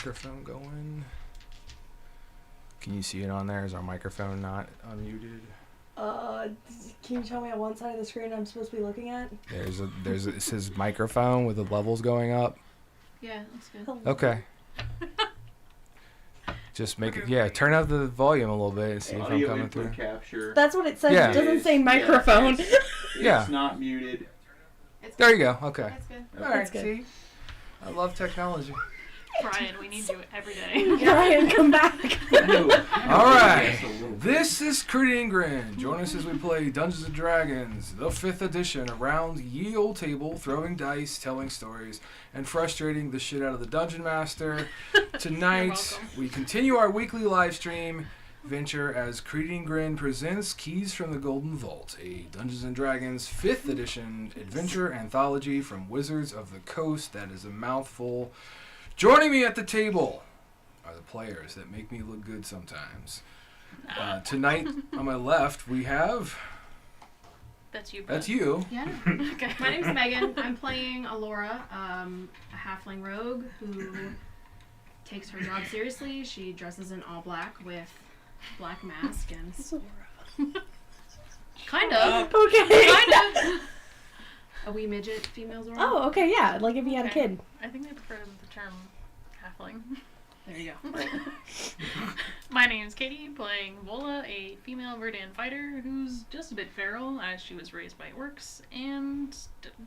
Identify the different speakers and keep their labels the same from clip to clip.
Speaker 1: microphone going? Can you see it on there? Is our microphone not unmuted?
Speaker 2: Can you tell me on one side of the screen I'm supposed to be looking at?
Speaker 1: It says microphone with the levels going up.
Speaker 3: Yeah, that's good.
Speaker 1: Okay. Just make it, turn up the volume a little bit and see if I'm coming through.
Speaker 4: Capture.
Speaker 2: That's what it says.
Speaker 1: Yeah.
Speaker 2: It doesn't say microphone.
Speaker 4: It's not muted.
Speaker 1: There you go. Okay.
Speaker 3: That's good.
Speaker 1: All right. See, I love technology.
Speaker 3: Brian, we need you every day.
Speaker 2: Brian, come back.
Speaker 1: All right. This is Creat Grin. Join us as we play Dungeons & Dragons, the 5th edition, around ye old table, throwing dice, telling stories, and frustrating the shit out of the Dungeon Master. Tonight, we continue our weekly live stream venture as Creat Grin presents Keys from the Golden Vault, a Dungeons & Dragons 5th edition adventure anthology from Wizards of the Coast that is a mouthful. Joining me at the table are the players that make me look good sometimes. Tonight, on my left, we have...
Speaker 3: That's you, bro.
Speaker 1: That's you.
Speaker 3: Yeah. Okay.
Speaker 5: My name's Megan. I'm playing Alora, a halfling rogue who takes her job seriously. She dresses in all black with black mask and... kind of.
Speaker 2: Okay.
Speaker 5: Kind of. A wee midget female Zora.
Speaker 2: Oh, okay, yeah. Like if you had a kid.
Speaker 3: I think I prefer the term halfling.
Speaker 5: There you go.
Speaker 3: My name's Katie, playing Vola, a female Verdan fighter who's just a bit feral as she was raised by orcs and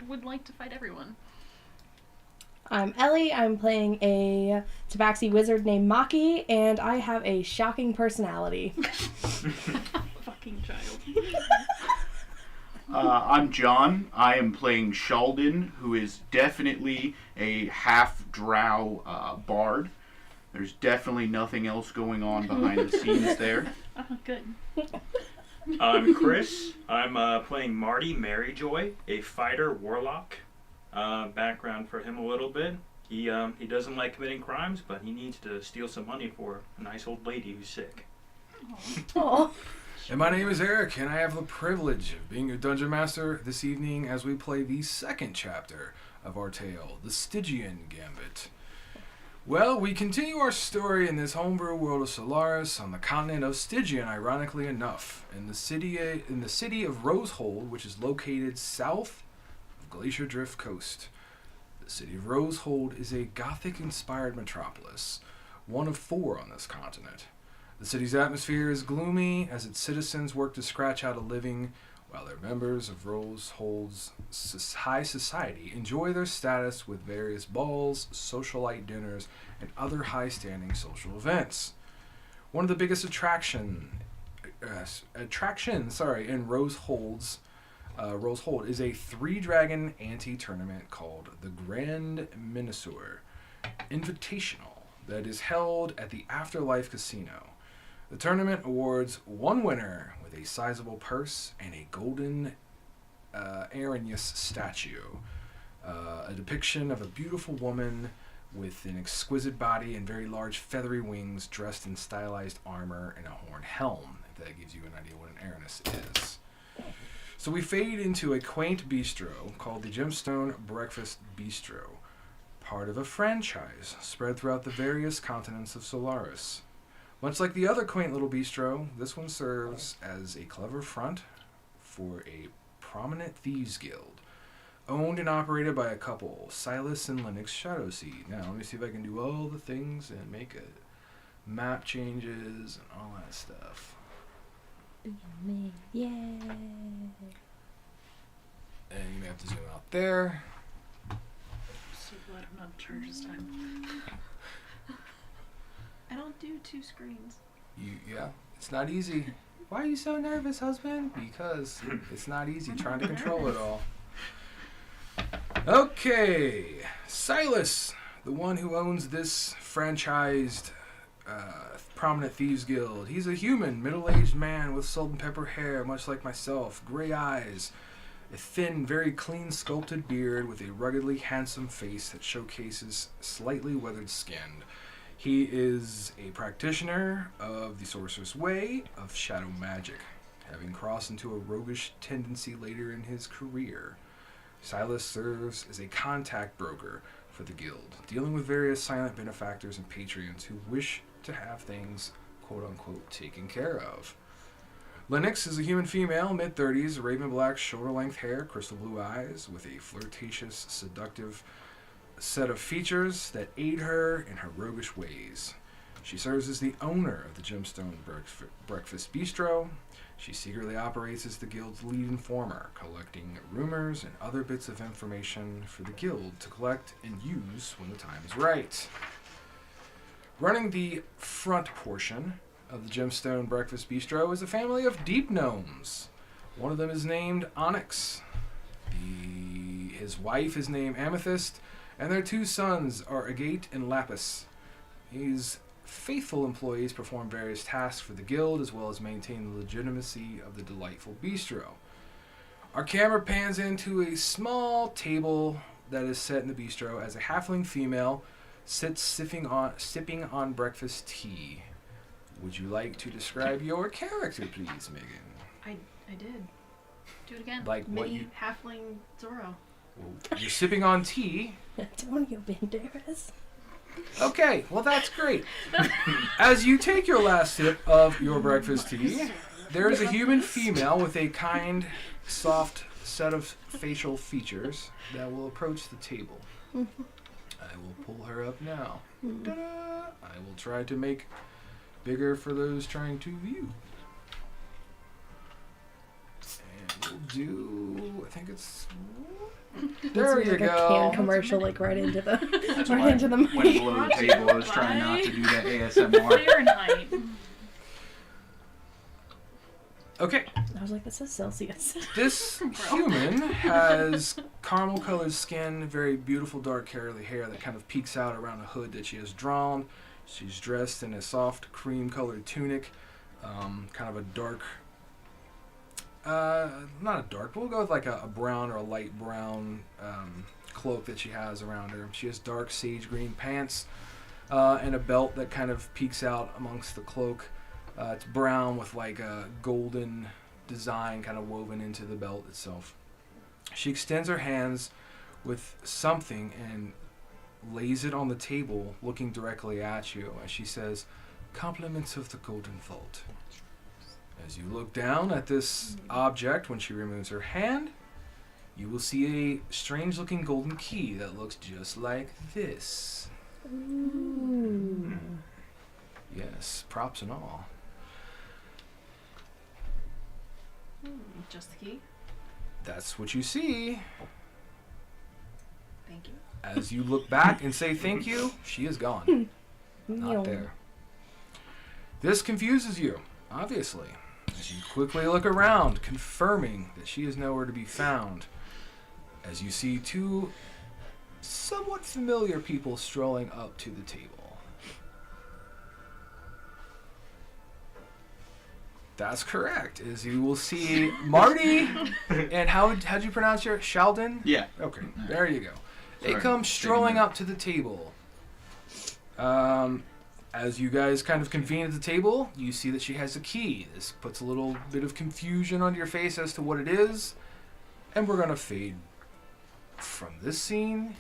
Speaker 3: would like to fight everyone.
Speaker 2: I'm Ellie. I'm playing a Tabaxi wizard named Maki, and I have a shocking personality.
Speaker 3: Fucking child.
Speaker 4: I'm John. I am playing Sheldon, who is definitely a half-drow bard. There's definitely nothing else going on behind the scenes there.
Speaker 3: Oh, good.
Speaker 6: I'm Chris. I'm playing Marty Maryjoy, a fighter warlock. Background for him a little bit. He doesn't like committing crimes, but he needs to steal some money for a nice old lady who's sick.
Speaker 2: Oh.
Speaker 1: And my name is Eric, and I have the privilege of being your Dungeon Master this evening as we play the second chapter of our tale, the Stygian Gambit. Well, we continue our story in this homebrew world of Solaris on the continent of Stygian, ironically enough, in the city of Rosehold, which is located south of Glacier Drift Coast. The city of Rosehold is a Gothic-inspired metropolis, one of 4 on this continent. The city's atmosphere is gloomy as its citizens work to scratch out a living, while their members of Rosehold's high society enjoy their status with various balls, socialite dinners, and other high-standing social events. One of the biggest attractions in Rosehold is a 3-dragon anti-tournament called the Grand Minosaur Invitational that is held at the Afterlife Casino. The tournament awards one winner with a sizable purse and a golden Arrhenius statue, a depiction of a beautiful woman with an exquisite body and very large feathery wings, dressed in stylized armor and a horn helm, if that gives you an idea what an Arrhenius is. So we fade into a quaint bistro called the Gemstone Breakfast Bistro, part of a franchise spread throughout the various continents of Solaris. Much like the other quaint little bistro, this one serves as a clever front for a prominent thieves guild, owned and operated by a couple, Silas and Lennox Shadowseed. Now, let me see if I can do all the things and make map changes and all that stuff.
Speaker 2: Yeah.
Speaker 1: And you may have to zoom out there.
Speaker 3: So glad I'm not charged this time. I don't do 2 screens.
Speaker 1: Yeah, it's not easy. Why are you so nervous, husband? Because it's not easy trying to control it all. Okay, Silas, the one who owns this franchised prominent thieves guild. He's a human, middle-aged man with salt and pepper hair, much like myself, gray eyes, a thin, very clean sculpted beard with a ruggedly handsome face that showcases slightly weathered skin. He is a practitioner of the Sorcerer's Way of Shadow Magic, having crossed into a roguish tendency later in his career. Silas serves as a contact broker for for the guild, dealing with various silent benefactors and patrons who wish to have things quote-unquote taken care of. Lennox is a human female, mid-30s, raven black, shoulder-length hair, crystal blue eyes, with a flirtatious, seductive set of features that aid her in her roguish ways. She serves as the owner of the Gemstone Breakfast Bistro. She secretly operates as the guild's lead informer, collecting rumors and other bits of information for the guild to collect and use when the time is right. Running the front portion of the Gemstone Breakfast Bistro is a family of deep gnomes. One of them is named Onyx. His wife is named Amethyst, and their two sons are Agate and Lapis. These faithful employees perform various tasks for the guild, as well as maintain the legitimacy of the delightful bistro. Our camera pans into a small table that is set in the bistro as a halfling female sits sipping on breakfast tea. Would you like to describe your character, please, Megan?
Speaker 5: I did.
Speaker 3: Do it again.
Speaker 1: Like what
Speaker 5: Mini
Speaker 1: you...
Speaker 5: halfling Zorro.
Speaker 1: Well, you're sipping on tea.
Speaker 2: Antonio Banderas.
Speaker 1: Okay, well that's great. As you take your last sip of your breakfast tea, there is a human female with a kind, soft set of facial features that will approach the table. I will pull her up now. Ta-da! I will try to make bigger for those trying to view. And we'll do, I think it's... There
Speaker 2: It's
Speaker 1: you
Speaker 2: like
Speaker 1: go.
Speaker 2: a can commercial, like right into the
Speaker 4: That's
Speaker 2: right
Speaker 4: why
Speaker 2: into the
Speaker 4: went
Speaker 2: mic.
Speaker 4: below the table. I was trying not to do that ASMR.
Speaker 3: Fahrenheit.
Speaker 1: Okay,
Speaker 2: I was like, this is Celsius.
Speaker 1: this human has caramel colored skin, very beautiful dark curly hair that kind of peeks out around a hood that she has drawn. She's dressed in a soft cream colored tunic, kind of a dark, not a dark, we'll go with like a brown or a light brown cloak that she has around her. She has dark sage green pants and a belt that kind of peeks out amongst the cloak. It's brown with like a golden design kind of woven into the belt itself. She extends her hands with something and lays it on the table, looking directly at you as she says, "Compliments of the Golden Vault." As you look down at this object, when she removes her hand, you will see a strange-looking golden key that looks just like this.
Speaker 2: Ooh.
Speaker 1: Yes, props and all.
Speaker 5: Just the key.
Speaker 1: That's what you see.
Speaker 5: Thank you.
Speaker 1: As you look back and say thank you, she is gone. Not there. This confuses you, obviously, as you quickly look around, confirming that she is nowhere to be found, as you see two somewhat familiar people strolling up to the table. That's correct, as you will see Marty, and how'd you pronounce your Sheldon?
Speaker 4: Yeah.
Speaker 1: Okay, there you go. They
Speaker 4: Sorry,
Speaker 1: come strolling
Speaker 4: taking
Speaker 1: up to the table. As you guys kind of convene at the table, you see that she has a key. This puts a little bit of confusion on your face as to what it is. And we're going to fade from this scene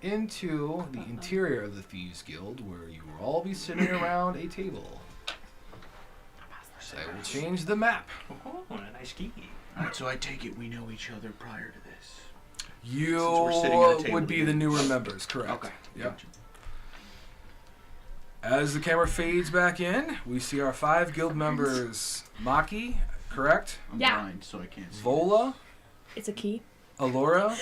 Speaker 1: into the interior of the Thieves Guild, where you will all be sitting around a table. So I will change the map.
Speaker 6: Oh, a nice key.
Speaker 4: Alright, so I take it we know each other prior to this.
Speaker 1: You
Speaker 4: Since we're sitting at a table
Speaker 1: would be
Speaker 4: together.
Speaker 1: the newer members, correct?
Speaker 4: Okay.
Speaker 1: Yep.
Speaker 4: Gotcha.
Speaker 1: As the camera fades back in, we see our 5 guild members. Maki, correct?
Speaker 4: I'm
Speaker 2: Yeah.
Speaker 4: blind, so I can't see.
Speaker 1: Vola,
Speaker 2: It's a key.
Speaker 1: Alora,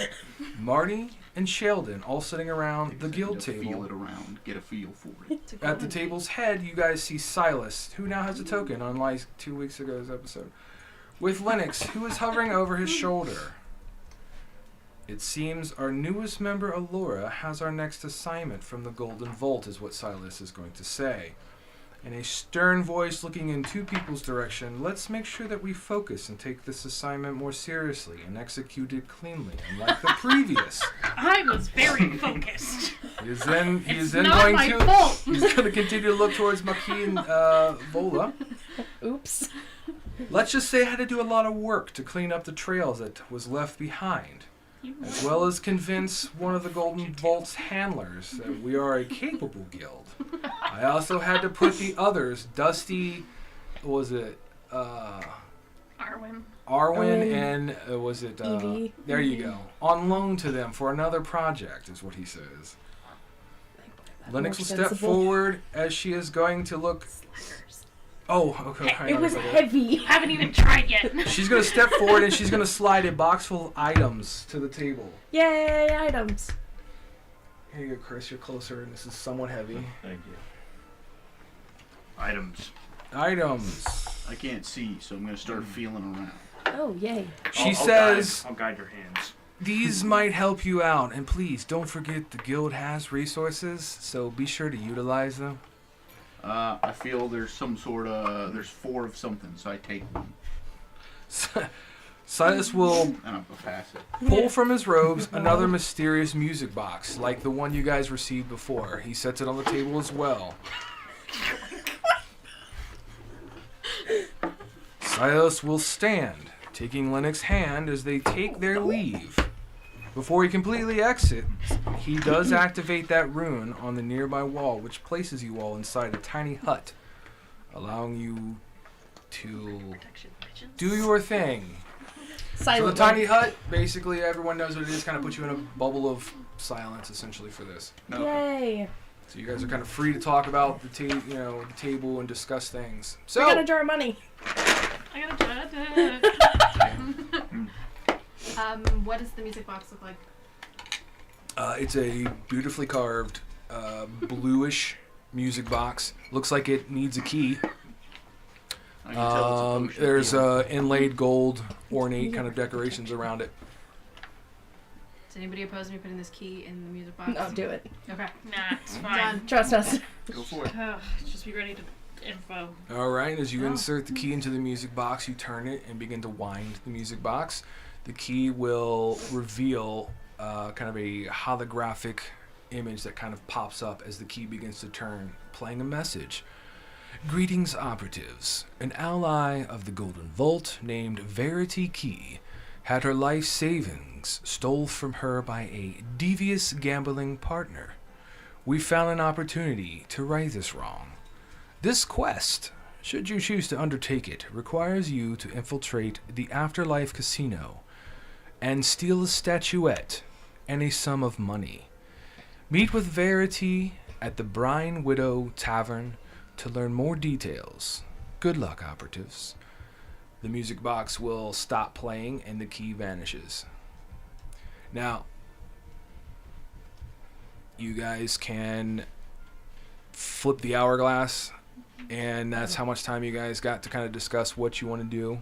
Speaker 1: Marty, and Sheldon all sitting around the
Speaker 4: I need
Speaker 1: guild
Speaker 4: to Feel
Speaker 1: table.
Speaker 4: it around, get a feel for it.
Speaker 5: It's a
Speaker 1: At the
Speaker 5: golden
Speaker 1: table's head, you guys see Silas, who now has a token, unlike 2 weeks ago's episode, with Lennox, who is hovering over his shoulder. It seems our newest member, Alora, has our next assignment from the Golden Vault, is what Silas is going to say. In a stern voice looking in 2 people's direction, let's make sure that we focus and take this assignment more seriously and execute it cleanly, unlike the previous.
Speaker 3: I was very focused.
Speaker 1: He is then
Speaker 3: It's
Speaker 1: going
Speaker 3: not my
Speaker 1: to
Speaker 3: fault.
Speaker 1: he's going to continue to look towards Maki and Vola.
Speaker 2: Oops.
Speaker 1: Let's just say I had to do a lot of work to clean up the trails that was left behind. as well as convince one of the Golden Vault's handlers that we are a capable guild. I also had to put the others, Dusty, was it
Speaker 3: Arwen.
Speaker 1: Arwen, and was it
Speaker 2: Evie.
Speaker 1: there you go, on loan to them for another project, is what he says. Lennox will step forward as she is going to look. Oh, okay. hang
Speaker 2: It
Speaker 1: on a
Speaker 2: was
Speaker 1: second.
Speaker 2: heavy.
Speaker 3: Haven't even tried yet.
Speaker 1: She's going to step forward and she's going to slide a box full of items to the table.
Speaker 2: Yay, items.
Speaker 1: Here you go, Chris. You're closer, and this is somewhat heavy.
Speaker 6: Thank you.
Speaker 4: Items.
Speaker 1: Items.
Speaker 4: I can't see, so I'm going to start feeling around.
Speaker 2: Oh, yay.
Speaker 1: She says,
Speaker 6: I'll guide your hands.
Speaker 1: these might help you out, and please don't forget the guild has resources, so be sure to utilize them.
Speaker 4: I feel there's some sort of, there's 4 of something, so I take one.
Speaker 1: Silas will
Speaker 4: And I'm going to pass it.
Speaker 1: pull from his robes another mysterious music box, like the one you guys received before. He sets it on the table as well. Silas will stand, taking Lennox's hand as they take their leave. Before he completely exits, he does activate that rune on the nearby wall, which places you all inside a tiny hut, allowing you to
Speaker 3: Protection pigeons.
Speaker 1: do your thing. So the tiny hut, basically everyone knows what it is, kind of puts you in a bubble of silence, essentially, for this.
Speaker 2: Yay.
Speaker 1: So you guys are kind of free to talk about the the table and discuss things. So
Speaker 2: We got a jar of money.
Speaker 3: I gotta
Speaker 5: What does the music box look like?
Speaker 1: it's a beautifully carved, bluish music box. Looks like it needs a key.
Speaker 4: I can tell it's a potion.
Speaker 1: There's inlaid gold, ornate kind of decorations around it.
Speaker 5: Does anybody oppose me putting this key in the music box?
Speaker 2: No, do it.
Speaker 5: Okay.
Speaker 3: Nah, it's fine.
Speaker 5: Done.
Speaker 2: Trust us.
Speaker 4: Go for it.
Speaker 3: Just be ready to info.
Speaker 1: All right, as you
Speaker 2: Oh.
Speaker 1: insert the key into the music box, you turn it and begin to wind the music box. The key will reveal kind of a holographic image that kind of pops up as the key begins to turn, playing a message. Greetings, operatives. An ally of the Golden Vault named Verity Key had her life savings stole from her by a devious gambling partner. We found an opportunity to right this wrong. This quest, should you choose to undertake it, requires you to infiltrate the Afterlife Casino and steal a statuette and a sum of money. Meet with Verity at the Brine Widow Tavern to learn more details. Good luck, operatives. The music box will stop playing and the key vanishes. Now, you guys can flip the hourglass, and that's how much time you guys got to kind of discuss what you want to do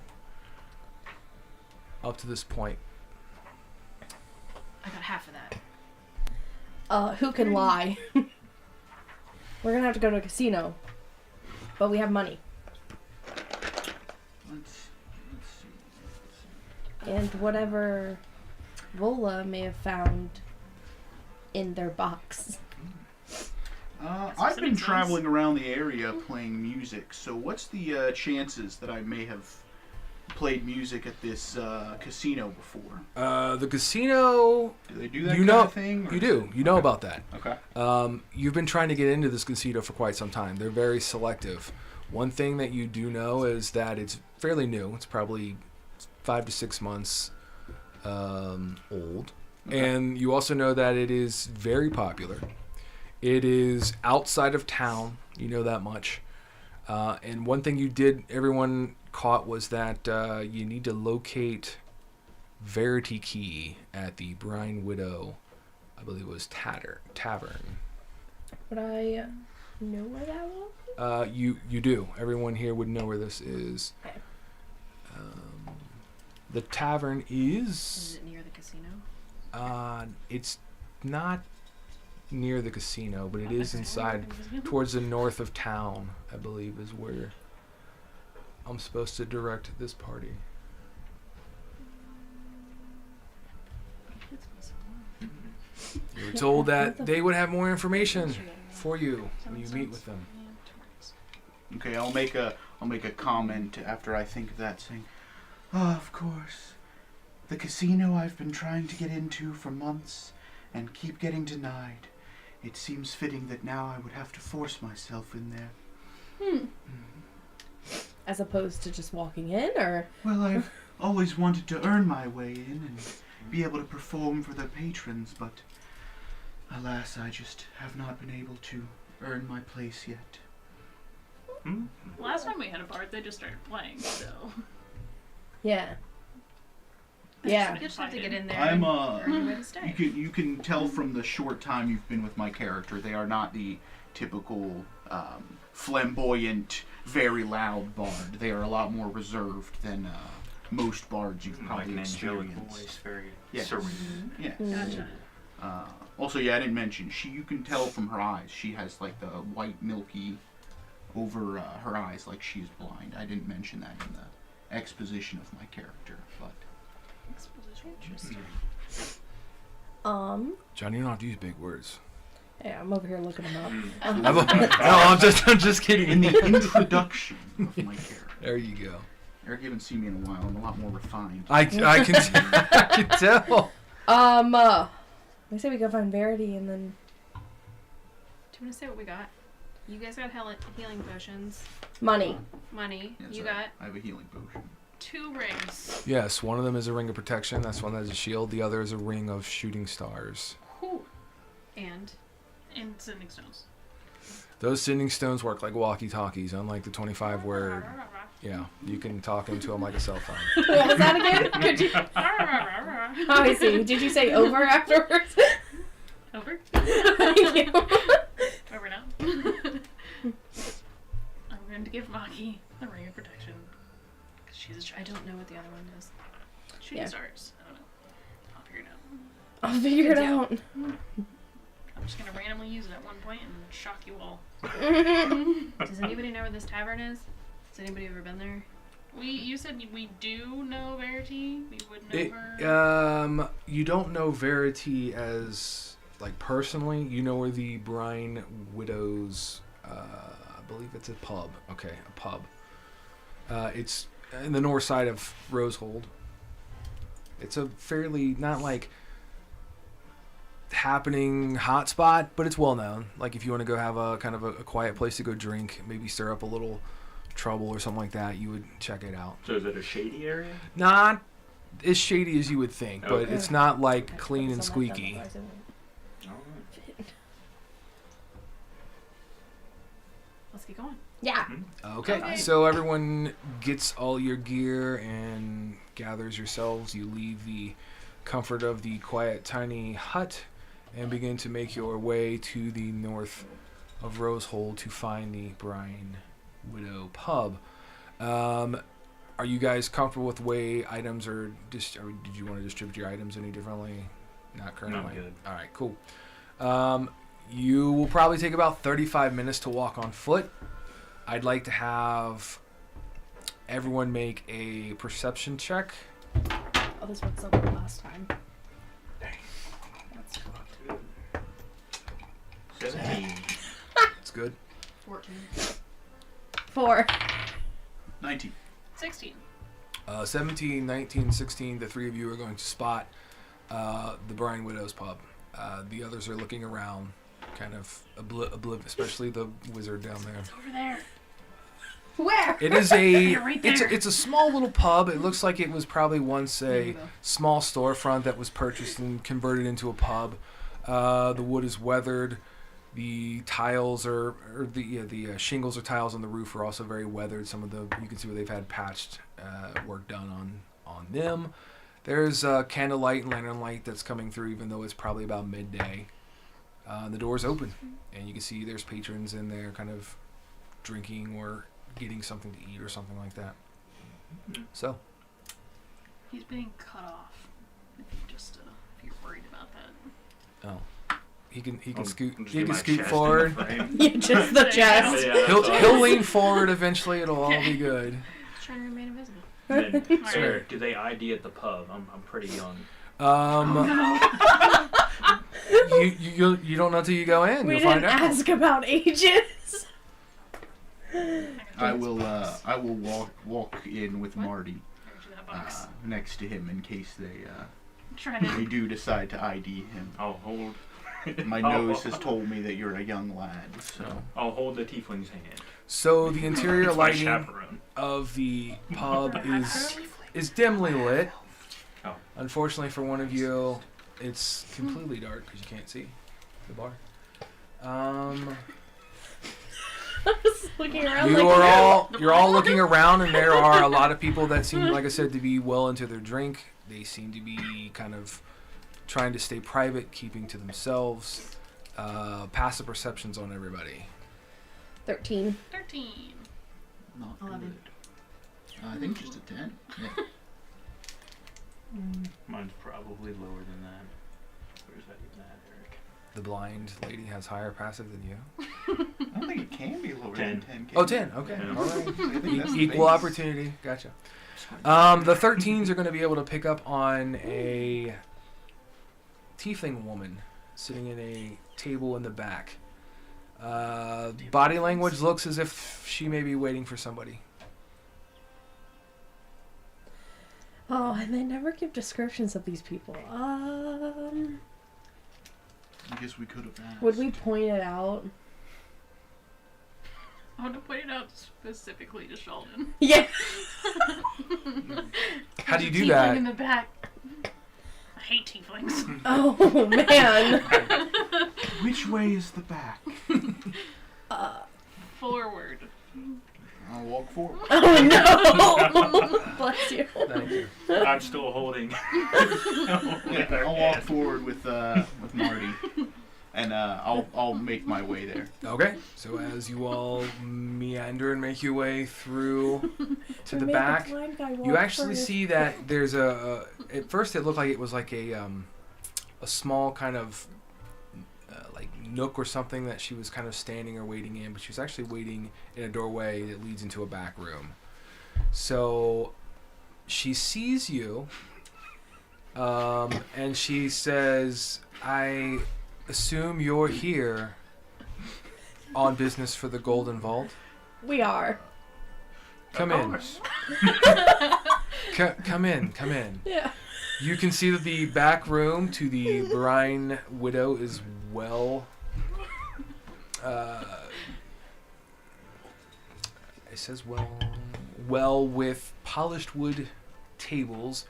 Speaker 1: up to this point.
Speaker 5: I got half of that.
Speaker 2: Who can lie? We're gonna have to go to a casino, but we have money.
Speaker 4: Let's see.
Speaker 2: And whatever Vola may have found in their box.
Speaker 4: I've been traveling around the area playing music, so what's the chances that I may have played music at this casino before?
Speaker 1: The casino,
Speaker 4: Do they do that
Speaker 1: you
Speaker 4: kind
Speaker 1: know,
Speaker 4: of thing? or-
Speaker 1: you do. You know about that.
Speaker 4: Okay.
Speaker 1: You've been trying to get into this casino for quite some time. They're very selective. One thing that you do know is that it's fairly new. It's probably 5 to 6 months old.
Speaker 4: Okay.
Speaker 1: And you also know that it is very popular. It is outside of town. You know that much. And one thing everyone caught was that you need to locate Verity Key at the Brine Widow, I believe it was Tavern.
Speaker 2: Would I know where that was?
Speaker 1: You do. Everyone here would know where this is.
Speaker 2: Okay.
Speaker 1: The tavern
Speaker 5: Is
Speaker 1: is.
Speaker 5: it near the casino?
Speaker 1: It's not near the casino, but it is
Speaker 3: Okay.
Speaker 1: inside, towards the north of town. I believe is where I'm supposed to direct this party. You were told that they would have more information for you when you meet with them.
Speaker 4: Okay, I'll make a comment after I think of that, saying, "Oh, of course. The casino I've been trying to get into for months and keep getting denied. It seems fitting that now I would have to force myself in there.
Speaker 2: As opposed to just walking in, or?
Speaker 4: Well, I've always wanted to earn my way in and be able to perform for the patrons, but alas, I just have not been able to earn my place yet.
Speaker 3: Last time we had a bard, they just started playing, so.
Speaker 2: Yeah.
Speaker 5: You
Speaker 2: Yeah.
Speaker 5: just have to get in there.
Speaker 4: I'm
Speaker 5: and earn your way to stay.
Speaker 4: you can tell from the short time you've been with my character, they are not the typical flamboyant, very loud bard. They are a lot more reserved than most bards you've
Speaker 6: Like
Speaker 4: probably
Speaker 6: an angelic
Speaker 4: experienced.
Speaker 6: voice, very
Speaker 4: Yes.
Speaker 6: serene.
Speaker 4: Yes.
Speaker 3: Gotcha.
Speaker 4: Also, yeah, I didn't mention, you can tell from her eyes, she has like the white milky over her eyes like she's blind. I didn't mention that in the exposition of my character, but...
Speaker 3: Interesting.
Speaker 1: John, you don't have to use big words.
Speaker 2: Yeah, I'm over here looking them up.
Speaker 1: I'm just kidding.
Speaker 4: In the introduction of my character.
Speaker 1: There you go.
Speaker 4: Eric, you haven't seen me in a while. I'm a lot more refined.
Speaker 1: I can I can tell.
Speaker 2: I say we go find Verity and then
Speaker 5: Do you want to say what we got? You guys got healing potions.
Speaker 2: money.
Speaker 5: Money.
Speaker 4: Yes,
Speaker 5: You
Speaker 4: I
Speaker 5: got...
Speaker 4: have a healing potion.
Speaker 3: 2 rings.
Speaker 1: Yes, one of them is a ring of protection. That's one that has a shield. The other is a ring of shooting stars.
Speaker 3: Whew.
Speaker 5: And...
Speaker 3: And sending stones.
Speaker 1: Those sending stones work like walkie-talkies, unlike the 25 where, yeah, you can talk into them like a cell phone.
Speaker 2: What was that again? Could you? Oh, I see. Did you say over afterwards?
Speaker 3: Over?
Speaker 2: Thank you.
Speaker 3: Over now. I'm going to give Maki the ring of protection. Because she's a
Speaker 5: I
Speaker 3: child.
Speaker 5: don't know what the other one does.
Speaker 3: Shooting
Speaker 2: Yeah.
Speaker 3: stars. I don't know. I'll figure it out.
Speaker 2: I'll figure it out.
Speaker 3: I'm just going to randomly use it at one point and shock you all.
Speaker 5: Does anybody know where this tavern is? Has anybody ever been there?
Speaker 3: You said we do know Verity. We would know her.
Speaker 1: You don't know Verity as, like, personally. You know where the Brine Widows, I believe it's a pub. Okay, a pub. It's in the north side of Rosehold. It's a fairly, not like happening hotspot, but it's well known. Like if you want to go have a kind of a quiet place to go drink, maybe stir up a little trouble or something like that, you would check it out.
Speaker 6: So is it a shady area?
Speaker 1: Not as shady as you would think, but
Speaker 6: Okay.
Speaker 1: it's not like clean and squeaky.
Speaker 5: Let's get going.
Speaker 2: Yeah.
Speaker 1: Okay, so everyone gets all your gear and gathers yourselves. You leave the comfort of the quiet, tiny hut and begin to make your way to the north of Rosehold to find the Brine Widow pub. Are you guys comfortable with the way items are, or did you want to distribute your items any differently? Not currently?
Speaker 6: Not good.
Speaker 1: All right, cool. You will probably take about 35 minutes to walk on foot. I'd like to have everyone make a perception check.
Speaker 2: Oh, this worked so well last time.
Speaker 6: That's 17.
Speaker 1: It's good.
Speaker 5: 14.
Speaker 2: 4.
Speaker 4: 19.
Speaker 3: 16.
Speaker 1: 17, 19, 16, the three of you are going to spot the Brine Widows pub. The others are looking around, kind of oblivious, especially the wizard down there.
Speaker 3: It's over there.
Speaker 2: Where?
Speaker 1: It is a
Speaker 3: Right
Speaker 1: it's
Speaker 3: there.
Speaker 1: a small little pub. It looks like it was probably once
Speaker 5: There you
Speaker 1: a
Speaker 5: go.
Speaker 1: small storefront that was purchased and converted into a pub. The wood is weathered. The tiles the shingles or tiles on the roof are also very weathered. Some of the you can see where they've had patched work done on them. There's candlelight and lantern light that's coming through, even though it's probably about midday. The door's open, and you can see there's patrons in there, kind of drinking or getting something to eat or something like that. So,
Speaker 3: He's being cut off. If you're worried about that.
Speaker 1: he can
Speaker 6: I'll
Speaker 1: scoot.
Speaker 6: just
Speaker 1: He
Speaker 6: get
Speaker 1: can
Speaker 6: my
Speaker 1: scoot
Speaker 6: chest in the
Speaker 1: forward.
Speaker 6: frame.
Speaker 2: Yeah, just the chest.
Speaker 6: Yeah, that's all.
Speaker 1: He'll lean forward eventually. It'll all be good.
Speaker 5: Just trying to remain invisible.
Speaker 6: Then, sir, do they ID at the pub? I'm pretty young.
Speaker 1: You don't know till you go in.
Speaker 2: We
Speaker 1: You'll
Speaker 2: didn't
Speaker 1: find out.
Speaker 2: ask about ages.
Speaker 4: I will walk in with
Speaker 3: What?
Speaker 4: Marty. next to him in case they
Speaker 3: Try to.
Speaker 4: they do decide to ID him.
Speaker 6: I'll hold.
Speaker 4: My nose has told me that you're a young lad, so
Speaker 6: I'll hold the tiefling's hand.
Speaker 1: So the interior
Speaker 6: It's my
Speaker 1: lighting
Speaker 6: chaperone.
Speaker 1: of the pub is dimly lit.
Speaker 6: Oh.
Speaker 1: Unfortunately for one of you, it's completely dark because you can't see the bar.
Speaker 2: I was looking around
Speaker 1: You're all looking around, and there are a lot of people that seem, like I said, to be well into their drink. They seem to be kind of trying to stay private, keeping to themselves. Passive perceptions on everybody.
Speaker 2: 13.
Speaker 3: 13.
Speaker 4: not
Speaker 5: 11.
Speaker 4: good. I think just a 10. Yeah.
Speaker 6: Mine's probably lower than that. Where's that even at, Eric?
Speaker 1: The blind lady has higher passive than you.
Speaker 4: I don't think it can be lower
Speaker 6: 10.
Speaker 4: than 10.
Speaker 1: Oh, 10. Okay.
Speaker 6: Yeah.
Speaker 1: All right.
Speaker 4: I think that's the
Speaker 1: Equal
Speaker 4: base.
Speaker 1: opportunity. Gotcha. The 13s are going to be able to pick up on a tiefling woman sitting in a table in the back. Body language looks as if she may be waiting for somebody.
Speaker 2: Oh, and they never give descriptions of these people.
Speaker 4: I guess we could have asked.
Speaker 2: Would we point it out?
Speaker 3: I want to point it out specifically to Sheldon.
Speaker 2: Yeah.
Speaker 1: How do you do
Speaker 3: Tiefling
Speaker 1: that?
Speaker 3: in the back. I hate tieflings.
Speaker 2: Oh, man.
Speaker 4: Which way is the back?
Speaker 3: Forward.
Speaker 4: I'll walk forward.
Speaker 2: Oh, no. Bless you.
Speaker 1: Thank you.
Speaker 6: I'm still holding.
Speaker 4: Yeah, I'll walk forward with Marty, and I'll make my way there.
Speaker 1: Okay, so as you all meander and make your way through to the back, you actually see that there's at first it looked like it was like a small kind of like nook or something that she was kind of standing or waiting in, but she was actually waiting in a doorway that leads into a back room. So she sees you, and she says, "I assume you're here on business for the Golden Vault.
Speaker 2: We are.
Speaker 1: Come
Speaker 6: Of
Speaker 1: in.
Speaker 6: course.
Speaker 1: Come in.
Speaker 2: Yeah.
Speaker 1: You can see that the back room to the Brine Widow is well. It says well with polished wood tables,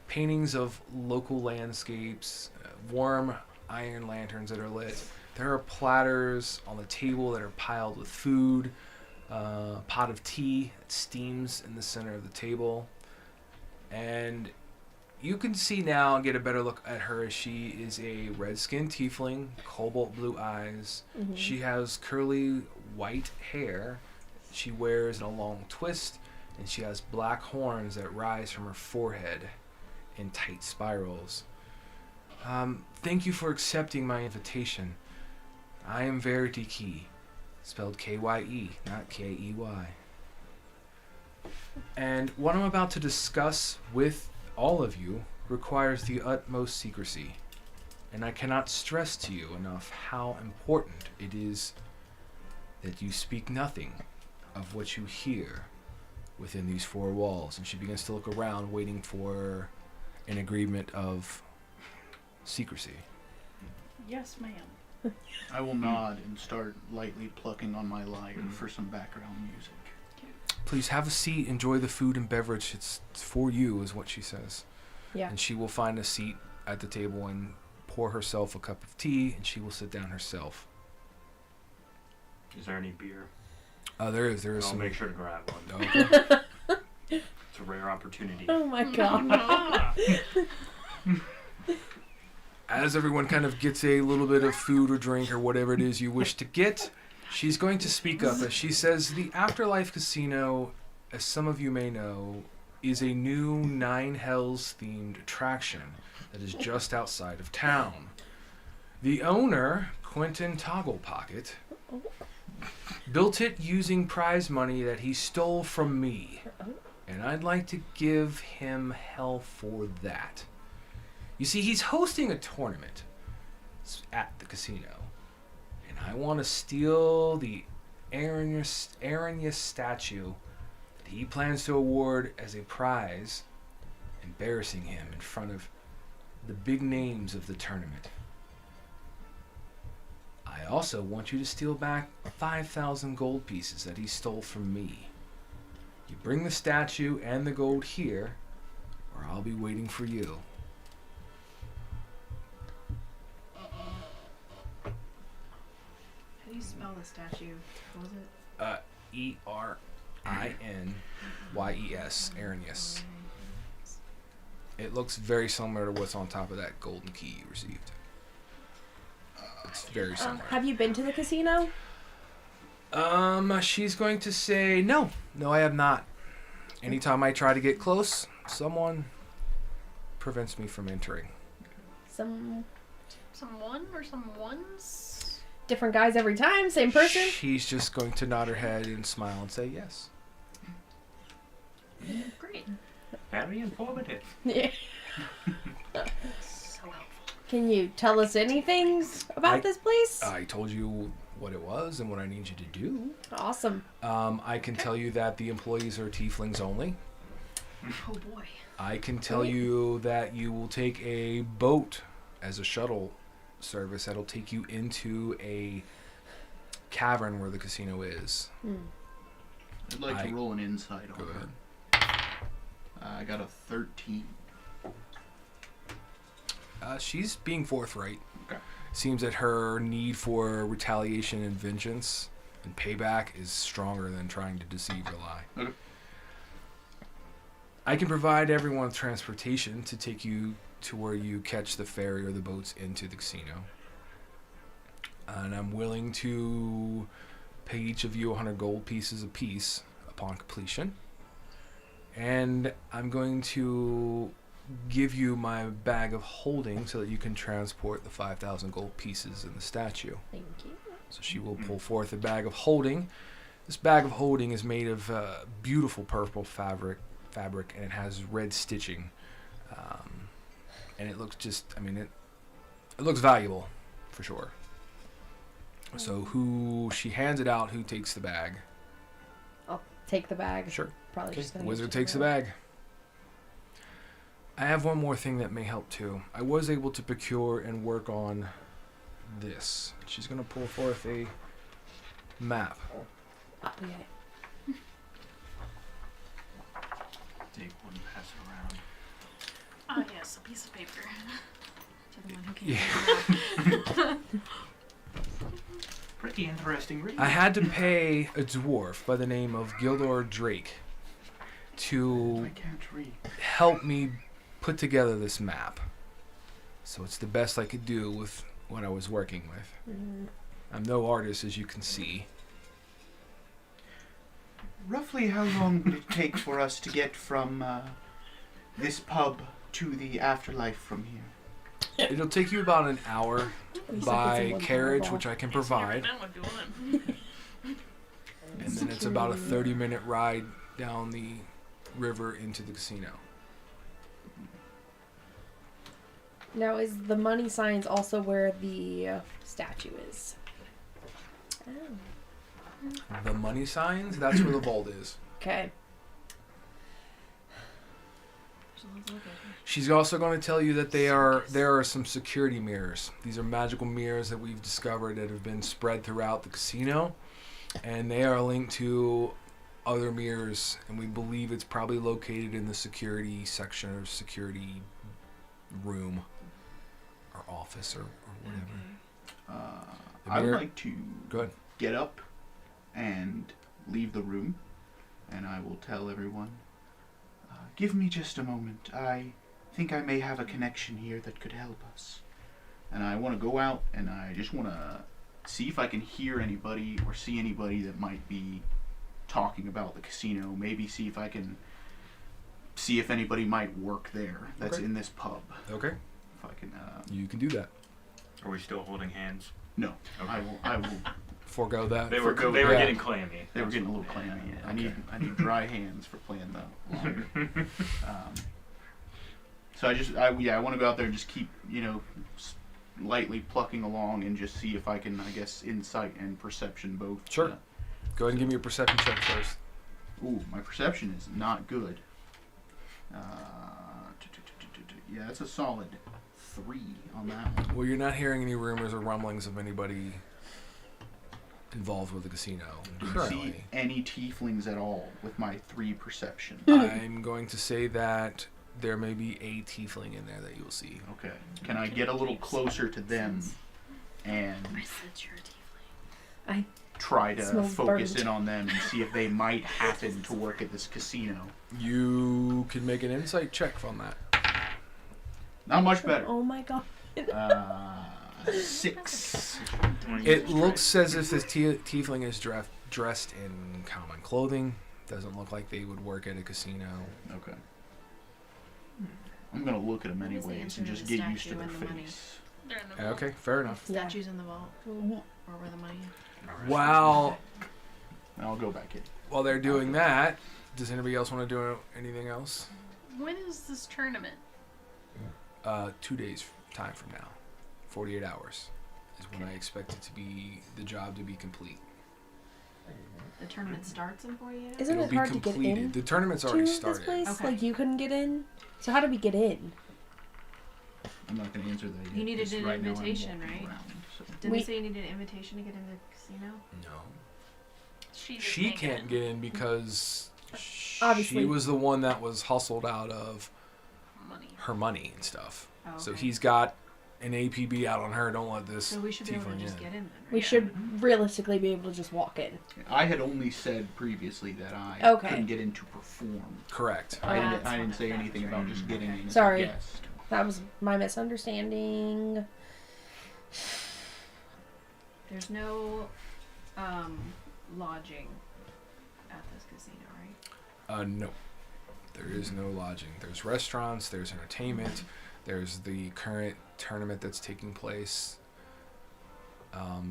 Speaker 1: paintings of local landscapes, warm iron lanterns that are lit. There are platters on the table that are piled with food, pot of tea that steams in the center of the table, and you can see now and get a better look at her. She is a red-skinned tiefling, cobalt blue eyes.
Speaker 2: Mhm.
Speaker 1: She has curly white hair. She wears in a long twist, and she has black horns that rise from her forehead in tight spirals. Thank you for accepting my invitation. I am Verity Key, spelled K-Y-E, not K-E-Y. And what I'm about to discuss with all of you requires the utmost secrecy, and I cannot stress to you enough how important it is that you speak nothing of what you hear within these four walls. And she begins to look around, waiting for an agreement of secrecy.
Speaker 3: Yes, ma'am.
Speaker 4: I will nod and start lightly plucking on my lyre for some background music.
Speaker 1: Please have a seat, enjoy the food and beverage. It's for you, is what she says.
Speaker 2: Yeah.
Speaker 1: And she will find a seat at the table and pour herself a cup of tea, and she will sit down herself.
Speaker 6: Is there any beer?
Speaker 1: There is
Speaker 6: I'll
Speaker 1: some.
Speaker 6: make sure to grab one.
Speaker 1: Okay.
Speaker 6: It's a rare opportunity.
Speaker 2: Oh my god.
Speaker 1: As everyone kind of gets a little bit of food or drink or whatever it is you wish to get, she's going to speak up as she says, the Afterlife Casino, as some of you may know, is a new Nine Hells themed attraction that is just outside of town. The owner, Quentin Togglepocket, built it using prize money that he stole from me, and I'd like to give him hell for that. You see, he's hosting a tournament at the casino, and I want to steal the Arrhenius statue that he plans to award as a prize embarrassing him in front of the big names of the tournament. I also want you to steal back 5,000 gold pieces that he stole from me. You bring the statue and the gold here, or I'll be waiting for you.
Speaker 5: How do you spell the statue? What was it?
Speaker 1: Erinyes, Arrhenius. It looks very similar to what's on top of that golden key you received. It's very similar.
Speaker 2: Have you been to the casino?
Speaker 1: She's going to say, no, I have not. Anytime I try to get close, someone prevents me from entering.
Speaker 2: Some
Speaker 3: Someone or someone's?
Speaker 2: different guys every time, same person?
Speaker 1: She's just going to nod her head and smile and say yes.
Speaker 3: Great.
Speaker 6: Very informative.
Speaker 2: Yeah.
Speaker 3: So helpful.
Speaker 2: Can you tell us anything about this place?
Speaker 1: I told you what it was and what I need you to do.
Speaker 2: Awesome.
Speaker 1: I can tell you that the employees are tieflings only.
Speaker 5: Oh boy.
Speaker 1: I can tell you that you will take a boat as a shuttle service that'll take you into a cavern where the casino is.
Speaker 4: I'd like to roll an insight on
Speaker 1: Go
Speaker 4: her.
Speaker 1: ahead.
Speaker 4: I got a 13.
Speaker 1: She's being forthright.
Speaker 4: Okay.
Speaker 1: Seems that her need for retaliation and vengeance and payback is stronger than trying to deceive or lie.
Speaker 4: Okay.
Speaker 1: I can provide everyone with transportation to take you to where you catch the ferry or the boats into the casino. And I'm willing to pay each of you 100 gold pieces apiece upon completion. And I'm going to give you my bag of holding so that you can transport the 5,000 gold pieces in the statue.
Speaker 2: Thank you.
Speaker 1: So she will pull forth a bag of holding. This bag of holding is made of beautiful purple fabric, and it has red stitching. And it looks it looks valuable, for sure. So she hands it out, who takes the bag?
Speaker 2: I'll take the bag.
Speaker 1: Sure.
Speaker 2: Probably
Speaker 1: Okay.
Speaker 2: just gonna
Speaker 1: Wizard
Speaker 2: give it
Speaker 1: takes
Speaker 2: to
Speaker 1: the
Speaker 2: her.
Speaker 1: bag. I have one more thing that may help too. I was able to procure and work on this. She's going to pull forth a map.
Speaker 2: Oh, yeah.
Speaker 6: Take one, pass it around.
Speaker 3: Ah, yes, a piece of paper.
Speaker 5: To the one who can't
Speaker 1: Yeah.
Speaker 6: Pretty interesting read.
Speaker 1: I had to pay a dwarf by the name of Gildor Drake to
Speaker 4: I can't read.
Speaker 1: help me put together this map. So it's the best I could do with what I was working with. I'm no artist, as you can see.
Speaker 4: Roughly how long would it take for us to get from this pub to the afterlife from here?
Speaker 1: It'll take you about an hour
Speaker 2: At least I can see
Speaker 1: by
Speaker 2: one
Speaker 1: carriage,
Speaker 2: fireball.
Speaker 1: which I can provide.
Speaker 3: That would do it.
Speaker 1: And then it's about a 30-minute ride down the river into the casino.
Speaker 2: Now, is the money signs also where the statue is? Oh.
Speaker 1: The money signs, that's where the vault is.
Speaker 2: Okay.
Speaker 1: She's also going to tell you that there are some security mirrors. These are magical mirrors that we've discovered that have been spread throughout the casino, and they are linked to other mirrors, and we believe it's probably located in the security section or security room or office or whatever. The
Speaker 4: I would
Speaker 1: mirror-
Speaker 4: like to
Speaker 1: Go ahead.
Speaker 4: get up and leave the room, and I will tell everyone, give me just a moment. I think I may have a connection here that could help us. And I want to go out, and I just want to see if I can hear anybody or see anybody that might be talking about the casino. Maybe see if I can see if anybody might work there that's
Speaker 1: Okay.
Speaker 4: in this pub.
Speaker 1: Okay,
Speaker 4: If I can,
Speaker 1: you can do that.
Speaker 6: Are we still holding hands?
Speaker 4: no,
Speaker 6: Okay.
Speaker 4: I will.
Speaker 1: Forgo that.
Speaker 6: They were
Speaker 4: Forgo
Speaker 6: they were
Speaker 1: that.
Speaker 6: getting clammy.
Speaker 4: They were getting a little clammy. I need dry hands for playing the longer. So I want to go out there and just keep lightly plucking along and just see if I can, I guess, insight and perception both.
Speaker 1: Sure. Go ahead and give me a perception check first.
Speaker 4: Ooh, my perception is not good. Yeah, it's a solid 3 on that one.
Speaker 1: Well, you're not hearing any rumors or rumblings of anybody involved with the casino
Speaker 4: Do you
Speaker 1: currently.
Speaker 4: see any tieflings at all with my 3 perception?
Speaker 1: I'm going to say that there may be a tiefling in there that you'll see.
Speaker 4: Okay. Can I get a little closer to them and
Speaker 5: I said you're a tiefling.
Speaker 4: try to
Speaker 2: Smells
Speaker 4: focus
Speaker 2: burned.
Speaker 4: in on them and see if they might happen to work at this casino?
Speaker 1: You can make an insight check from that.
Speaker 4: Not much better.
Speaker 2: Oh my god.
Speaker 4: 6.
Speaker 1: It looks as if this tiefling is dressed in common clothing. Doesn't look like they would work at a casino.
Speaker 4: Okay. I'm gonna look at them
Speaker 5: What is the
Speaker 4: anyways
Speaker 5: answer
Speaker 4: and
Speaker 5: to
Speaker 4: just
Speaker 5: the
Speaker 4: get used to
Speaker 5: statue
Speaker 4: their
Speaker 5: and the money?
Speaker 4: face.
Speaker 3: They're in the vault.
Speaker 1: Okay, fair enough.
Speaker 2: Yeah.
Speaker 5: Statues in the vault. Or where the money?
Speaker 1: While
Speaker 4: I'll go back in.
Speaker 1: they're doing that, does anybody else want to do anything else?
Speaker 3: When is this tournament?
Speaker 1: 2 days time from now, 48 hours is when I expect it to be the job to be complete.
Speaker 5: The tournament starts in 48 hours?
Speaker 2: Isn't
Speaker 1: It'll
Speaker 2: it
Speaker 1: be
Speaker 2: hard to get
Speaker 1: completed.
Speaker 2: in
Speaker 1: The tournament's
Speaker 2: to
Speaker 1: already
Speaker 2: this
Speaker 1: started.
Speaker 2: place?
Speaker 5: Okay.
Speaker 2: Like, you couldn't get in? So how do we get in?
Speaker 4: I'm not gonna answer that yet.
Speaker 5: You needed
Speaker 4: 'cause
Speaker 5: an
Speaker 4: right now I'm
Speaker 5: invitation,
Speaker 4: walking
Speaker 5: right?
Speaker 4: around, so.
Speaker 5: Didn't
Speaker 2: We-
Speaker 5: they say you needed an invitation to get into the casino?
Speaker 1: No.
Speaker 3: She, just
Speaker 1: She can't get in because
Speaker 2: Obviously.
Speaker 1: she was the one that was hustled out of
Speaker 3: money.
Speaker 1: her money and stuff.
Speaker 5: Oh,
Speaker 1: So
Speaker 5: okay.
Speaker 1: he's got an APB out on her. Don't let this
Speaker 5: So we should be able to
Speaker 1: tiefling
Speaker 5: just
Speaker 1: in.
Speaker 5: get in then,
Speaker 2: We
Speaker 5: right?
Speaker 2: should realistically be able to just walk in.
Speaker 4: I had only said previously that I
Speaker 2: Okay.
Speaker 4: couldn't get in to perform.
Speaker 1: Correct.
Speaker 4: I didn't,
Speaker 5: that's
Speaker 4: I didn't
Speaker 5: what
Speaker 4: say
Speaker 5: that
Speaker 4: anything
Speaker 5: was,
Speaker 4: about
Speaker 5: right.
Speaker 4: just getting in as
Speaker 2: Sorry.
Speaker 4: a guest.
Speaker 2: That was my misunderstanding.
Speaker 5: There's no lodging at this casino, right?
Speaker 1: No. There is no lodging. There's restaurants, there's entertainment, there's the current tournament that's taking place.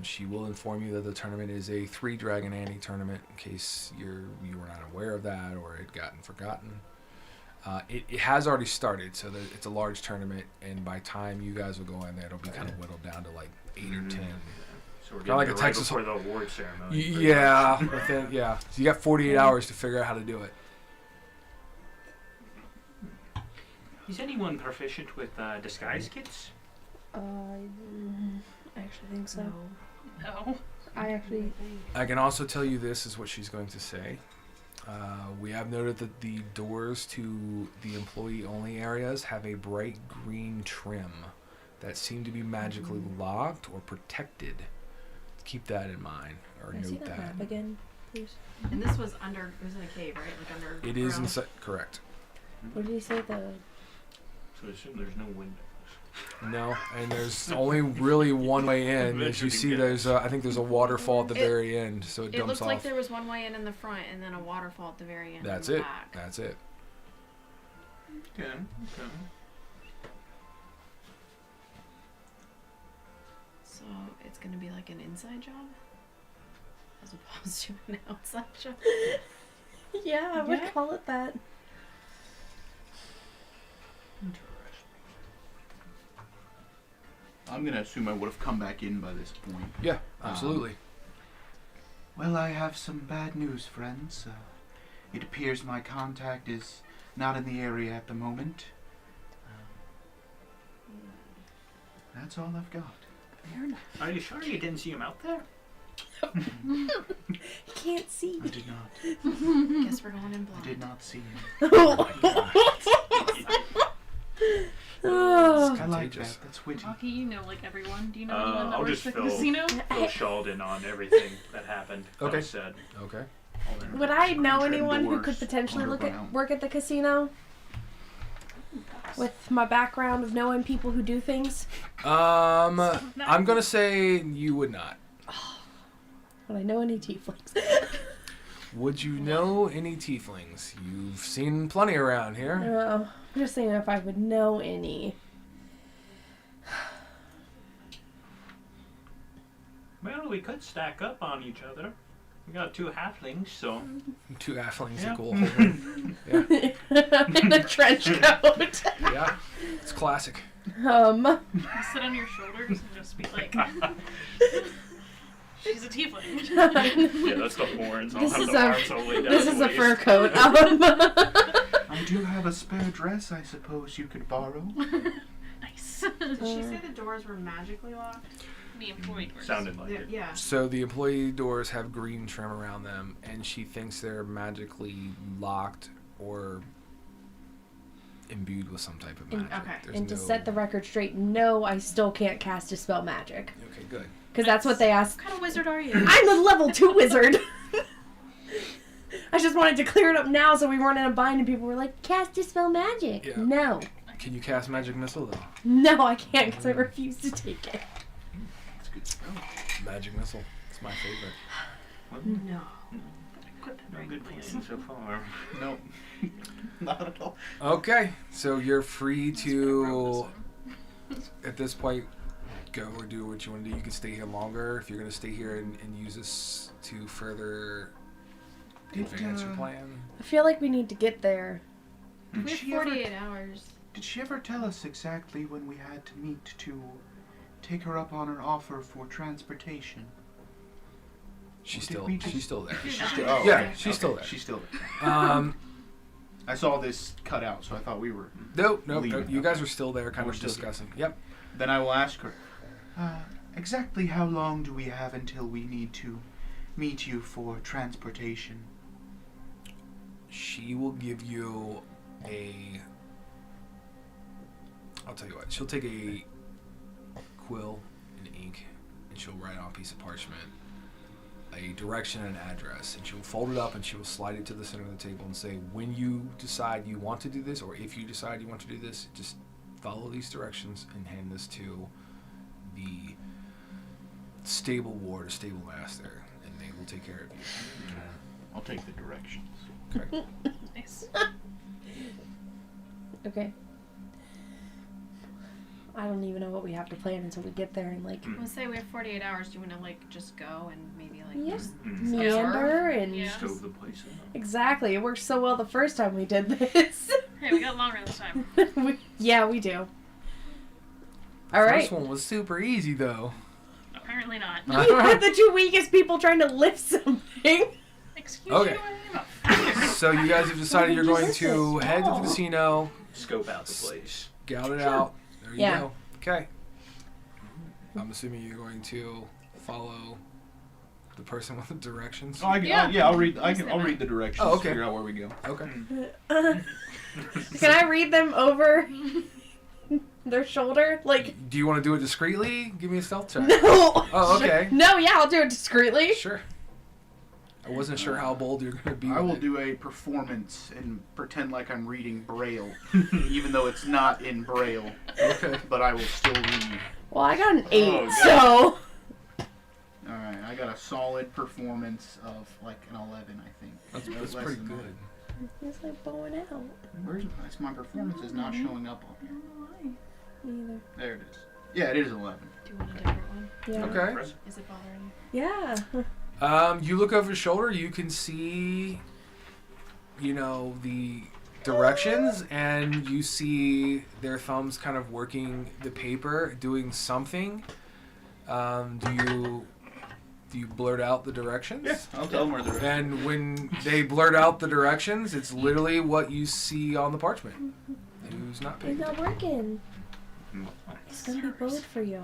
Speaker 1: She will inform you that the tournament is a 3-dragon ante tournament in case you were not aware of that or had gotten forgotten. It has already started, so it's a large tournament, and by time you guys will go in there, it'll be kind of whittled down to like 8 or 10.
Speaker 6: So we're
Speaker 1: Kinda like
Speaker 6: getting
Speaker 1: a
Speaker 6: right
Speaker 1: Texas
Speaker 6: before the award ceremony. pretty
Speaker 1: Yeah,
Speaker 6: much.
Speaker 1: within, yeah. So you got 48 hours to figure out how to do it.
Speaker 6: Is anyone proficient with disguise kits?
Speaker 2: I actually think so.
Speaker 3: No.
Speaker 2: I actually.
Speaker 1: I can also tell you this is what she's going to say. We have noted that the doors to the employee-only areas have a bright green trim that seem to be magically locked or protected. Keep that in mind, or
Speaker 2: Can I see
Speaker 1: note
Speaker 2: that
Speaker 1: that.
Speaker 2: map again, please?
Speaker 5: And this was under, it was in a cave, right? Like under.
Speaker 1: It is
Speaker 5: ground?
Speaker 1: inside. Correct.
Speaker 2: What did he say? The
Speaker 6: So I assume there's no windows.
Speaker 1: No, and there's only really one way in. As you see, there's I think there's a waterfall at the
Speaker 5: It-
Speaker 1: very end, so it
Speaker 5: It
Speaker 1: dumps
Speaker 5: looked
Speaker 1: off.
Speaker 5: like there was one way in the front and then a waterfall at the very end.
Speaker 1: That's
Speaker 5: in the
Speaker 1: it.
Speaker 5: Back.
Speaker 1: That's it.
Speaker 6: Okay.
Speaker 5: So it's gonna be like an inside job, as opposed to an outside job.
Speaker 2: yeah, I would
Speaker 5: Yeah.
Speaker 2: call it that.
Speaker 4: I'm gonna assume I would have come back in by this point.
Speaker 1: Yeah, absolutely.
Speaker 4: Well, I have some bad news, friends. It appears my contact is not in the area at the moment. That's all I've got.
Speaker 6: Are you sure you didn't see him out there?
Speaker 2: He can't see.
Speaker 4: I did not.
Speaker 5: Guess we're going in
Speaker 4: I
Speaker 5: blind.
Speaker 4: did not see him.
Speaker 2: Oh.
Speaker 4: I like
Speaker 1: contagious.
Speaker 4: that. That's witty.
Speaker 3: Rocky, you know like everyone. Do you know anyone that
Speaker 6: I'll
Speaker 3: works
Speaker 6: just
Speaker 3: at the
Speaker 6: fill-
Speaker 3: casino?
Speaker 6: Phil Sheldon on everything that happened. that
Speaker 1: Okay.
Speaker 6: was said.
Speaker 1: Okay.
Speaker 2: Would I know
Speaker 4: Trim
Speaker 2: anyone who
Speaker 4: doors,
Speaker 2: could potentially
Speaker 4: underground.
Speaker 2: work at the casino? With my background of knowing people who do things,
Speaker 1: I'm gonna say you would not.
Speaker 2: would I know any tieflings?
Speaker 1: Would you know any tieflings? You've seen plenty around here.
Speaker 2: I'm just saying if I would know any.
Speaker 6: Well, we could stack up on each other. We got 2 halflings, so
Speaker 1: 2 halflings
Speaker 6: Yeah.
Speaker 1: equal. Yeah,
Speaker 2: In a trench coat.
Speaker 1: yeah, it's classic.
Speaker 3: You sit on your shoulders and just be like, she's a tiefling.
Speaker 6: yeah, that's the horns. I'll
Speaker 2: This
Speaker 6: have
Speaker 2: is
Speaker 6: the
Speaker 2: a-
Speaker 6: arms all the way down
Speaker 2: This
Speaker 6: the
Speaker 2: is a
Speaker 6: waist.
Speaker 2: fur coat.
Speaker 4: I do have a spare dress I suppose you could borrow.
Speaker 3: Nice.
Speaker 5: Did she say the doors were magically locked?
Speaker 3: The employee doors.
Speaker 6: Sounded like it.
Speaker 5: Yeah.
Speaker 1: So the employee doors have green trim around them, and she thinks they're magically locked or imbued with some type of magic.
Speaker 5: Okay.
Speaker 1: There's
Speaker 2: And to
Speaker 1: no-
Speaker 2: set the record straight, no, I still can't cast Dispel Magic.
Speaker 1: Okay, good.
Speaker 2: Because that's what they asked.
Speaker 5: What kind of wizard are you?
Speaker 2: I'm a level 2 wizard. I just wanted to clear it up now so we weren't in a bind and people were like, cast Dispel Magic.
Speaker 1: Yeah.
Speaker 2: No.
Speaker 1: Can you cast Magic Missile, though?
Speaker 2: No, I can't because I refuse to take it.
Speaker 4: That's good to know.
Speaker 1: Magic Missile. It's my favorite.
Speaker 5: No.
Speaker 3: Put that
Speaker 6: No
Speaker 3: right
Speaker 6: good
Speaker 3: place.
Speaker 6: plan so far.
Speaker 4: Nope. Not at all.
Speaker 1: Okay, so you're free
Speaker 3: That's what I wrote
Speaker 1: to,
Speaker 3: this one.
Speaker 1: at this point, go or do what you want to do. You can stay here longer if you're going to stay here and use this to further advance your plan.
Speaker 2: I feel like we need to get there.
Speaker 4: Did
Speaker 5: We have
Speaker 4: she ever-
Speaker 5: 48 hours.
Speaker 4: Did she ever tell us exactly when we had to meet to take her up on her offer for transportation?
Speaker 1: She's
Speaker 4: Did
Speaker 1: still
Speaker 4: we just-
Speaker 1: she's still there.
Speaker 5: She's
Speaker 4: She's
Speaker 5: still-
Speaker 4: oh,
Speaker 1: Yeah,
Speaker 4: okay.
Speaker 1: she's still there.
Speaker 4: She's still there.
Speaker 1: Um,
Speaker 4: I saw this cut out, so I thought we were.
Speaker 1: nope.
Speaker 4: Leaving.
Speaker 1: You guys are still there, kind
Speaker 4: We're
Speaker 1: of
Speaker 4: still
Speaker 1: discussing. Yep.
Speaker 4: Then I will ask her, exactly how long do we have until we need to meet you for transportation?
Speaker 1: She will give you a. I'll tell you what. She'll take a quill and ink, and she'll write on a piece of parchment a direction and an address, and she'll fold it up and she will slide it to the center of the table and say, when you decide you want to do this, or if you decide you want to do this, just follow these directions and hand this to the stable ward or stable master, and they will take care of you.
Speaker 4: I'll take the directions.
Speaker 1: Okay.
Speaker 3: Nice.
Speaker 2: Okay. I don't even know what we have to plan until we get there and like
Speaker 5: Let's say we have 48 hours. Do you want to like just go and maybe like
Speaker 2: Yeah.
Speaker 5: just
Speaker 2: meander and
Speaker 3: Yeah.
Speaker 6: Stove the place up.
Speaker 2: exactly. It worked so well the first time we did this.
Speaker 3: Hey, we got longer this time.
Speaker 2: Yeah, we do. All right.
Speaker 1: First one was super easy though.
Speaker 3: Apparently not.
Speaker 2: You had the two weakest people trying to lift something.
Speaker 3: Excuse
Speaker 1: Okay.
Speaker 3: you.
Speaker 1: So you guys have decided you're going
Speaker 2: What
Speaker 1: to
Speaker 2: is
Speaker 1: head to the
Speaker 2: this?
Speaker 1: casino,
Speaker 6: Scope out the place.
Speaker 1: scout it out. There you
Speaker 2: Yeah.
Speaker 1: go. Okay. I'm assuming you're going to follow the person with the directions.
Speaker 4: Oh,
Speaker 3: Yeah.
Speaker 4: I'll read.
Speaker 5: I'll
Speaker 4: read the directions.
Speaker 1: Oh, okay.
Speaker 4: Figure out where we go.
Speaker 1: Okay.
Speaker 2: Can I read them over their shoulder? Like,
Speaker 1: Do you want to do it discreetly? Give me a stealth check.
Speaker 2: no.
Speaker 1: Oh, okay.
Speaker 2: No, yeah, I'll do it discreetly.
Speaker 1: Sure. I wasn't sure how bold you're going to be.
Speaker 4: I
Speaker 1: with
Speaker 4: will
Speaker 1: it.
Speaker 4: do a performance and pretend like I'm reading Braille, even though it's not in Braille.
Speaker 1: Okay.
Speaker 4: But I will still read.
Speaker 2: Well, I got an 8,
Speaker 6: Oh,
Speaker 2: so.
Speaker 4: All right, I got a solid performance of like an 11, I think.
Speaker 1: That's
Speaker 4: Less
Speaker 1: pretty
Speaker 4: than
Speaker 1: good.
Speaker 2: It's like bowing out.
Speaker 4: that. Where's my performance is not showing up on here.
Speaker 2: Neither.
Speaker 4: There it is. Yeah, it is 11.
Speaker 5: Do you want a different one?
Speaker 2: Yeah.
Speaker 1: Okay.
Speaker 6: Impressive.
Speaker 5: Is it bothering
Speaker 2: Yeah.
Speaker 5: you?
Speaker 1: You look over your shoulder, you can see, the directions, and you see their thumbs kind of working the paper, doing something. Do you blurt out the directions?
Speaker 4: Yeah, I'll tell them where they're at.
Speaker 1: And when they blurt out the directions, it's literally what you see on the parchment. Who's not
Speaker 2: It's
Speaker 1: paying
Speaker 2: not working.
Speaker 6: Mm.
Speaker 2: It's gonna be bold for you.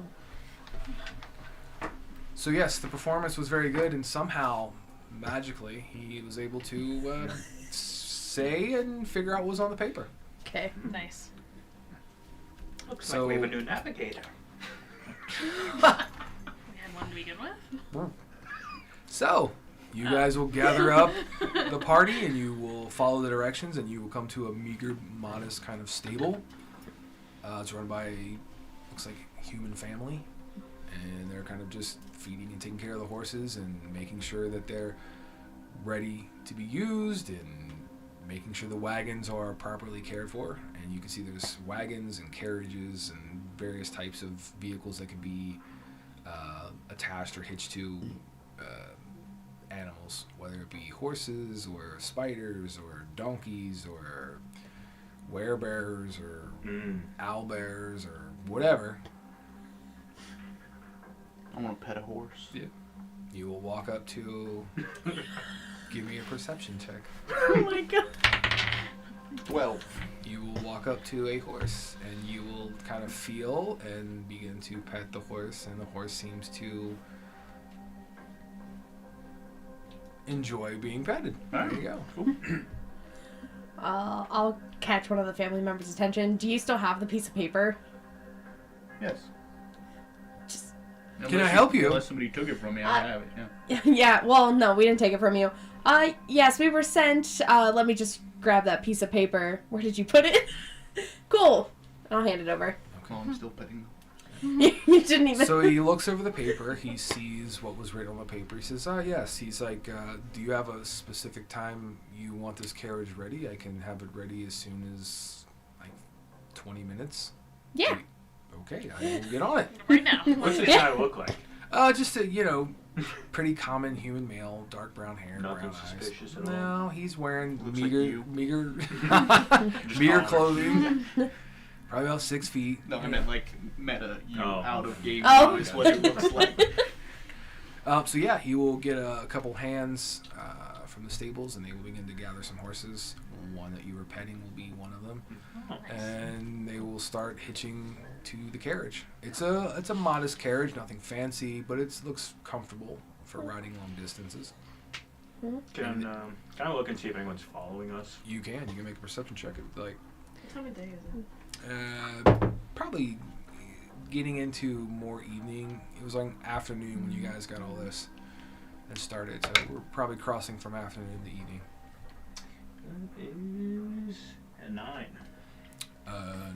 Speaker 1: So yes, the performance was very good, and somehow, magically, he was able to say and figure out what was on the paper.
Speaker 2: Okay.
Speaker 3: Nice.
Speaker 6: Looks
Speaker 1: So-
Speaker 6: like we have a new navigator.
Speaker 3: We had one to begin with.
Speaker 1: So, you guys will gather up the party, and you will follow the directions, and you will come to a meager, modest kind of stable. It's run by, looks like, a human family, and they're kind of just feeding and taking care of the horses and making sure that they're ready to be used and making sure the wagons are properly cared for. And you can see there's wagons and carriages and various types of vehicles that can be attached or hitched to animals, whether it be horses or spiders or donkeys or werebears or owlbears or whatever.
Speaker 4: I want to pet a horse.
Speaker 1: You will walk up to. Give me a perception check.
Speaker 2: Oh my god.
Speaker 4: 12.
Speaker 1: You will walk up to a horse and you will kind of feel and begin to pet the horse, and the horse seems to enjoy being petted. There you go.
Speaker 4: Cool.
Speaker 2: I'll catch one of the family members' attention. Do you still have the piece of paper?
Speaker 4: Yes.
Speaker 2: Just...
Speaker 1: Can I help you?
Speaker 4: Unless somebody took it from me, I have it, yeah.
Speaker 2: Yeah, well, no, we didn't take it from you. Yes, we were sent. Let me just grab that piece of paper. Where did you put it? Cool. I'll hand it over.
Speaker 4: Well, I'm still petting them.
Speaker 2: You didn't even...
Speaker 1: So he looks over the paper. He sees what was written on the paper. He says, yes. He's like, do you have a specific time you want this carriage ready? I can have it ready as soon as, 20 minutes.
Speaker 2: Yeah.
Speaker 1: Okay, I will get on it.
Speaker 3: Right now.
Speaker 6: What's this guy look like?
Speaker 1: Just a, pretty common human male, dark brown hair,
Speaker 6: Nothing
Speaker 1: brown
Speaker 6: suspicious
Speaker 1: eyes.
Speaker 6: at all.
Speaker 1: No, he's wearing
Speaker 4: Looks like you.
Speaker 1: meager
Speaker 6: Just
Speaker 1: meager
Speaker 6: taller.
Speaker 1: clothing. Probably about 6 feet.
Speaker 4: No, I meant like meta, you
Speaker 6: Oh.
Speaker 4: out of game
Speaker 2: Oh.
Speaker 4: is what it looks like.
Speaker 1: So yeah, he will get a couple hands from the stables, and they will begin to gather some horses. One that you were petting will be one of them, and they will start hitching to the carriage. It's a modest carriage, nothing fancy, but it looks comfortable for riding long distances.
Speaker 6: Can I look and see if anyone's following us?
Speaker 1: You can make a perception check.
Speaker 5: What time of day is it?
Speaker 1: Probably getting into more evening. It was like afternoon when you guys got all this and started, so we're probably crossing from afternoon to evening.
Speaker 6: It is at 9.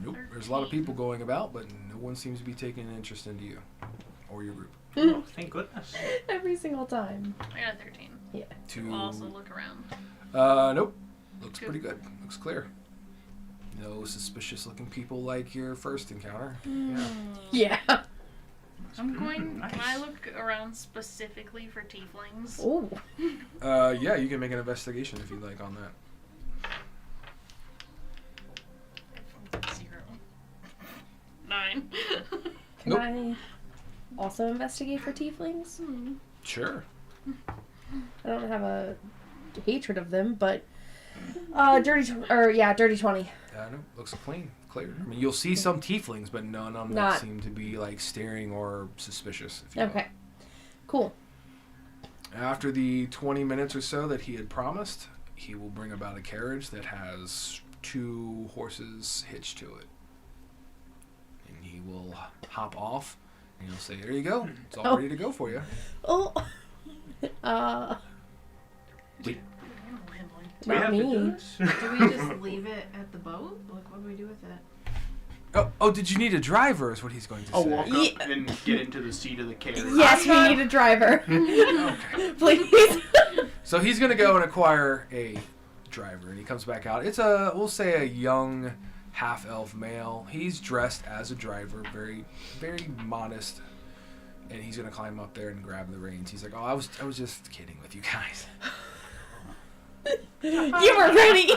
Speaker 1: Nope. There's a lot of people going about, but no one seems to be taking an interest into you or your group.
Speaker 6: Oh, thank goodness.
Speaker 2: Every single time.
Speaker 3: I got a 13.
Speaker 1: To
Speaker 3: We'll also look around.
Speaker 1: nope. Looks
Speaker 3: Good.
Speaker 1: pretty good. Looks clear. No suspicious looking people like your first encounter.
Speaker 2: Yeah.
Speaker 3: I'm going.
Speaker 6: Nice.
Speaker 3: Can I look around specifically for tieflings?
Speaker 2: Oh.
Speaker 1: Yeah, you can make an investigation if you'd like on that.
Speaker 3: 0. 9.
Speaker 2: Can
Speaker 1: Nope.
Speaker 2: I also investigate for tieflings?
Speaker 1: Sure.
Speaker 2: I don't have a hatred of them, but dirty 20.
Speaker 1: No, looks clean, clear. I mean, you'll see some tieflings, but none of them
Speaker 2: Not-
Speaker 1: that seem to be staring or suspicious. If you will.
Speaker 2: Okay. Cool.
Speaker 1: After the 20 minutes or so that he had promised, he will bring about a carriage that has 2 horses hitched to it, and he will hop off, and he'll say, "There you go. It's all
Speaker 2: Oh.
Speaker 1: ready to go for you."
Speaker 2: Oh.
Speaker 6: We
Speaker 2: Not
Speaker 6: have to do
Speaker 2: me.
Speaker 6: this.
Speaker 5: Do we just leave it at the boat? Like, what do we do with it?
Speaker 1: Oh, did you need a driver? Is what he's going to
Speaker 4: I'll
Speaker 1: say.
Speaker 4: walk
Speaker 2: Yeah.
Speaker 4: up and get into the seat of the carriage.
Speaker 2: Yes, we need a driver.
Speaker 1: Okay.
Speaker 2: Please.
Speaker 1: So he's going to go and acquire a driver, and he comes back out. It's we'll say a young half-elf male. He's dressed as a driver, very, very modest, and he's going to climb up there and grab the reins. He's like, "Oh, I was just kidding with you guys."
Speaker 2: You were ready.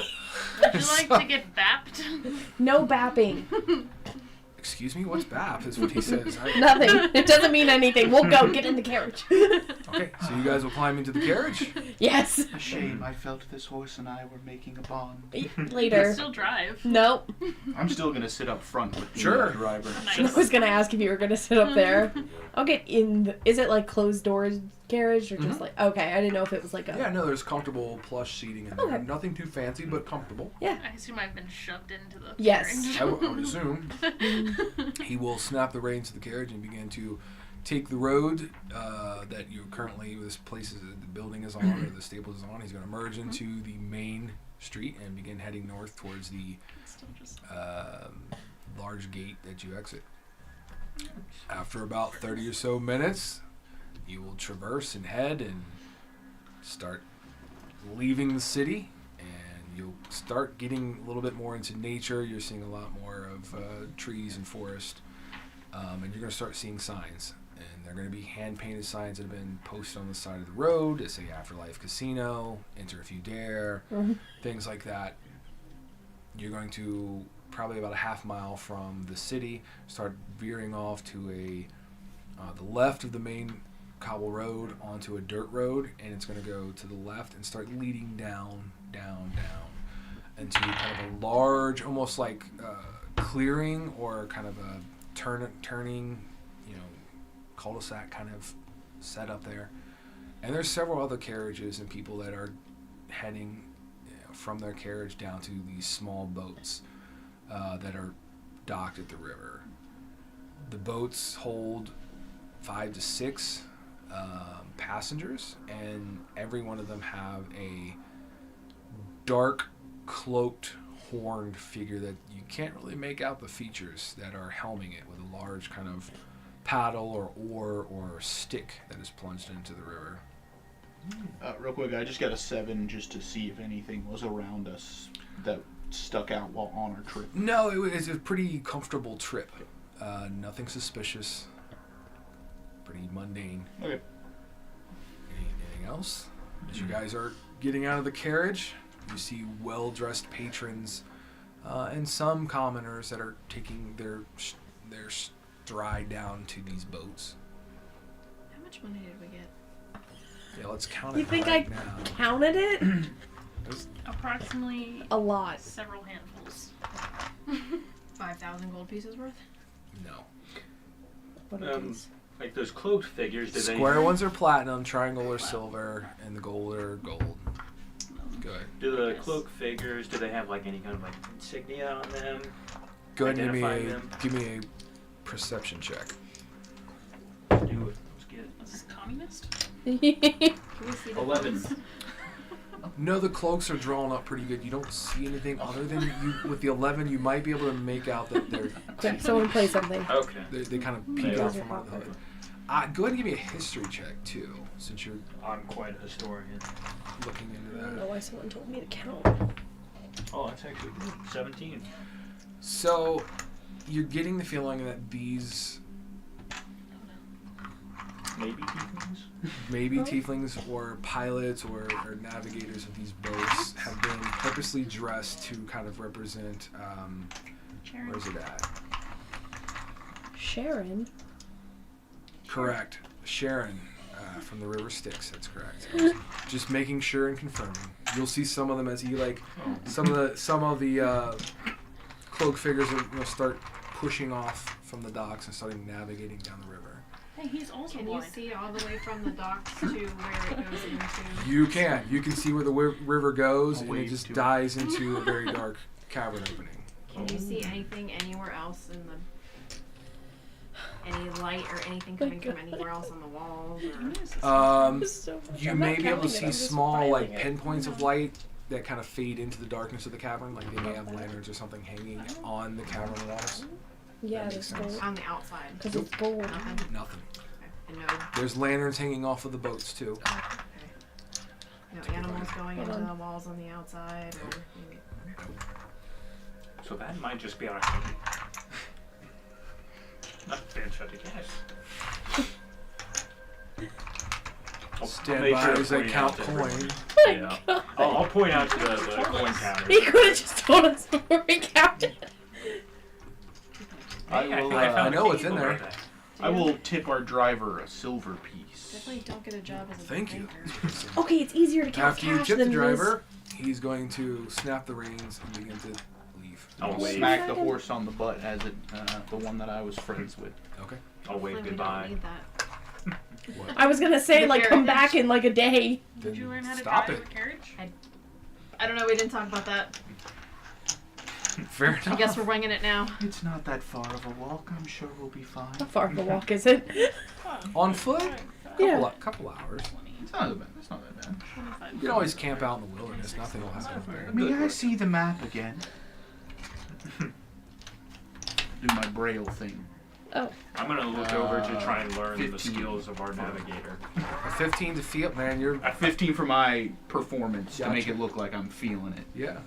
Speaker 3: Would you like to get bapped?
Speaker 2: No bapping.
Speaker 1: Excuse me, what's BAP? Is what he says.
Speaker 2: Nothing. It doesn't mean anything. We'll go. Get in the carriage.
Speaker 1: Okay, so you guys will climb into the carriage.
Speaker 2: Yes.
Speaker 4: A shame. I felt this horse and I were making a bond.
Speaker 2: Later.
Speaker 3: Still drive.
Speaker 2: Nope.
Speaker 4: I'm still gonna sit up front with the
Speaker 1: Sure.
Speaker 4: driver.
Speaker 2: I was gonna ask if you were gonna sit up there. I'll get in. Is it like closed doors carriage or just like? Okay, I didn't know if it was like a.
Speaker 1: Yeah, no, there's comfortable plush seating in there.
Speaker 2: Okay.
Speaker 1: Nothing too fancy, but comfortable.
Speaker 3: I assume I've been shoved into the
Speaker 2: Yes.
Speaker 1: I would assume. He will snap the reins of the carriage and begin to take the road that you currently, this place is, the building is on, or the stables is on. He's going to merge into the main street and begin heading north towards the
Speaker 3: Still just
Speaker 1: large gate that you exit. After about 30 or so minutes, you will traverse and head and start leaving the city, and you'll start getting a little bit more into nature. You're seeing a lot more of trees and forest, and you're going to start seeing signs. And they're going to be hand-painted signs that have been posted on the side of the road that say Afterlife Casino, Enter if you dare, things like that. You're going to, probably about a half mile from the city, start veering off to the left of the main cobble road onto a dirt road, and it's going to go to the left and start leading down. into kind of a large, almost like clearing or kind of a turning, cul-de-sac kind of set up there. And there's several other carriages and people that are heading from their carriage down to these small boats that are docked at the river. The boats hold 5 to 6 passengers, and every one of them have a dark, cloaked, horned figure that you can't really make out the features, that are helming it with a large kind of paddle or oar or stick that is plunged into the river.
Speaker 4: Real quick, I just got a 7 just to see if anything was around us that stuck out while on our trip.
Speaker 1: No, it was a pretty comfortable trip. Nothing suspicious. Pretty mundane.
Speaker 4: Okay.
Speaker 1: Anything else? As you guys are getting out of the carriage, you see well-dressed patrons and some commoners that are taking their stride down to these boats.
Speaker 5: How much money did we get?
Speaker 1: Yeah, let's count it.
Speaker 2: You think
Speaker 1: right
Speaker 2: I
Speaker 1: now.
Speaker 2: counted it?
Speaker 3: Approximately
Speaker 2: A lot.
Speaker 3: several handfuls.
Speaker 5: 5,000 gold pieces worth?
Speaker 1: No.
Speaker 2: What are these?
Speaker 6: Like those cloaked figures, do they?
Speaker 1: Square ones are platinum, triangle are silver, and the gold are gold. Go ahead.
Speaker 6: Do the
Speaker 3: Yes.
Speaker 6: cloak figures? Do they have like any kind of like insignia on them?
Speaker 1: Go ahead and
Speaker 6: Identify
Speaker 1: give me a perception check.
Speaker 6: Do it. Let's get it.
Speaker 3: Is this communist?
Speaker 5: Can we see the
Speaker 6: 11.
Speaker 5: clothes?
Speaker 1: No, the cloaks are drawn up pretty good. You don't see anything other than you. With the 11, you might be able to make out that
Speaker 2: Okay, someone play something.
Speaker 6: Okay.
Speaker 1: they kind of peek
Speaker 6: Yeah.
Speaker 1: out from under the hood. Go ahead and give me a history check too, since you're
Speaker 6: I'm quite a historian.
Speaker 1: looking into
Speaker 2: I don't
Speaker 1: that.
Speaker 2: know why someone told me to count.
Speaker 6: Oh, that's actually good. 17.
Speaker 1: So, you're getting the feeling that these
Speaker 6: Maybe tieflings.
Speaker 1: maybe tieflings or pilots or navigators of these boats have been purposely dressed to kind of represent.
Speaker 3: Sharon.
Speaker 1: Where's it at?
Speaker 2: Sharon?
Speaker 1: Correct. Sharon from the River Styx. That's correct. I was just making sure and confirming. You'll see some of them as you like some of the cloak figures will start pushing off from the docks and starting navigating down the river.
Speaker 3: Hey, he's also
Speaker 5: Can you
Speaker 3: blind.
Speaker 5: see all the way from the docks to where it goes into?
Speaker 1: You can see where the river goes,
Speaker 4: I'll
Speaker 1: and it
Speaker 4: wave
Speaker 1: just
Speaker 4: to it.
Speaker 1: dives into a very dark cavern opening.
Speaker 5: Can you see anything anywhere else in the? Any light or anything coming from anywhere else on the walls? Or?
Speaker 2: So much.
Speaker 1: You
Speaker 2: I'm
Speaker 1: may
Speaker 2: not
Speaker 1: be able to
Speaker 2: counting it,
Speaker 1: see
Speaker 2: I'm just
Speaker 1: small
Speaker 2: filing
Speaker 1: like
Speaker 2: it.
Speaker 1: pinpoints of light that kind of fade into the darkness of the cavern. Like they may have lanterns or something hanging on the cavern walls.
Speaker 2: Yeah,
Speaker 1: That
Speaker 2: there's
Speaker 1: makes sense.
Speaker 2: gold.
Speaker 5: On the outside.
Speaker 2: Because it's gold.
Speaker 5: Nothing.
Speaker 1: Nothing.
Speaker 5: And no.
Speaker 1: There's lanterns hanging off of the boats too.
Speaker 5: Okay. No animals going
Speaker 2: Hold
Speaker 5: into
Speaker 2: on.
Speaker 5: the walls on the outside. Or maybe.
Speaker 6: So that might just be our hiding. Not fantastic, yes.
Speaker 1: Stand by as I
Speaker 6: point
Speaker 1: count
Speaker 6: out to
Speaker 1: coin.
Speaker 6: everyone.
Speaker 2: My
Speaker 6: Yeah.
Speaker 2: God.
Speaker 6: I'll point out to the coin counter.
Speaker 2: He could have just told us before we counted.
Speaker 6: Hey,
Speaker 4: I will,
Speaker 6: think
Speaker 1: I
Speaker 6: found
Speaker 1: know
Speaker 6: a
Speaker 1: it's in
Speaker 6: key
Speaker 1: there.
Speaker 6: over
Speaker 4: I will tip our driver a silver piece.
Speaker 5: Definitely don't get a job as a
Speaker 1: Thank you.
Speaker 5: banker.
Speaker 2: Okay, it's easier to count
Speaker 1: After you
Speaker 2: cash
Speaker 1: tip
Speaker 2: than
Speaker 1: the
Speaker 2: it is-
Speaker 1: driver, he's going to snap the reins and begin to leave.
Speaker 6: I'll wave.
Speaker 4: Smack the horse on the butt as it, the one that I was friends with.
Speaker 1: Okay.
Speaker 6: I'll wave
Speaker 5: Hopefully we don't
Speaker 6: goodbye.
Speaker 5: need that.
Speaker 1: What?
Speaker 2: I was gonna say,
Speaker 5: The
Speaker 2: like, come
Speaker 5: carriage.
Speaker 2: back in like a day.
Speaker 3: Did you learn how to
Speaker 1: Stop
Speaker 3: drive
Speaker 1: it.
Speaker 3: a carriage?
Speaker 5: I don't know. We didn't talk about that.
Speaker 1: Fair enough.
Speaker 5: I guess we're winging it now.
Speaker 4: It's not that far of a walk. I'm sure we'll be fine.
Speaker 2: How far of a walk is it?
Speaker 1: On foot?
Speaker 2: Yeah.
Speaker 1: Couple hours.
Speaker 4: It's not that bad. It's not that bad.
Speaker 3: 25.
Speaker 1: You can always camp out in the wilderness. Nothing will happen there.
Speaker 4: May I see the map again? Do my braille thing.
Speaker 2: Oh,
Speaker 6: I'm gonna look over to try and learn the
Speaker 4: 15.
Speaker 6: skills of our navigator.
Speaker 1: A 15 to feel, man. You're
Speaker 4: 15 for my performance to make
Speaker 1: Gotcha.
Speaker 4: it look like I'm feeling it.
Speaker 1: yeah.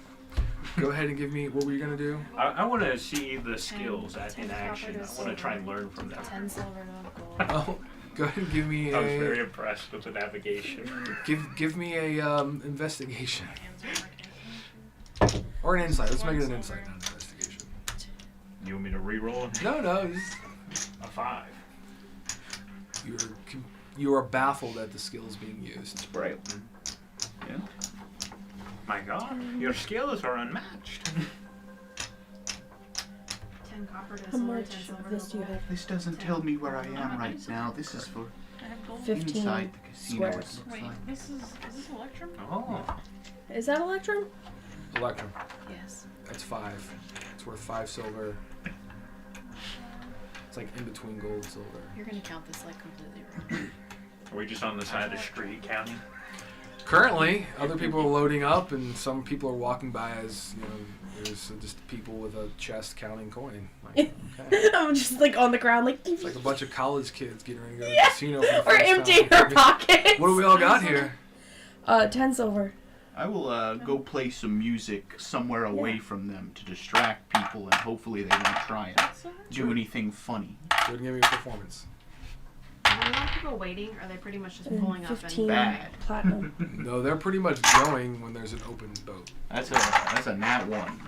Speaker 1: Go ahead and give me. What were you gonna do?
Speaker 6: I want to see the skills in
Speaker 5: ten
Speaker 6: action.
Speaker 5: copper
Speaker 6: I
Speaker 5: to
Speaker 6: want to try and
Speaker 5: silver.
Speaker 6: learn from them.
Speaker 5: 10 silver, no gold.
Speaker 1: Oh, go ahead and give me
Speaker 6: I was very
Speaker 1: a.
Speaker 6: impressed with the navigation.
Speaker 1: Give me a investigation
Speaker 3: Hands are like-
Speaker 1: or an insight. Let's make it an
Speaker 3: One
Speaker 1: insight,
Speaker 3: silver.
Speaker 1: not an investigation.
Speaker 6: You want me to re-roll
Speaker 1: No.
Speaker 6: a 5?
Speaker 1: You are baffled at the skills being used.
Speaker 4: It's braille. Yeah.
Speaker 6: My God, your skills are unmatched.
Speaker 5: 10 copper to
Speaker 2: How
Speaker 5: silver,
Speaker 2: much
Speaker 5: 10 silver
Speaker 2: of this
Speaker 5: to
Speaker 2: do you
Speaker 5: gold.
Speaker 2: have?
Speaker 4: This doesn't tell me where I am right now. This is for
Speaker 3: I have gold.
Speaker 2: 15
Speaker 4: inside the casino. It
Speaker 2: squares.
Speaker 4: looks
Speaker 3: Wait,
Speaker 4: like.
Speaker 3: is this Electrum?
Speaker 6: Oh,
Speaker 2: Is that Electrum?
Speaker 1: Electrum.
Speaker 5: Yes.
Speaker 1: That's 5. It's worth 5 silver. It's like in between gold and silver.
Speaker 5: You're gonna count this like completely wrong.
Speaker 6: are we just on the side of the street counting?
Speaker 1: Currently, other people are loading up, and some people are walking by as there's just people with a chest counting coin. Like, okay.
Speaker 2: I'm just like on the ground, like.
Speaker 1: It's like a bunch of college kids getting ready to go to
Speaker 2: Yeah.
Speaker 1: the casino. For the
Speaker 2: Or
Speaker 1: first
Speaker 2: emptying
Speaker 1: time.
Speaker 2: her pockets.
Speaker 1: What do we all got here?
Speaker 2: 10 silver.
Speaker 4: I will go play some music somewhere away from them to distract people, and hopefully they won't try and do anything funny.
Speaker 1: Go ahead and give me a performance.
Speaker 5: Are there a lot of people waiting? Or are they pretty much just pulling up
Speaker 2: 15
Speaker 5: and
Speaker 4: Bad.
Speaker 2: platinum.
Speaker 1: No, they're pretty much going when there's an open boat.
Speaker 4: That's a nat 1.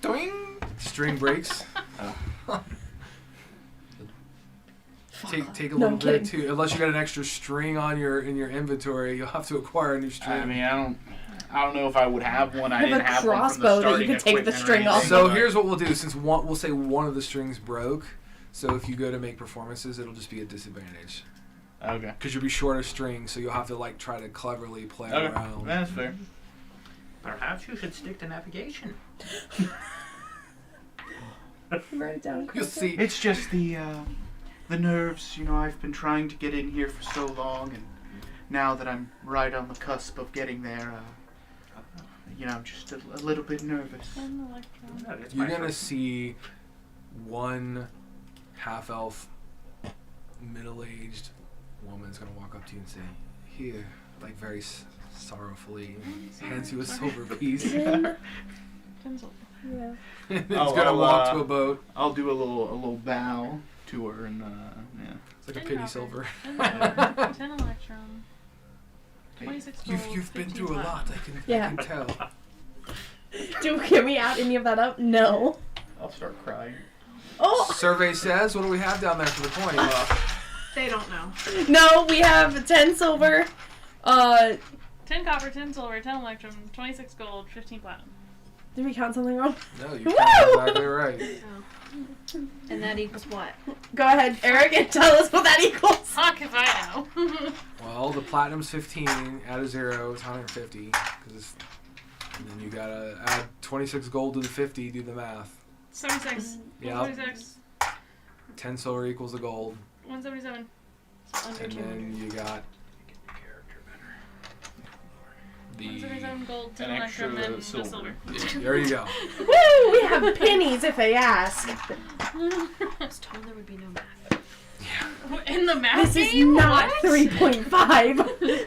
Speaker 1: Doing. String breaks. Take a
Speaker 2: No,
Speaker 1: little
Speaker 2: I'm
Speaker 1: bit
Speaker 2: kidding.
Speaker 1: too. Unless you got an extra string on your inventory, you'll have to acquire a new string.
Speaker 4: I mean, I don't know if I would have one. I
Speaker 2: You have
Speaker 4: didn't
Speaker 2: a
Speaker 4: have one from the
Speaker 2: crossbow that you
Speaker 4: starting
Speaker 2: could take the
Speaker 4: equipment or
Speaker 2: string off.
Speaker 4: anything,
Speaker 1: So
Speaker 4: but-
Speaker 1: here's what we'll do. Since we'll say one of the strings broke, so if you go to make performances, it'll just be a disadvantage
Speaker 4: Okay.
Speaker 1: because you'll be short of string. So you'll have to like try to cleverly play around.
Speaker 4: That's fair.
Speaker 6: Perhaps you should stick to navigation.
Speaker 2: Write it down.
Speaker 1: You'll see.
Speaker 4: It's just the nerves. I've been trying to get in here for so long, and now that I'm right on the cusp of getting there, I'm just a little bit nervous.
Speaker 3: An Electrum.
Speaker 6: Yeah, it's
Speaker 1: You're
Speaker 6: my
Speaker 1: gonna
Speaker 6: first-
Speaker 1: see one half-elf, middle-aged woman's gonna walk up to you and say, "Here," like very sorrowfully, and hands you a silver piece.
Speaker 3: Pencil.
Speaker 2: Yeah.
Speaker 1: It's
Speaker 4: Oh,
Speaker 1: gonna
Speaker 4: I'll,
Speaker 1: walk to a boat.
Speaker 4: I'll do a little bow to her, and yeah.
Speaker 1: It's like a
Speaker 3: 10
Speaker 1: penny
Speaker 3: copper,
Speaker 1: silver.
Speaker 3: 10 Electrum. 26 gold.
Speaker 1: You've been
Speaker 3: 15
Speaker 1: through a lot.
Speaker 3: platinum.
Speaker 1: I
Speaker 2: Yeah.
Speaker 1: can tell.
Speaker 2: Can we add any of that up? No.
Speaker 4: I'll start crying.
Speaker 2: Oh
Speaker 1: Survey says, what do we have down there for the coin?
Speaker 5: they don't know.
Speaker 2: no, we have 10 silver.
Speaker 3: 10 copper, 10 silver, 10 Electrum, 26 gold, 15 platinum.
Speaker 2: Did we count something wrong?
Speaker 1: No, you
Speaker 2: Woo!
Speaker 1: got exactly right.
Speaker 5: And that equals what?
Speaker 2: Go ahead, Eric, and tell us what that equals.
Speaker 3: Fuck if I know.
Speaker 1: Well, the platinum's 15. Add a 0, it's 150. And then you gotta add 26 gold to the 50. Do the math.
Speaker 3: 76.
Speaker 1: Yeah.
Speaker 3: 176.
Speaker 1: 10 silver equals the gold.
Speaker 3: 177. So under
Speaker 1: And
Speaker 3: 200.
Speaker 1: then you got the.
Speaker 3: 177 gold, 10
Speaker 4: An extra
Speaker 3: Electrum, and
Speaker 4: silver.
Speaker 3: the silver.
Speaker 1: Yeah, there you go.
Speaker 2: Woo! We have pennies if they ask.
Speaker 5: I was told there would be no math.
Speaker 3: In the math
Speaker 2: This is
Speaker 3: game?
Speaker 2: not
Speaker 3: What?
Speaker 2: 3.5.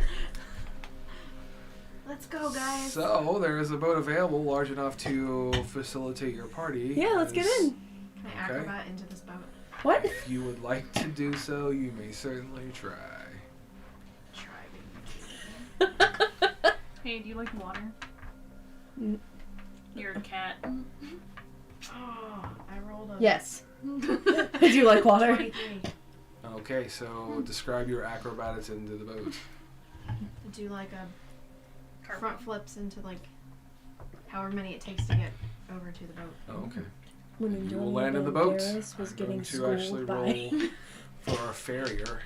Speaker 5: Let's go, guys.
Speaker 1: So there is a boat available large enough to facilitate your party.
Speaker 2: Yeah, let's get in.
Speaker 5: Can I acrobat into this boat?
Speaker 2: What?
Speaker 1: If you would like to do so, you may certainly try.
Speaker 5: Try being
Speaker 3: Hey, do you like water?
Speaker 2: Mm.
Speaker 3: You're a cat.
Speaker 5: Oh, I rolled a
Speaker 2: Yes. I do like water.
Speaker 5: 23.
Speaker 1: Okay, so describe your acrobatics into the boat.
Speaker 5: Do like a front flips into like however many it takes to get over to the boat.
Speaker 1: Oh, okay.
Speaker 2: When
Speaker 1: You will land in the boat.
Speaker 2: Garrus was
Speaker 1: I'm
Speaker 2: getting
Speaker 1: going to actually
Speaker 2: schooled by.
Speaker 1: roll for a farrier.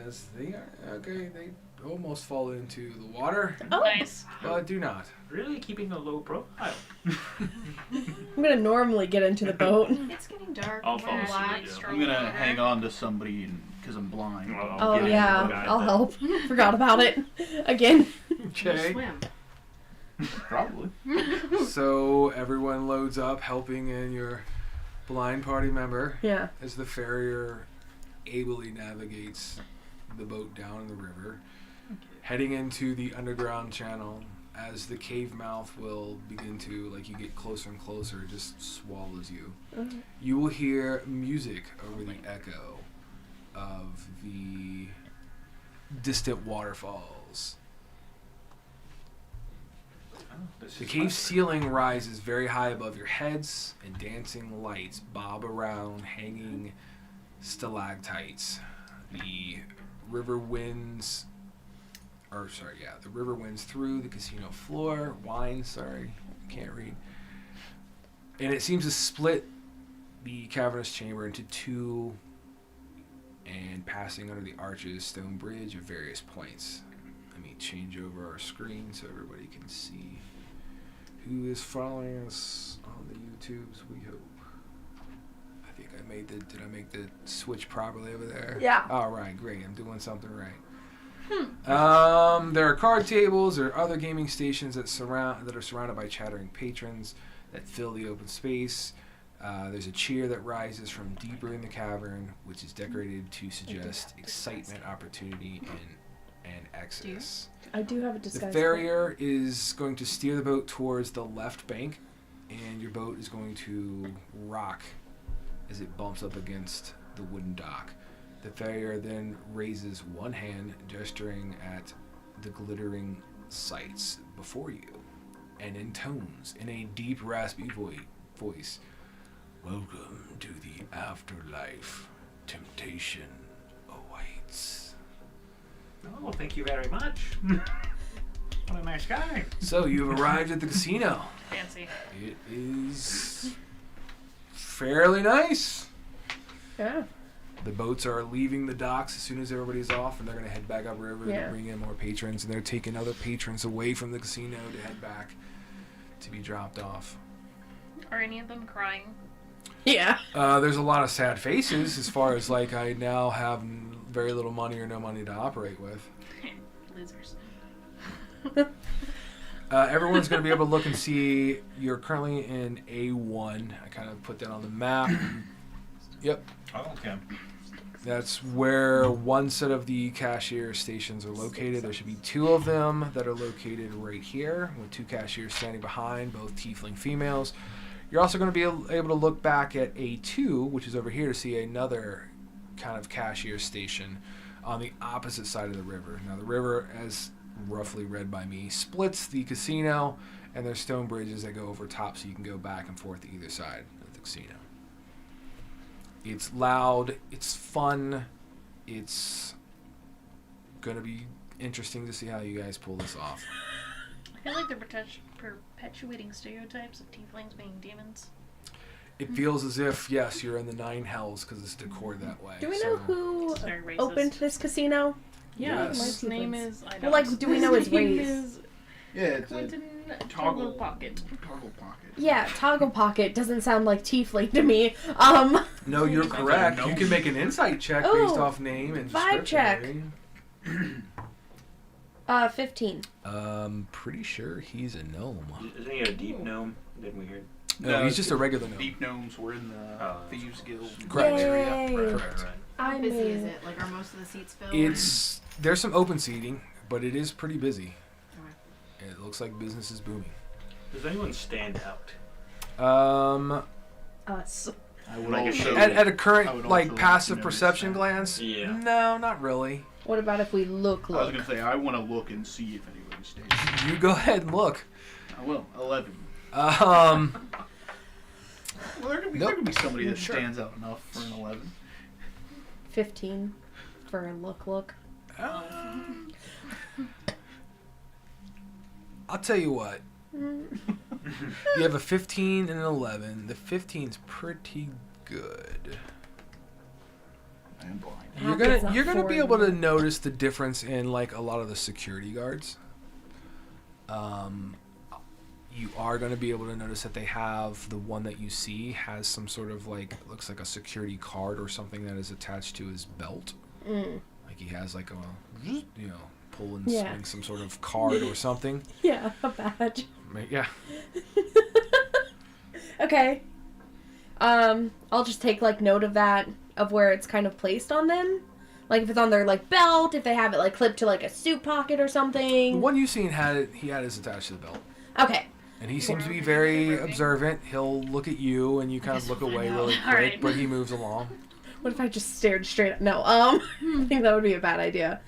Speaker 1: As they are, okay, they almost fall into the water,
Speaker 2: Oh,
Speaker 3: Nice.
Speaker 1: but do not.
Speaker 6: Really keeping a low profile.
Speaker 2: I'm gonna normally get into the boat.
Speaker 5: It's getting dark.
Speaker 6: I'll
Speaker 5: we're
Speaker 6: follow
Speaker 5: black.
Speaker 6: suit,
Speaker 4: I'm gonna hang on to somebody because I'm blind.
Speaker 6: Well,
Speaker 2: Oh
Speaker 6: get in
Speaker 2: yeah,
Speaker 6: the boat.
Speaker 2: I'll help. Forgot about it. Again.
Speaker 5: You
Speaker 1: Okay.
Speaker 5: swim.
Speaker 4: Probably.
Speaker 1: So everyone loads up, helping in your blind party member
Speaker 2: Yeah.
Speaker 1: as the farrier ably navigates the boat down the river, heading into the underground channel. As the cave mouth will begin to, like you get closer and closer, it just swallows you.
Speaker 2: Mhm.
Speaker 1: You will hear music over the echo of the distant waterfalls.
Speaker 6: This
Speaker 1: The
Speaker 6: is
Speaker 1: cave
Speaker 6: my-
Speaker 1: ceiling rises very high above your heads, and dancing lights bob around hanging stalactites. The river winds the river winds through the casino floor. Winds, I can't read. And it seems to split the cavernous chamber into two, and passing under the arches stone bridge at various points. Let me change over our screen so everybody can see who is following us on the YouTubes, we hope. I think did I make the switch properly over there?
Speaker 2: Yeah.
Speaker 1: All right, great. I'm doing something right. There are card tables or other gaming stations that are surrounded by chattering patrons that fill the open space. There's a cheer that rises from deeper in the cavern, which is decorated to suggest excitement, opportunity, and excess.
Speaker 2: I do have a
Speaker 1: The
Speaker 2: disguise.
Speaker 1: farrier is going to steer the boat towards the left bank, and your boat is going to rock as it bumps up against the wooden dock. The farrier then raises one hand, gesturing at the glittering sights before you, and intones in a deep, raspy voice, "Welcome to the afterlife. Temptation awaits."
Speaker 6: Oh, thank you very much. What a nice guy.
Speaker 1: So you've arrived at the casino.
Speaker 3: Fancy.
Speaker 1: It is fairly nice.
Speaker 2: Yeah.
Speaker 1: The boats are leaving the docks as soon as everybody's off, and they're going to head back upriver
Speaker 2: Yeah.
Speaker 1: to bring in more patrons, and they're taking other patrons away from the casino to head back to be dropped off.
Speaker 3: Are any of them crying?
Speaker 2: Yeah.
Speaker 1: There's a lot of sad faces as far as, like, I now have very little money or no money to operate with.
Speaker 3: Losers.
Speaker 1: Everyone's going to be able to look and see you're currently in A1. I kind of put that on the map. Yep.
Speaker 6: Oh, okay.
Speaker 1: That's where one set of the cashier stations are located. There should be two of them that are located right here, with two cashiers standing behind, both tiefling females. You're also going to be able to look back at A2, which is over here, to see another kind of cashier station on the opposite side of the river. Now, the river, as roughly read by me, splits the casino, and there's stone bridges that go over top so you can go back and forth to either side of the casino. It's loud, it's fun, it's gonna be interesting to see how you guys pull this off.
Speaker 3: I feel like they're perpetuating stereotypes of tieflings being demons.
Speaker 1: It feels as if, yes, you're in the nine hells because it's decored that way.
Speaker 2: Do we know who
Speaker 3: It's very racist.
Speaker 2: opened this casino?
Speaker 3: Yeah,
Speaker 1: Yes.
Speaker 3: his name is. I
Speaker 2: Well,
Speaker 3: don't.
Speaker 2: like, do we know his
Speaker 3: name
Speaker 2: race?
Speaker 3: is
Speaker 4: Yeah, it's a
Speaker 3: Quentin
Speaker 4: toggle
Speaker 3: Pocket.
Speaker 4: Toggle pocket.
Speaker 2: Yeah, Toggle Pocket doesn't sound like tiefling to me.
Speaker 1: No, you're
Speaker 3: Sounds like
Speaker 1: correct.
Speaker 4: a
Speaker 1: You
Speaker 4: gnome.
Speaker 1: can make an insight check
Speaker 2: Oh,
Speaker 1: based off name and
Speaker 2: vibe check.
Speaker 1: description,
Speaker 2: 15.
Speaker 1: pretty sure he's a gnome.
Speaker 6: Isn't he a deep gnome? Didn't we hear?
Speaker 1: No, he's just a regular gnome.
Speaker 4: Deep gnomes were in the Thieves Guild
Speaker 1: Correct.
Speaker 4: area.
Speaker 2: Yay.
Speaker 1: Correct.
Speaker 5: How
Speaker 2: I
Speaker 5: busy is
Speaker 2: made
Speaker 5: it? Like, are most of the seats filled?
Speaker 1: There's some open seating, but it is pretty busy.
Speaker 5: Okay.
Speaker 1: It looks like business is booming.
Speaker 6: Does anyone stand out?
Speaker 2: Us.
Speaker 4: I would
Speaker 6: Like a
Speaker 4: also,
Speaker 6: show.
Speaker 1: At a
Speaker 4: I would
Speaker 1: current,
Speaker 4: also
Speaker 1: like,
Speaker 4: like
Speaker 1: passive
Speaker 4: to notice
Speaker 1: perception
Speaker 4: that.
Speaker 1: glance,
Speaker 6: Yeah.
Speaker 1: no, not really.
Speaker 2: What about if we look?
Speaker 4: I was gonna say I want to look and see if anybody's staying.
Speaker 1: You go ahead and look.
Speaker 4: I will. 11.
Speaker 1: Um,
Speaker 4: Well, there
Speaker 1: Nope.
Speaker 4: could be somebody that
Speaker 1: Sure.
Speaker 4: stands out enough for an 11.
Speaker 2: 15 for a look.
Speaker 1: I'll tell you what. You have a 15 and an 11. The 15's pretty good.
Speaker 4: I am blind.
Speaker 1: You're gonna be able to notice the difference in, like, a lot of the security guards. You are going to be able to notice that they have, the one that you see has some sort of, like, looks like a security card or something that is attached to his belt. Like he has, like, a, pull and
Speaker 2: Yeah.
Speaker 1: swing some sort of card or something.
Speaker 2: Yeah, a badge.
Speaker 1: Yeah.
Speaker 2: Okay. I'll just take, like, note of that, of where it's kind of placed on them. Like, if it's on their, like, belt, if they have it, like, clipped to, like, a suit pocket or
Speaker 1: The
Speaker 2: something.
Speaker 1: one you've seen he had his attached to the belt.
Speaker 2: Okay.
Speaker 1: And he seems to be very observant. He'll look at you and you kind of
Speaker 5: guess
Speaker 1: look
Speaker 5: we'll
Speaker 1: away
Speaker 5: find
Speaker 1: really
Speaker 5: out.
Speaker 1: quick,
Speaker 3: Alright.
Speaker 1: but he moves along.
Speaker 2: What if I just stared straight at... No, I think that would be a bad idea.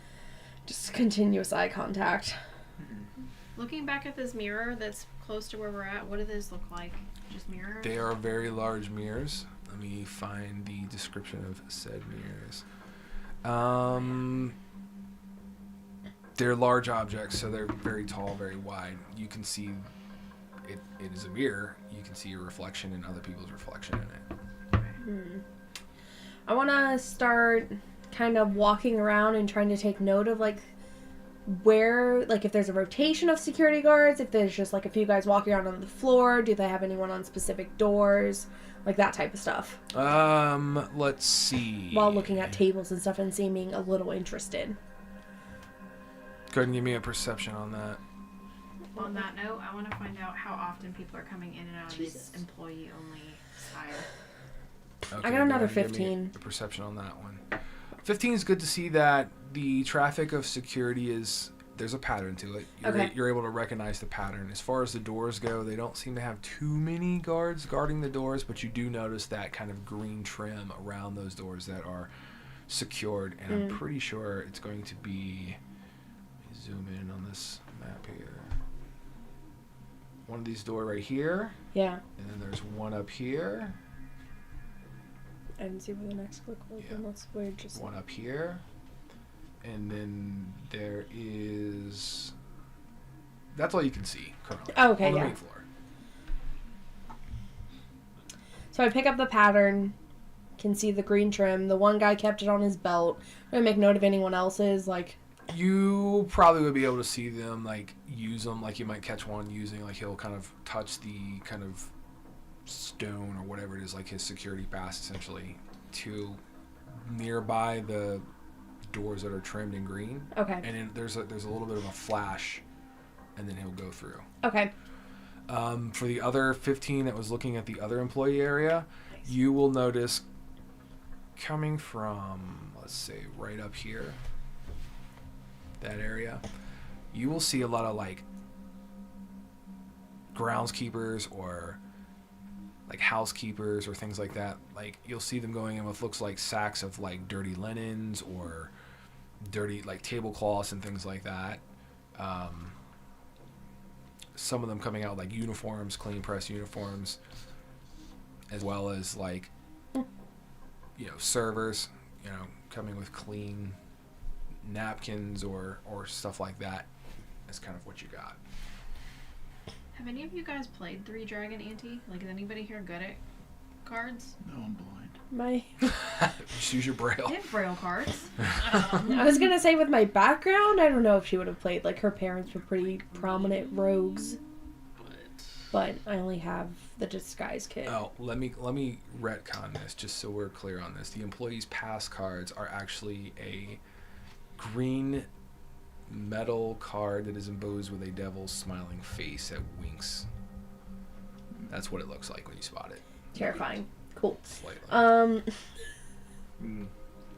Speaker 2: Just continuous eye contact.
Speaker 5: Looking back at this mirror that's close to where we're at, what do those look like? Just mirrors?
Speaker 1: They are very large mirrors. Let me find the description of said mirrors. They're large objects, so they're very tall, very wide. You can see it is a mirror. You can see your reflection and other people's reflection in it.
Speaker 2: I want to start kind of walking around and trying to take note of like where, like if there's a rotation of security guards, if there's just like a few guys walking around on the floor, do they have anyone on specific doors, like that type of stuff.
Speaker 1: Let's see.
Speaker 2: While looking at tables and stuff and seeming a little interested.
Speaker 1: Go ahead and give me a perception on that.
Speaker 5: On that note, I want to find out how often people are coming in and out of this employee-only style.
Speaker 1: Okay,
Speaker 2: I got another
Speaker 1: go ahead and give me
Speaker 2: 15.
Speaker 1: A perception on that one. 15 is good to see that the traffic of security there's a pattern to it. You're able to recognize the pattern. As far as the doors go, they don't seem to have too many guards guarding the doors, but you do notice that kind of green trim around those doors that are secured, and I'm pretty sure it's going to be, let me zoom in on this map here. One of these doors right here,
Speaker 2: Yeah.
Speaker 1: and then there's one up here,
Speaker 2: I didn't see where the next click was,
Speaker 1: Yeah.
Speaker 2: and that's weird. Just
Speaker 1: one up here, and then there is. That's all you can see currently.
Speaker 2: Oh, okay,
Speaker 1: on the
Speaker 2: yeah.
Speaker 1: main floor.
Speaker 2: So I pick up the pattern, can see the green trim. The one guy kept it on his belt. I'm gonna make note of anyone else's, like.
Speaker 1: You probably would be able to see them, like, use them. Like, you might catch one using, like, he'll kind of touch the kind of stone or whatever it is, like his security pass, essentially, to nearby the doors that are trimmed in green.
Speaker 2: Okay.
Speaker 1: And then there's a little bit of a flash, and then he'll go through.
Speaker 2: Okay.
Speaker 1: For the other 15 that was looking at the other employee area, you will notice coming from, let's say, right up here, that area, you will see a lot of like groundskeepers or like housekeepers or things like that. Like you'll see them going in with looks like sacks of like dirty linens or dirty like tablecloths and things like that. Some of them coming out like uniforms, clean press uniforms, as well as like, you know, servers, you know, coming with clean napkins or stuff like that. Is kind of what you got.
Speaker 5: Have any of you guys played Three Dragon Ante? Like, is anybody here good at cards?
Speaker 4: No, I'm blind.
Speaker 1: Just use your braille.
Speaker 5: They have Braille cards.
Speaker 2: I was gonna say with my background, I don't know if she would have played. Like her parents were pretty prominent rogues, but I only have the disguise kit.
Speaker 1: Oh, let me retcon this just so we're clear on this. The employees' pass cards are actually a green metal card that is embossed with a devil's smiling face that winks. That's what it looks like when you spot it.
Speaker 2: Terrifying. Cool.
Speaker 1: Slightly.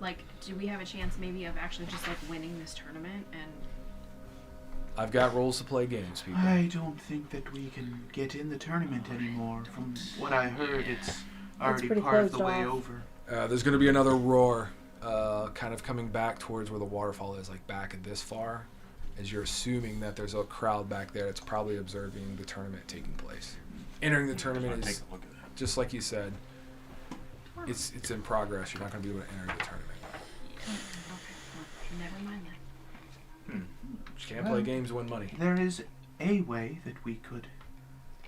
Speaker 5: Like, do we have a chance maybe of actually just like winning this tournament? And
Speaker 1: I've got roles to play games, people.
Speaker 4: I don't think that we can get in the tournament anymore. From what I heard, it's already
Speaker 2: pretty
Speaker 4: part of the
Speaker 2: closed
Speaker 4: way
Speaker 2: off.
Speaker 4: over.
Speaker 1: There's going to be another roar, kind of coming back towards where the waterfall is, like back this far, as you're assuming that there's a crowd back there that's probably observing the tournament taking place. Entering the tournament
Speaker 6: Take
Speaker 1: is,
Speaker 6: a look at that.
Speaker 1: just like you said, it's in progress. You're not going to be able to enter the tournament.
Speaker 5: okay, never mind that.
Speaker 1: Just can't play games to win money.
Speaker 4: There is a way that we could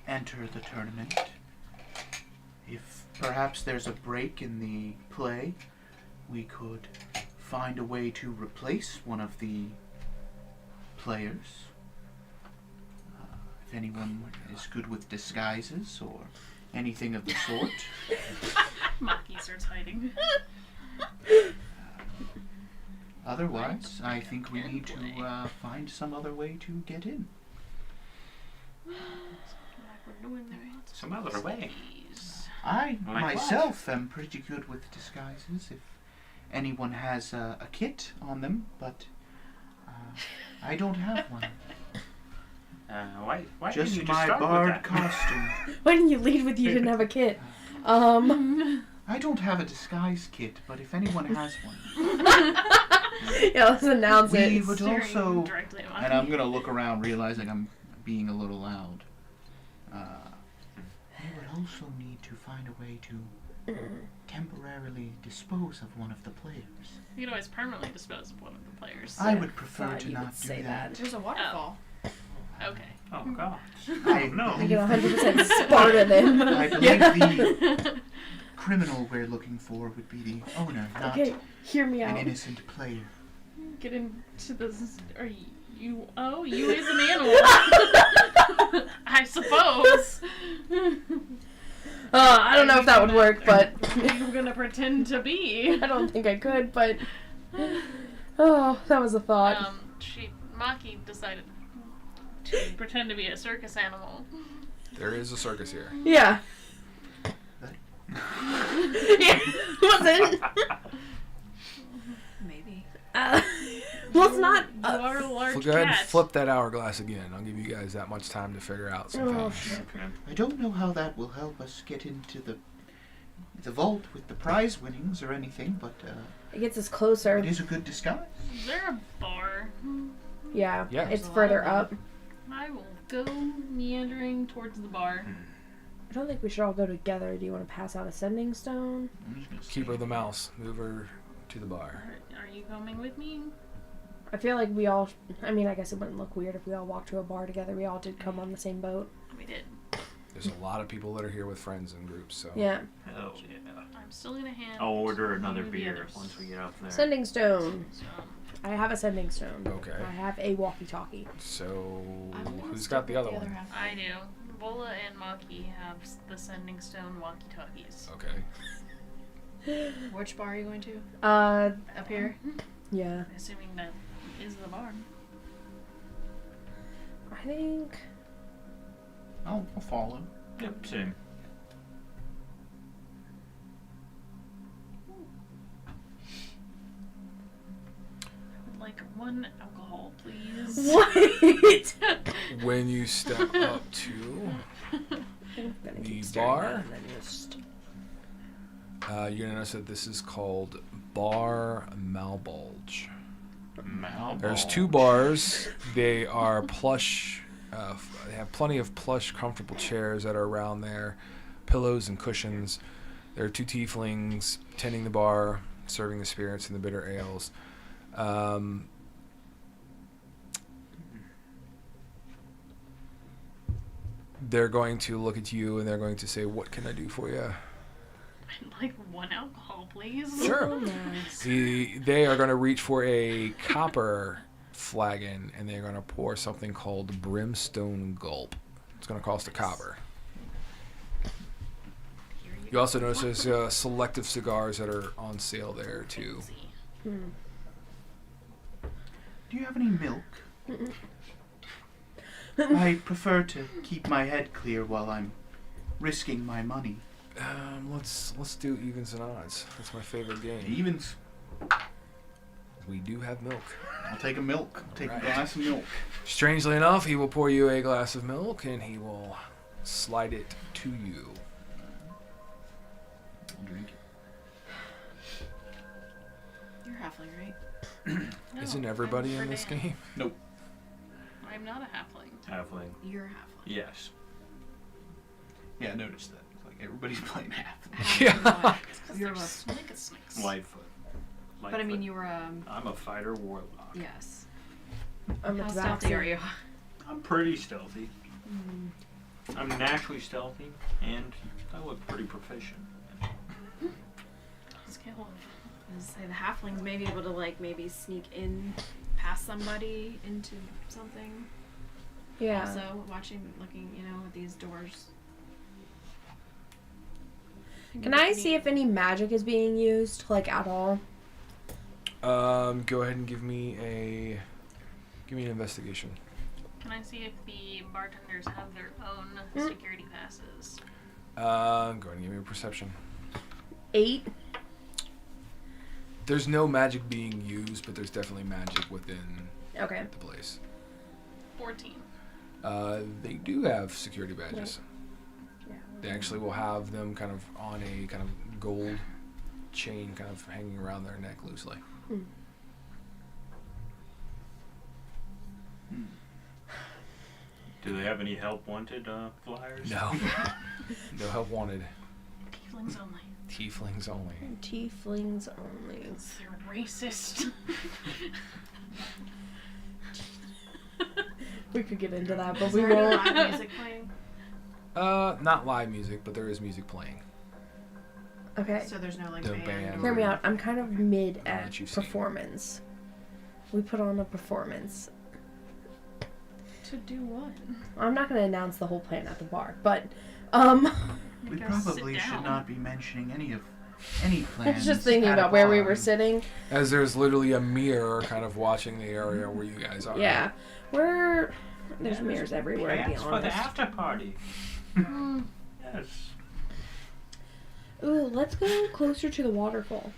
Speaker 4: enter the tournament. If perhaps there's a break in the play, we could find a way to replace one of the players. If anyone is good with disguises or anything of the sort.
Speaker 3: Maki starts hiding.
Speaker 4: Otherwise, I think we need to find some other way to get in.
Speaker 6: Some other way.
Speaker 4: I
Speaker 6: Like
Speaker 4: myself am pretty good with disguises if anyone has a kit on them, but I don't have one.
Speaker 6: Why didn't
Speaker 4: Just
Speaker 6: you just
Speaker 4: my
Speaker 6: start with
Speaker 4: bard
Speaker 6: that?
Speaker 4: costume.
Speaker 2: Why didn't you lead with you didn't have a kit?
Speaker 4: I don't have a disguise kit, but if anyone has one.
Speaker 2: Yeah, let's announce
Speaker 4: We
Speaker 2: it.
Speaker 4: would
Speaker 3: Staring
Speaker 4: also,
Speaker 3: directly at
Speaker 4: and
Speaker 3: Maki.
Speaker 4: I'm gonna look around realizing I'm being a little loud. We would also need to find a way to temporarily dispose of one of the players.
Speaker 3: You can always permanently dispose of one of the players.
Speaker 4: I would prefer
Speaker 2: Thought
Speaker 4: to
Speaker 2: you
Speaker 4: not
Speaker 2: would
Speaker 4: do
Speaker 2: say
Speaker 4: that.
Speaker 5: There's a waterfall.
Speaker 3: Okay.
Speaker 6: Oh gosh.
Speaker 4: I
Speaker 6: no.
Speaker 2: I
Speaker 4: believe
Speaker 2: can
Speaker 4: the-
Speaker 2: 100% Sparta them.
Speaker 4: I believe the criminal we're looking for would be the owner, not
Speaker 2: Okay, hear me
Speaker 4: an
Speaker 2: out.
Speaker 4: innocent player.
Speaker 3: Get into this. Are you? Oh, you is an animal. I suppose.
Speaker 2: I don't know if that would work, but
Speaker 3: I'm gonna pretend to be.
Speaker 2: I don't think I could, but oh, that was a thought.
Speaker 3: Maki decided to pretend to be a circus animal.
Speaker 1: There is a circus here.
Speaker 2: Yeah. Yeah, was it?
Speaker 5: Maybe.
Speaker 2: Well, it's not.
Speaker 3: You are a large
Speaker 1: Go ahead and
Speaker 3: cat.
Speaker 1: flip that hourglass again. I'll give you guys that much time to figure out some
Speaker 2: Oh,
Speaker 1: things.
Speaker 6: Okay.
Speaker 4: I don't know how that will help us get into the vault with the prize winnings or anything, but
Speaker 2: It gets us closer.
Speaker 4: it is a good disguise.
Speaker 3: Is there a bar?
Speaker 2: Yeah,
Speaker 1: Yeah.
Speaker 2: it's
Speaker 5: There's a lot
Speaker 2: further
Speaker 5: of them.
Speaker 2: up.
Speaker 3: I will go meandering towards the bar.
Speaker 2: I don't think we should all go together. Do you want to pass out a sending stone?
Speaker 4: I'm just gonna
Speaker 1: Keep
Speaker 4: say-
Speaker 1: her the mouse. Move her to the bar.
Speaker 3: Are you coming with me?
Speaker 2: I feel like we all. I mean, I guess it wouldn't look weird if we all walked to a bar together. We all did come on the same boat.
Speaker 3: We did.
Speaker 1: There's a lot of people that are here with friends and groups, so.
Speaker 2: Yeah.
Speaker 6: Hell yeah.
Speaker 3: I'm still gonna hand.
Speaker 6: I'll order another
Speaker 3: you the
Speaker 6: beer
Speaker 3: others.
Speaker 6: once we get up there.
Speaker 2: Sending stone.
Speaker 3: So,
Speaker 2: I have a sending stone.
Speaker 1: Okay.
Speaker 2: I have a walkie-talkie.
Speaker 1: So,
Speaker 5: I'm gonna
Speaker 1: who's
Speaker 5: stick
Speaker 1: got the
Speaker 5: with
Speaker 1: other one?
Speaker 5: half.
Speaker 3: I do. Bola and Maki have the sending stone walkie-talkies.
Speaker 1: Okay.
Speaker 5: Which bar are you going to?
Speaker 2: Up
Speaker 5: here?
Speaker 2: Yeah.
Speaker 3: Assuming that is the bar.
Speaker 2: I think.
Speaker 4: I'll follow.
Speaker 6: Yep, same.
Speaker 3: I would like one alcohol, please.
Speaker 2: What?
Speaker 1: When you step up to the bar, you're gonna notice that this is called Bar Malbulge. There's two bars. They are plush. They have plenty of plush, comfortable chairs that are around there, pillows and cushions. There are two tieflings tending the bar, serving the spirits and the bitter ales. They're going to look at you and they're going to say, "What can I do for you?"
Speaker 3: I'd like one alcohol, please.
Speaker 1: Sure. They are going to reach for a copper flagon and they're going to pour something called Brimstone Gulp. It's going to cost a copper.
Speaker 3: Here
Speaker 1: You also notice there's selective cigars that are on sale there too.
Speaker 2: Hmm.
Speaker 4: Do you have any milk? I prefer to keep my head clear while I'm risking my money.
Speaker 1: Let's do evens and odds. That's my favorite game.
Speaker 4: Evens.
Speaker 1: We do have milk.
Speaker 4: I'll take a milk. I'll take
Speaker 1: Right.
Speaker 4: a glass of milk.
Speaker 1: Strangely enough, he will pour you a glass of milk and he will slide it to you.
Speaker 4: I'll drink it.
Speaker 5: You're halfling, right?
Speaker 3: No,
Speaker 1: Isn't everybody
Speaker 3: I'm
Speaker 1: in this
Speaker 3: Verdan.
Speaker 1: game?
Speaker 3: I'm not a halfling.
Speaker 6: Halfling.
Speaker 5: You're halfling.
Speaker 6: Yes.
Speaker 4: Yeah, I noticed that. It's like everybody's playing half.
Speaker 1: Yeah.
Speaker 5: You're
Speaker 3: They're
Speaker 5: a,
Speaker 3: snakes.
Speaker 6: Lightfoot.
Speaker 5: but I mean, you were
Speaker 6: I'm a fighter warlock.
Speaker 5: yes.
Speaker 2: I'm
Speaker 5: How
Speaker 2: a
Speaker 5: stealthy are you?
Speaker 6: I'm pretty stealthy. I'm naturally stealthy, and I look pretty proficient.
Speaker 3: Skill of
Speaker 5: I was gonna say the halflings may be able to like maybe sneak in past somebody into something.
Speaker 2: Yeah.
Speaker 5: Also watching, looking, at these doors.
Speaker 2: Can I see if any magic is being used, like at all?
Speaker 1: Go ahead and give me an investigation.
Speaker 3: Can I see if the bartenders have their own security passes?
Speaker 1: Go ahead and give me a perception.
Speaker 2: 8.
Speaker 1: There's no magic being used, but there's definitely magic within
Speaker 2: Okay.
Speaker 1: the place.
Speaker 3: 14.
Speaker 1: They do have security badges.
Speaker 2: Yeah.
Speaker 1: They actually will have them kind of on a kind of gold chain kind of hanging around their neck loosely.
Speaker 6: Do they have any help wanted flyers?
Speaker 1: No. No help wanted.
Speaker 3: Tieflings only.
Speaker 1: Tieflings only.
Speaker 2: Tieflings only.
Speaker 3: They're racist.
Speaker 2: We could get into that, but
Speaker 5: Is
Speaker 2: we
Speaker 5: there any
Speaker 2: won't.
Speaker 5: live music playing?
Speaker 1: Not live music, but there is music playing.
Speaker 2: Okay.
Speaker 5: So there's no like
Speaker 1: The
Speaker 5: band.
Speaker 1: band.
Speaker 2: Hear me out. I'm kind of mid
Speaker 1: I'll
Speaker 2: at
Speaker 1: let you sing.
Speaker 2: performance. We put on a performance.
Speaker 3: To do what?
Speaker 2: I'm not going to announce the whole plan at the bar, but
Speaker 4: We
Speaker 3: You gotta sit
Speaker 4: probably should
Speaker 3: down.
Speaker 4: not be mentioning any
Speaker 2: I
Speaker 4: plans.
Speaker 2: was just thinking
Speaker 4: at a
Speaker 2: about where we
Speaker 4: bar.
Speaker 2: were sitting.
Speaker 1: As there's literally a mirror kind of watching the area where you guys are.
Speaker 2: Yeah, there's mirrors everywhere. To be
Speaker 6: Plans for the
Speaker 2: honest.
Speaker 6: after party. Yes.
Speaker 2: Ooh, let's go closer to the waterfall.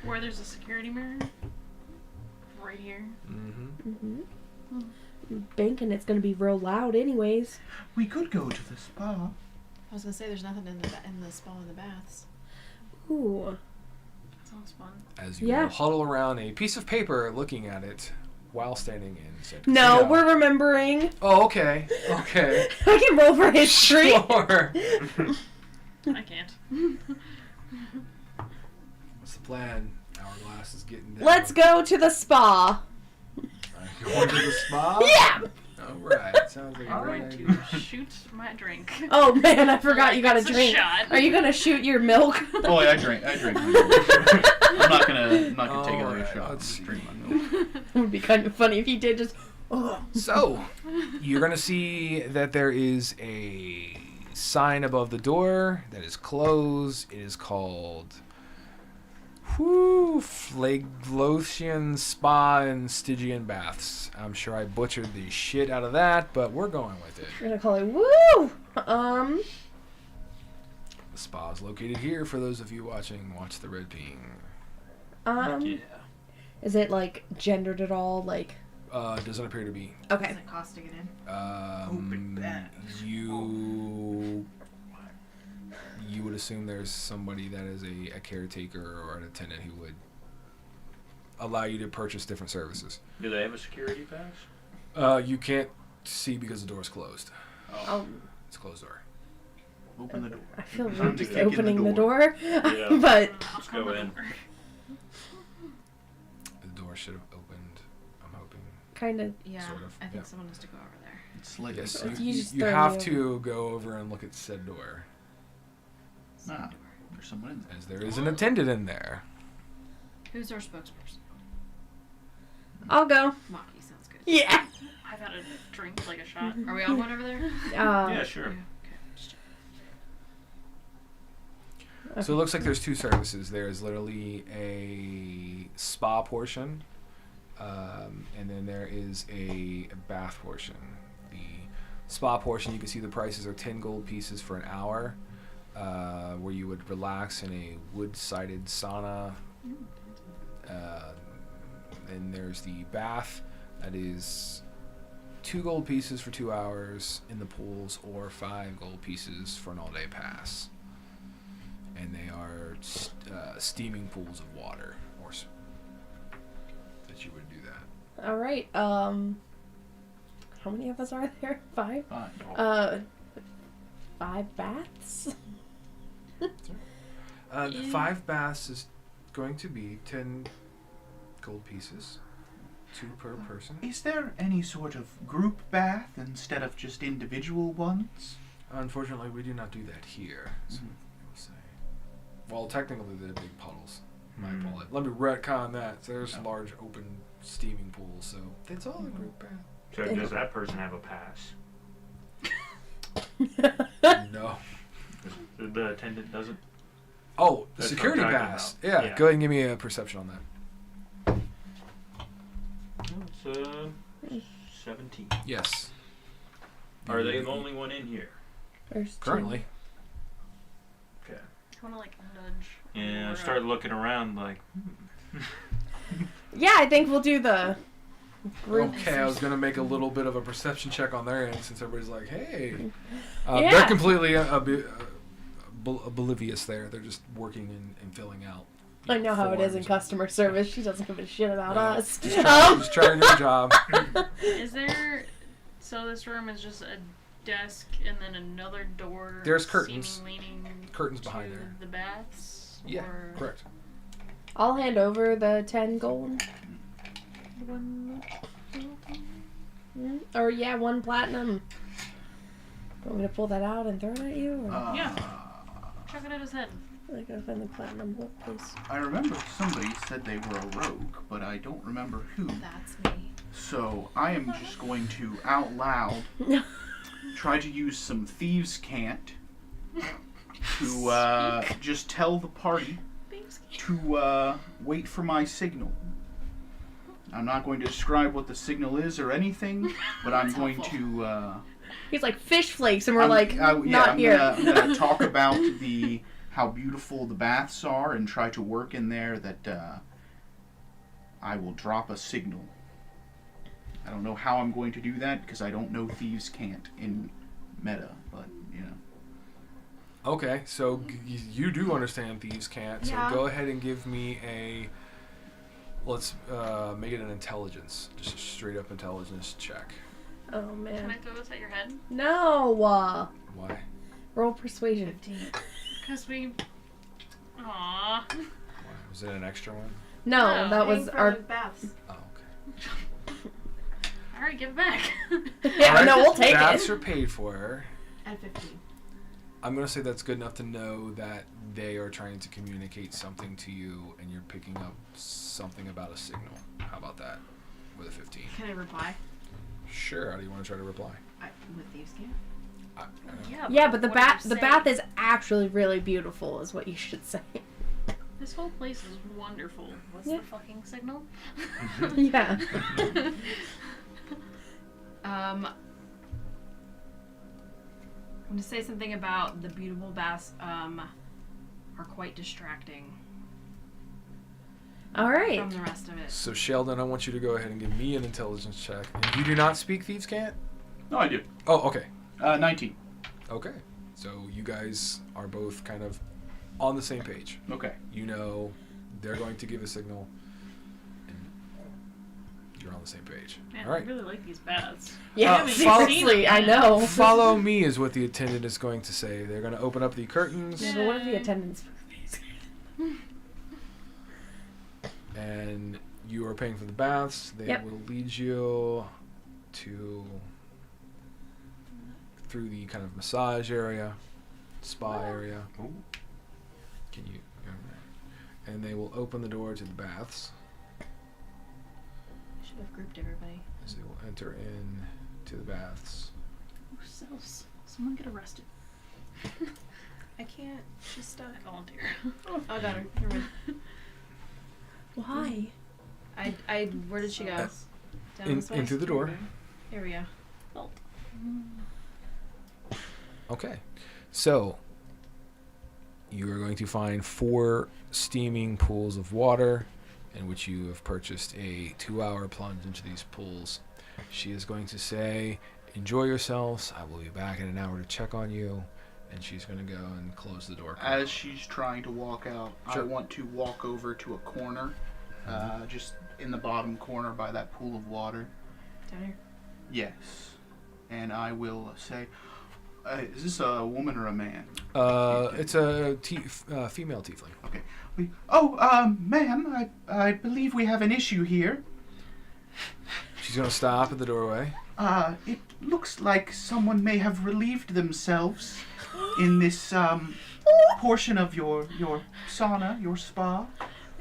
Speaker 3: Where there's a security mirror? Right here.
Speaker 1: Mm-hmm.
Speaker 2: Banking it's gonna be real loud, anyways.
Speaker 4: We could go to the spa.
Speaker 5: I was gonna say there's nothing in the spa and the baths.
Speaker 2: Ooh,
Speaker 3: That sounds fun.
Speaker 1: As you
Speaker 2: Yeah.
Speaker 1: all huddle around a piece of paper looking at it while standing in said
Speaker 2: no,
Speaker 1: casino.
Speaker 2: we're remembering.
Speaker 1: Oh, okay. Okay.
Speaker 2: I can roll for history.
Speaker 1: Sure.
Speaker 3: I can't.
Speaker 1: What's the plan? Hourglass is getting down.
Speaker 2: Let's go to the spa.
Speaker 1: Going to the spa?
Speaker 2: Yeah.
Speaker 1: All right. Sounds like a
Speaker 3: I'm
Speaker 1: great
Speaker 3: going
Speaker 1: idea.
Speaker 3: to shoot my drink.
Speaker 2: Oh man, I forgot you got a
Speaker 3: It's a
Speaker 2: drink.
Speaker 3: shot.
Speaker 2: Are you gonna shoot your milk?
Speaker 4: Oh, yeah, I drink. I'm not gonna take another
Speaker 1: Alright,
Speaker 4: shot.
Speaker 1: let's
Speaker 4: Just
Speaker 1: see.
Speaker 4: drink my milk.
Speaker 2: It would be kind of funny if you did just. Oh.
Speaker 1: So, you're going to see that there is a sign above the door that is closed. It is called Flaglotian Spa and Stygian Baths. I'm sure I butchered the shit out of that, but we're going with it.
Speaker 2: We're gonna call it woo.
Speaker 1: The spa is located here for those of you watching Watch the Red Ping.
Speaker 6: Yeah.
Speaker 2: Is it like gendered at all? Like,
Speaker 1: Doesn't appear to be.
Speaker 5: Does
Speaker 2: okay.
Speaker 5: it cost to get in?
Speaker 6: Open baths.
Speaker 1: You would assume there's somebody that is a caretaker or an attendant who would allow you to purchase different services.
Speaker 6: Do they have a security pass?
Speaker 1: You can't see because the door's closed.
Speaker 2: Oh,
Speaker 1: It's a closed door.
Speaker 4: Open the door.
Speaker 2: I feel
Speaker 4: Time
Speaker 2: weird
Speaker 4: to
Speaker 2: just
Speaker 4: kick in the
Speaker 2: opening the
Speaker 4: door.
Speaker 2: door.
Speaker 6: Yeah.
Speaker 2: But
Speaker 6: Let's go in.
Speaker 1: The door should have opened, I'm hoping.
Speaker 2: kind of.
Speaker 5: Yeah,
Speaker 1: Sort of,
Speaker 5: I think
Speaker 1: yeah.
Speaker 5: someone has to go over there.
Speaker 4: It's slightly.
Speaker 1: Yes,
Speaker 2: If
Speaker 1: you,
Speaker 2: you
Speaker 1: you,
Speaker 2: just
Speaker 1: you
Speaker 2: throw
Speaker 1: have
Speaker 2: me
Speaker 1: to go over and look at said door,
Speaker 4: Ah, there's someone in there.
Speaker 1: as there is an attendant in there.
Speaker 5: Who's our spokesperson?
Speaker 2: I'll go.
Speaker 5: Maki sounds good.
Speaker 2: Yeah.
Speaker 3: I've had a drink, like a shot.
Speaker 5: Are we all going over there?
Speaker 6: Yeah, sure.
Speaker 5: Okay. Just check.
Speaker 1: So it looks like there's two services. There's literally a spa portion, and then there is a bath portion. The spa portion, you can see the prices are 10 gold pieces for an hour, where you would relax in a wood-sided sauna. Then there's the bath, that is 2 gold pieces for 2 hours in the pools, or 5 gold pieces for an all-day pass. And they are steaming pools of water, that you would do that.
Speaker 2: All right. How many of us are there? 5.
Speaker 4: Fine.
Speaker 2: 5 baths.
Speaker 1: The 5 baths is going to be 10 gold pieces, 2 per person.
Speaker 4: Is there any sort of group bath instead of just individual ones?
Speaker 1: Unfortunately, we do not do that here. So
Speaker 4: Mhm.
Speaker 1: I will say. Well, technically, they're big puddles. My
Speaker 4: Mm.
Speaker 1: apologies. Let me retcon that. So there's
Speaker 4: Yeah.
Speaker 1: large open steaming pools, so that's all a group bath.
Speaker 6: So does that person have a pass?
Speaker 1: No.
Speaker 6: The attendant doesn't?
Speaker 1: Oh, the
Speaker 6: That's
Speaker 1: security
Speaker 6: what I'm talking
Speaker 1: pass.
Speaker 6: about.
Speaker 1: Yeah,
Speaker 6: Yeah.
Speaker 1: go ahead and give me a perception on that.
Speaker 6: It's 17.
Speaker 1: Yes.
Speaker 6: Are they the only one in here?
Speaker 2: There's 2.
Speaker 1: Currently.
Speaker 6: Okay.
Speaker 3: I want to like nudge.
Speaker 6: Yeah,
Speaker 3: Laura.
Speaker 6: start looking around like,
Speaker 2: Yeah, I think we'll do the group.
Speaker 1: Okay, I was gonna make a little bit of a perception check on their end since everybody's like, "Hey,"
Speaker 2: Yeah.
Speaker 1: they're completely oblivious there. They're just working and filling out.
Speaker 2: I know how it is in
Speaker 1: forms.
Speaker 2: customer service. She doesn't give a shit about
Speaker 1: No,
Speaker 2: us.
Speaker 1: Just trying to do a job.
Speaker 3: Is there? So this room is just a desk and then another door.
Speaker 1: There's curtains.
Speaker 3: seeming leaning
Speaker 1: Curtains
Speaker 3: to
Speaker 1: behind there.
Speaker 3: the baths.
Speaker 1: Yeah,
Speaker 3: or
Speaker 1: correct.
Speaker 2: I'll hand over the 10 gold. Or yeah, 1 platinum. Want me to pull that out and throw it at you? Or
Speaker 3: Yeah. Chuck it at his head.
Speaker 2: I gotta find the platinum book, please.
Speaker 4: I remember somebody said they were a rogue, but I don't remember who.
Speaker 5: That's me.
Speaker 4: So I am just going to, out loud, try to use some thieves' cant to just tell the party to wait for my signal. I'm not going to describe what the signal is or anything, but I'm going to...
Speaker 2: He's like fish flakes, and we're not
Speaker 4: I'm
Speaker 2: here.
Speaker 4: I'm gonna talk about how beautiful the baths are and try to work in there that I will drop a signal. I don't know how I'm going to do that because I don't know thieves can't in meta, but you know.
Speaker 1: Okay, so you do understand thieves can't. So
Speaker 5: Yeah.
Speaker 1: go ahead and give me a. Let's make it an intelligence, just a straight up intelligence check.
Speaker 2: Oh
Speaker 3: Can I
Speaker 2: man.
Speaker 3: throw this at your head?
Speaker 2: No.
Speaker 1: Why?
Speaker 2: Roll persuasion.
Speaker 5: 15.
Speaker 3: Because we. Aww.
Speaker 1: Why? Was it an extra one?
Speaker 2: No,
Speaker 3: No,
Speaker 2: that was
Speaker 5: Paying for
Speaker 2: our.
Speaker 5: the baths.
Speaker 1: Oh, okay.
Speaker 3: Alright, give it back.
Speaker 2: Yeah,
Speaker 1: Alright,
Speaker 2: no, we'll take
Speaker 1: baths
Speaker 2: it.
Speaker 1: are paid for.
Speaker 5: At 15.
Speaker 1: I'm gonna say that's good enough to know that they are trying to communicate something to you, and you're picking up something about a signal. How about that? With a 15.
Speaker 5: Can I reply?
Speaker 1: Sure. How do you want to try to reply?
Speaker 5: With thieves can't.
Speaker 2: Yeah, but the
Speaker 3: what do you
Speaker 2: the
Speaker 3: say?
Speaker 2: bath is actually really beautiful, is what you should say.
Speaker 3: This whole place is wonderful. What's
Speaker 2: Yeah.
Speaker 3: the fucking signal?
Speaker 2: Yeah.
Speaker 5: I'm going to say something about the beautiful baths are quite distracting
Speaker 2: All right.
Speaker 5: from the rest of it.
Speaker 1: So Sheldon, I want you to go ahead and give me an intelligence check. And you do not speak thieves can't?
Speaker 4: No, I do.
Speaker 1: Oh, okay.
Speaker 4: 19.
Speaker 1: Okay. So you guys are both kind of on the same page.
Speaker 4: Okay.
Speaker 1: You know they're going to give a signal, and you're on the same page.
Speaker 3: Man,
Speaker 1: All right.
Speaker 3: I really like these baths.
Speaker 2: Yeah,
Speaker 1: haven't even seen
Speaker 2: seriously,
Speaker 3: them
Speaker 2: I
Speaker 3: yet.
Speaker 2: know.
Speaker 1: Follow me is what the attendant is going to say. They're going to open up the curtains,
Speaker 2: But what if the attendants?
Speaker 1: and you are paying for the baths. They
Speaker 2: Yep.
Speaker 1: will lead you through the kind of massage area, spa area. Ooh. Can you? And they will open the door to the baths
Speaker 5: Should have grouped everybody.
Speaker 1: as they will enter in to the baths.
Speaker 3: Who sells? Someone get arrested.
Speaker 5: I can't. She's stuck.
Speaker 3: I volunteer.
Speaker 5: Oh, got her. Never mind.
Speaker 2: Why?
Speaker 5: Where did she go? Down this way?
Speaker 1: In through the door.
Speaker 5: Here we go.
Speaker 3: Vault.
Speaker 1: Okay, so you are going to find 4 steaming pools of water in which you have purchased a 2-hour plunge into these pools. She is going to say, "Enjoy yourselves. I will be back in an hour to check on you." And she's going to go and close the door.
Speaker 4: As she's trying to walk out,
Speaker 1: Sure.
Speaker 4: I want to walk over to a corner, just in the bottom corner by that pool of water.
Speaker 5: Down here.
Speaker 4: Yes. And I will say, is this a woman or a man?
Speaker 1: It's a female tiefling.
Speaker 4: Okay. Ma'am, I believe we have an issue here.
Speaker 1: She's going to stop at the doorway.
Speaker 4: It looks like someone may have relieved themselves in this portion of your sauna, your spa.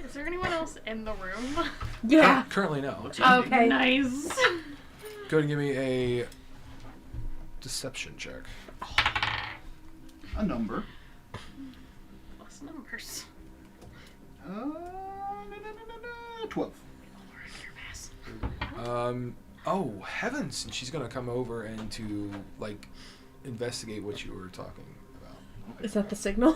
Speaker 3: Is there anyone else in the room?
Speaker 2: Yeah.
Speaker 1: Currently, no.
Speaker 2: Okay.
Speaker 3: Nice.
Speaker 1: Go ahead and give me a deception check.
Speaker 4: A number.
Speaker 3: Plus numbers.
Speaker 4: 12.
Speaker 1: Oh heavens! And she's gonna come over and to investigate what you were talking about.
Speaker 2: Is that the signal?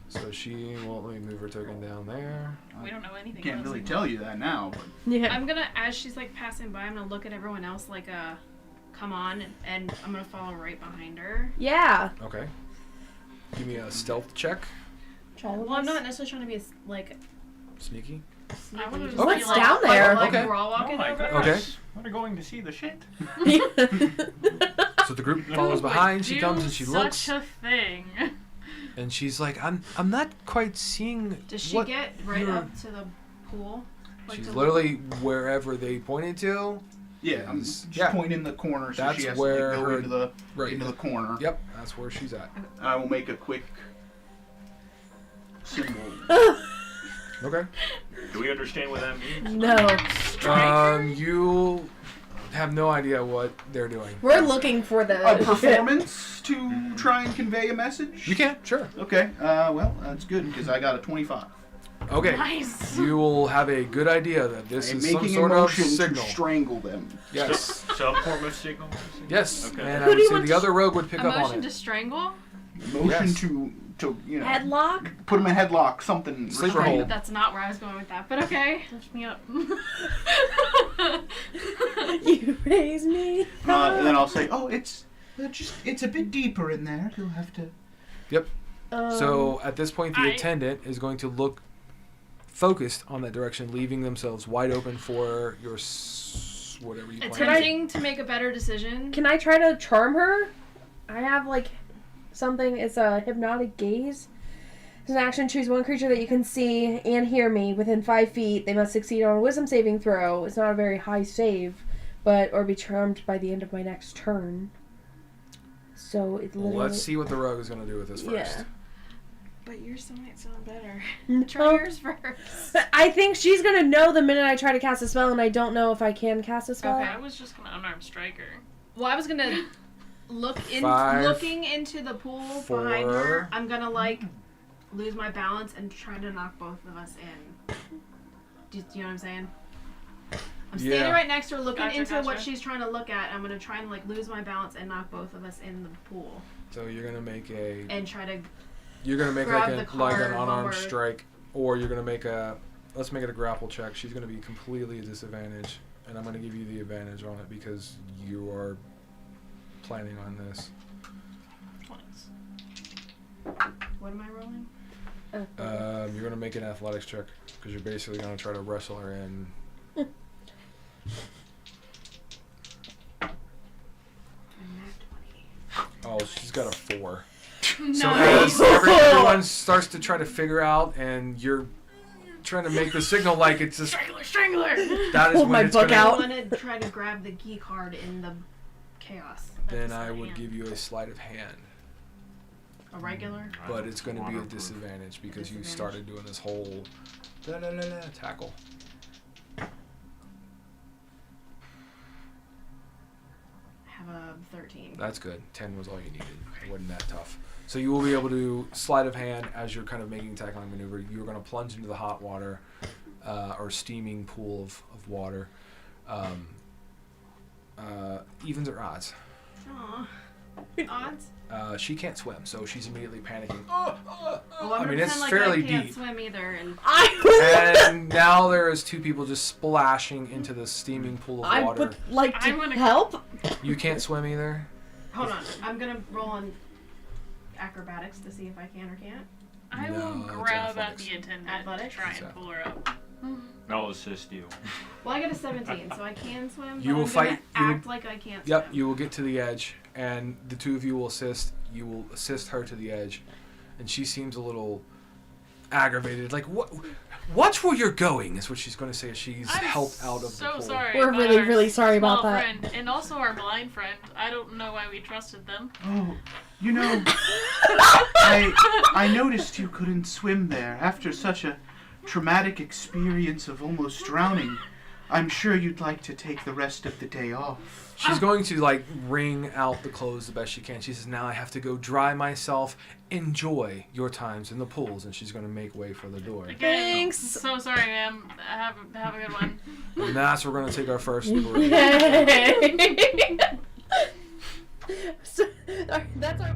Speaker 1: So she won't let me move her token down there.
Speaker 3: We don't know anything.
Speaker 4: Can't
Speaker 3: about
Speaker 4: really
Speaker 3: this.
Speaker 4: tell you that now, but
Speaker 2: Yeah.
Speaker 5: I'm gonna, as she's like passing by, I'm gonna look at everyone else like come on, and I'm gonna follow right behind her.
Speaker 2: Yeah.
Speaker 1: Okay. Give me a stealth check.
Speaker 5: Well, I'm not necessarily trying to be like
Speaker 1: Sneaky.
Speaker 3: I wanna just
Speaker 1: Oh,
Speaker 3: be
Speaker 2: it's
Speaker 3: like,
Speaker 2: down there.
Speaker 5: Like
Speaker 1: Okay.
Speaker 5: we're all walking over.
Speaker 1: Okay.
Speaker 6: We're going to see the shit.
Speaker 1: So So the group follows behind. She
Speaker 3: Do
Speaker 1: comes and she looks,
Speaker 3: such a thing.
Speaker 1: and she's like, "I'm not quite seeing."
Speaker 5: Does she
Speaker 1: what
Speaker 5: get right
Speaker 1: you're-"
Speaker 5: up to the pool? Like
Speaker 1: She's
Speaker 5: to
Speaker 1: literally wherever they pointed to.
Speaker 4: Yeah, I'm just
Speaker 1: Yeah.
Speaker 4: pointing in the corner, so
Speaker 1: That's
Speaker 4: she has
Speaker 1: where
Speaker 4: to like, go
Speaker 1: her-
Speaker 4: into the
Speaker 1: Right.
Speaker 4: into the corner.
Speaker 1: Yep, that's where she's at.
Speaker 4: I will make a quick symbol.
Speaker 1: Okay.
Speaker 6: Do we understand what that means?
Speaker 2: No.
Speaker 1: You have no idea what they're doing.
Speaker 2: We're looking for the
Speaker 4: A performance to try and convey a message?
Speaker 1: You can, sure.
Speaker 4: Okay, well, that's good, because I got a 25.
Speaker 1: Okay.
Speaker 3: Nice.
Speaker 1: You will have a good idea that this
Speaker 4: I'm
Speaker 1: is some
Speaker 4: making
Speaker 1: sort
Speaker 4: a
Speaker 1: of
Speaker 4: motion to
Speaker 1: signal.
Speaker 4: strangle them.
Speaker 1: Yes.
Speaker 6: Some form of signal?
Speaker 1: Yes.
Speaker 6: Okay.
Speaker 1: And I
Speaker 2: Who do
Speaker 1: would
Speaker 2: you
Speaker 1: say
Speaker 2: want
Speaker 1: the
Speaker 2: to
Speaker 1: other rogue would pick
Speaker 5: A
Speaker 1: up on
Speaker 5: motion
Speaker 1: it.
Speaker 5: to strangle?
Speaker 4: Motion
Speaker 1: Yes.
Speaker 4: to you know,
Speaker 2: headlock.
Speaker 4: put them in a headlock, something.
Speaker 1: Sleeper
Speaker 4: restrain-
Speaker 1: hold.
Speaker 5: That's not where I was going with that, but okay.
Speaker 3: Lift me up.
Speaker 2: You raise me.
Speaker 4: And then I'll say, oh, it's a bit deeper in there. You'll have to.
Speaker 1: So at this point, the
Speaker 3: I-
Speaker 1: attendant is going to look focused on that direction, leaving themselves wide open for your whatever you plan.
Speaker 5: Attempting to make a better decision.
Speaker 2: Can I try to charm her? I have like something. It's a hypnotic gaze. As an action, choose one creature that you can see and hear me within 5 feet. They must succeed on a wisdom saving throw. It's not a very high save, or be charmed by the end of my next turn. So it literally.
Speaker 1: Let's see what the rogue is going to do with this first.
Speaker 2: Yeah.
Speaker 5: But yours might sound better.
Speaker 2: No.
Speaker 5: Try yours first.
Speaker 2: But I think she's gonna know the minute I try to cast a spell, and I don't know if I can cast a spell.
Speaker 5: Okay.
Speaker 3: I was just gonna unarmed striker.
Speaker 5: Well, I was gonna
Speaker 1: Five,
Speaker 5: looking into the pool behind her.
Speaker 1: 4.
Speaker 5: I'm gonna lose my balance and try to knock both of us in. Do you know what I'm saying? I'm standing
Speaker 1: Yeah.
Speaker 5: right next to her, looking
Speaker 3: Gotcha,
Speaker 5: into what
Speaker 3: gotcha.
Speaker 5: she's trying to look at. I'm gonna try and lose my balance and knock both of us in the pool
Speaker 1: So you're going to make a.
Speaker 5: and try to.
Speaker 1: You're going to make
Speaker 5: grab
Speaker 1: like
Speaker 5: the
Speaker 1: like an
Speaker 5: card while
Speaker 1: unarmed
Speaker 5: we're-
Speaker 1: strike, or you're going to make a. Let's make it a grapple check. She's going to be completely at disadvantage, and I'm going to give you the advantage on it because you are planning on this.
Speaker 3: Twice.
Speaker 5: What am I rolling?
Speaker 1: You're going to make an athletics check because you're basically going to try to wrestle her in.
Speaker 5: A nat 20.
Speaker 1: Oh, she's got a 4.
Speaker 3: Nice.
Speaker 1: So as everyone starts to try to figure out, and you're trying to make the signal like it's just
Speaker 3: Strangler.
Speaker 1: that is
Speaker 2: Pull
Speaker 1: when
Speaker 2: my
Speaker 1: it's
Speaker 2: book
Speaker 1: gonna,
Speaker 2: out.
Speaker 5: I want to try to grab the key card in the chaos.
Speaker 1: Then I would give you a sleight of hand,
Speaker 5: A regular.
Speaker 1: but it's going to be a
Speaker 6: Waterproof.
Speaker 1: disadvantage because you
Speaker 5: Disadvantage.
Speaker 1: started doing this whole tackle.
Speaker 5: I have a 13.
Speaker 1: That's good. 10 was all you needed. It wasn't that tough. So you will be able to sleight of hand as you're kind of making a tackling maneuver. You're going to plunge into the hot water or steaming pool of water. Evens or odds?
Speaker 5: Aw. Odds?
Speaker 1: She can't swim, so she's immediately panicking.
Speaker 5: Oh, I'm
Speaker 1: I
Speaker 5: gonna
Speaker 1: mean, it's
Speaker 5: pretend like
Speaker 1: fairly
Speaker 5: I can't
Speaker 1: deep.
Speaker 5: swim either, and
Speaker 1: And now there is 2 people just splashing into the steaming pool of
Speaker 2: I
Speaker 1: water.
Speaker 2: would like to
Speaker 3: I'm gonna-
Speaker 2: help.
Speaker 1: You can't swim either?
Speaker 5: hold on. I'm gonna roll on acrobatics to see if I can or can't.
Speaker 3: I
Speaker 1: No,
Speaker 3: will
Speaker 1: it's
Speaker 3: grab at
Speaker 1: athletics.
Speaker 3: the attendant
Speaker 5: Athletics?
Speaker 3: to try and pull her up.
Speaker 6: I'll assist you.
Speaker 5: Well, I got a 17, so I can swim.
Speaker 1: You
Speaker 5: but
Speaker 1: will
Speaker 5: I'm
Speaker 1: fight-
Speaker 5: Gonna
Speaker 1: you will-
Speaker 5: act like I can't
Speaker 1: Yep,
Speaker 5: swim.
Speaker 1: you will get to the edge, and the 2 of you will assist. You will assist her to the edge, and she seems a little aggravated. Like, watch where you're going, is what she's going to say as she's
Speaker 3: I'm
Speaker 1: helped out of the
Speaker 3: so
Speaker 1: pool.
Speaker 3: sorry.
Speaker 2: We're
Speaker 3: about
Speaker 2: really,
Speaker 3: our
Speaker 2: really sorry about
Speaker 3: small
Speaker 2: that.
Speaker 3: Friend, and also our blind friend. I don't know why we trusted them.
Speaker 4: Oh, you know, I noticed you couldn't swim there after such a traumatic experience of almost drowning. I'm sure you'd like to take the rest of the day off.
Speaker 1: She's going to, wring out the clothes the best she can. She says, now I have to go dry myself. Enjoy your times in the pools. And she's going to make way for the door.
Speaker 3: Again,
Speaker 2: Thanks.
Speaker 3: So sorry, ma'am. Have a good one.
Speaker 1: And that's where we're going to take our first break.
Speaker 2: Yay. So, that's our.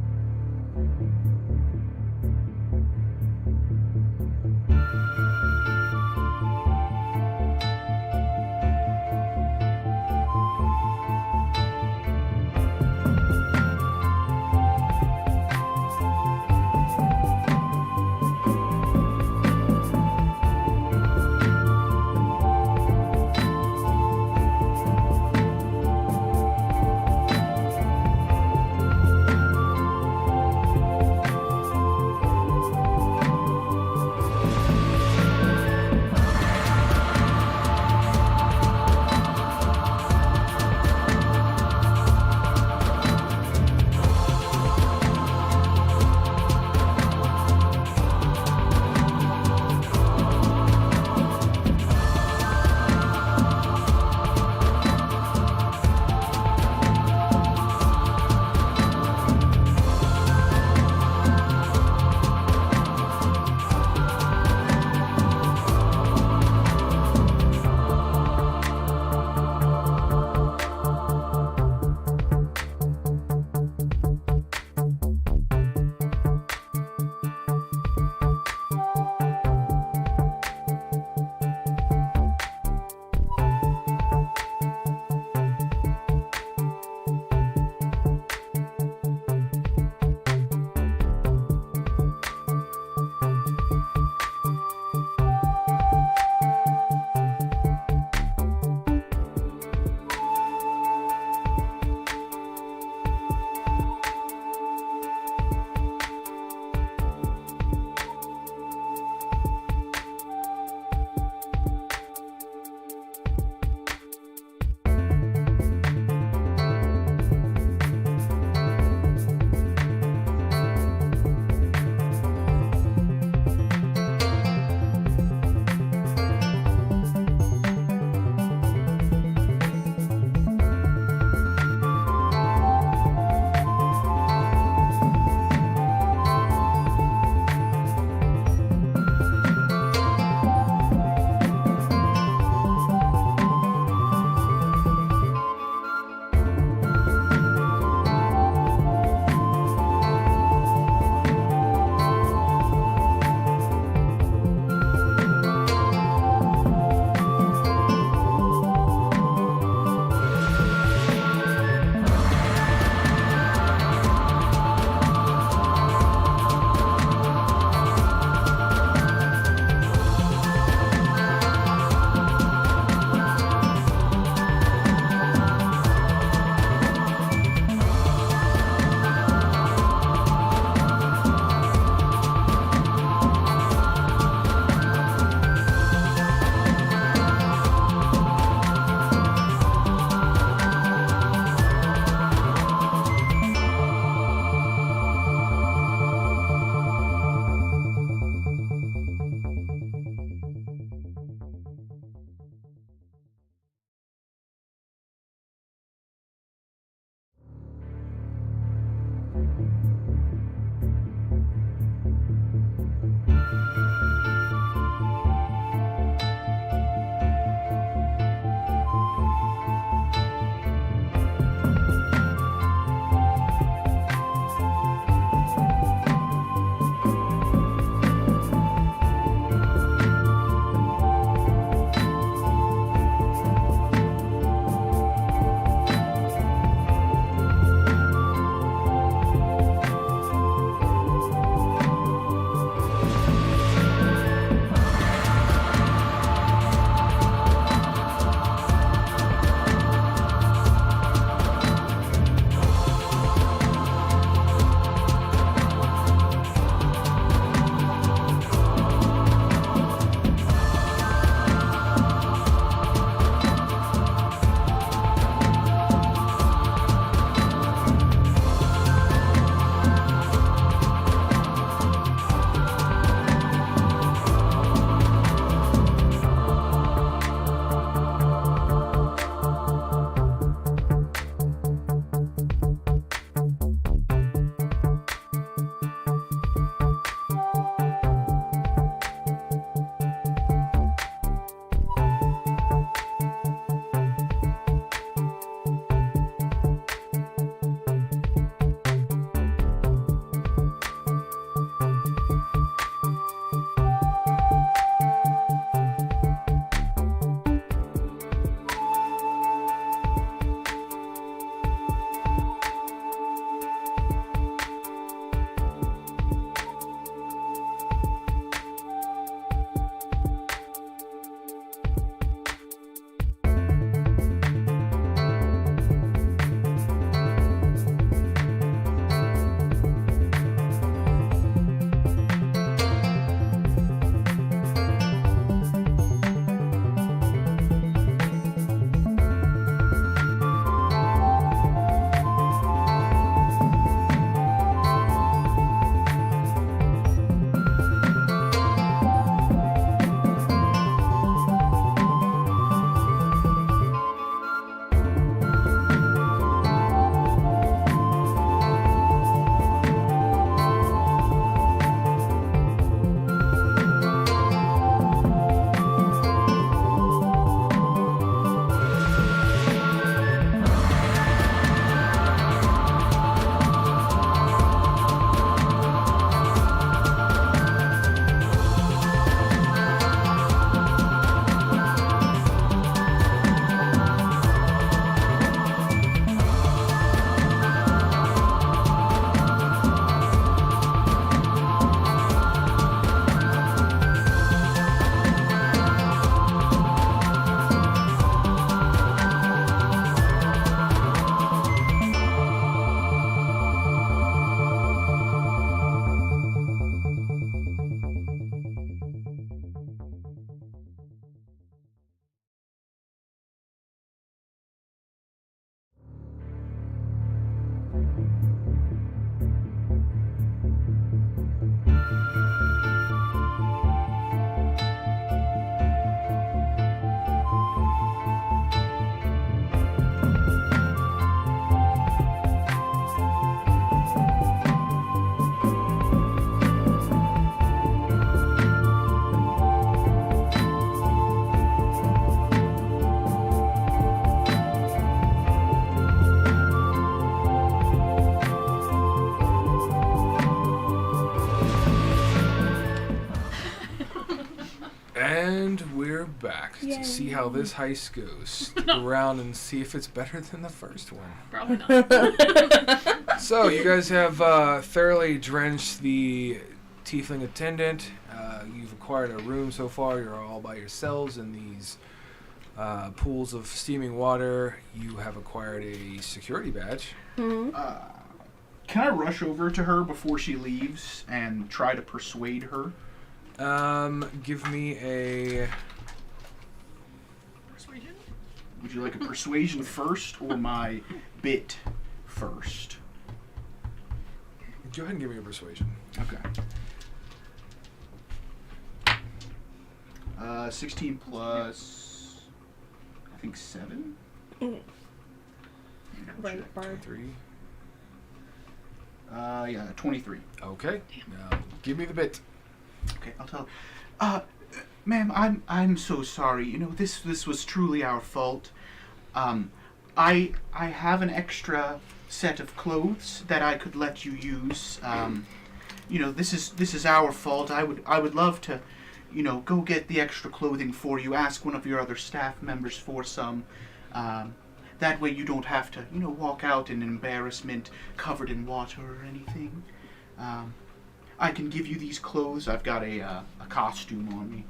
Speaker 2: Yay.
Speaker 1: to see how this heist goes. Stick around and see if it's better than the first one.
Speaker 3: Probably not.
Speaker 1: So, you guys have thoroughly drenched the tiefling attendant. You've acquired a room so far. You're all by yourselves in these pools of steaming water. You have acquired a security badge.
Speaker 2: Mhm.
Speaker 4: Can I rush over to her before she leaves and try to persuade her?
Speaker 1: Give me a...
Speaker 3: Persuasion?
Speaker 4: Would you like a persuasion first or my bit first?
Speaker 1: Go ahead and give me a persuasion.
Speaker 4: Okay. 16 plus, I think 7?
Speaker 2: Right, Bard.
Speaker 1: 3.
Speaker 4: Yeah, 23.
Speaker 1: Okay. Now, give me the bit.
Speaker 4: Okay, I'll tell. Ma'am, I'm so sorry. You know, this was truly our fault. I have an extra set of clothes that I could let you use. You know, this is our fault. I would love to, you know, go get the extra clothing for you. Ask one of your other staff members for some. That way you don't have to, you know, walk out in embarrassment, covered in water or anything. I can give you these clothes. I've got a costume on me,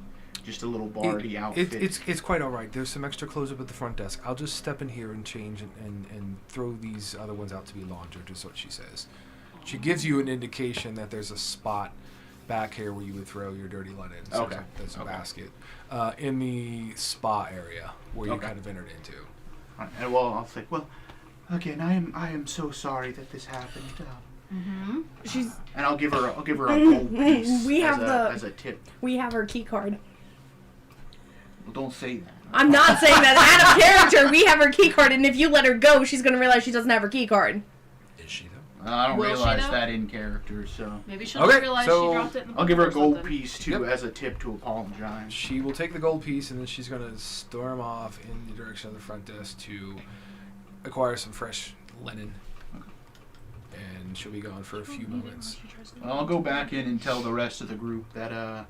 Speaker 4: just a little bardy outfit.
Speaker 1: It's quite all right. There's some extra clothes up at the front desk. I'll just step in here and change and throw these other ones out to be laundered, is what she says. She gives you an indication that there's a spot back here where you would throw your dirty linen. So
Speaker 4: Okay.
Speaker 1: There's a
Speaker 4: Okay.
Speaker 1: basket in the spa area where you
Speaker 4: Okay.
Speaker 1: kind of entered into.
Speaker 4: Right, and well, I'll say, well, again, I am so sorry that this happened.
Speaker 5: Mm-hmm.
Speaker 2: She's.
Speaker 4: And I'll give her a gold piece
Speaker 2: We
Speaker 4: as,
Speaker 2: have
Speaker 4: as a tip.
Speaker 2: We have her key card.
Speaker 4: Well, don't say that.
Speaker 2: I'm not saying that out of character. We have her key card, and if you let her go, she's gonna realize she doesn't have her key card.
Speaker 1: Is she though?
Speaker 4: I don't
Speaker 5: Will she,
Speaker 4: realize
Speaker 5: though?
Speaker 4: that in character, so
Speaker 5: Maybe she'll
Speaker 1: Okay,
Speaker 5: realize
Speaker 1: so
Speaker 5: she dropped it in the
Speaker 4: I'll give her a
Speaker 5: or
Speaker 4: gold
Speaker 5: something.
Speaker 4: piece too
Speaker 1: Yep.
Speaker 4: as a tip to apologize.
Speaker 1: She will take the gold piece and then she's going to storm off in the direction of the front desk to acquire some fresh linen. And she'll be gone for a few moments.
Speaker 4: I'll go back in and tell the rest of the group that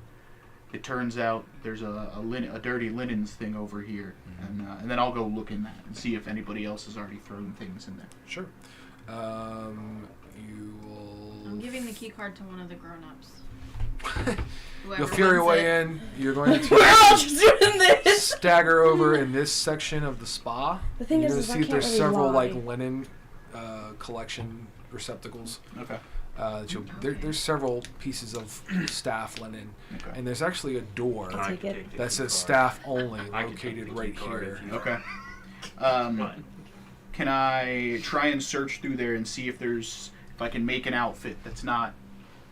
Speaker 4: it turns out there's a dirty linens thing over here, and then I'll go look in that and see if anybody else has already thrown things in there.
Speaker 1: Sure. You will...
Speaker 5: I'm giving the key card to one of the grown-ups.
Speaker 1: You'll feel your way in. You're going
Speaker 2: We're
Speaker 1: to
Speaker 2: all just doing this.
Speaker 1: stagger over in this section of the spa.
Speaker 2: The thing
Speaker 1: You're
Speaker 2: is,
Speaker 1: going
Speaker 2: is
Speaker 1: to
Speaker 2: I
Speaker 1: see if
Speaker 2: can't
Speaker 1: there's
Speaker 2: really
Speaker 1: several
Speaker 2: lie.
Speaker 1: like linen collection receptacles.
Speaker 4: Okay.
Speaker 1: There's several pieces of staff linen,
Speaker 4: Okay.
Speaker 1: and there's actually a door
Speaker 2: I'll take it.
Speaker 1: that says staff only
Speaker 6: I can take
Speaker 1: located
Speaker 6: the
Speaker 1: right
Speaker 6: key card
Speaker 1: here.
Speaker 6: if you-
Speaker 4: Okay.
Speaker 6: But
Speaker 4: Can I try and search through there and see if I can make an outfit that's not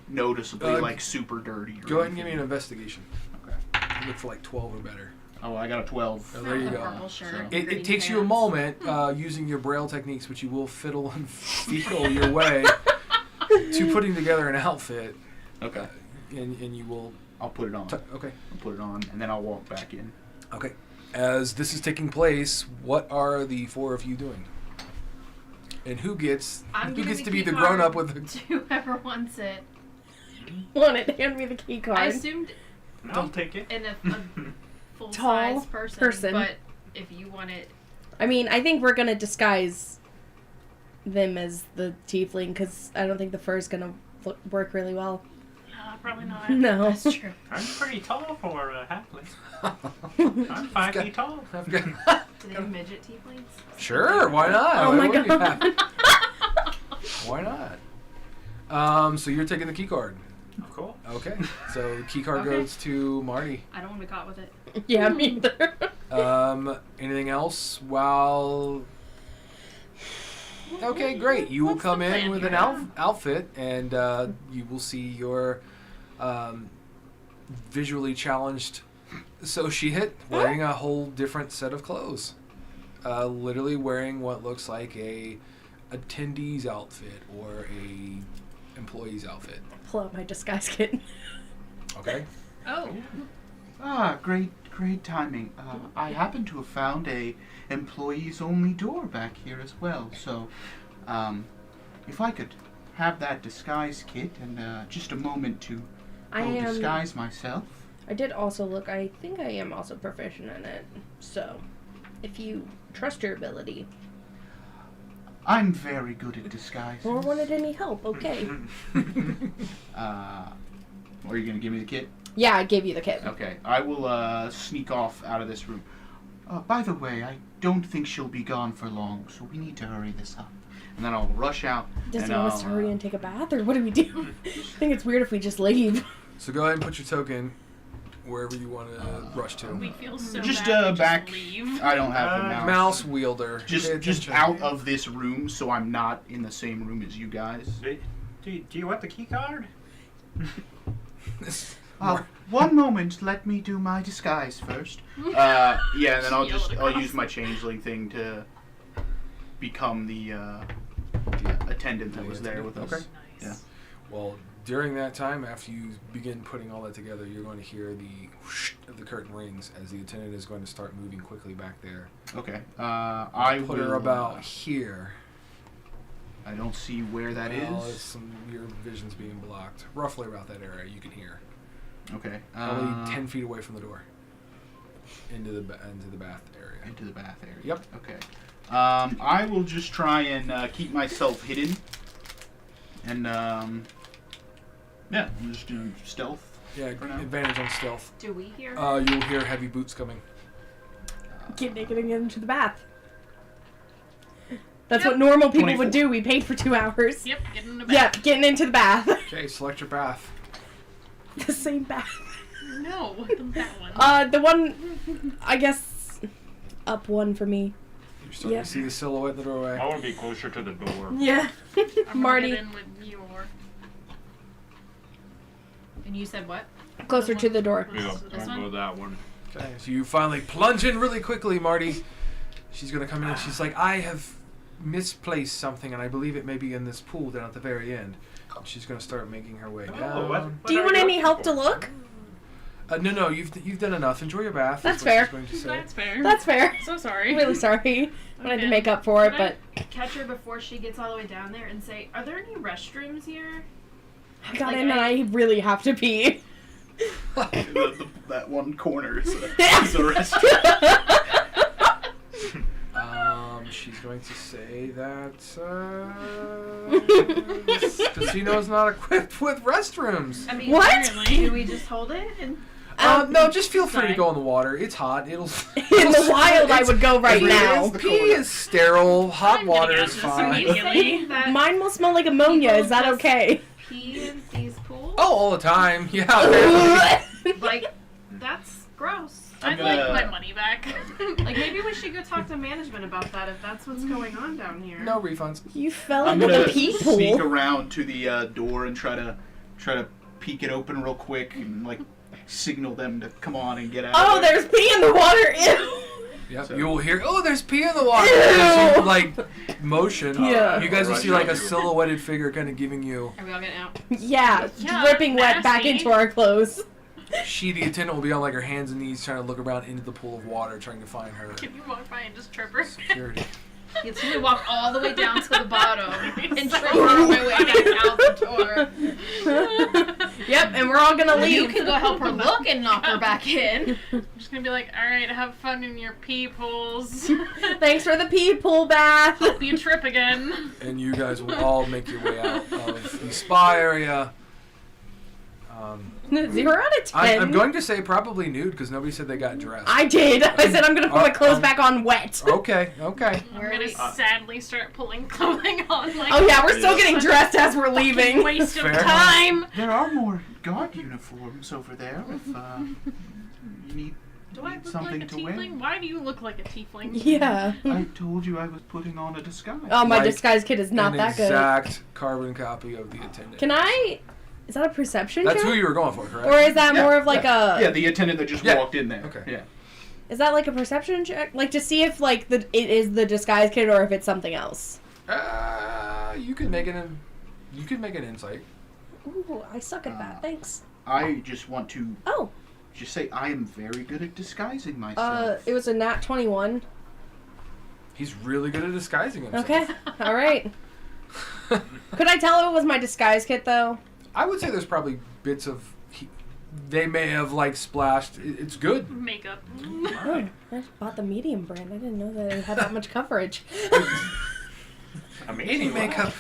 Speaker 4: noticeably like super dirty? Or
Speaker 1: Go ahead and give me an
Speaker 4: anything?
Speaker 1: investigation.
Speaker 4: Okay.
Speaker 1: Look for like 12 or better.
Speaker 4: Oh, I got a 12.
Speaker 1: Oh, there you
Speaker 5: The
Speaker 1: go.
Speaker 5: purple shirt,
Speaker 4: So-
Speaker 1: It
Speaker 5: green
Speaker 1: takes you a
Speaker 5: pants.
Speaker 1: moment using your braille techniques, but you will fiddle and feel your way to putting together an outfit,
Speaker 4: Okay.
Speaker 1: and you will.
Speaker 4: I'll put it on.
Speaker 1: Okay.
Speaker 4: I'll put it on, and then I'll walk back in.
Speaker 1: Okay. As this is taking place, what are the four of you doing? And who gets
Speaker 5: I'm giving
Speaker 1: to
Speaker 5: the
Speaker 1: be
Speaker 5: key
Speaker 1: the grown up
Speaker 5: card
Speaker 1: with the
Speaker 5: to whoever wants it.
Speaker 2: Want it? Hand me the key card.
Speaker 5: I assumed
Speaker 6: I'll take it.
Speaker 5: in a full
Speaker 2: Tall
Speaker 5: size person,
Speaker 2: person.
Speaker 5: but if you want it,
Speaker 2: I mean, I think we're gonna disguise them as the tiefling because I don't think the fur's gonna work really well.
Speaker 3: Probably not.
Speaker 2: No.
Speaker 5: that's true.
Speaker 6: I'm pretty tall for a halfling. I'm 5 feet tall.
Speaker 1: I've got-
Speaker 5: Do they have midget tieflings?
Speaker 1: Sure, why not?
Speaker 2: Oh
Speaker 1: Why
Speaker 2: my
Speaker 1: wouldn't you
Speaker 2: god.
Speaker 1: have? Why not? So you're taking the key card.
Speaker 6: Cool.
Speaker 1: Okay. So the key card
Speaker 5: Okay.
Speaker 1: goes to Marty.
Speaker 5: I don't want to be caught with it.
Speaker 2: Yeah, me either.
Speaker 1: Anything else while... Okay, great. You will
Speaker 3: What's
Speaker 1: come
Speaker 3: the
Speaker 1: in
Speaker 3: plan
Speaker 1: with
Speaker 3: here?
Speaker 1: an outfit, and you will see your visually challenged associate wearing a whole different set of clothes. Literally wearing what looks like a attendee's outfit or a employee's outfit.
Speaker 2: Pull out my disguise kit.
Speaker 1: Okay.
Speaker 5: Oh,
Speaker 4: Great timing. I happen to have found a employees only door back here as well. So, if I could have that disguise kit and just a moment to
Speaker 2: I
Speaker 4: go
Speaker 2: am.
Speaker 4: disguise myself.
Speaker 2: I did also look. I think I am also proficient in it. So, if you trust your ability
Speaker 4: I'm very good at disguise.
Speaker 2: or wanted any help, okay.
Speaker 4: Are you gonna give me the kit?
Speaker 2: Yeah, I gave you the kit.
Speaker 4: Okay, I will sneak off out of this room. By the way, I don't think she'll be gone for long, so we need to hurry this up. And then I'll rush out.
Speaker 2: Does
Speaker 4: and
Speaker 2: he want us to hurry and take a bath, or what do we do? I think it's weird if we just leave.
Speaker 1: So go ahead and put your token wherever you want to rush to.
Speaker 3: We feel so
Speaker 4: Just
Speaker 3: bad. We
Speaker 4: back.
Speaker 3: Just leave.
Speaker 4: I don't have the mouse.
Speaker 1: Mouse wielder. Pay
Speaker 4: Just
Speaker 1: attention.
Speaker 4: out of this room, so I'm not in the same room as you guys.
Speaker 6: Do you want the key card?
Speaker 4: One moment, let me do my disguise first. Yeah, and then I'll use my changeling thing to become the attendant that was there with us.
Speaker 1: Okay.
Speaker 3: Nice.
Speaker 4: Yeah.
Speaker 1: Well, during that time, after you begin putting all that together, you're going to hear the whoosh of the curtain rings as the attendant is going to start moving quickly back there.
Speaker 4: Okay. I
Speaker 1: Put
Speaker 4: will
Speaker 1: her about here.
Speaker 4: I don't see where that
Speaker 1: Well,
Speaker 4: is.
Speaker 1: it's your vision's being blocked. Roughly about that area, you can hear.
Speaker 4: Okay.
Speaker 1: Probably 10 feet away from the door. Into the bath area.
Speaker 4: Into the bath area.
Speaker 1: Yep.
Speaker 4: Okay. I will just try and keep myself hidden. And yeah, I'm just doing stealth.
Speaker 1: Yeah,
Speaker 4: For now.
Speaker 1: advantage on stealth.
Speaker 5: Do we hear?
Speaker 1: You'll hear heavy boots coming.
Speaker 2: Get naked and get into the bath. That's
Speaker 3: Yep.
Speaker 2: what normal people
Speaker 4: 24.
Speaker 2: would do. We paid for 2 hours.
Speaker 3: Yep, get in the back.
Speaker 2: Yep, getting into the bath.
Speaker 1: Okay, select your bath.
Speaker 2: The same bath.
Speaker 3: No, that one.
Speaker 2: The one, I guess, up one for me.
Speaker 1: You're starting
Speaker 2: Yeah.
Speaker 1: to see the silhouette in the doorway.
Speaker 6: I want to be closer to the door.
Speaker 2: Yeah.
Speaker 3: I'm
Speaker 2: Marty,
Speaker 3: gonna get in with you or
Speaker 5: And you said what?
Speaker 2: closer to the door.
Speaker 6: Yeah,
Speaker 5: This
Speaker 6: I'll
Speaker 5: one?
Speaker 6: go that one.
Speaker 1: Okay, so you finally plunge in really quickly, Marty. She's gonna come in and she's like, I have misplaced something, and I believe it may be in this pool down at the very end. And she's gonna start making her way down.
Speaker 6: what
Speaker 2: Do you
Speaker 6: are
Speaker 2: want any
Speaker 6: looking
Speaker 2: help
Speaker 6: for?
Speaker 2: to look?
Speaker 1: No, you've done enough. Enjoy your bath.
Speaker 2: That's
Speaker 1: what
Speaker 2: fair.
Speaker 1: She's going to say.
Speaker 3: That's fair.
Speaker 2: That's fair.
Speaker 3: So sorry.
Speaker 2: I'm really sorry. I had to
Speaker 3: Okay.
Speaker 2: make up for it,
Speaker 5: Can
Speaker 2: but
Speaker 5: I catch her before she gets all the way down there and say, "Are there any restrooms here?"
Speaker 2: I got
Speaker 5: Like,
Speaker 2: in and I really have to pee.
Speaker 4: That one corner is a restaurant.
Speaker 1: She's going to say that this casino's not equipped with restrooms.
Speaker 5: I mean,
Speaker 2: What?
Speaker 3: Apparently.
Speaker 5: do we just hold it? And
Speaker 1: No, just feel free to
Speaker 3: Sorry.
Speaker 1: go in the water. It's hot. It'll.
Speaker 2: In the wild, I would go right now.
Speaker 1: Pee is sterile. Hot
Speaker 3: I'm
Speaker 1: water
Speaker 3: getting
Speaker 1: is
Speaker 3: out of this
Speaker 1: fine.
Speaker 3: immediately.
Speaker 5: saying that
Speaker 2: Mine will smell like ammonia.
Speaker 5: People
Speaker 2: Is that
Speaker 5: just-
Speaker 2: okay?
Speaker 5: pee in these pools?
Speaker 1: Oh, all the time. Yeah. apparently.
Speaker 5: Like, that's gross.
Speaker 3: I'd
Speaker 4: gonna-
Speaker 3: like my money back.
Speaker 5: Like, maybe we should go talk to management about that if that's what's going on down here.
Speaker 1: No refunds.
Speaker 2: You fell
Speaker 4: I'm
Speaker 2: into
Speaker 4: gonna
Speaker 2: the pee
Speaker 4: sneak
Speaker 2: pool.
Speaker 4: around to the door and try to peek it open real quick and like signal them to come on and get out.
Speaker 2: Oh,
Speaker 4: of there.
Speaker 2: there's pee in the water. Ew.
Speaker 1: Yep.
Speaker 4: So-
Speaker 1: You will hear. Oh, there's pee in the water.
Speaker 2: Ew.
Speaker 1: There's some, like motion.
Speaker 2: Yeah.
Speaker 1: You guys will
Speaker 6: Right,
Speaker 1: see like
Speaker 6: right.
Speaker 1: a silhouetted figure kind of giving you.
Speaker 5: Are we all getting out?
Speaker 2: Yeah,
Speaker 3: Yeah,
Speaker 2: dripping wet back
Speaker 3: nasty.
Speaker 2: into our clothes.
Speaker 1: She, the attendant, will be on like her hands and knees trying to look around into the pool of water, trying to find her
Speaker 3: Can you walk by and just trip her?
Speaker 1: security.
Speaker 5: It's gonna walk all the way down to the bottom and trip on my way back out the door.
Speaker 2: Yep, and we're all gonna
Speaker 5: You
Speaker 2: leave.
Speaker 5: can go help her look and knock her back in.
Speaker 3: I'm just gonna be like, alright, have fun in your pee pools.
Speaker 2: Thanks for the pee pool bath.
Speaker 3: Hope you trip again.
Speaker 1: And you guys will all make your way out of the spa area.
Speaker 2: 0 out of 10.
Speaker 1: I'm going to say probably nude because nobody said they got dressed.
Speaker 2: I did. I said I'm gonna put my clothes back on wet.
Speaker 1: Okay, okay.
Speaker 3: I'm
Speaker 5: Where are
Speaker 3: gonna
Speaker 5: we-
Speaker 3: sadly start pulling clothing on. Like,
Speaker 2: Oh yeah, we're still getting dressed as we're leaving.
Speaker 3: Waste of
Speaker 1: Fair.
Speaker 3: time.
Speaker 4: There are more guard uniforms over there if you need
Speaker 3: Do I look
Speaker 4: something
Speaker 3: like a
Speaker 4: to wear.
Speaker 3: tiefling? Why do you look like a tiefling?
Speaker 2: Yeah.
Speaker 4: I told you I was putting on a disguise.
Speaker 2: Oh, my
Speaker 1: Like
Speaker 2: disguise kit is not
Speaker 1: An
Speaker 2: that good.
Speaker 1: exact carbon copy of the attendant.
Speaker 2: Can I? Is that a perception
Speaker 1: That's
Speaker 2: check?
Speaker 1: who you were going for, correct?
Speaker 2: Or is that
Speaker 4: Yeah,
Speaker 2: more of like a?
Speaker 4: Yeah, the attendant that just
Speaker 1: Yeah.
Speaker 4: walked in there.
Speaker 1: Okay.
Speaker 4: Yeah.
Speaker 2: Is that like a perception check? Like to see if like it is the disguise kit or if it's something else.
Speaker 1: You could make an. You could make an insight.
Speaker 2: Ooh, I suck at that. Thanks.
Speaker 4: I just want to
Speaker 2: Oh,
Speaker 4: just say I am very good at disguising myself.
Speaker 2: it was a nat 21.
Speaker 1: He's really good at disguising himself.
Speaker 2: Okay, all right. Could I tell it was my disguise kit though?
Speaker 1: I would say there's probably bits of they may have like splashed. It's good.
Speaker 3: Makeup.
Speaker 2: Oh, I bought the medium brand. I didn't know that it had that much coverage.
Speaker 6: Amazing.
Speaker 1: Any makeup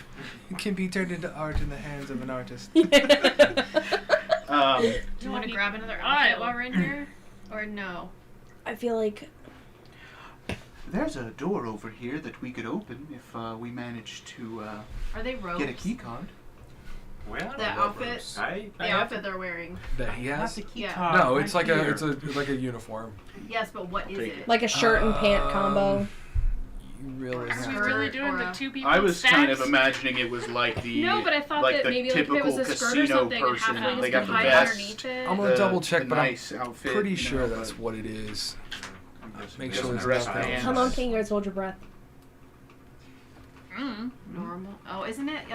Speaker 1: can be turned into art in the hands of an artist.
Speaker 5: Do you want to grab another outfit while we're in here? Or no?
Speaker 2: I feel like
Speaker 4: There's a door over here that we could open if we manage to
Speaker 5: Are they robes?
Speaker 4: get a key card.
Speaker 6: Well,
Speaker 5: The outfit.
Speaker 6: I
Speaker 5: The outfit they're wearing.
Speaker 1: That he
Speaker 6: have
Speaker 1: has.
Speaker 6: the key
Speaker 5: Yeah.
Speaker 6: card
Speaker 1: No,
Speaker 6: right
Speaker 1: it's like
Speaker 6: here.
Speaker 1: it's like a uniform.
Speaker 5: Yes, but what is
Speaker 6: Take
Speaker 5: it?
Speaker 2: like a shirt and pant combo.
Speaker 1: You really
Speaker 5: Or
Speaker 1: have
Speaker 3: Are we
Speaker 1: to-
Speaker 3: really doing
Speaker 5: or
Speaker 3: the
Speaker 5: a-
Speaker 3: two people
Speaker 4: I was kind of
Speaker 3: stacked?
Speaker 4: imagining it was like the
Speaker 5: No, but I thought
Speaker 4: like
Speaker 5: that
Speaker 4: the
Speaker 5: maybe like if it
Speaker 4: typical
Speaker 5: was a skirt or
Speaker 4: casino
Speaker 5: something, and
Speaker 4: person.
Speaker 5: halflings
Speaker 4: They
Speaker 5: can
Speaker 4: got the
Speaker 5: hide
Speaker 4: vest.
Speaker 5: underneath it.
Speaker 1: I'm gonna double check,
Speaker 4: the
Speaker 1: but
Speaker 4: nice
Speaker 1: I'm
Speaker 4: outfit,
Speaker 1: pretty
Speaker 4: you
Speaker 1: sure
Speaker 4: know,
Speaker 1: that's
Speaker 4: but
Speaker 1: what it is. Make
Speaker 6: Just
Speaker 1: sure it's
Speaker 4: dress
Speaker 1: nothing
Speaker 4: pants.
Speaker 2: How long can you guys hold your breath?
Speaker 5: Normal. Oh, isn't it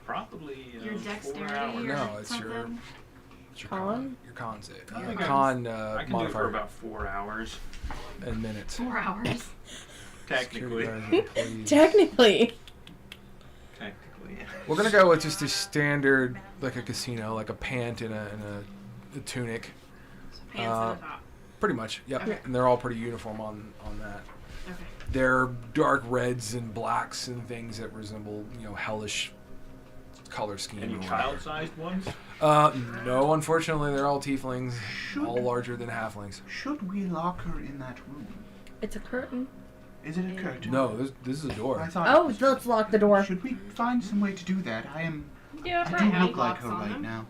Speaker 6: Probably
Speaker 5: your
Speaker 6: 4
Speaker 5: dexterity
Speaker 6: hours.
Speaker 5: or
Speaker 1: No, it's your-
Speaker 5: something?
Speaker 1: It's your
Speaker 2: Con?
Speaker 1: Your con save.
Speaker 6: I think
Speaker 1: Con
Speaker 6: I can do it for
Speaker 1: modifier
Speaker 6: about 4 hours,
Speaker 1: and minutes.
Speaker 5: 4 hours.
Speaker 6: technically.
Speaker 1: Security guards, please.
Speaker 2: Technically.
Speaker 6: Technically.
Speaker 1: We're gonna go with just a standard, like a casino, like a pant and a tunic.
Speaker 5: So pants at the top.
Speaker 1: Pretty much, yep.
Speaker 5: Okay.
Speaker 1: And they're all pretty uniform on that.
Speaker 5: Okay.
Speaker 1: They're dark reds and blacks and things that resemble, hellish color scheme.
Speaker 6: Any
Speaker 1: or whatever.
Speaker 6: child-sized ones?
Speaker 1: No, unfortunately, they're all tieflings,
Speaker 4: Should-
Speaker 1: all larger than halflings.
Speaker 4: Should we lock her in that room?
Speaker 2: It's a curtain.
Speaker 4: Is it a curtain?
Speaker 1: No, this is a door.
Speaker 4: I thought.
Speaker 2: Oh, let's lock the door.
Speaker 4: Should we find some way to do that? I
Speaker 5: Yeah,
Speaker 4: do
Speaker 5: probably
Speaker 4: look like
Speaker 5: locks
Speaker 4: her
Speaker 5: on
Speaker 4: right
Speaker 5: them.
Speaker 4: now.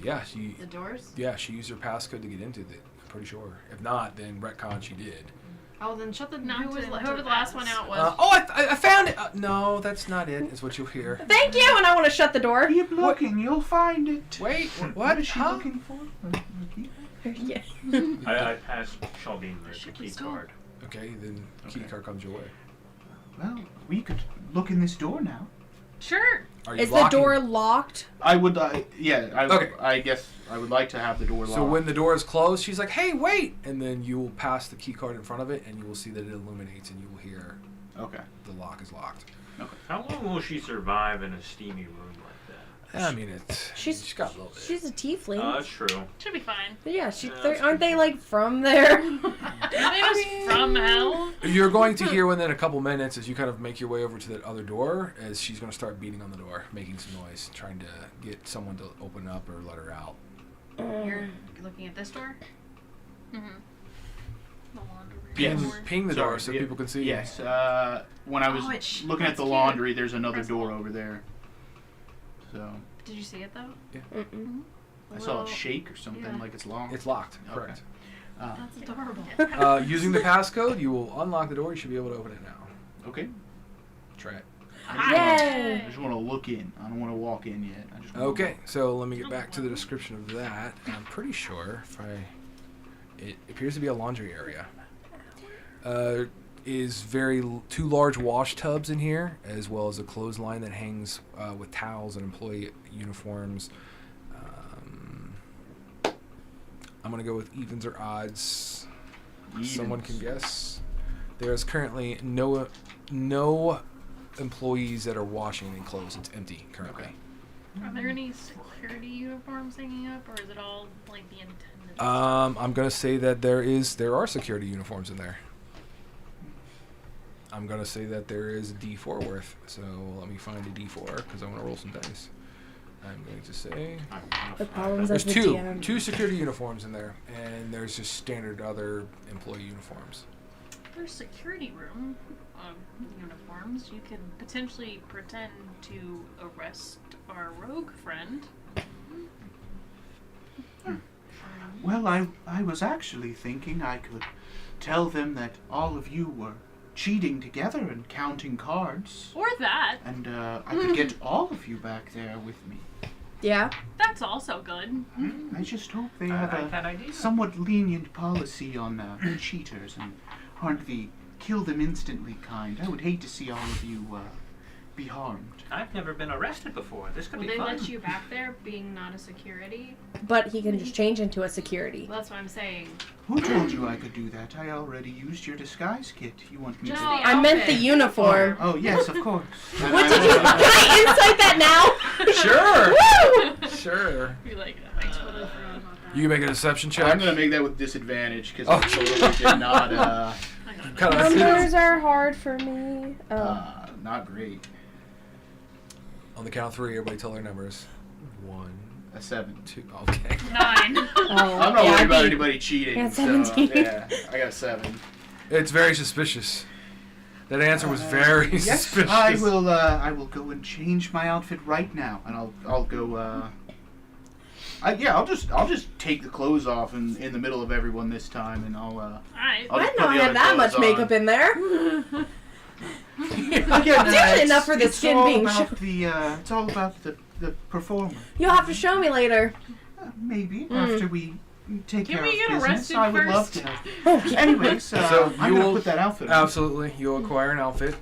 Speaker 1: Yeah, she
Speaker 5: The doors?
Speaker 1: used her passcode to get into it. I'm pretty sure. If not, then retcon she did.
Speaker 5: Oh, then shut the.
Speaker 3: Not
Speaker 5: Whoever
Speaker 3: to
Speaker 5: the last one out was.
Speaker 1: I found it. No, that's not it. Is what you'll hear.
Speaker 2: Thank you, and I want to shut the door.
Speaker 4: Keep looking, you'll find it.
Speaker 1: Wait,
Speaker 4: What is she
Speaker 1: Huh?
Speaker 4: looking for?
Speaker 2: Yeah.
Speaker 6: I passed Shaldine the
Speaker 5: Shut
Speaker 6: key
Speaker 5: this door.
Speaker 6: card.
Speaker 1: Okay, then key
Speaker 4: Okay.
Speaker 1: card comes your way.
Speaker 4: Well, we could look in this door now.
Speaker 3: Sure.
Speaker 1: Are you
Speaker 2: Is the
Speaker 1: locking-
Speaker 2: door locked?
Speaker 4: I would, yeah.
Speaker 1: Okay.
Speaker 4: I guess I would like to have the door locked.
Speaker 1: So when the door is closed, she's like, "Hey, wait!" And then you will pass the key card in front of it, and you will see that it illuminates, and you will hear
Speaker 4: Okay.
Speaker 1: the lock is locked.
Speaker 6: How long will she survive in a steamy room like
Speaker 1: I mean, she's got a little bit.
Speaker 2: She's a tiefling.
Speaker 6: that? That's true.
Speaker 3: Should be fine.
Speaker 2: But yeah,
Speaker 6: Yeah,
Speaker 2: they're-
Speaker 6: that's
Speaker 2: aren't
Speaker 6: good.
Speaker 2: they like from there?
Speaker 3: Are they just from hell?
Speaker 1: You're going to hear within a couple minutes as you kind of make your way over to that other door, as she's going to start beating on the door, making some noise, trying to get someone to open up or let her out.
Speaker 5: You're looking at this door?
Speaker 3: Mm-hmm. The laundry room.
Speaker 4: Yes.
Speaker 1: Ping the door
Speaker 4: Sorry,
Speaker 1: so
Speaker 4: yeah.
Speaker 1: people can see.
Speaker 4: Yes. When I was
Speaker 5: Oh, it's-
Speaker 4: looking at
Speaker 5: that's
Speaker 4: the
Speaker 5: cute.
Speaker 4: laundry, there's another
Speaker 5: Press
Speaker 4: door
Speaker 5: hold.
Speaker 4: over there. So
Speaker 5: Did you see it though?
Speaker 2: Mm-mm.
Speaker 4: I saw it shake or something,
Speaker 5: yeah.
Speaker 4: like it's long.
Speaker 1: It's locked.
Speaker 4: Okay.
Speaker 1: Correct.
Speaker 5: That's adorable.
Speaker 1: Using the passcode, you will unlock the door. You should be able to open it now.
Speaker 4: Okay.
Speaker 1: Try it.
Speaker 2: Yay!
Speaker 4: I just want to look in. I don't want to walk in yet. I just wanna
Speaker 1: Okay, so let me get back to the description of that. I'm pretty sure it appears to be a laundry area. Is two large wash tubs in here, as well as a clothesline that hangs with towels and employee uniforms. I'm gonna go with evens or odds. Someone can guess. There's currently no employees that are washing any clothes. It's empty currently.
Speaker 3: Are there any security uniforms hanging up, or is it all like the intended?
Speaker 1: I'm gonna say that there are security uniforms in there. I'm gonna say that there is a D4 worth. So let me find a D4 because I want to roll some dice. I'm going to say
Speaker 2: The problems
Speaker 1: there's
Speaker 2: of the DM.
Speaker 1: two security uniforms in there, and there's just standard other employee uniforms.
Speaker 3: There's security room uniforms. You can potentially pretend to arrest our rogue friend.
Speaker 4: Well, I was actually thinking I could tell them that all of you were cheating together and counting cards,
Speaker 3: Or that.
Speaker 4: and I could get all of you back there with me.
Speaker 2: Yeah.
Speaker 3: That's also good.
Speaker 4: I just hope they
Speaker 6: I
Speaker 4: have
Speaker 6: like that
Speaker 4: a
Speaker 6: idea.
Speaker 4: somewhat lenient policy on cheaters and aren't the kill them instantly kind. I would hate to see all of you be harmed.
Speaker 6: I've never been arrested before. This could
Speaker 5: Will
Speaker 6: be
Speaker 5: they
Speaker 6: fun.
Speaker 5: let you back there, being not a security?
Speaker 2: But he can just change into a security.
Speaker 5: Well, that's what I'm saying.
Speaker 4: Who told you I could do that? I already used your disguise kit. You want me
Speaker 5: Just
Speaker 4: to?
Speaker 5: the
Speaker 2: I meant the
Speaker 5: outfit.
Speaker 2: uniform.
Speaker 4: Oh yes, of course.
Speaker 2: What did you? Can I insight that now?
Speaker 1: Sure.
Speaker 2: Woo!
Speaker 1: Sure.
Speaker 3: Be like,
Speaker 5: I totally forgot about that.
Speaker 1: You can make a deception check.
Speaker 4: I'm gonna make that with disadvantage because
Speaker 1: Oh.
Speaker 4: I totally did not.
Speaker 1: Kind of
Speaker 2: Numbers are hard for me.
Speaker 4: Not great.
Speaker 1: On the count of 3, everybody tell their numbers. 1,
Speaker 4: A 7.
Speaker 1: 2. Okay.
Speaker 3: 9.
Speaker 4: I'm not worried about anybody cheating.
Speaker 2: I got
Speaker 4: So,
Speaker 2: 17.
Speaker 4: yeah, I got a 7.
Speaker 1: It's very suspicious. That answer was very
Speaker 4: Yes,
Speaker 1: suspicious.
Speaker 4: I will go and change my outfit right now, and I'll go. I'll just take the clothes off in the middle of everyone this time, and I'll
Speaker 3: Alright.
Speaker 4: I'll
Speaker 2: I
Speaker 4: just
Speaker 2: didn't know
Speaker 4: put
Speaker 2: I
Speaker 4: the
Speaker 2: had
Speaker 4: other
Speaker 2: that much
Speaker 4: clothes
Speaker 2: makeup
Speaker 4: on.
Speaker 2: in there.
Speaker 4: Again,
Speaker 2: Usually enough for the
Speaker 4: it's
Speaker 2: skin
Speaker 4: all
Speaker 2: being
Speaker 4: about
Speaker 2: shown.
Speaker 4: it's all about the performer.
Speaker 2: You'll have to show me later.
Speaker 4: Maybe
Speaker 2: Mm.
Speaker 4: after we take
Speaker 3: Can
Speaker 4: care
Speaker 3: we
Speaker 4: of
Speaker 3: get
Speaker 4: business,
Speaker 3: arrested
Speaker 4: I would love
Speaker 3: first?
Speaker 4: to help. Anyways,
Speaker 1: So
Speaker 4: I'm
Speaker 1: you
Speaker 4: gonna
Speaker 1: will
Speaker 4: put that outfit on.
Speaker 1: Absolutely. You'll acquire an outfit.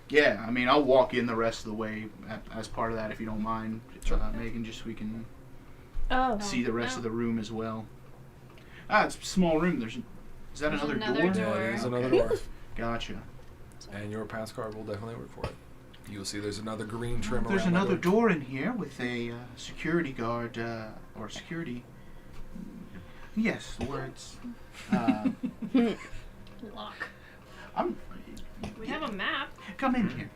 Speaker 4: Yeah, I mean, I'll walk in the rest of the way as part of that, if you don't mind,
Speaker 1: Sure.
Speaker 4: Megan, just so we can
Speaker 2: Oh.
Speaker 4: see the rest
Speaker 3: no.
Speaker 4: of the room as well. It's a small room. Is that
Speaker 5: There's
Speaker 4: another
Speaker 5: another
Speaker 4: door?
Speaker 5: door.
Speaker 1: That is another
Speaker 4: Okay.
Speaker 1: door.
Speaker 4: Gotcha.
Speaker 1: And your pass card will definitely work for it. You'll see there's another green trim
Speaker 4: There's
Speaker 1: around
Speaker 4: another
Speaker 1: that
Speaker 4: door in here with a security guard, or security. Yes, words.
Speaker 3: Lock.
Speaker 4: I'm.
Speaker 5: We have a map.
Speaker 4: Come in here.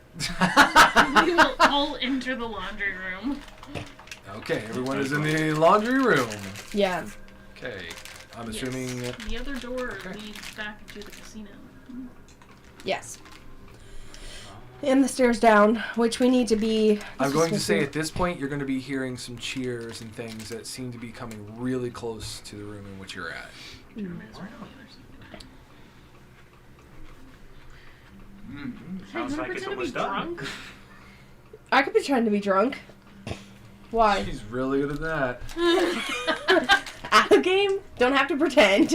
Speaker 3: We will all enter the laundry room.
Speaker 1: Okay, everyone is in the laundry room.
Speaker 2: Yeah.
Speaker 1: Okay, I'm
Speaker 3: Yes.
Speaker 1: assuming.
Speaker 3: The other door
Speaker 1: Okay.
Speaker 3: leads back into the casino.
Speaker 2: Yes. And the stairs down, which we need to be.
Speaker 1: I'm going to say at this point you're going to be hearing some cheers and things that seem to be coming really close to the room in which you're at.
Speaker 6: Sounds like it's almost done.
Speaker 2: I could be trying to be drunk. Why?
Speaker 1: She's really good at that.
Speaker 2: At the game? Don't have to pretend.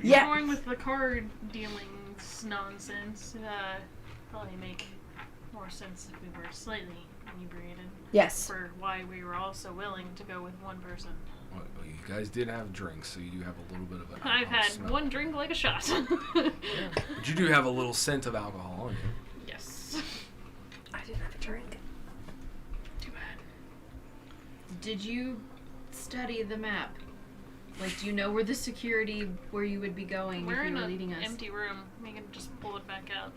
Speaker 2: Yeah.
Speaker 3: Going with the card dealings nonsense, probably make more sense if we were slightly inebriated.
Speaker 2: Yes.
Speaker 3: For why we were all so willing to go with one person.
Speaker 1: Well, you guys did have drinks, so you do have a little bit of an
Speaker 3: I've
Speaker 1: alcohol
Speaker 3: had
Speaker 1: smell.
Speaker 3: one drink like a shot.
Speaker 1: But you do have a little scent of alcohol on you.
Speaker 3: Yes.
Speaker 2: I didn't have a drink.
Speaker 3: Too bad.
Speaker 5: Did you study the map? Like, do you know where where you would be going
Speaker 3: We're
Speaker 5: if
Speaker 3: in
Speaker 5: you were
Speaker 3: an
Speaker 5: leading us?
Speaker 3: empty room. We can just pull it back out.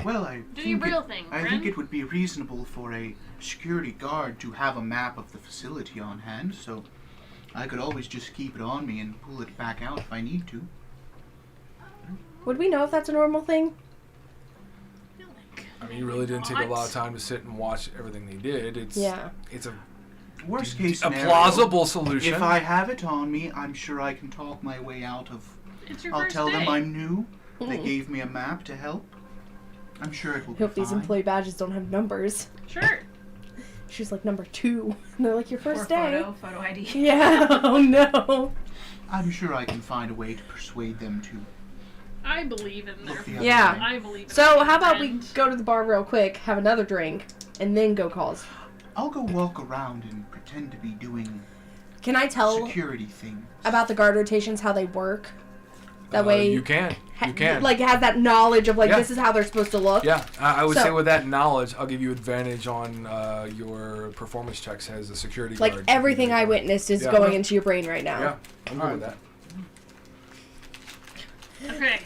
Speaker 4: Well, I
Speaker 3: Do
Speaker 4: think
Speaker 3: your real thing,
Speaker 4: I
Speaker 3: friend.
Speaker 4: think it would be reasonable for a security guard to have a map of the facility on hand, so I could always just keep it on me and pull it back out if I need to.
Speaker 2: Would we know if that's a normal thing?
Speaker 1: I mean, you really didn't take a lot of time to sit and watch everything they did. It's
Speaker 2: Yeah.
Speaker 1: It's a
Speaker 4: Worst case
Speaker 1: a
Speaker 4: scenario,
Speaker 1: plausible solution.
Speaker 4: if I have it on me, I'm sure I can talk my way out of.
Speaker 3: It's your
Speaker 4: I'll
Speaker 3: first
Speaker 4: tell
Speaker 3: day.
Speaker 4: them I'm new. They gave me a map to help. I'm sure it will
Speaker 2: Hope
Speaker 4: be
Speaker 2: these
Speaker 4: fine.
Speaker 2: employee badges don't have numbers.
Speaker 3: Sure.
Speaker 2: She's like number 2. And they're like, your first
Speaker 5: or
Speaker 2: day.
Speaker 5: photo ID.
Speaker 2: Yeah. Oh no.
Speaker 4: I'm sure I can find a way to persuade them to.
Speaker 3: I believe in their.
Speaker 4: Look the other
Speaker 2: Yeah.
Speaker 4: way.
Speaker 3: I believe in
Speaker 2: So
Speaker 3: their
Speaker 2: how about we
Speaker 3: intent.
Speaker 2: go to the bar real quick, have another drink, and then go calls?
Speaker 4: I'll go walk around and pretend to be doing
Speaker 2: Can I tell
Speaker 4: security things.
Speaker 2: about the guard rotations, how they work? That way,
Speaker 1: you can. You can.
Speaker 2: like has that knowledge of like
Speaker 1: Yeah.
Speaker 2: this is how they're supposed to look.
Speaker 1: Yeah, I would
Speaker 2: So-
Speaker 1: say with that knowledge, I'll give you advantage on your performance checks as a security
Speaker 2: Like
Speaker 1: guard.
Speaker 2: everything I witnessed is
Speaker 1: Yeah.
Speaker 2: going into your brain right now.
Speaker 1: Yeah, I'm good with that.
Speaker 3: Okay.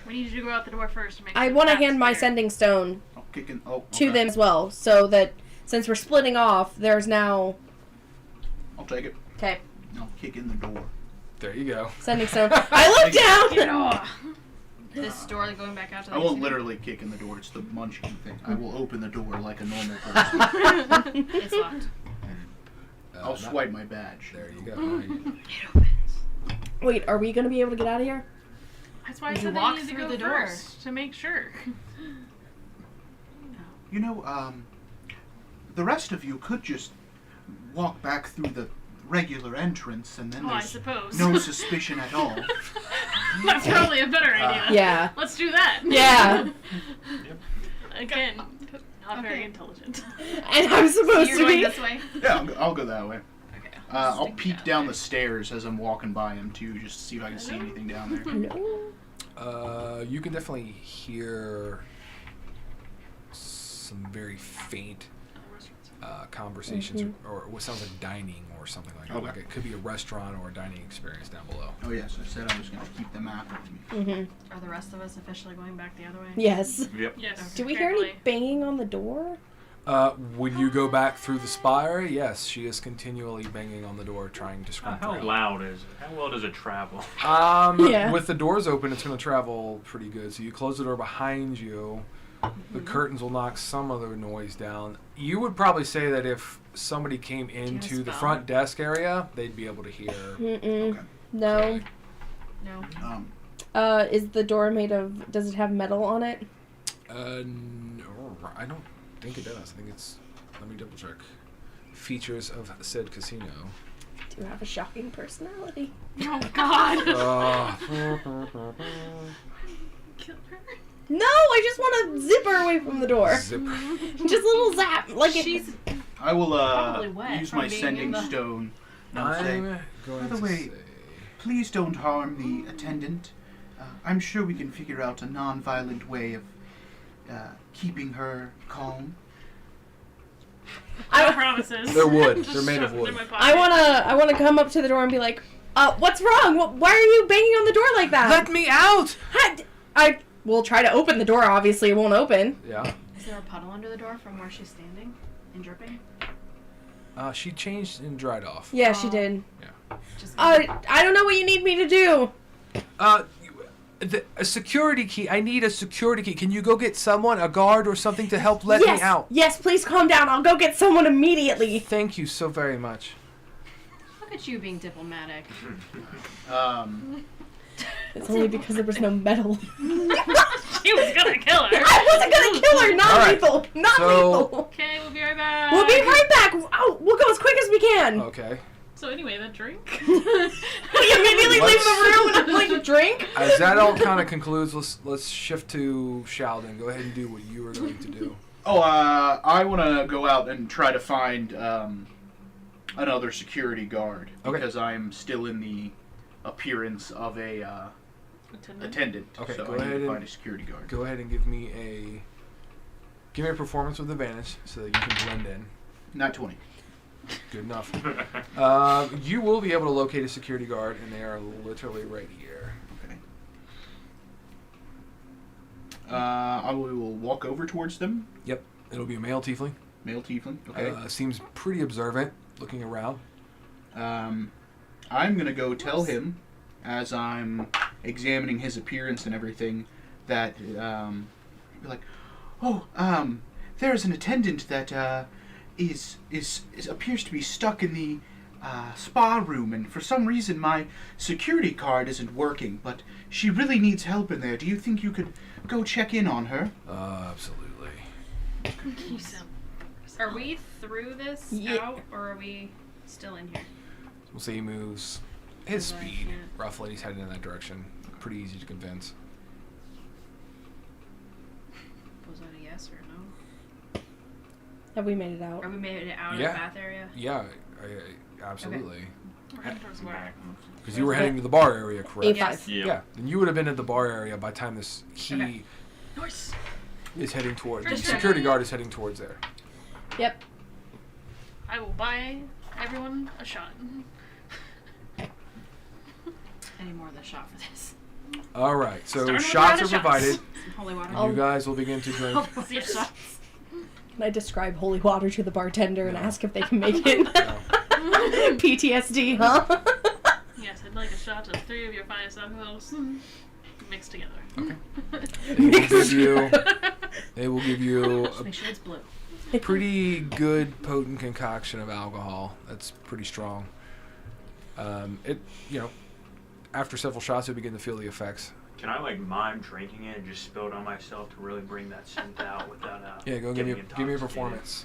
Speaker 3: We need you to go out the door first to make
Speaker 2: I
Speaker 3: sure
Speaker 2: want to
Speaker 3: that's
Speaker 2: hand my
Speaker 3: clear.
Speaker 2: sending stone
Speaker 4: I'll kick in. Oh,
Speaker 2: to
Speaker 4: okay.
Speaker 2: them as well, so that since we're splitting off, there's now
Speaker 4: I'll take it.
Speaker 2: okay
Speaker 4: I'll kick in the door.
Speaker 1: There you go.
Speaker 2: sending stone. I look
Speaker 3: Get
Speaker 2: down.
Speaker 3: off.
Speaker 5: This door going back out to the
Speaker 4: I won't
Speaker 5: casino?
Speaker 4: literally kick in the door. It's the munchkin thing. I will open the door like a normal person.
Speaker 5: It's locked.
Speaker 4: I'll
Speaker 1: not-
Speaker 4: swipe my badge.
Speaker 1: There you go.
Speaker 3: It opens.
Speaker 2: Wait, are we gonna be able to get out of here?
Speaker 3: That's why I
Speaker 5: You
Speaker 3: said
Speaker 5: walk
Speaker 3: they need to
Speaker 5: through
Speaker 3: go
Speaker 5: the door.
Speaker 3: first to make sure.
Speaker 4: You know, the rest of you could just walk back through regular entrance, and then
Speaker 3: Oh, I
Speaker 4: there's
Speaker 3: suppose.
Speaker 4: no suspicion at all.
Speaker 3: That's probably a better idea.
Speaker 2: Yeah.
Speaker 3: Let's do that.
Speaker 2: Yeah.
Speaker 3: Again, not very
Speaker 5: Okay.
Speaker 3: intelligent.
Speaker 2: And I'm supposed
Speaker 5: You're
Speaker 2: to
Speaker 5: going
Speaker 2: be.
Speaker 5: this way.
Speaker 4: Yeah, I'll go that way.
Speaker 3: Okay.
Speaker 4: I'll
Speaker 3: Stick
Speaker 4: peek
Speaker 3: that
Speaker 4: down
Speaker 3: way.
Speaker 4: the stairs as I'm walking by him too, just to see if I can see anything down there.
Speaker 2: No.
Speaker 1: You can definitely hear some very faint conversations, or what sounds like dining or something like that.
Speaker 4: Okay.
Speaker 1: Like it could be a restaurant or a dining experience down below.
Speaker 4: Oh yes, I said I was going to keep the map with me.
Speaker 2: Mm-hmm.
Speaker 5: Are the rest of us officially going back the other way?
Speaker 2: Yes.
Speaker 6: Yep.
Speaker 3: Yes.
Speaker 2: Do we hear any
Speaker 3: apparently.
Speaker 2: banging on the door?
Speaker 1: When you go back through the spire, yes, she is continually banging on the door, trying to scream.
Speaker 6: How loud is it? How well does it travel?
Speaker 2: Yeah.
Speaker 1: With the doors open, it's going to travel pretty good. So you close the door behind you. The curtains will knock some of the noise down. You would probably say that if somebody came into the
Speaker 5: spell?
Speaker 1: front desk area, they'd be able to hear.
Speaker 2: Mm-mm.
Speaker 4: Okay.
Speaker 2: No.
Speaker 5: No.
Speaker 2: Is the door made of? Does it have metal on it?
Speaker 1: No, I don't think it does. I think it's. Let me double check. Features of said casino.
Speaker 2: Do you have a shocking personality?
Speaker 3: Oh God. Kill her.
Speaker 2: No, I just want to zip her away from the door.
Speaker 1: Zip.
Speaker 2: Just a little zap, like
Speaker 5: She's
Speaker 4: I will
Speaker 5: probably wet
Speaker 4: use
Speaker 5: from
Speaker 4: my
Speaker 5: being
Speaker 4: sending
Speaker 5: in the-
Speaker 4: stone and say,
Speaker 1: I'm going
Speaker 4: By the
Speaker 1: to
Speaker 4: way,
Speaker 1: say.
Speaker 4: please don't harm the attendant. I'm sure we can figure out a non-violent way of keeping her calm.
Speaker 3: No promises.
Speaker 1: They're wood.
Speaker 3: Just
Speaker 1: They're made of
Speaker 3: shove them
Speaker 1: wood.
Speaker 3: in my pocket.
Speaker 2: I wanna come up to the door and be like, what's wrong? Why are you banging on the door like that?
Speaker 1: Let me out!
Speaker 2: I will try to open the door. Obviously, it won't open.
Speaker 1: Yeah.
Speaker 5: Is there a puddle under the door from where she's standing and dripping?
Speaker 1: She changed and dried off.
Speaker 2: Yeah, she did.
Speaker 5: Just
Speaker 2: I don't know what you need me to do.
Speaker 1: A security key. I need a security key. Can you go get someone, a guard or something, to help let me out?
Speaker 2: Yes, please calm down. I'll go get someone immediately.
Speaker 1: Thank you so very much.
Speaker 5: look at you being diplomatic.
Speaker 2: It's only because there was no metal.
Speaker 3: She was gonna kill her.
Speaker 2: I wasn't gonna kill her. Not
Speaker 1: All right.
Speaker 2: lethal. Not
Speaker 1: So-
Speaker 2: lethal.
Speaker 3: Okay, we'll be right back.
Speaker 2: We'll be right back. Oh, we'll go as quick as we can.
Speaker 1: Okay.
Speaker 3: So anyway, the drink.
Speaker 2: We immediately leave the room and I'm like, drink.
Speaker 1: As that all kind of concludes, let's shift to Sheldon. Go ahead and do what you were going to do.
Speaker 4: I want to go out and try to find another security guard
Speaker 1: Okay.
Speaker 4: because I'm still in the appearance of a attendant.
Speaker 1: Okay,
Speaker 4: so
Speaker 1: go
Speaker 4: I need
Speaker 1: ahead
Speaker 4: to
Speaker 1: and-
Speaker 4: find a security guard.
Speaker 1: Go ahead and give me a performance with advantage so that you can blend in.
Speaker 4: Not 20.
Speaker 1: Good enough. You will be able to locate a security guard, and they are literally right here.
Speaker 4: Okay. I will walk over towards them.
Speaker 1: Yep. It'll be a male tiefling.
Speaker 4: Male tiefling. Okay.
Speaker 1: Seems pretty observant, looking around.
Speaker 4: I'm gonna go tell him, as I'm examining his appearance and everything, that be like, there's an attendant that is appears to be stuck in the spa room, and for some reason my security card isn't working, but she really needs help in there. Do you think you could go check in on her?
Speaker 1: Absolutely.
Speaker 3: You sound.
Speaker 5: Are we through this
Speaker 2: Yeah.
Speaker 5: out, or are we still in here?
Speaker 1: We'll say he moves his
Speaker 5: Right,
Speaker 1: speed.
Speaker 5: yeah.
Speaker 1: Roughly, he's heading in that direction. Pretty easy to convince.
Speaker 5: Was that a yes or no?
Speaker 2: Have we made it out?
Speaker 5: Or we made it out
Speaker 1: Yeah.
Speaker 5: of the bath area?
Speaker 1: Yeah, absolutely.
Speaker 3: We're heading towards the bar.
Speaker 1: Because you were heading to the bar area, correct?
Speaker 2: A5.
Speaker 6: Yeah.
Speaker 1: Yeah, and you would have been at the bar area by the time he
Speaker 5: Okay.
Speaker 3: Norse.
Speaker 1: is heading towards. The
Speaker 3: Just
Speaker 1: security guard is heading towards there.
Speaker 2: Yep.
Speaker 3: I will buy everyone a shot.
Speaker 5: I need more than a shot for this.
Speaker 1: All right, so
Speaker 3: Starting with
Speaker 1: shots
Speaker 3: round
Speaker 1: are
Speaker 3: of shots.
Speaker 1: provided,
Speaker 5: Some holy water.
Speaker 1: and you guys will begin to drink.
Speaker 5: See
Speaker 3: Yes.
Speaker 5: shots.
Speaker 2: Can I describe holy water to the bartender and
Speaker 1: No.
Speaker 2: ask if they can make it?
Speaker 1: No.
Speaker 2: PTSD, huh?
Speaker 3: Yes, I'd like a shot of 3 of your finest alcohols mixed together.
Speaker 1: Okay. They will give you
Speaker 5: Just make sure it's blue.
Speaker 1: a pretty good, potent concoction of alcohol. That's pretty strong. After several shots, you begin to feel the effects.
Speaker 6: Can I mime drinking it and just spill it on myself to really bring that scent out without
Speaker 1: Yeah, go give me
Speaker 6: getting
Speaker 1: a
Speaker 6: intoxicated?
Speaker 1: performance.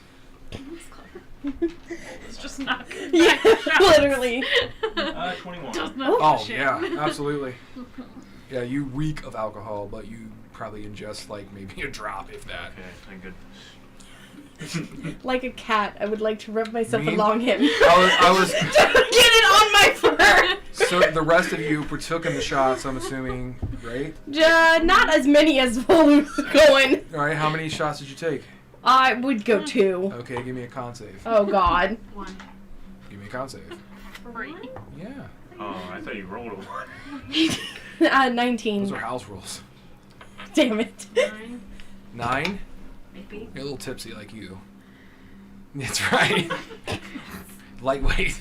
Speaker 3: It's just Just not coming
Speaker 2: Yeah,
Speaker 3: back to shots.
Speaker 2: literally.
Speaker 6: 21.
Speaker 3: Does not
Speaker 1: Oh,
Speaker 3: shit.
Speaker 1: yeah, absolutely. Yeah, you reek of alcohol, but you probably ingest, like, maybe a drop, if that.
Speaker 6: Okay, thank goodness.
Speaker 2: Like a cat, I would like to rub myself
Speaker 1: Me?
Speaker 2: along him.
Speaker 1: I was
Speaker 2: Get it on my fur!
Speaker 1: so the rest of you partook in the shots, I'm assuming, right?
Speaker 2: Not as many as Volu's going.
Speaker 1: All right, how many shots did you take?
Speaker 2: I would go 2.
Speaker 1: Okay, give me a con save.
Speaker 2: Oh, God.
Speaker 5: 1.
Speaker 1: Give me a con save.
Speaker 3: 3.
Speaker 1: Yeah,
Speaker 6: Oh, I thought you rolled a 1.
Speaker 2: 19.
Speaker 1: those are house rules.
Speaker 2: Damn it.
Speaker 5: 9.
Speaker 1: 9?
Speaker 5: Maybe.
Speaker 1: You're a little tipsy like you. That's right. Lightweight.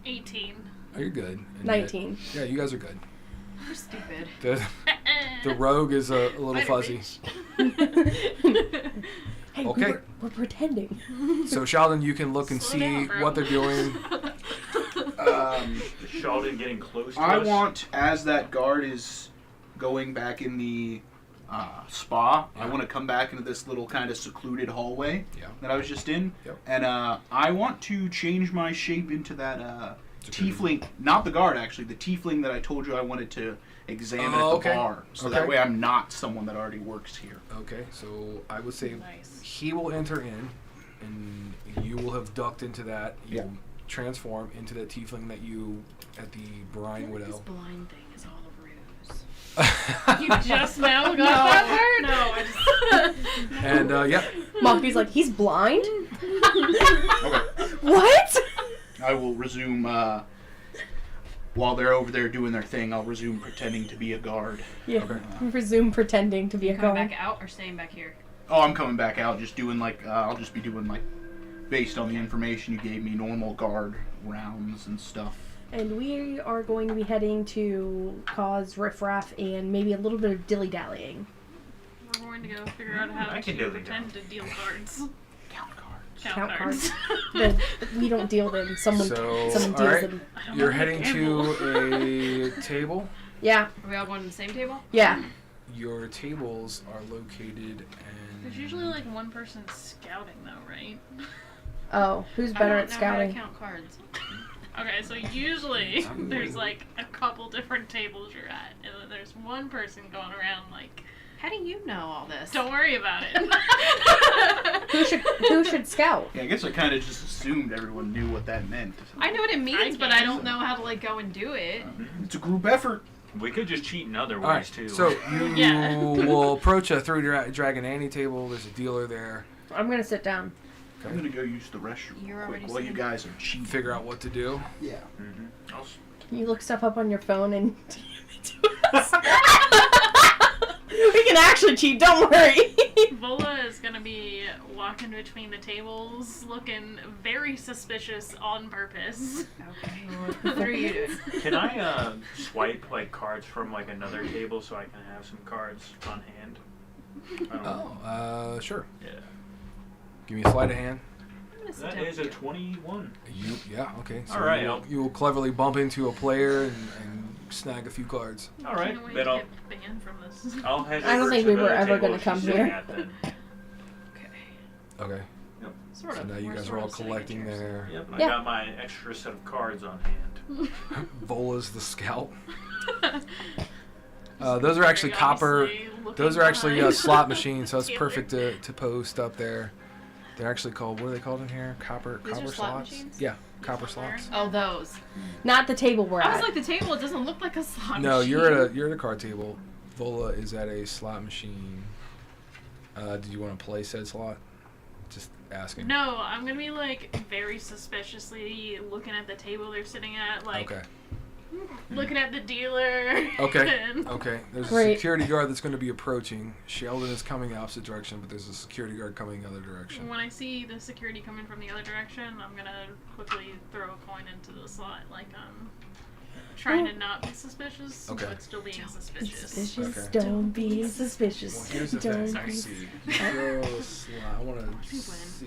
Speaker 3: 18.
Speaker 1: Oh, you're good. And
Speaker 2: 19.
Speaker 1: yeah, you guys are good.
Speaker 5: You're stupid.
Speaker 1: The rogue is a little fuzzy.
Speaker 2: Hey,
Speaker 1: Okay.
Speaker 2: we're pretending.
Speaker 1: So Sheldon, you can look and
Speaker 3: Slow
Speaker 1: see
Speaker 3: down, bro.
Speaker 1: what they're doing.
Speaker 6: Is Sheldon getting close to
Speaker 4: I
Speaker 6: us?
Speaker 4: want, as that guard is going back in the spa, I want to come back into this little kind of secluded hallway
Speaker 1: Yeah.
Speaker 4: that I was just in.
Speaker 1: Yep.
Speaker 4: And I want to change my shape into that
Speaker 1: Security.
Speaker 4: tiefling, not the guard actually, the tiefling that I told you I wanted to examine
Speaker 1: Oh,
Speaker 4: at
Speaker 1: okay.
Speaker 4: the bar. So
Speaker 1: Okay.
Speaker 4: that way I'm not someone that already works here.
Speaker 1: Okay, so I would say
Speaker 3: Nice.
Speaker 1: he will enter in, and you will have ducked into that. You
Speaker 4: Yeah.
Speaker 1: transform into that tiefling that you at the Brine
Speaker 5: This
Speaker 1: Widow.
Speaker 5: blind thing is all a ruse.
Speaker 3: You just now got that part?
Speaker 5: No, I just.
Speaker 1: And yeah,
Speaker 2: Monkey's like, he's blind?
Speaker 4: Okay.
Speaker 2: What?
Speaker 4: I will resume, while they're over there doing their thing, I'll resume pretending to be a guard.
Speaker 2: Yeah.
Speaker 1: Okay.
Speaker 2: Resume pretending to be a
Speaker 5: Coming
Speaker 2: guard.
Speaker 5: back out or staying back here?
Speaker 4: Oh, I'm coming back out, just doing like, I'll just be doing like, based on the information you gave me, normal guard rounds and stuff.
Speaker 2: And we are going to be heading to cause riffraff and maybe a little bit of dilly-dallying.
Speaker 3: We're going to go figure out how
Speaker 6: I can
Speaker 3: to
Speaker 6: do it
Speaker 3: pretend to deal cards.
Speaker 4: Count cards.
Speaker 3: Count cards.
Speaker 2: But we don't deal them. Someone
Speaker 1: So,
Speaker 2: deals
Speaker 1: alright.
Speaker 2: them.
Speaker 3: I don't
Speaker 1: You're
Speaker 3: wanna
Speaker 1: heading
Speaker 3: gamble.
Speaker 1: to a table.
Speaker 2: Yeah.
Speaker 5: Are we all going to the same table?
Speaker 2: Yeah.
Speaker 1: Your tables are located
Speaker 3: There's
Speaker 1: in.
Speaker 3: usually like one person scouting though, right?
Speaker 2: Oh, who's better at
Speaker 5: I don't know
Speaker 2: scouting?
Speaker 5: how to count cards.
Speaker 3: Okay, so usually there's like a couple different tables you're at, and then there's one person going around like,
Speaker 5: How do you know all this?
Speaker 3: don't worry about it.
Speaker 2: Who should scout?
Speaker 4: Yeah, I guess I kind of just assumed everyone knew what that meant.
Speaker 5: I know what it means,
Speaker 3: I
Speaker 5: but I
Speaker 3: guess.
Speaker 5: don't know how to like go and do it.
Speaker 4: It's a group effort.
Speaker 6: We could just cheat in other ways,
Speaker 1: Alright,
Speaker 6: too.
Speaker 1: so you
Speaker 3: Yeah.
Speaker 1: will approach a Dragon Annie table. There's a dealer there.
Speaker 2: I'm gonna sit down.
Speaker 4: I'm gonna go use the restroom
Speaker 5: You're
Speaker 4: real
Speaker 5: already
Speaker 4: quick while you
Speaker 5: sitting.
Speaker 4: guys are cheating.
Speaker 1: Figure out what to do.
Speaker 4: Yeah.
Speaker 6: Mm-hmm.
Speaker 2: You look stuff up on your phone and we can actually cheat, don't worry.
Speaker 3: Vola is gonna be walking between the tables, looking very suspicious on purpose.
Speaker 5: Okay. What are you doing?
Speaker 6: Can I swipe like cards from like another table so I can have some cards on hand? I don't know.
Speaker 1: Oh, sure.
Speaker 6: Yeah.
Speaker 1: Give me a sleight of hand.
Speaker 5: I'm gonna sit
Speaker 6: That
Speaker 5: down
Speaker 6: is a
Speaker 5: here.
Speaker 6: 21.
Speaker 1: Yeah, okay. So
Speaker 6: All right,
Speaker 1: you will cleverly bump into a player and snag a few cards.
Speaker 6: All right,
Speaker 3: Can't wait
Speaker 6: then
Speaker 3: to
Speaker 6: I'll
Speaker 3: get banned from this.
Speaker 6: I'll head
Speaker 2: I don't
Speaker 6: over
Speaker 2: think
Speaker 6: to
Speaker 2: we were
Speaker 6: the
Speaker 2: ever
Speaker 6: table
Speaker 2: gonna come
Speaker 6: she's sitting
Speaker 2: here.
Speaker 6: at then.
Speaker 5: Okay.
Speaker 1: Okay.
Speaker 5: Sort
Speaker 1: So
Speaker 5: of.
Speaker 1: now you
Speaker 5: We're
Speaker 1: guys
Speaker 5: sort
Speaker 1: are all
Speaker 5: of sitting in
Speaker 1: collecting
Speaker 5: chairs.
Speaker 1: there.
Speaker 6: Yep, I
Speaker 2: Yeah.
Speaker 6: got my extra set of cards on hand.
Speaker 1: Vola's the scout. Those are actually
Speaker 3: Very
Speaker 1: copper.
Speaker 3: obviously looking
Speaker 1: Those are actually
Speaker 3: behind.
Speaker 1: slot machines, so it's
Speaker 3: Taylor.
Speaker 1: perfect to post up there. They're actually called, what are they called in here? Copper
Speaker 5: These are
Speaker 1: copper
Speaker 5: slot
Speaker 1: slots?
Speaker 5: machines?
Speaker 1: Yeah, copper slots.
Speaker 5: Oh, those.
Speaker 2: Not the table we're
Speaker 5: I was
Speaker 2: at.
Speaker 5: like, the table. It doesn't look like a slot
Speaker 1: No,
Speaker 5: machine.
Speaker 1: you're at a card table. Vola is at a slot machine. Did you want to play said slot? Just asking.
Speaker 3: No, I'm gonna be like very suspiciously looking at the table they're sitting at, like
Speaker 1: Okay.
Speaker 3: looking at the dealer.
Speaker 1: Okay.
Speaker 3: and-
Speaker 1: Okay. There's a
Speaker 2: Great.
Speaker 1: security guard that's going to be approaching. Sheldon is coming opposite direction, but there's a security guard coming the other direction.
Speaker 3: When I see the security coming from the other direction, I'm gonna quickly throw a coin into the slot, like trying to not be suspicious,
Speaker 1: Okay.
Speaker 3: but still being suspicious.
Speaker 2: Suspicious,
Speaker 1: Okay.
Speaker 2: don't be suspicious.
Speaker 1: Well, here's the
Speaker 2: Don't
Speaker 1: thing.
Speaker 2: be-
Speaker 1: Let's see. You throw a slot. I want to
Speaker 3: you
Speaker 1: see.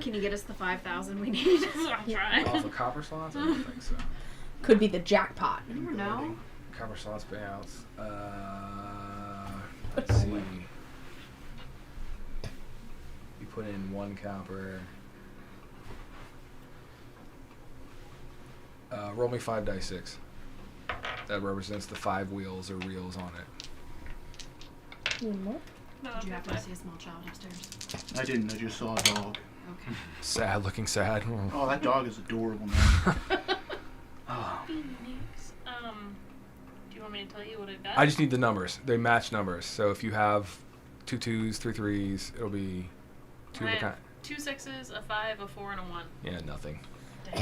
Speaker 5: Can you get us the 5,000 we need?
Speaker 3: I'll try.
Speaker 1: Off of copper slots? I don't think so.
Speaker 2: Could be the jackpot.
Speaker 5: You never know.
Speaker 1: Copper slots payouts. Let's see. You put in 1 copper. Roll me 5 dice 6. That represents the 5 wheels or reels on it.
Speaker 2: What?
Speaker 3: No,
Speaker 5: Did you
Speaker 3: okay,
Speaker 5: happen to
Speaker 3: fine.
Speaker 5: see a small child upstairs?
Speaker 4: I didn't. I just saw a dog.
Speaker 5: Okay.
Speaker 1: Sad, looking sad.
Speaker 4: Oh, that dog is adorable, man. Oh.
Speaker 3: Phoenix. Do you want me to tell you what it does?
Speaker 1: I just need the numbers. They match numbers. So if you have 2 2s, 3 3s, it'll be 2 of a
Speaker 3: I
Speaker 1: kind.
Speaker 3: have 2 6s, a 5, a 4, and a 1.
Speaker 1: Yeah, nothing.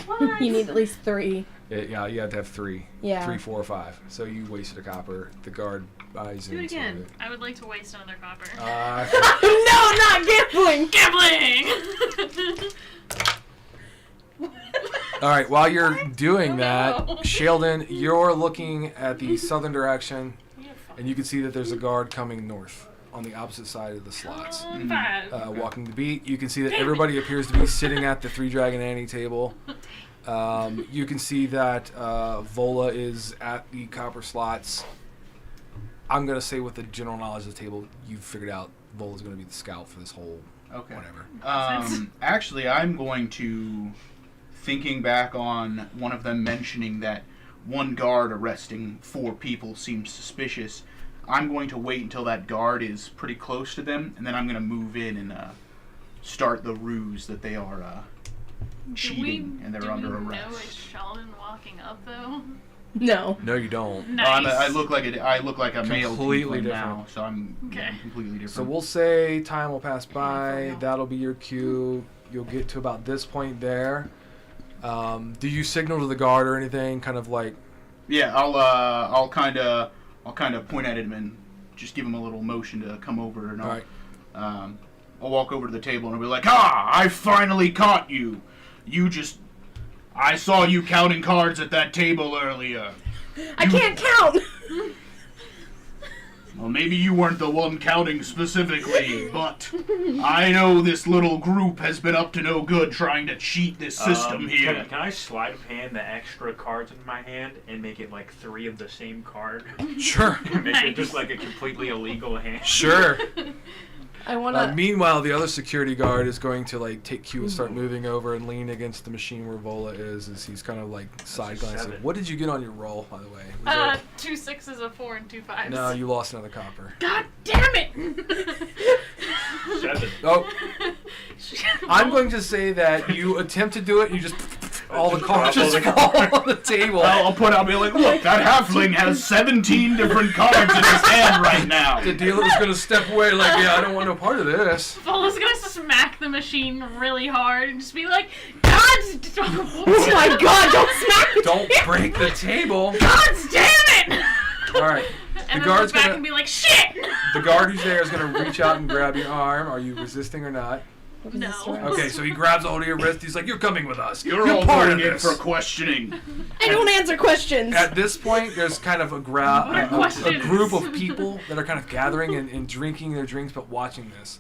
Speaker 3: What?
Speaker 2: You need at least 3.
Speaker 1: Yeah, you have to have 3.
Speaker 2: Yeah.
Speaker 1: 3, 4, 5. So you wasted a copper. The guard buys
Speaker 5: Do it
Speaker 1: into
Speaker 5: again.
Speaker 1: it.
Speaker 3: I would like to waste another copper.
Speaker 2: No, not gambling!
Speaker 3: Gambling!
Speaker 1: All right, while you're doing
Speaker 3: Oh,
Speaker 1: that,
Speaker 3: no.
Speaker 1: Sheldon, you're looking at the southern direction,
Speaker 3: You're
Speaker 1: and you can see that there's a guard coming north on the opposite side of the slots.
Speaker 3: on 5.
Speaker 1: Walking the beat, you can see that everybody appears to be sitting at the 3 Dragon Annie table. You can see that Vola is at the copper slots. I'm going to say with the general knowledge of the table, you've figured out Vola's going to be the scout for this whole
Speaker 4: Okay.
Speaker 1: whatever.
Speaker 4: Actually, I'm going to, thinking back on one of them mentioning that one guard arresting 4 people seems suspicious, I'm going to wait until that guard is pretty close to them, and then I'm going to move in and start the ruse that they are cheating and they're under
Speaker 3: Do we
Speaker 4: arrest.
Speaker 3: know it's Sheldon walking up, though?
Speaker 2: No.
Speaker 1: No, you don't.
Speaker 3: Nice.
Speaker 4: I look like a male
Speaker 1: Completely
Speaker 4: tiefling
Speaker 1: different.
Speaker 4: now, so I'm
Speaker 3: Okay.
Speaker 4: completely different.
Speaker 1: So we'll say time will pass by.
Speaker 5: real.
Speaker 1: That'll be your cue. You'll get to about this point there. Do you signal to the guard or anything? Kind of like,
Speaker 4: Yeah, I'll kind of point at him and just give him a little motion to come over, and
Speaker 1: all right.
Speaker 4: I'll walk over to the table and I'll be like, "Ah, I finally caught you. I saw you counting cards at that table earlier.
Speaker 2: I can't count!
Speaker 4: Well, maybe you weren't the one counting specifically, but I know this little group has been up to no good trying to cheat this system here."
Speaker 6: Can I sleight of hand the extra cards in my hand and make it like 3 of the same card?
Speaker 1: Sure.
Speaker 6: Make it just like a completely illegal hand.
Speaker 1: Sure.
Speaker 2: I wanna.
Speaker 1: Meanwhile, the other security guard is going to like take cue and start moving over and lean against the machine where Vola is, as he's kind of like side glancing.
Speaker 6: 7.
Speaker 1: What did you get on your roll, by the way? Was
Speaker 3: 2 6s, a 4, and 2 5s.
Speaker 1: that- no, you lost another copper.
Speaker 3: God damn it!
Speaker 6: 7.
Speaker 1: Oh, I'm going to say that you attempt to do it. You just all the cards just fall on the table.
Speaker 4: I'll be like, "Look, that halfling has 17 different cards in his hand right now."
Speaker 1: The dealer's going to step away like, yeah, I don't want no part of this.
Speaker 3: Vola's gonna smack the machine really hard and just be like, God,
Speaker 2: Oh my god, don't smack the
Speaker 1: Don't break the table.
Speaker 3: God damn it!
Speaker 1: All right.
Speaker 3: And then
Speaker 1: guard's
Speaker 3: look back
Speaker 1: gonna-
Speaker 3: and be like, shit!
Speaker 1: The guard who's there is going to reach out and grab your arm. Are you resisting or not?
Speaker 2: What is
Speaker 3: No.
Speaker 2: this story?
Speaker 1: Okay, so he grabs a hold of your wrist. He's like, "You're coming with us.
Speaker 4: You're all
Speaker 1: part
Speaker 4: going
Speaker 1: of
Speaker 4: in
Speaker 1: this."
Speaker 4: for questioning.
Speaker 2: I don't answer questions!
Speaker 1: At this point, there's kind of a
Speaker 3: questions?
Speaker 1: group of people that are kind of gathering and drinking their drinks, but watching this.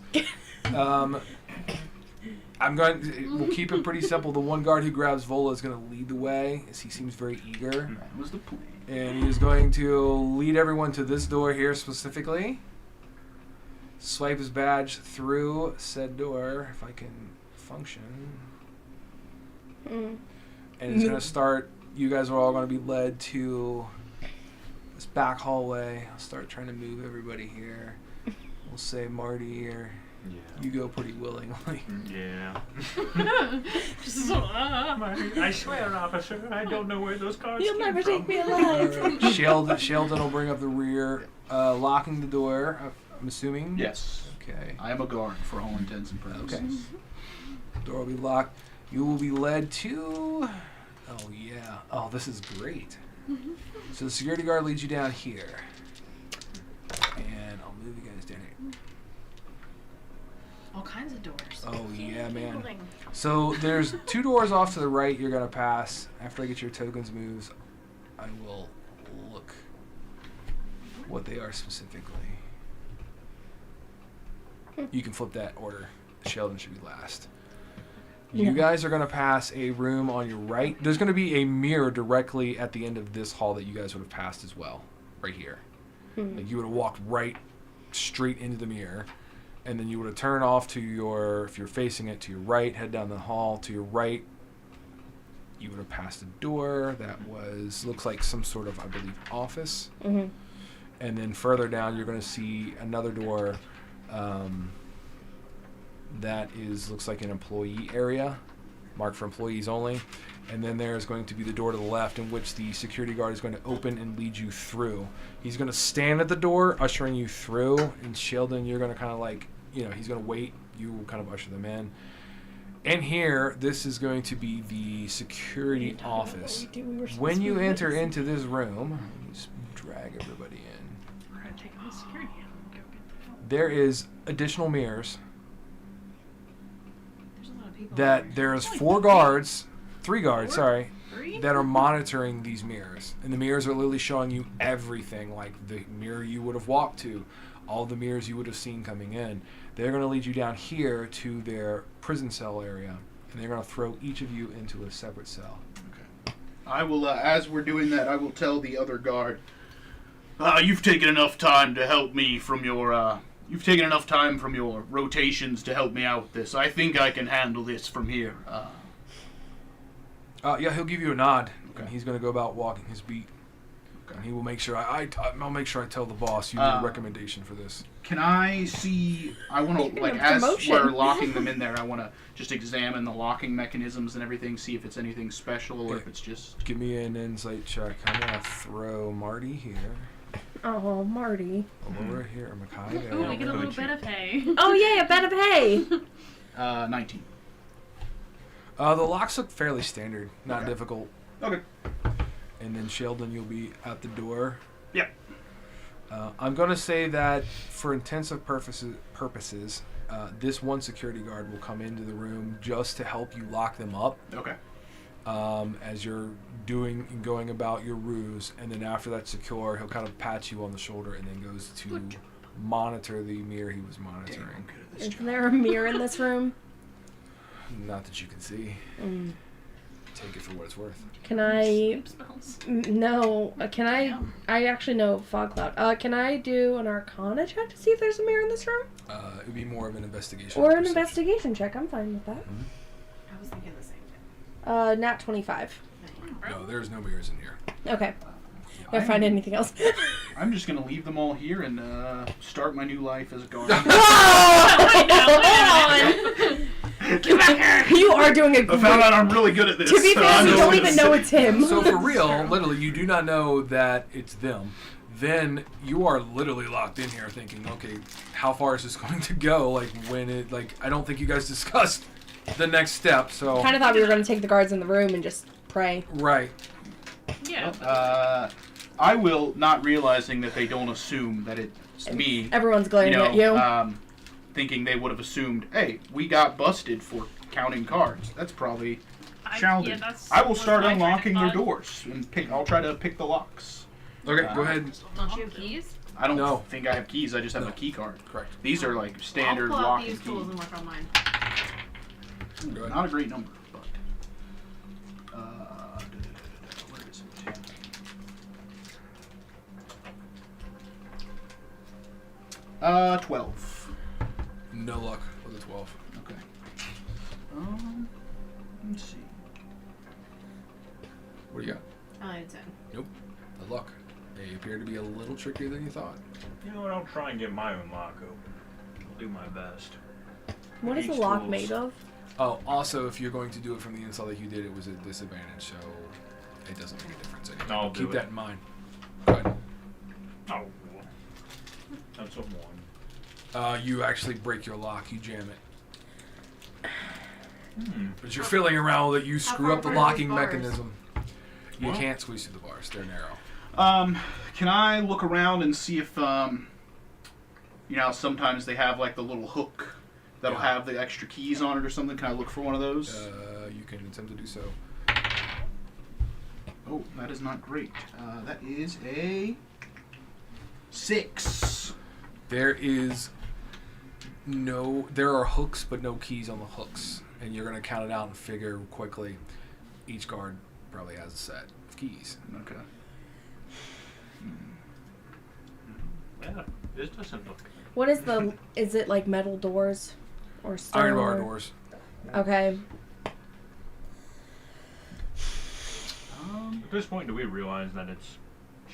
Speaker 1: We'll keep it pretty simple. The one guard who grabs Vola is going to lead the way, as he seems very eager.
Speaker 4: That was the plan.
Speaker 1: And he is going to lead everyone to this door here specifically. Swipe his badge through said door, if I can function.
Speaker 2: Mm.
Speaker 1: And it's going to start, you guys are all going to be led to this back hallway. I'll start trying to move everybody here. We'll say Marty or you go pretty willingly.
Speaker 6: Yeah.
Speaker 3: Just so,
Speaker 6: I swear, officer, I don't know where those cards
Speaker 2: You'll
Speaker 6: came
Speaker 2: never
Speaker 6: from.
Speaker 2: take me alive!
Speaker 1: Alright, Sheldon will bring up the rear, locking the door, I'm assuming?
Speaker 4: Yes,
Speaker 1: Okay.
Speaker 4: I am a guard for all intents and purposes.
Speaker 1: Okay. Door will be locked. You will be led to... Oh, yeah. Oh, this is great. So the security guard leads you down here. And I'll move you guys down here.
Speaker 5: All kinds of doors.
Speaker 1: Oh, yeah, man. So there's 2 doors off to the right you're going to pass. After I get your tokens moves, I will look what they are specifically. You can flip that order. Sheldon should be last. You
Speaker 2: Yeah.
Speaker 1: guys are going to pass a room on your right. There's going to be a mirror directly at the end of this hall that you guys would have passed as well. Right here. Like you would have walked right straight into the mirror. and then you would have turned off to your, if you're facing it, to your right, head down the hall. To your right, you would have passed a door that looks like some sort of, I believe, office.
Speaker 2: Mm-hmm.
Speaker 1: And then further down, you're going to see another door that looks like an employee area, marked for employees only. And then there's going to be the door to the left, in which the security guard is going to open and lead you through. He's going to stand at the door, ushering you through. And Sheldon, you're going to kind of like, he's going to wait. You will kind of usher them in. And here, this is going to be the security office. When you enter into this room, let me just drag everybody in.
Speaker 3: We're gonna take all the security and go get the phone.
Speaker 1: There is additional mirrors.
Speaker 5: There's a lot of people.
Speaker 1: There's three guards, sorry,
Speaker 3: Three?
Speaker 1: that are monitoring these mirrors. And the mirrors are literally showing you everything, like the mirror you would have walked to, all the mirrors you would have seen coming in. They're going to lead you down here to their prison cell area, and they're going to throw each of you into a separate cell.
Speaker 4: Okay. I will, as we're doing that, I will tell the other guard, you've taken enough time to help me from your, you've taken enough time from your rotations to help me out with this. I think I can handle this from here.
Speaker 1: Yeah, he'll give you a nod,
Speaker 4: Okay.
Speaker 1: and he's going to go about walking his beat. And he will make sure I'll make sure I tell the boss you need a recommendation for this.
Speaker 4: Can I see? I want to, like,
Speaker 2: a
Speaker 4: as
Speaker 2: promotion.
Speaker 4: we're locking them in there, I want to just examine the locking mechanisms and everything, see if it's anything special or if it's just.
Speaker 1: Give me an insight check. I'm going to throw Marty here.
Speaker 2: Oh, Marty.
Speaker 1: Over here, Makai.
Speaker 3: Ooh, we get a little bit of hay.
Speaker 2: Oh, yay, a bed of hay.
Speaker 4: 19.
Speaker 1: The locks look fairly standard, not
Speaker 4: Okay.
Speaker 1: difficult.
Speaker 4: Okay.
Speaker 1: And then Sheldon, you'll be at the door.
Speaker 4: Yep.
Speaker 1: I'm going to say that for intensive purposes, this one security guard will come into the room just to help you lock them up
Speaker 4: Okay.
Speaker 1: as you're going about your ruse. And then after that's secure, he'll kind of pat you on the shoulder and then goes to monitor the mirror he was monitoring.
Speaker 2: Is there a mirror in this room?
Speaker 1: Not that you can see. Take it for what it's worth.
Speaker 2: Can I...
Speaker 3: Sleep spells.
Speaker 2: No. Can I... I actually know Fog Cloud. Can I do an Arcana check to see if there's a mirror in this room?
Speaker 1: It would be more of an investigation.
Speaker 2: Or an
Speaker 1: perception.
Speaker 2: investigation check. I'm fine with that.
Speaker 5: I was thinking the same thing.
Speaker 2: Nat 25.
Speaker 1: No, there's no mirrors in here.
Speaker 2: Okay. If I find anything else.
Speaker 4: I'm just gonna leave them all here and start my new life as a guard.
Speaker 2: Get back here! You are doing a
Speaker 4: I
Speaker 2: great...
Speaker 4: found out I'm really good at this.
Speaker 2: To be
Speaker 4: so
Speaker 2: fair,
Speaker 4: I'm
Speaker 2: we
Speaker 4: just
Speaker 2: don't
Speaker 4: gonna
Speaker 2: even know
Speaker 4: sit-
Speaker 2: it's him.
Speaker 1: So for real, literally, you do not know that it's them. Then you are literally locked in here thinking, okay, how far is this going to go? I don't think you guys discussed the next step, so...
Speaker 2: Kind of thought we were going to take the guards in the room and just pray.
Speaker 1: Right.
Speaker 3: Yeah.
Speaker 4: I will, not realizing that they don't assume that it's me.
Speaker 2: Everyone's glaring at you.
Speaker 4: Thinking they would have assumed, hey, we got busted for counting cards. That's probably Sheldon. I will start unlocking their doors and I'll try to pick the locks.
Speaker 1: Okay, go ahead.
Speaker 5: Don't you have keys?
Speaker 4: I don't
Speaker 1: No.
Speaker 4: think I have keys. I just have
Speaker 1: No.
Speaker 4: a key card.
Speaker 1: Correct.
Speaker 4: These are like standard
Speaker 5: I'll pull out
Speaker 4: lock
Speaker 5: these
Speaker 4: and
Speaker 5: tools
Speaker 4: key.
Speaker 5: and work on mine.
Speaker 1: Go ahead.
Speaker 4: Not a great number, but where is it? 12.
Speaker 1: No luck with a 12.
Speaker 4: Okay. Let's see.
Speaker 1: What do you got?
Speaker 5: I had 10.
Speaker 1: Nope. No luck. They appear to be a little trickier than you thought.
Speaker 6: You know what? I'll try and get my own lock open. I'll do my best.
Speaker 2: What is the
Speaker 6: These
Speaker 2: lock
Speaker 6: tools.
Speaker 2: made of?
Speaker 1: Oh, also, if you're going to do it from the inside like you did, it was a disadvantage, so it doesn't make a difference anymore.
Speaker 6: I'll
Speaker 1: Keep
Speaker 6: do
Speaker 1: that
Speaker 6: it.
Speaker 1: in mind. Go ahead.
Speaker 6: Oh, that's a 1.
Speaker 1: You actually break your lock. You jam it.
Speaker 6: Hmm.
Speaker 1: But you're fiddling around with it. You screw
Speaker 5: far
Speaker 1: up the
Speaker 5: apart are
Speaker 1: locking
Speaker 5: these bars?
Speaker 1: mechanism. You
Speaker 6: Well-
Speaker 1: can't squeeze through the bars. They're narrow.
Speaker 4: Can I look around and see if, sometimes they have like the little hook that'll
Speaker 1: Yeah.
Speaker 4: have the extra keys on it or something. Can I look for one of those?
Speaker 1: You can attempt to do so.
Speaker 4: Oh, that is not great. That is a 6.
Speaker 1: There are hooks, but no keys on the hooks. And you're going to count it out and figure quickly. Each guard probably has a set of keys.
Speaker 4: Okay.
Speaker 6: Yeah, this doesn't look like
Speaker 2: What is the? Is it like metal doors, or stone?
Speaker 1: Iron bar doors.
Speaker 2: Okay.
Speaker 6: At this point, do we realize that it's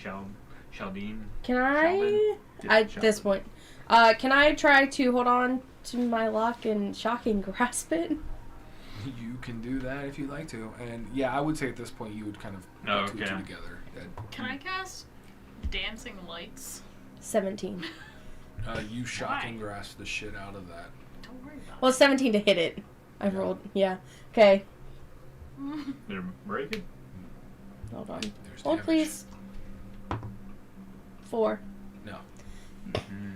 Speaker 6: Shaldine?
Speaker 2: Can I? At this point, can I try to hold on to my lock and shocking grasp it?
Speaker 1: You can do that if you'd like to. And yeah, I would say at this point you would kind of put two and two together.
Speaker 3: Can I cast dancing lights?
Speaker 2: 17.
Speaker 1: You shocking grasp the shit out of that.
Speaker 3: Don't worry about
Speaker 2: Well, 17 to hit it. I rolled. Yeah. Okay.
Speaker 6: They're breaking?
Speaker 2: Hold on.
Speaker 1: There's
Speaker 2: Hold,
Speaker 1: damage.
Speaker 2: please. 4.
Speaker 1: No.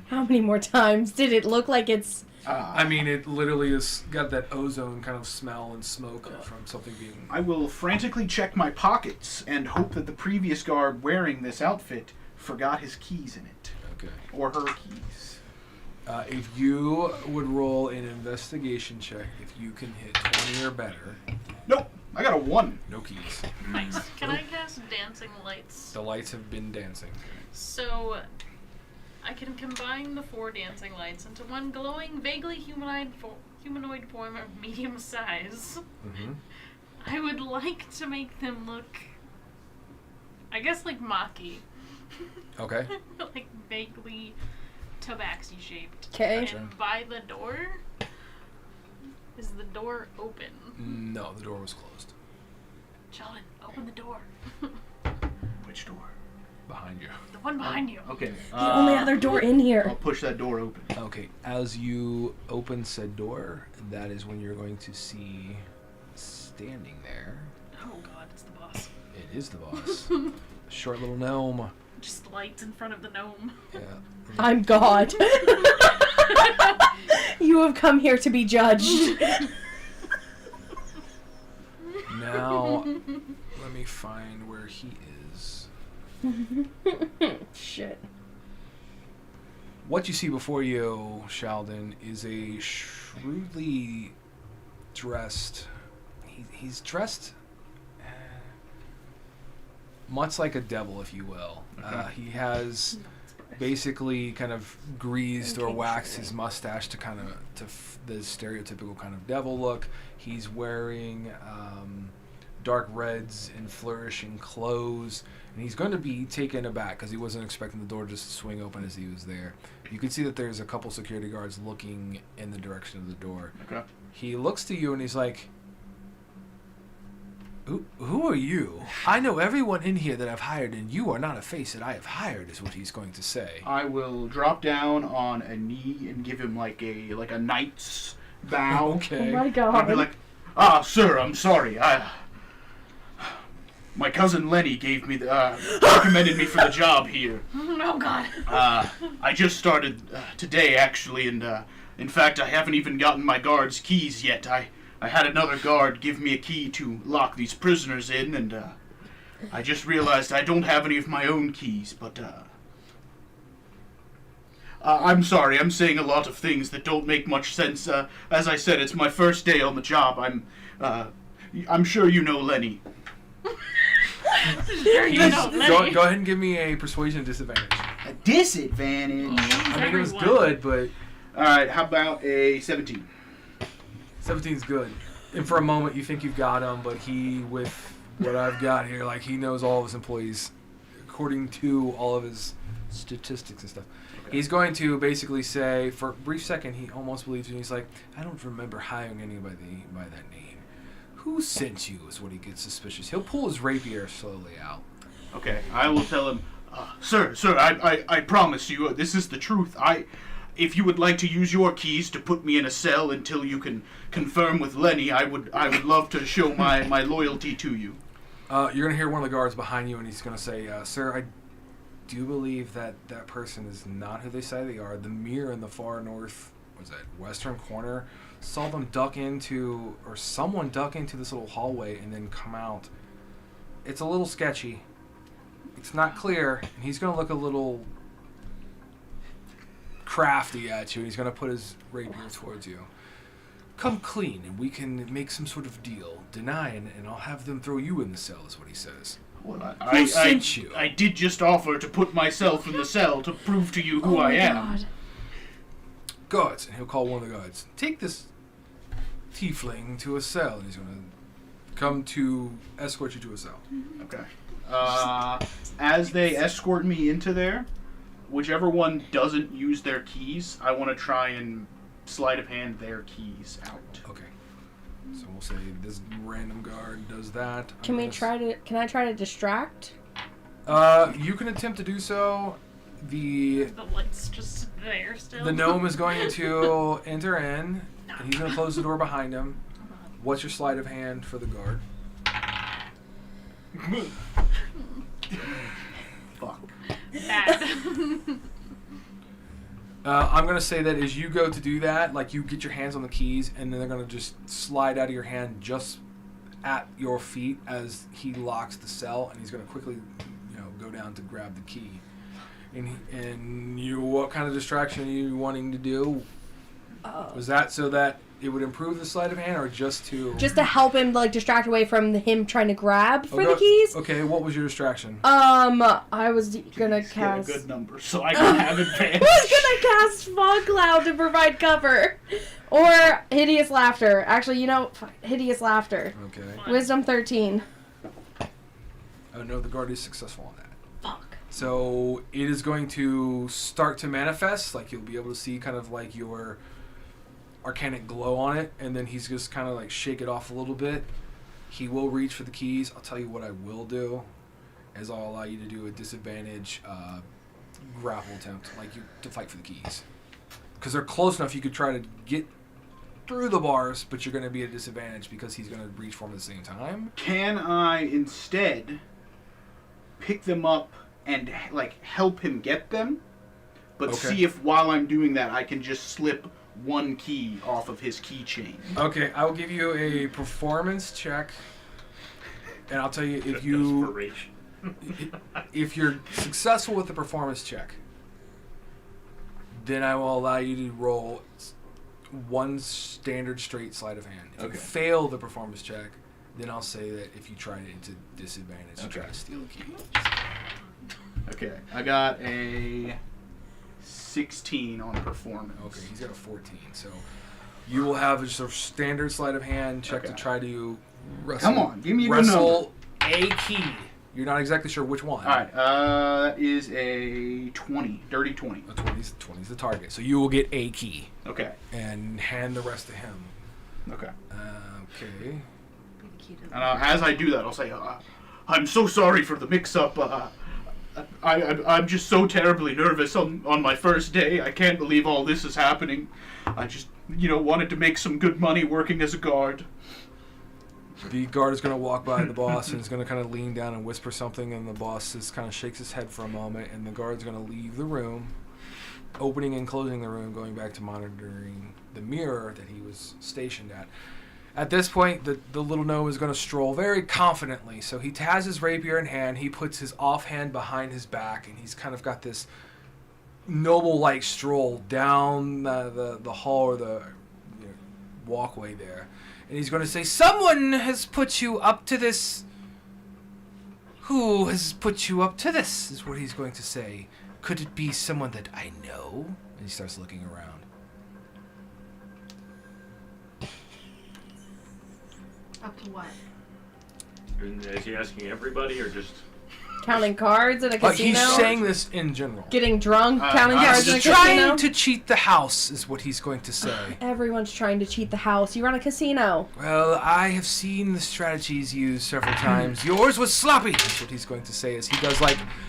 Speaker 2: How many more times did it look like it's?
Speaker 1: I mean, it literally has got that ozone kind of smell and smoke from something being...
Speaker 4: I will frantically check my pockets and hope that the previous guard wearing this outfit forgot his keys in it.
Speaker 1: Okay.
Speaker 4: Or her keys.
Speaker 1: If you would roll an investigation check, if you can hit 20 or better,
Speaker 4: Nope, I got a 1.
Speaker 1: no keys.
Speaker 3: Nice. Can I cast dancing lights?
Speaker 1: The lights have been dancing.
Speaker 3: So I can combine the 4 dancing lights into one glowing, vaguely humanoid form of medium size.
Speaker 1: Mm-hmm.
Speaker 3: I would like to make them look, I guess, like Maki.
Speaker 1: Okay.
Speaker 3: Like vaguely tabaxi shaped.
Speaker 2: Okay.
Speaker 3: And by the door, is the door open?
Speaker 1: No, the door was closed.
Speaker 3: Sheldon, open the door.
Speaker 4: Which door?
Speaker 1: Behind you.
Speaker 3: The one behind you.
Speaker 4: Okay.
Speaker 2: The only other door in
Speaker 4: I'll
Speaker 2: here.
Speaker 4: push that door open.
Speaker 1: Okay, as you open said door, that is when you're going to see standing there.
Speaker 3: Oh god, it's the boss.
Speaker 1: It is the boss. Short little gnome.
Speaker 3: Just lights in front of the gnome.
Speaker 1: Yeah.
Speaker 2: I'm God. You have come here to be judged.
Speaker 1: Now, let me find where he is.
Speaker 2: Shit.
Speaker 1: What you see before you, Sheldon, is a shrewdly dressed... He's dressed much like a devil, if you will. He has basically kind of greased or waxed his mustache to kind of the stereotypical kind of devil look. He's wearing dark reds and flourishing clothes, and he's going to be taken aback because he wasn't expecting the door just to swing open as he was there. You can see that there's a couple security guards looking in the direction of the door.
Speaker 4: Okay.
Speaker 1: He looks to you and he's like, Who are you? I know everyone in here that I've hired, and you are not a face that I have hired, is what he's going to say.
Speaker 4: I will drop down on a knee and give him like a knight's bow.
Speaker 1: Okay.
Speaker 2: Oh my God.
Speaker 4: I'll be like, sir, I'm sorry. My cousin Lenny gave me recommended me for the job here.
Speaker 3: Oh god.
Speaker 4: I just started today, actually, and in fact, I haven't even gotten my guard's keys yet. I had another guard give me a key to lock these prisoners in, and I just realized I don't have any of my own keys, but I'm sorry, I'm saying a lot of things that don't make much sense. As I said, it's my first day on the job. I'm sure you know Lenny.
Speaker 3: Sure you know, Lenny.
Speaker 1: Go ahead and give me a persuasion disadvantage.
Speaker 4: A disadvantage?
Speaker 1: I mean, it was
Speaker 3: Everyone.
Speaker 1: good, but
Speaker 4: Alright, how about a 17?
Speaker 1: 17's good. And for a moment, you think you've got him, but he, with what I've got here, like, he knows all of his employees according to all of his statistics and stuff.
Speaker 4: Okay.
Speaker 1: He's going to basically say, for a brief second, he almost believes you. He's like, I don't remember hiring anybody by that name. Who sent you is what he gets suspicious. He'll pull his rapier slowly out.
Speaker 4: Okay, I will tell him, sir, I promise you, this is the truth. If you would like to use your keys to put me in a cell until you can confirm with Lenny, I would love to show my loyalty to you.
Speaker 1: You're going to hear one of the guards behind you, and he's going to say, sir, I do believe that person is not who they say they are. The mirror in the far north, western corner, saw them someone duck into this little hallway and then come out. It's a little sketchy. It's not clear, and he's going to look a little crafty at you. He's going to put his rapier towards you. Come clean, and we can make some sort of deal. Deny, and I'll have them throw you in the cell, is what he says.
Speaker 4: Well,
Speaker 1: Who sent you?
Speaker 4: I did just offer to put myself in the cell to prove to you who I am.
Speaker 2: God.
Speaker 1: guards, and he'll call one of the guards. Take this tiefling to a cell, and he's going to come to escort you to a cell.
Speaker 4: Okay. As they escort me into there, whichever one doesn't use their keys, I want to try and sleight of hand their keys out.
Speaker 1: Okay. So we'll say this random guard does that.
Speaker 2: Can I try to distract?
Speaker 1: You can attempt to do so.
Speaker 3: The light's just there still.
Speaker 1: The gnome is going to enter in, and he's going to close the door behind him. What's your sleight of hand for the guard?
Speaker 4: Fuck.
Speaker 3: Bad.
Speaker 1: I'm going to say that as you go to do that, like you get your hands on the keys, and then they're going to just slide out of your hand just at your feet as he locks the cell, and he's going to quickly, go down to grab the key. And you, what kind of distraction are you wanting to do? Was that so that it would improve the sleight of hand, or just to
Speaker 2: help him distract away from him trying to grab for the keys?
Speaker 1: Okay, what was your distraction?
Speaker 2: I was gonna
Speaker 4: Get
Speaker 2: cast.
Speaker 4: a good number so I can have advantage.
Speaker 2: I was gonna cast Fog Cloud to provide cover, or Hideous Laughter. Actually, Hideous Laughter.
Speaker 1: Okay.
Speaker 2: Wisdom 13.
Speaker 1: Oh no, the guard is successful on that.
Speaker 2: Fuck.
Speaker 1: So it is going to start to manifest. Like you'll be able to see kind of like your arcanic glow on it, and then he's just kind of like shake it off a little bit. He will reach for the keys. I'll tell you what I will do, is I'll allow you to do a disadvantage grapple attempt, to fight for the keys, because they're close enough. You could try to get through the bars, but you're going to be at a disadvantage because he's going to reach for them at the same time.
Speaker 4: Can I instead pick them up and help him get them, but see if while I'm doing that I can just slip one key off of his keychain?
Speaker 1: Okay, I will give you a performance check, and I'll tell you if you're successful with the performance check, then I will allow you to roll one standard straight sleight of hand. If you fail the performance check, then I'll say that if you try it into disadvantage, you try to steal a key.
Speaker 4: Okay, I got a 16 on performance.
Speaker 1: Okay, he's got a 14. So you will have just a standard sleight of hand check to try to wrestle.
Speaker 4: Come on, give me a good number.
Speaker 1: A key. You're not exactly sure which one.
Speaker 4: All right, that is a 20, dirty 20.
Speaker 1: A 20's the target. So you will get a key.
Speaker 4: Okay.
Speaker 1: And hand the rest to him.
Speaker 4: Okay.
Speaker 1: Okay.
Speaker 4: And as I do that, I'll say, I'm so sorry for the mix-up. I'm just so terribly nervous on my first day. I can't believe all this is happening. I just, wanted to make some good money working as a guard.
Speaker 1: The guard is going to walk by the boss and is going to kind of lean down and whisper something, and the boss just kind of shakes his head for a moment, and the guard's going to leave the room, opening and closing the room, going back to monitoring the mirror that he was stationed at. At this point, the little gnome is going to stroll very confidently. So he has his rapier in hand. He puts his offhand behind his back, and he's kind of got this noble-like stroll down the hall or the walkway there. And he's going to say, "Someone has put you up to this. Who has put you up to this?" is what he's going to say. "Could it be someone that I know?" And he starts looking around.
Speaker 5: Up to what?
Speaker 6: Is he asking everybody or just...
Speaker 2: Counting cards at a casino?
Speaker 1: He's saying this in general.
Speaker 2: Getting drunk, counting cards in a casino?
Speaker 1: Trying to cheat the house is what he's going to say.
Speaker 2: Everyone's trying to cheat the house. You run a casino.
Speaker 1: Well, I have seen the strategies used several times. Yours was sloppy. That's what he's going to say as he does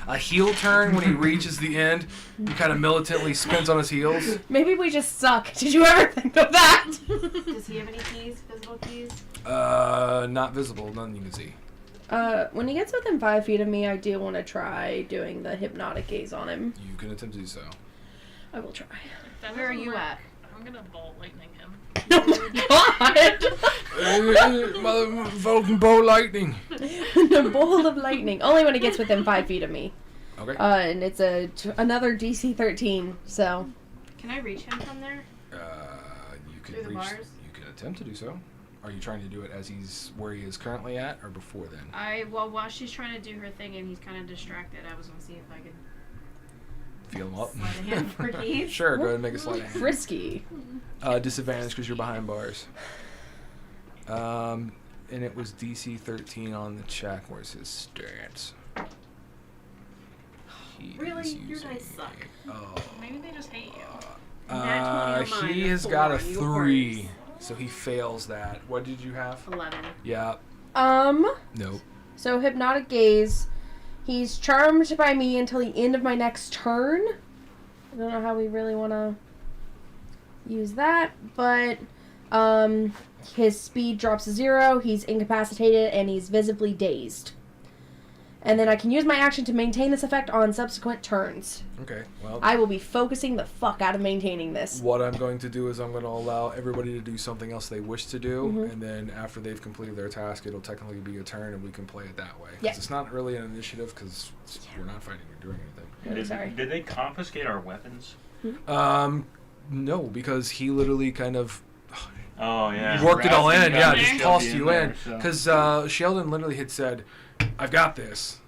Speaker 1: a heel turn when he reaches the end. He kind of militantly spins on his heels.
Speaker 2: Maybe we just suck. Did you ever think of that?
Speaker 5: Does he have any keys? Physical keys?
Speaker 1: Not visible. None you can see.
Speaker 2: When he gets within 5 feet of me, I do want to try doing the hypnotic gaze on him.
Speaker 1: You can attempt to do so.
Speaker 2: I will try.
Speaker 5: Where are you at?
Speaker 3: I'm gonna bolt lightning him.
Speaker 2: Oh my god!
Speaker 1: Motherfucking bow lightning.
Speaker 2: The ball of lightning. Only when it gets within 5 feet of me.
Speaker 1: Okay.
Speaker 2: And it's another DC 13, so.
Speaker 5: Can I reach him from there?
Speaker 1: You can
Speaker 5: Through the bars?
Speaker 1: You can attempt to do so. Are you trying to do it as he's where he is currently at, or before then?
Speaker 5: While she's trying to do her thing and he's kind of distracted, I was gonna see if I could
Speaker 1: Feel them up.
Speaker 5: Sleight of hand for Keith.
Speaker 1: Sure, go ahead and make a sleight of hand.
Speaker 2: Frisky.
Speaker 1: Disadvantage because you're behind bars. And it was DC 13 on the check. Where's his stats? He
Speaker 5: Really?
Speaker 1: is
Speaker 5: Your
Speaker 1: using
Speaker 5: dice suck.
Speaker 3: Maybe they just hate you.
Speaker 5: Nat 20 on mine,
Speaker 1: he
Speaker 5: a
Speaker 1: has
Speaker 5: 4
Speaker 1: got a
Speaker 5: on
Speaker 1: 3,
Speaker 5: yours.
Speaker 1: so he fails that. What did you have?
Speaker 5: 11.
Speaker 1: Yeah. Nope.
Speaker 2: So hypnotic gaze. He's charmed by me until the end of my next turn. I don't know how we really want to use that, but his speed drops to 0. He's incapacitated and he's visibly dazed. And then I can use my action to maintain this effect on subsequent turns.
Speaker 1: Okay. Well,
Speaker 2: I will be focusing the fuck out of maintaining this.
Speaker 1: what I'm going to do is I'm going to allow everybody to do something else they wish to do, and then after they've completed their task, it'll technically be a turn, and we can play it that way. 'Cause
Speaker 2: Yeah.
Speaker 1: It's not really an initiative because we're not fighting or doing anything.
Speaker 2: Sorry.
Speaker 6: Did they confiscate our weapons?
Speaker 1: No, because he literally kind of
Speaker 6: Oh yeah.
Speaker 1: worked it all
Speaker 6: Wrapped
Speaker 1: in.
Speaker 6: and
Speaker 1: Yeah,
Speaker 6: got
Speaker 1: just
Speaker 6: it
Speaker 1: tossed
Speaker 6: shoved
Speaker 1: you
Speaker 6: there,
Speaker 1: in.
Speaker 6: so-
Speaker 1: Because Sheldon literally had said, "I've got this."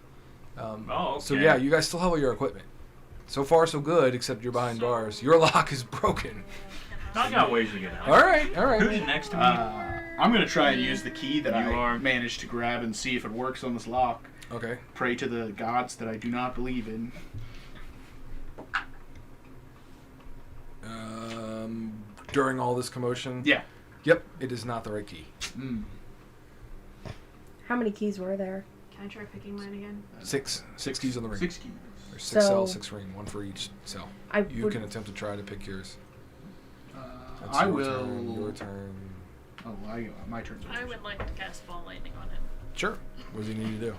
Speaker 6: Oh, okay.
Speaker 1: So yeah, you guys still have all your equipment. So far, so good, except you're behind bars. Your lock is broken.
Speaker 6: I got ways to get out.
Speaker 1: All right, all
Speaker 6: Who's
Speaker 1: right.
Speaker 6: next to me?
Speaker 4: I'm gonna try and use the key that
Speaker 6: You
Speaker 4: I
Speaker 6: are.
Speaker 4: managed to grab and see if it works on this lock.
Speaker 1: Okay.
Speaker 4: Pray to the gods that I do not believe in.
Speaker 1: During all this commotion.
Speaker 4: Yeah.
Speaker 1: Yep, it is not the right key.
Speaker 2: How many keys were there?
Speaker 5: Can I try picking mine again?
Speaker 1: 6 keys on the ring.
Speaker 4: 6 keys.
Speaker 1: There's 6
Speaker 2: So-
Speaker 1: cells, 6 ring, 1 for each cell.
Speaker 2: I
Speaker 1: You
Speaker 2: would,
Speaker 1: can attempt to try to pick yours. That's
Speaker 4: I
Speaker 1: your
Speaker 4: will.
Speaker 1: Turn, your turn.
Speaker 4: Oh, my turn.
Speaker 3: I would like to cast Ball Lightning on him.
Speaker 1: Sure. What does he need to do?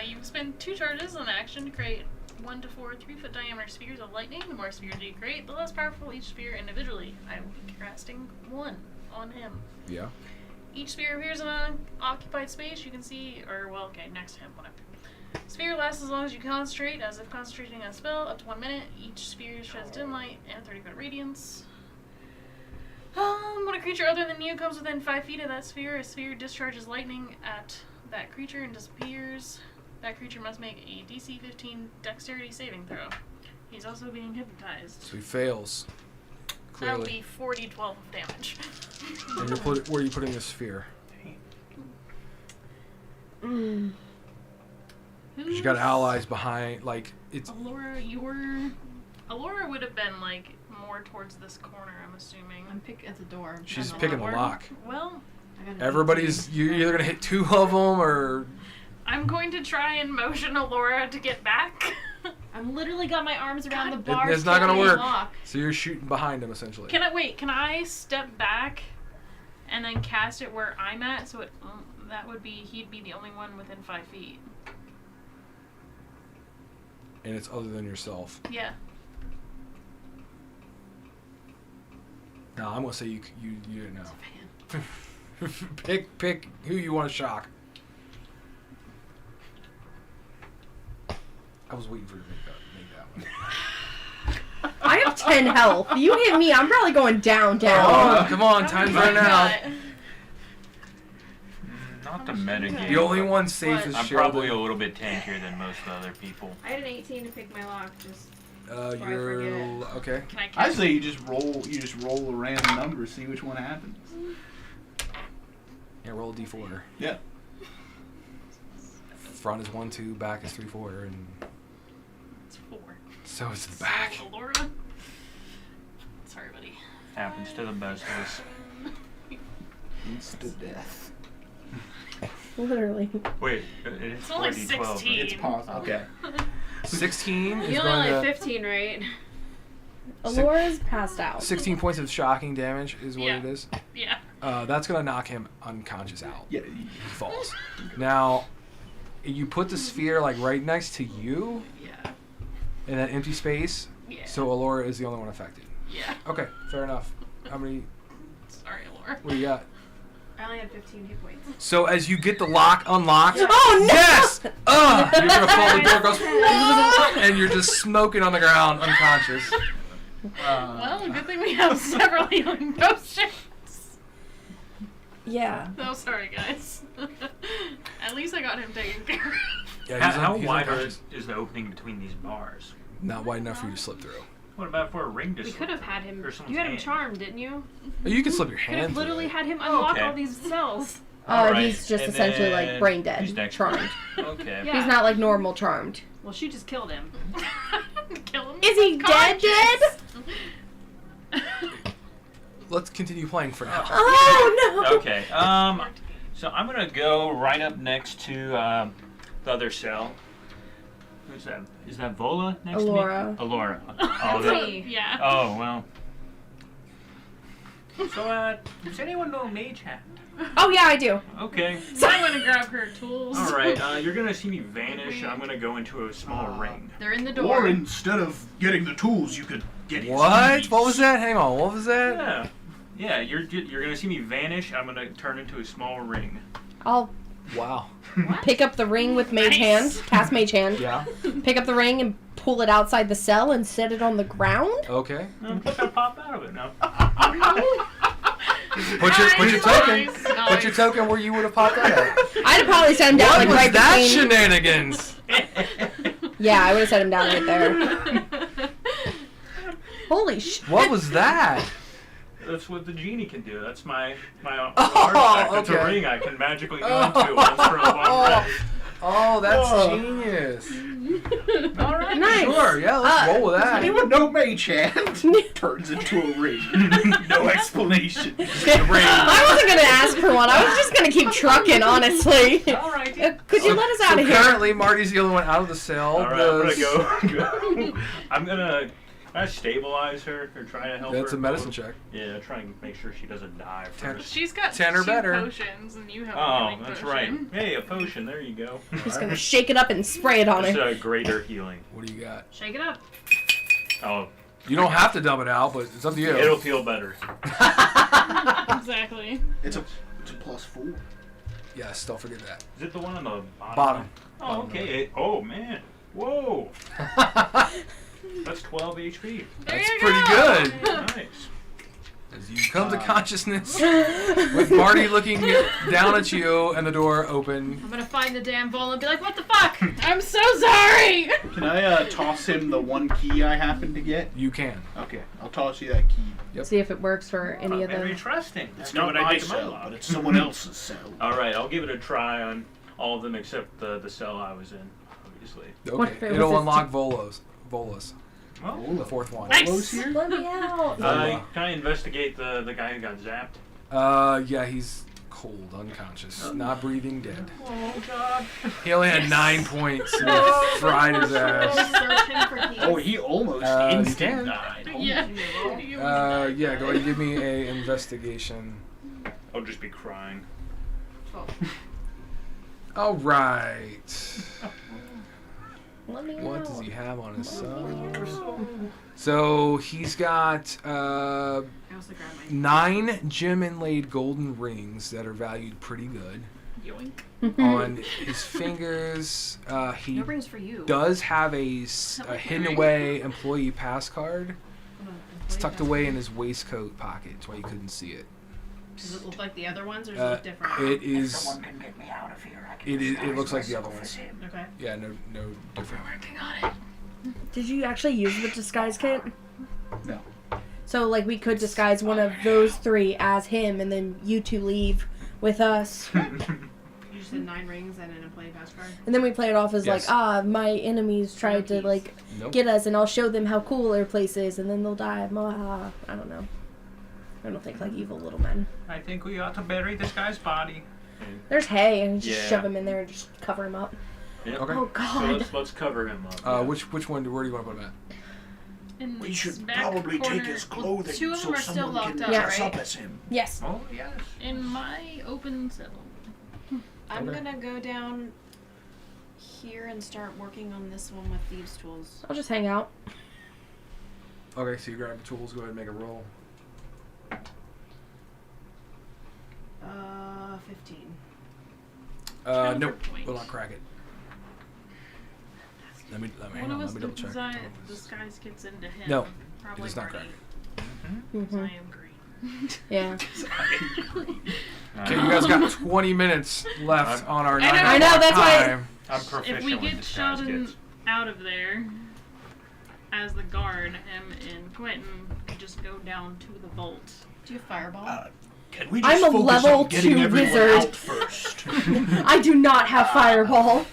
Speaker 3: You spend 2 charges on action to create 1 to 4 3-foot diameter spheres of lightning. The more spheres you create, the less powerful each sphere individually. I will be casting 1 on him.
Speaker 1: Yeah.
Speaker 3: Each sphere appears in an occupied space you can see, or, well, okay, next to him, whatever. Sphere lasts as long as you concentrate, as if concentrating on a spell, up to 1 minute. Each sphere sheds dim light and 30-foot radiance. When a creature other than you comes within 5 feet of that sphere, a sphere discharges lightning at that creature and disappears. That creature must make a DC 15 dexterity saving throw. He's also being hypnotized.
Speaker 1: So he fails.
Speaker 3: That would
Speaker 1: Clearly.
Speaker 3: be 4d12 of damage.
Speaker 1: And where are you putting the sphere?
Speaker 2: Mm.
Speaker 1: 'Cause you got allies behind, like, it's...
Speaker 3: Alora, Alora would have been, like, more towards this corner, I'm assuming.
Speaker 5: I'm picking at the door.
Speaker 1: She's
Speaker 5: On
Speaker 1: picking the
Speaker 5: door.
Speaker 1: lock.
Speaker 3: Well,
Speaker 5: I got an
Speaker 1: Everybody's... You're either going to hit 2 of them, or...
Speaker 3: I'm going to try and motion Alora to get back.
Speaker 5: I'm literally got my arms around the
Speaker 3: God,
Speaker 5: bar.
Speaker 1: it's not gonna
Speaker 5: carrying the
Speaker 1: work.
Speaker 5: lock.
Speaker 1: So you're shooting behind him, essentially.
Speaker 3: Can I step back and then cast it where I'm at? So that would be, he'd be the only one within 5 feet.
Speaker 1: And it's other than yourself.
Speaker 3: Yeah.
Speaker 1: No, I'm going to say you didn't know. Pick who you want to shock. I was waiting for you to make that one.
Speaker 2: I have 10 health. You hit me, I'm probably going down.
Speaker 1: Oh, come on, time's running out.
Speaker 6: Not the metagame.
Speaker 1: The only one safe
Speaker 3: What?
Speaker 1: is
Speaker 6: I'm
Speaker 1: Sheldon.
Speaker 6: probably a little bit tankier than most other people.
Speaker 5: I had an 18 to pick my lock. Just I
Speaker 1: You're...
Speaker 5: forget.
Speaker 1: Okay.
Speaker 3: Can I
Speaker 4: I
Speaker 3: cast
Speaker 4: say you just roll a random number, see which one happens.
Speaker 1: Yeah, roll a d4.
Speaker 4: Yeah.
Speaker 1: Front is 1, 2, back is 3, 4, and
Speaker 3: It's 4.
Speaker 1: so is the back.
Speaker 3: So, Alora. Sorry, buddy.
Speaker 6: Happens to the best of us.
Speaker 4: Instant death.
Speaker 2: Literally.
Speaker 6: Wait, it's
Speaker 3: It's only
Speaker 6: 4d12.
Speaker 3: 16.
Speaker 4: It's possible. Okay.
Speaker 1: 16 is
Speaker 5: you
Speaker 1: going
Speaker 5: only
Speaker 1: to...
Speaker 5: like 15, right?
Speaker 2: Alora's passed out.
Speaker 1: 16 points of shocking damage is what
Speaker 3: Yeah.
Speaker 1: it is.
Speaker 3: Yeah.
Speaker 1: That's going to knock him unconscious out.
Speaker 4: Yeah.
Speaker 1: He falls. Now, you put the sphere like right next to you
Speaker 3: Yeah.
Speaker 1: in that empty space,
Speaker 3: Yeah.
Speaker 1: so Alora is the only one affected.
Speaker 3: Yeah.
Speaker 1: Okay, fair enough. How many...
Speaker 3: Sorry, Alora.
Speaker 1: What do you got?
Speaker 5: I only had 15 hit points.
Speaker 1: So as you get the lock unlocked...
Speaker 2: Oh, no!
Speaker 1: Yes! You're going to fall, the door goes... and you're just smoking on the ground, unconscious.
Speaker 3: Well, good thing we have several healing potions.
Speaker 2: Yeah.
Speaker 3: No, sorry, guys. At least I got him taken care of.
Speaker 1: Yeah,
Speaker 6: How
Speaker 1: he's
Speaker 6: wide
Speaker 1: unconscious.
Speaker 6: is the opening between these bars?
Speaker 1: Not wide enough for you to slip through.
Speaker 6: What about for a ring to
Speaker 5: We
Speaker 6: slip
Speaker 5: could have had him.
Speaker 6: Or someone's
Speaker 5: You had him
Speaker 6: hand.
Speaker 5: charmed, didn't you?
Speaker 1: You can slip your
Speaker 5: Could
Speaker 1: hand
Speaker 5: have
Speaker 1: through
Speaker 5: literally
Speaker 1: it.
Speaker 5: had him unlock
Speaker 6: Okay.
Speaker 5: all these cells.
Speaker 6: Alright,
Speaker 2: He's just
Speaker 6: and
Speaker 2: essentially like
Speaker 6: then
Speaker 2: brain dead,
Speaker 6: he's next.
Speaker 2: charmed.
Speaker 6: Okay.
Speaker 5: Yeah.
Speaker 2: He's not like normal charmed.
Speaker 5: Well, she just killed him.
Speaker 3: Kill him.
Speaker 2: Is he dead?
Speaker 1: Let's continue playing for now.
Speaker 2: Oh no!
Speaker 6: Okay. So I'm gonna go right up next to the other cell. Who's that? Is that Vola next
Speaker 2: Alora.
Speaker 6: to me? Alora. Oh,
Speaker 5: That's
Speaker 6: that,
Speaker 5: me.
Speaker 3: Yeah.
Speaker 6: oh well. So does anyone know Mage Hand?
Speaker 2: Oh yeah, I do.
Speaker 6: Okay.
Speaker 3: I want to grab her tools.
Speaker 6: All right. You're gonna see me vanish. I'm gonna go into a small ring.
Speaker 5: They're in the door.
Speaker 4: Or instead of getting the tools, you could get his
Speaker 1: What?
Speaker 4: keys.
Speaker 1: What was that? Hang on. What was that?
Speaker 6: Yeah. Yeah. You're gonna see me vanish. I'm gonna turn into a small ring.
Speaker 2: I'll
Speaker 1: Wow.
Speaker 2: pick up the ring with mage hand, cast mage hand,
Speaker 1: Yeah.
Speaker 2: pick up the ring and pull it outside the cell and set it on the ground.
Speaker 1: Okay.
Speaker 6: I'm gonna pop out of it now.
Speaker 1: Put your token.
Speaker 3: Nice,
Speaker 1: Put your token where you would have popped that at.
Speaker 2: I'd have probably set him down
Speaker 1: What
Speaker 2: like
Speaker 1: was
Speaker 2: right
Speaker 1: that
Speaker 2: between.
Speaker 1: shenanigans?
Speaker 2: Yeah, I would have set him down right there. Holy shit!
Speaker 1: What was that?
Speaker 6: That's what the genie can do. That's my
Speaker 1: Oh,
Speaker 6: artifact. It's a
Speaker 1: okay.
Speaker 6: ring I can magically go into once for a long rest.
Speaker 1: Oh, that's
Speaker 4: Oh.
Speaker 1: genius.
Speaker 6: All right.
Speaker 2: Nice.
Speaker 1: Sure, yeah, let's roll with that.
Speaker 4: Anyone know Mage Hand? Turns into a ring. No explanation.
Speaker 2: I wasn't gonna ask for one. I was just gonna keep trucking, honestly.
Speaker 6: All right.
Speaker 2: Could you let us out
Speaker 1: So
Speaker 2: of here?
Speaker 1: currently, Marty's the only one out of the cell.
Speaker 6: All right. I'm gonna stabilize her or try to help her.
Speaker 1: That's a medicine check.
Speaker 6: Yeah, try and make sure she doesn't die first.
Speaker 3: She's got
Speaker 1: 10 or
Speaker 3: 2
Speaker 1: better.
Speaker 3: potions, and you have a
Speaker 6: Oh,
Speaker 3: healing
Speaker 6: that's
Speaker 3: potion.
Speaker 6: right. Hey, a potion. There you go.
Speaker 2: Just gonna shake it up and spray it on
Speaker 6: It's
Speaker 2: her.
Speaker 6: a greater healing.
Speaker 1: What do you got?
Speaker 5: Shake it up.
Speaker 6: Oh,
Speaker 1: You don't have to dump it out, but it's up to you.
Speaker 6: it'll feel better.
Speaker 3: Exactly.
Speaker 4: It's a +4.
Speaker 1: Yes, don't forget that.
Speaker 6: Is it the one on the bottom?
Speaker 1: Bottom.
Speaker 6: Oh, okay. Oh man. Whoa. That's 12 HP.
Speaker 3: There
Speaker 1: That's
Speaker 3: you
Speaker 1: pretty
Speaker 3: go.
Speaker 1: good.
Speaker 6: Nice.
Speaker 1: As you come to consciousness, with Marty looking down at you and the door open.
Speaker 5: I'm gonna find the damn Vol and be like, what the fuck?
Speaker 3: I'm so sorry.
Speaker 4: Can I toss him the one key I happen to get?
Speaker 1: You can.
Speaker 4: Okay, I'll toss you that key.
Speaker 2: See if it works for any of
Speaker 6: Very
Speaker 2: them.
Speaker 6: trusting.
Speaker 4: It's
Speaker 6: After
Speaker 4: not
Speaker 6: what I
Speaker 4: my
Speaker 6: did to
Speaker 4: cell,
Speaker 6: lot.
Speaker 4: but it's someone else's cell.
Speaker 6: All right, I'll give it a try on all of them except the cell I was in, obviously.
Speaker 2: What if
Speaker 1: Okay.
Speaker 2: it
Speaker 1: It'll
Speaker 2: was
Speaker 1: unlock Volos.
Speaker 6: Well,
Speaker 1: The fourth one.
Speaker 3: Nice.
Speaker 4: here?
Speaker 2: Let me out.
Speaker 6: can I investigate the guy who got zapped?
Speaker 1: Yeah, he's cold, unconscious, not breathing, dead.
Speaker 6: Oh God.
Speaker 1: He only had 9 points and you fried his ass.
Speaker 5: Searching for keys.
Speaker 4: Oh, he almost
Speaker 1: You
Speaker 4: instant
Speaker 1: can.
Speaker 4: died.
Speaker 3: Yeah.
Speaker 1: Yeah, go ahead and give me a investigation.
Speaker 6: I'll just be crying.
Speaker 1: All right.
Speaker 2: Let me
Speaker 1: What
Speaker 2: out.
Speaker 1: does he have on his side? So he's got
Speaker 5: I also grabbed my
Speaker 1: 9 gem inlaid golden rings that are valued pretty good.
Speaker 3: Yoink.
Speaker 1: On his fingers, he
Speaker 5: No rings for you.
Speaker 1: does have a hidden away employee pass card.
Speaker 5: Hold on,
Speaker 1: It's
Speaker 5: employee
Speaker 1: tucked
Speaker 5: pass.
Speaker 1: away in his waistcoat pocket. That's why you couldn't see it.
Speaker 5: Does it look like the other ones, or does it look different?
Speaker 1: It is.
Speaker 7: Someone can get me out of here. I can
Speaker 1: It is. It
Speaker 7: disguise
Speaker 1: looks like the other
Speaker 7: myself
Speaker 1: ones.
Speaker 7: as him.
Speaker 5: Okay.
Speaker 1: Yeah, no different.
Speaker 3: Working on it.
Speaker 2: Did you actually use the disguise kit?
Speaker 4: No.
Speaker 2: So, like, we could disguise one of those 3 as him, and then you 2 leave with us.
Speaker 5: You just did 9 rings and an employee pass card.
Speaker 2: And then we play it off as,
Speaker 1: Yes.
Speaker 2: like, my enemies tried to,
Speaker 5: keys.
Speaker 2: like,
Speaker 1: Nope.
Speaker 2: get us, and I'll show them how cool their place is, and then they'll die. I don't know. I don't think like evil little men.
Speaker 6: I think we ought to bury this guy's body.
Speaker 2: There's hay, and just
Speaker 6: Yeah.
Speaker 2: shove him in there and just cover him up.
Speaker 6: Yep.
Speaker 1: Okay.
Speaker 2: Oh,
Speaker 6: So
Speaker 2: God.
Speaker 6: let's cover him up.
Speaker 1: Which one? Where do you want to put him at?
Speaker 3: In
Speaker 4: We
Speaker 3: this
Speaker 4: should
Speaker 3: back
Speaker 4: probably
Speaker 3: corner.
Speaker 4: take his clothing
Speaker 5: 2 of
Speaker 4: so
Speaker 5: them are still
Speaker 4: someone
Speaker 5: locked
Speaker 4: can
Speaker 5: up,
Speaker 4: dress
Speaker 5: right?
Speaker 4: up as him.
Speaker 2: Yes.
Speaker 6: Oh yes.
Speaker 3: In my open cell.
Speaker 5: I'm
Speaker 1: Okay.
Speaker 5: gonna go down here and start working on this one with thieves' tools.
Speaker 2: I'll just hang out.
Speaker 1: Okay, so you grab the tools. Go ahead and make a roll.
Speaker 5: 15.
Speaker 1: Nope.
Speaker 3: Counterpoint.
Speaker 1: Will not crack it. Let me
Speaker 3: One
Speaker 1: hang
Speaker 3: of
Speaker 1: on.
Speaker 3: us
Speaker 1: Let me double check.
Speaker 3: disguise gets into him.
Speaker 1: No,
Speaker 3: Probably
Speaker 1: does not
Speaker 3: Marty,
Speaker 2: hmm
Speaker 3: 'cause I am green.
Speaker 2: Yeah.
Speaker 1: Okay, you guys got 20 minutes left on our 9
Speaker 2: I know, that's why-
Speaker 1: time.
Speaker 6: I'm proficient
Speaker 3: If we
Speaker 6: with
Speaker 3: get
Speaker 6: disguise
Speaker 3: Sheldon
Speaker 6: kits.
Speaker 3: out of there, as the guard, him and Quentin, just go down to the vault.
Speaker 5: Do you have fireball?
Speaker 7: Can we just
Speaker 2: I'm a
Speaker 7: focus
Speaker 2: level
Speaker 7: on getting
Speaker 2: 2
Speaker 7: everyone
Speaker 2: wizard.
Speaker 7: out first?
Speaker 2: I do not have fireball.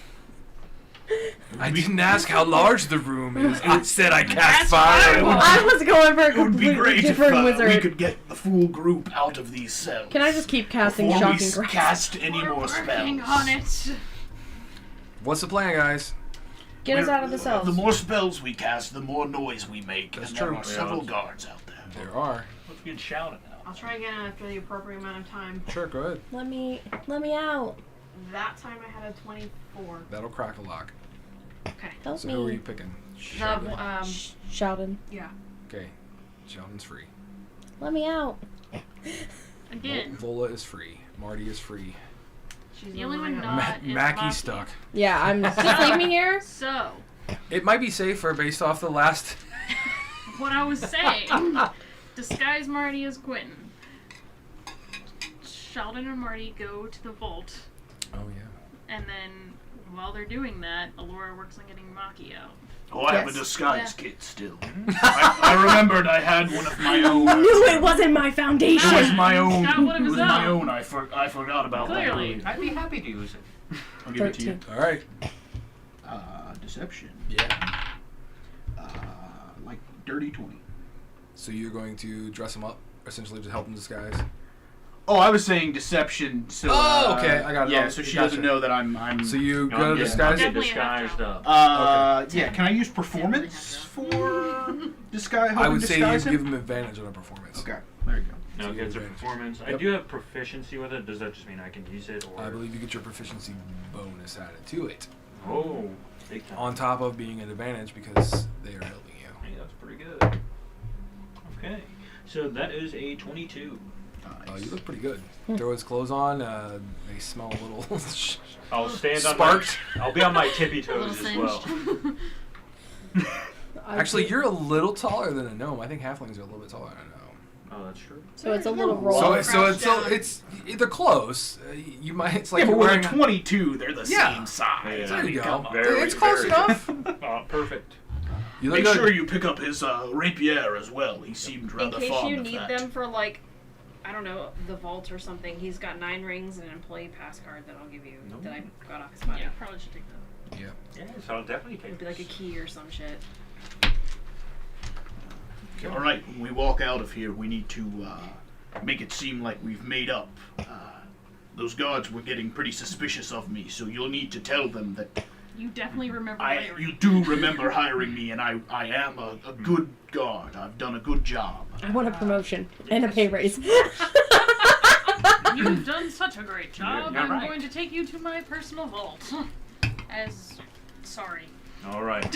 Speaker 1: I didn't ask how large the room is. I said I cast
Speaker 3: That's
Speaker 1: fire.
Speaker 3: fireball.
Speaker 2: I was going for a
Speaker 7: It would be
Speaker 2: completely
Speaker 7: great if
Speaker 2: different
Speaker 7: we
Speaker 2: wizard.
Speaker 7: could get the full group out of these cells.
Speaker 2: Can I just keep casting
Speaker 7: before we
Speaker 2: shocking grasp?
Speaker 7: cast any
Speaker 3: We're
Speaker 7: more
Speaker 3: working
Speaker 7: spells?
Speaker 3: on it.
Speaker 1: What's the plan, guys?
Speaker 2: Get us
Speaker 7: We're-
Speaker 2: out of the cells.
Speaker 7: The more spells we cast, the more noise we make.
Speaker 1: That's
Speaker 7: and
Speaker 1: true.
Speaker 7: There are several guards out there.
Speaker 1: There are.
Speaker 6: Let's get shouting out.
Speaker 5: I'll try again after the appropriate amount of time.
Speaker 1: Sure, go ahead.
Speaker 2: Let me out.
Speaker 5: That time I had a 24.
Speaker 1: That'll crack a lock.
Speaker 5: Okay.
Speaker 2: Help
Speaker 1: So
Speaker 2: me.
Speaker 1: who are you picking? Sheldon.
Speaker 2: Sheldon.
Speaker 5: Yeah.
Speaker 1: Okay. Sheldon's free.
Speaker 2: Let me out.
Speaker 3: Again,
Speaker 1: Vola is free. Marty is free.
Speaker 5: She's
Speaker 3: the only one
Speaker 1: Ma-
Speaker 3: not is
Speaker 1: Mackie's
Speaker 3: Maki.
Speaker 1: stuck.
Speaker 2: Yeah, I'm just leave me here.
Speaker 3: So,
Speaker 1: It might be safer based off the last.
Speaker 3: what I was saying, disguise Marty as Quentin. Sheldon and Marty go to the vault,
Speaker 1: Oh yeah.
Speaker 3: and then while they're doing that, Alora works on getting Maki out.
Speaker 7: Oh, I have a
Speaker 2: Yes.
Speaker 7: disguise kit still. I remembered I had one of my own.
Speaker 2: Knew it wasn't my
Speaker 7: It
Speaker 2: foundation.
Speaker 7: was my own.
Speaker 3: Got one of
Speaker 7: It
Speaker 3: his
Speaker 7: was my
Speaker 3: own.
Speaker 7: own. I forgot about
Speaker 3: Clearly.
Speaker 7: that.
Speaker 6: I'd be happy to use it.
Speaker 4: I'll give it to you.
Speaker 1: All right.
Speaker 4: Deception.
Speaker 1: Yeah.
Speaker 4: Like dirty 20.
Speaker 1: So you're going to dress him up, essentially to help him disguise.
Speaker 4: Oh, I was saying deception. So.
Speaker 1: Oh, okay, I got it.
Speaker 4: Yeah,
Speaker 1: Oh,
Speaker 4: so she
Speaker 1: gotcha.
Speaker 4: doesn't know that I'm.
Speaker 1: So you
Speaker 6: No,
Speaker 1: go
Speaker 6: I'm
Speaker 1: to
Speaker 6: getting-
Speaker 1: disguise.
Speaker 6: I'm getting
Speaker 3: Definitely have
Speaker 6: disguised
Speaker 3: to.
Speaker 6: up.
Speaker 4: Yeah. Can I use performance for disguise?
Speaker 1: I would say you
Speaker 4: disguise
Speaker 1: give
Speaker 4: him?
Speaker 1: him advantage on a performance.
Speaker 4: Okay, there you go.
Speaker 6: No,
Speaker 1: So
Speaker 6: it gets a
Speaker 1: advantage.
Speaker 6: performance. I
Speaker 1: Yep.
Speaker 6: do have proficiency with it. Does that just mean I can use it? Or
Speaker 1: I believe you get your proficiency bonus added to it,
Speaker 6: Oh, big time.
Speaker 1: on top of being an advantage because they are helping you.
Speaker 6: Hey, that's pretty good. Okay, so that is a 22.
Speaker 4: Nice.
Speaker 1: You look pretty good. Throw his clothes on. They smell a little
Speaker 6: I'll stand
Speaker 1: sparked.
Speaker 6: on my. I'll be on my tippy
Speaker 3: A
Speaker 6: toes
Speaker 3: little
Speaker 6: as well.
Speaker 3: singed.
Speaker 1: Actually, you're a little taller than a gnome. I think halflings are a little bit taller than a gnome.
Speaker 6: Oh, that's true.
Speaker 2: So it's a little roll.
Speaker 1: So it's they're close. You might. It's like
Speaker 7: Yeah, but
Speaker 1: you're
Speaker 7: with
Speaker 1: wearing
Speaker 7: a 22, they're the
Speaker 1: Yeah.
Speaker 7: same size.
Speaker 6: Yeah.
Speaker 1: There you
Speaker 7: Come
Speaker 1: go.
Speaker 7: on.
Speaker 6: Very,
Speaker 1: It's close
Speaker 6: very
Speaker 1: enough.
Speaker 6: Perfect.
Speaker 1: You look
Speaker 7: Make
Speaker 1: good.
Speaker 7: sure you pick up his rapier as well. He seemed
Speaker 5: In
Speaker 7: rather
Speaker 5: case
Speaker 7: fond
Speaker 5: you
Speaker 7: of
Speaker 5: need
Speaker 7: that.
Speaker 5: them for, like, I don't know, the vault or something, he's got 9 rings and an employee pass card that I'll give you
Speaker 6: No.
Speaker 5: that I got off his body.
Speaker 3: Yeah, probably should take that.
Speaker 1: Yeah.
Speaker 6: Yeah, so I'll definitely take
Speaker 5: It'd be like a
Speaker 6: this.
Speaker 5: key or some shit.
Speaker 7: All right, when we walk out of here, we need to make it seem like we've made up. Those guards were getting pretty suspicious of me, so you'll need to tell them that
Speaker 3: You definitely remember
Speaker 7: you do remember hiring me, and I am a good guard. I've done a good job.
Speaker 2: I want a promotion and a pay raise.
Speaker 3: You've done such a great job.
Speaker 6: You're
Speaker 3: I'm
Speaker 6: right.
Speaker 3: going to take you to my personal vault. As sorry.
Speaker 6: All right,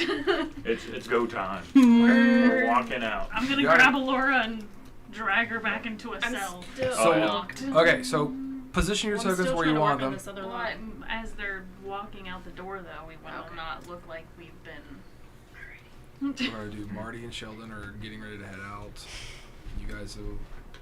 Speaker 6: it's go time.
Speaker 3: We're-
Speaker 6: Walking out.
Speaker 3: I'm gonna
Speaker 1: Got
Speaker 3: grab
Speaker 1: it.
Speaker 3: Alora and drag her back into a cell.
Speaker 5: still
Speaker 1: So-
Speaker 6: yeah.
Speaker 3: locked.
Speaker 1: Okay, so position your
Speaker 5: I'm
Speaker 1: tokens
Speaker 5: still
Speaker 1: where
Speaker 5: trying
Speaker 1: you
Speaker 5: to
Speaker 1: want
Speaker 5: work on
Speaker 1: them.
Speaker 5: this other
Speaker 3: Well,
Speaker 5: lock.
Speaker 3: as they're walking out the door, though, we want to
Speaker 5: Okay.
Speaker 3: not look like we've been.
Speaker 1: We're gonna do Marty and Sheldon are getting ready to head out. You guys will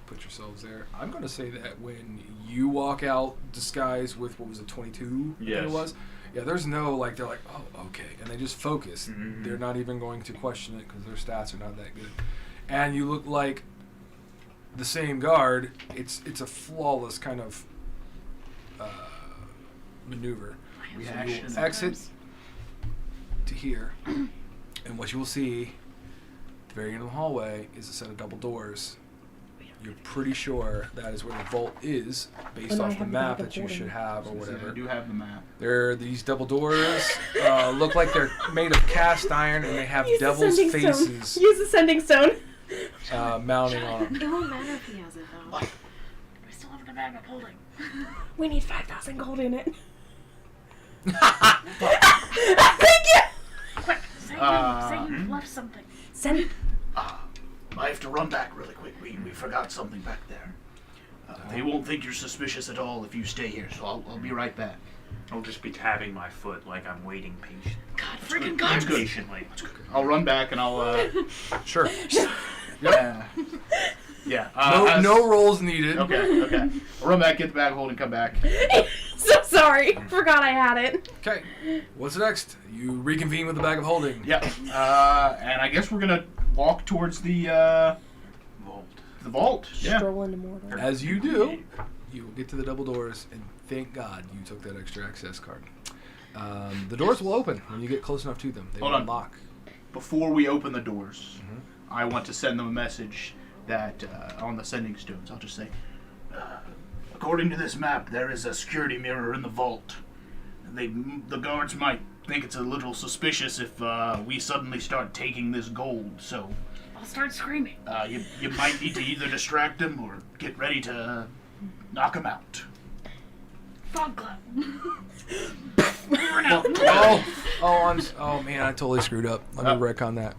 Speaker 1: put yourselves there. I'm gonna say that when you walk out disguised with what was it, 22? I think
Speaker 6: Yes.
Speaker 1: it was. Yeah, there's no like they're like, oh, okay, and they just focus.
Speaker 6: Mhm.
Speaker 1: They're not even going to question it because their stats are not that good. And you look like the same guard. It's a flawless kind of maneuver. So
Speaker 7: Reaction.
Speaker 1: you'll exit to here, and what you will see at the very end of the hallway is a set of double doors. You're pretty sure that is where the vault is, based
Speaker 2: And I
Speaker 1: off the
Speaker 2: have
Speaker 1: map
Speaker 2: the
Speaker 1: that you
Speaker 2: holding.
Speaker 1: should have or
Speaker 4: I
Speaker 1: whatever.
Speaker 4: do have the map.
Speaker 1: There are these double doors. Look like they're made of cast iron, and they have
Speaker 2: Use the
Speaker 1: devil's
Speaker 2: sending
Speaker 1: faces
Speaker 2: stone. Use the sending stone.
Speaker 1: mounting on them.
Speaker 5: It won't matter if he has it, though.
Speaker 3: I still have the bag of holding.
Speaker 2: We need 5,000 gold in it. Thank you.
Speaker 3: Quick, say you left something.
Speaker 2: Send.
Speaker 7: I have to run back really quick. We forgot something back there. They won't think you're suspicious at all if you stay here, so I'll be right back.
Speaker 6: I'll just be tapping my foot like I'm waiting
Speaker 3: God, freaking
Speaker 7: That's
Speaker 3: God.
Speaker 7: good.
Speaker 6: patiently.
Speaker 4: I'll run back and I'll.
Speaker 1: Sure.
Speaker 4: Yeah.
Speaker 1: No rolls needed.
Speaker 4: Okay. I'll run back, get the bag hold, and come back.
Speaker 2: So Sorry, forgot I had it.
Speaker 1: Okay, what's next? You reconvene with the bag of holding.
Speaker 7: Yeah. And I guess we're gonna walk towards the
Speaker 6: Vault.
Speaker 7: vault. Yeah.
Speaker 2: Stroll into mortal.
Speaker 1: As you do, you will get to the double doors, and thank God you took that extra access card. The doors will open when you get close enough to them. They
Speaker 7: Hold
Speaker 1: will
Speaker 7: on.
Speaker 1: unlock.
Speaker 7: Before we open the doors,
Speaker 1: Mhm.
Speaker 7: I want to send them a message that on the sending stones. I'll just say, according to this map, there is a security mirror in the vault. The guards might think it's a little suspicious if we suddenly start taking this gold. So
Speaker 3: I'll start screaming.
Speaker 7: you might need to either distract them or get ready to knock them out.
Speaker 3: Fog cloud.
Speaker 1: Oh man, I totally screwed up. Let me retcon that.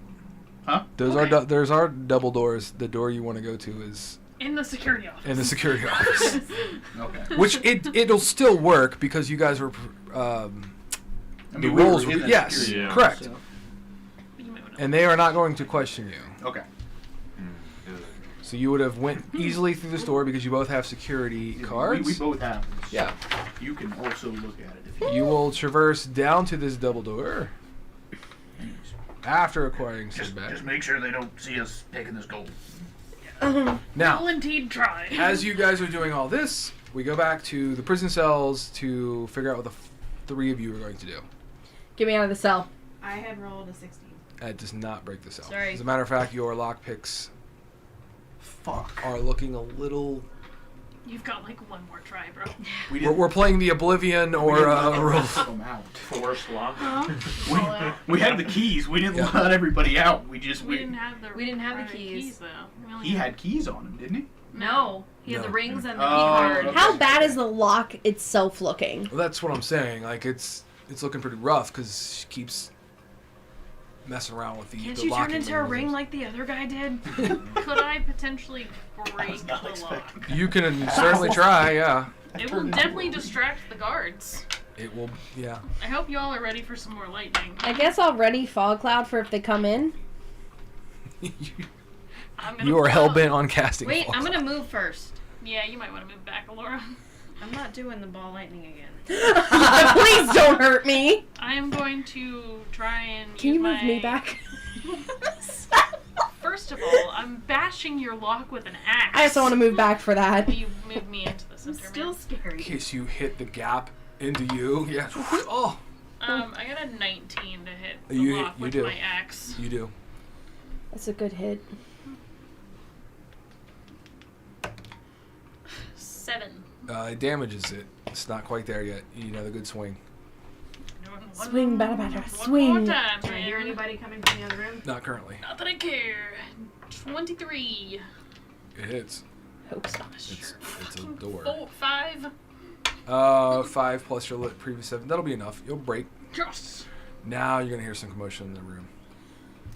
Speaker 7: Huh?
Speaker 1: Those
Speaker 3: Okay.
Speaker 1: there's our double doors. The door you want to go to is
Speaker 3: In the security office.
Speaker 1: in the security office,
Speaker 7: Okay.
Speaker 1: which it'll still work because you guys were
Speaker 7: I
Speaker 1: the
Speaker 7: mean, we
Speaker 1: rules
Speaker 7: were
Speaker 1: were
Speaker 7: in the
Speaker 1: yes,
Speaker 7: security
Speaker 6: Yeah.
Speaker 1: correct,
Speaker 7: so-
Speaker 3: You might wanna-
Speaker 1: and they are not going to question you.
Speaker 7: Okay.
Speaker 1: So you would have went easily through this door because you both have security cards.
Speaker 7: We both have this.
Speaker 1: Yeah.
Speaker 7: You can also look at it if you
Speaker 1: You will traverse down to this double door after acquiring
Speaker 7: just
Speaker 1: Sinbad.
Speaker 7: make sure they don't see us taking this gold.
Speaker 1: Now,
Speaker 3: Will indeed try.
Speaker 1: as you guys are doing all this, we go back to the prison cells to figure out what the three of you are going to do.
Speaker 2: Get me out of the cell.
Speaker 5: I had rolled a 16.
Speaker 1: That does not break the cell.
Speaker 5: Sorry.
Speaker 1: As a matter of fact, your lockpicks
Speaker 7: Fuck.
Speaker 1: are looking a little.
Speaker 3: You've got like one more try, bro.
Speaker 7: We
Speaker 1: We're playing the Oblivion or roll.
Speaker 7: them out.
Speaker 6: Force lock.
Speaker 7: We had the keys. We didn't
Speaker 1: Yeah.
Speaker 7: let everybody out. We just
Speaker 3: We didn't have the
Speaker 5: We didn't have the
Speaker 3: right
Speaker 5: keys.
Speaker 3: though. We only
Speaker 7: He had keys on him, didn't he?
Speaker 5: No, he had
Speaker 1: No.
Speaker 5: the rings and the
Speaker 7: Oh,
Speaker 5: key card.
Speaker 7: okay.
Speaker 2: How bad is the lock itself looking?
Speaker 1: Well, that's what I'm saying. Like it's looking pretty rough because she keeps messing around with the.
Speaker 5: Can't
Speaker 1: the
Speaker 5: you turn
Speaker 1: locking
Speaker 5: into a ring
Speaker 1: mechanisms.
Speaker 5: like the other guy did?
Speaker 3: Could I potentially break
Speaker 7: was not
Speaker 3: the lock?
Speaker 7: expecting.
Speaker 1: You can certainly try. Yeah.
Speaker 3: It will definitely distract the guards.
Speaker 1: It will. Yeah.
Speaker 3: I hope you all are ready for some more lightning.
Speaker 2: I guess I'll ready fog cloud for if they come in.
Speaker 3: I'm gonna
Speaker 1: You are
Speaker 3: pull
Speaker 1: hell
Speaker 3: out-
Speaker 1: bent on casting.
Speaker 5: Wait,
Speaker 1: Fog
Speaker 5: I'm
Speaker 1: Cloud.
Speaker 5: gonna move first.
Speaker 3: Yeah, you might want to move back, Alora.
Speaker 5: I'm not doing the ball lightning again.
Speaker 2: Please don't hurt me.
Speaker 3: I am going to try and.
Speaker 2: Can you
Speaker 3: use
Speaker 2: move me
Speaker 3: my-
Speaker 2: back?
Speaker 3: First of all, I'm bashing your lock with an axe.
Speaker 2: I also want to move back for that.
Speaker 3: You move me into the
Speaker 5: I'm
Speaker 3: center.
Speaker 5: still
Speaker 3: man.
Speaker 1: In
Speaker 5: scary.
Speaker 1: case you hit the gap into you. Yeah. Oh,
Speaker 3: I got a 19 to hit the
Speaker 1: You-
Speaker 3: lock
Speaker 1: you
Speaker 3: with
Speaker 1: do.
Speaker 3: my axe.
Speaker 1: you do.
Speaker 2: That's a good hit.
Speaker 3: 7.
Speaker 1: It damages it. It's not quite there yet. You need another good swing.
Speaker 2: Swing, batter, batter,
Speaker 3: One
Speaker 2: swing.
Speaker 3: more time,
Speaker 5: Can I hear
Speaker 3: man.
Speaker 5: anybody coming from the other room?
Speaker 1: Not currently.
Speaker 3: Not that I care. 23.
Speaker 1: It hits.
Speaker 2: Hope so.
Speaker 1: It's a door.
Speaker 3: 5.
Speaker 1: 5 plus your previous 7. That'll be enough. You'll break.
Speaker 3: Yes.
Speaker 1: Now you're gonna hear some commotion in the room.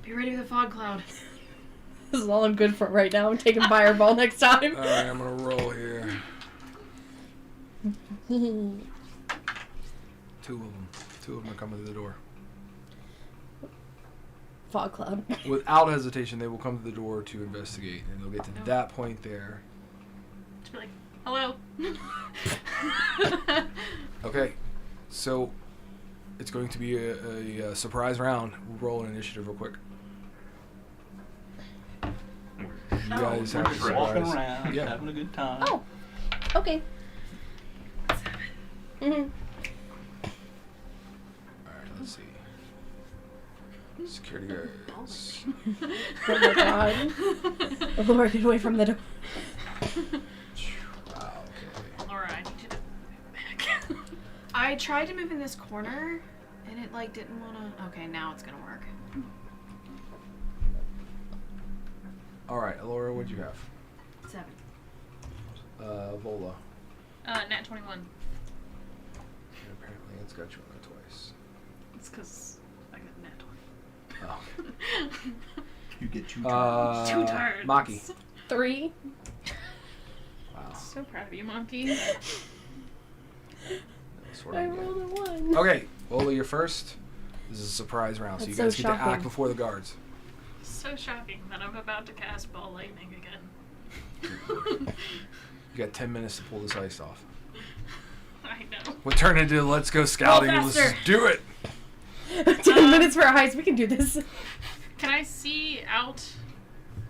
Speaker 5: Be ready with a fog cloud.
Speaker 2: This is all I'm good for right now. I'm taking fireball next time.
Speaker 1: All right, I'm gonna roll here. 2 of them. 2 of them are coming to the door.
Speaker 2: Fog cloud.
Speaker 1: Without hesitation, they will come to the door to investigate, and they'll get to that point there.
Speaker 3: Just be like, hello.
Speaker 1: Okay, so it's going to be a surprise round. We'll roll an initiative real quick. You guys have a
Speaker 6: Just walking
Speaker 1: surprise.
Speaker 6: around,
Speaker 1: Yeah.
Speaker 6: having a good time.
Speaker 2: Oh. Okay. Mhm.
Speaker 1: Alright, let's see. Security guards.
Speaker 2: Oh my god. Laura, get away from the door.
Speaker 1: Wow, okay.
Speaker 3: Laura, I need you to move back.
Speaker 5: I tried to move in this corner, and it like didn't wanna. Okay, now it's gonna work.
Speaker 1: Alright, Alora, what'd you have?
Speaker 5: 7.
Speaker 1: Vola.
Speaker 3: Nat 21.
Speaker 1: And apparently it's got you on there twice.
Speaker 3: It's because I got nat 20.
Speaker 1: Oh.
Speaker 7: You get 2 turns.
Speaker 3: 2 turns.
Speaker 1: Maki.
Speaker 2: 3.
Speaker 1: Wow.
Speaker 3: So proud of you, Monkey.
Speaker 1: That's what
Speaker 2: I
Speaker 1: I get.
Speaker 2: rolled a 1.
Speaker 1: Okay, Vola, you're first. This is a surprise round, so you
Speaker 2: That's
Speaker 1: guys
Speaker 2: so
Speaker 1: get to act
Speaker 2: shocking.
Speaker 1: before the guards.
Speaker 3: So shocking that I'm about to cast ball lightning again.
Speaker 1: You got 10 minutes to pull this ice off.
Speaker 3: I know. go.
Speaker 1: We'll turn into let's go scouting. Let's
Speaker 3: faster.
Speaker 1: just do it.
Speaker 2: 10 minutes for a heist. We can do this.
Speaker 3: Can I see out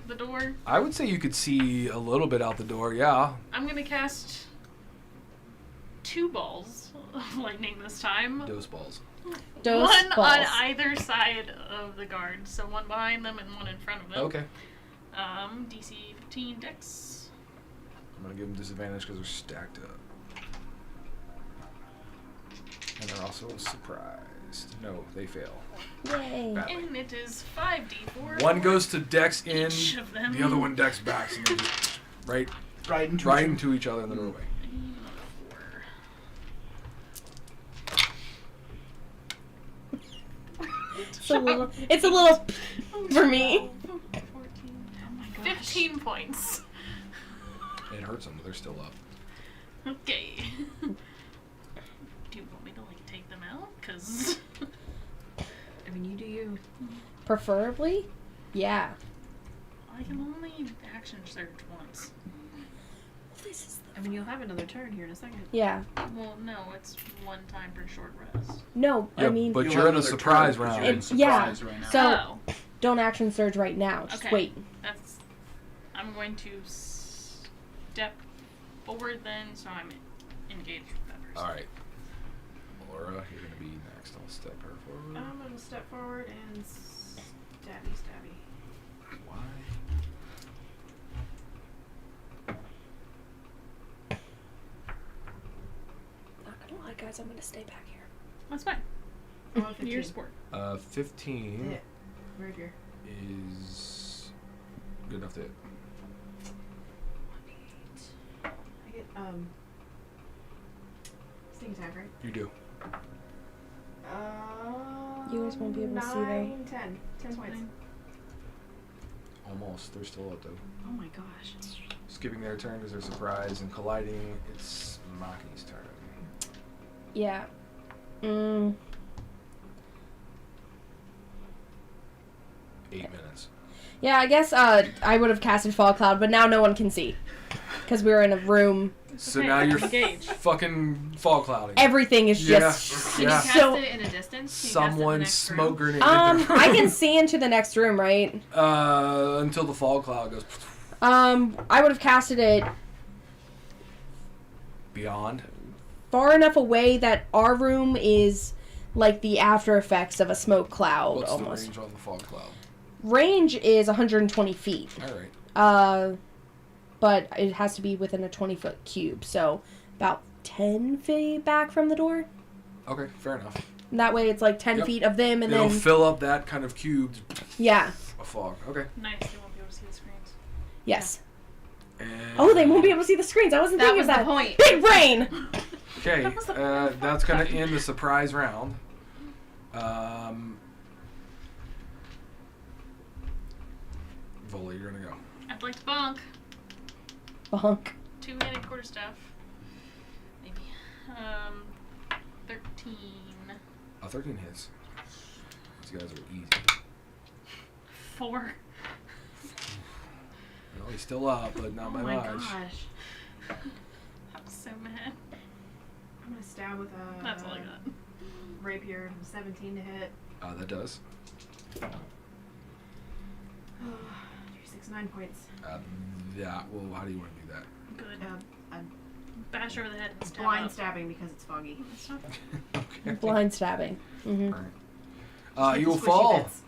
Speaker 3: the door?
Speaker 1: I would say you could see a little bit out the door. Yeah.
Speaker 3: I'm gonna cast 2 balls of lightning this time.
Speaker 1: Dose balls.
Speaker 2: Dose
Speaker 3: One
Speaker 2: balls.
Speaker 3: on either side of the guard, so one behind them and one in front of them.
Speaker 1: Okay.
Speaker 3: DC 15 Dex.
Speaker 1: I'm gonna give them disadvantage because they're stacked up. And they're also surprised. No, they fail.
Speaker 2: Yay.
Speaker 1: Badly.
Speaker 3: And it is 5d4.
Speaker 1: One goes to Dex in,
Speaker 3: each of them.
Speaker 1: the other one Dex back, and they just right
Speaker 7: Right
Speaker 1: into each other in the doorway.
Speaker 2: It's a little for me.
Speaker 3: 14,
Speaker 5: Oh my gosh.
Speaker 3: 15 points.
Speaker 1: It hurts them, but they're still up.
Speaker 3: Okay. Do you want me to like take them out? Cause
Speaker 5: I mean, you do you.
Speaker 2: Preferably? Yeah.
Speaker 3: I can only action surge once.
Speaker 5: I mean, you'll have another turn here in a second.
Speaker 2: Yeah.
Speaker 3: Well, no, it's one time per short rest.
Speaker 2: No, I mean,
Speaker 1: but
Speaker 7: You'll
Speaker 1: you're
Speaker 7: have
Speaker 1: in a
Speaker 7: another
Speaker 1: surprise
Speaker 7: turn 'cause
Speaker 1: round.
Speaker 7: you're in
Speaker 2: It- yeah.
Speaker 7: surprise right now.
Speaker 2: So-
Speaker 3: Oh,
Speaker 2: don't action surge right now. Just
Speaker 3: Okay.
Speaker 2: wait.
Speaker 3: that's. I'm going to step forward then, so I'm engaged with that person.
Speaker 1: All right, Laura, you're gonna be next. I'll step her forward.
Speaker 5: I'm gonna step forward and stabby.
Speaker 1: Why?
Speaker 2: Not gonna lie, guys. I'm gonna stay back here.
Speaker 3: That's fine.
Speaker 5: Oh, 15.
Speaker 3: Your sport.
Speaker 1: 15
Speaker 5: Hit. Rapier.
Speaker 1: is good enough to hit.
Speaker 5: I get sneak attack, right?
Speaker 1: You do.
Speaker 2: You guys won't be able to see, though.
Speaker 5: 9, 10. 10 points.
Speaker 1: Almost. They're still up though.
Speaker 5: Oh my gosh.
Speaker 1: Skipping their turn because they're surprised and colliding. It's Maki's turn.
Speaker 2: Yeah.
Speaker 1: 8 minutes.
Speaker 2: Yeah, I guess I would have casted Fall Cloud, but now no one can see. Because we were in a room.
Speaker 1: So
Speaker 3: Okay,
Speaker 1: now you're
Speaker 3: engaged.
Speaker 1: fucking fog clouding.
Speaker 2: Everything is
Speaker 1: Yeah.
Speaker 2: just...
Speaker 5: Can
Speaker 1: Yeah.
Speaker 5: you cast
Speaker 2: So-
Speaker 5: it in a distance? Can you cast it in the
Speaker 1: Someone
Speaker 5: next
Speaker 1: smoke
Speaker 5: room?
Speaker 1: grenade.
Speaker 2: I can see into the next room, right?
Speaker 1: Until the fog cloud goes
Speaker 2: I would have casted it
Speaker 1: beyond.
Speaker 2: far enough away that our room is like the after effects of a smoke cloud,
Speaker 1: What's
Speaker 2: almost.
Speaker 1: the range on the fog cloud?
Speaker 2: Range is 120 feet.
Speaker 1: All right.
Speaker 2: But it has to be within a 20-foot cube, so about 10 feet back from the door.
Speaker 1: Okay, fair enough.
Speaker 2: And that way it's like 10
Speaker 1: Yep.
Speaker 2: feet of them, and
Speaker 1: It'll
Speaker 2: then...
Speaker 1: fill up that kind of cube
Speaker 2: Yeah.
Speaker 1: of fog. Okay.
Speaker 3: Nice, they won't be able to see the screens.
Speaker 2: Yes.
Speaker 1: And
Speaker 2: Oh, they won't be able to see the screens. I wasn't
Speaker 5: That
Speaker 2: thinking
Speaker 5: was
Speaker 2: of
Speaker 5: the
Speaker 2: that.
Speaker 5: point.
Speaker 2: Big brain!
Speaker 1: Okay,
Speaker 3: That was the point.
Speaker 1: that's gonna end the surprise round. Volley, you're gonna go.
Speaker 3: I'd like to bonk.
Speaker 2: Bonk.
Speaker 3: 2-handed quarterstaff. Maybe. 13.
Speaker 1: 13 hits. These guys are easy.
Speaker 3: 4.
Speaker 1: Well, he's still up, but not
Speaker 5: Oh
Speaker 1: by
Speaker 5: my
Speaker 1: much.
Speaker 5: gosh.
Speaker 3: I'm so mad.
Speaker 5: I'm gonna stab with a
Speaker 3: That's all I got.
Speaker 5: rapier. 17 to hit.
Speaker 1: That does.
Speaker 5: 3, 6, 9 points.
Speaker 1: Yeah. Well, how do you want to do that?
Speaker 3: Good.
Speaker 5: I'm
Speaker 3: Bash over the head and stab
Speaker 5: blind
Speaker 3: up.
Speaker 5: stabbing because it's foggy.
Speaker 3: That's not
Speaker 1: Okay.
Speaker 2: Blind stabbing. Mm-hmm.
Speaker 1: Alright. You will
Speaker 5: Squishy
Speaker 1: fall.
Speaker 5: bits.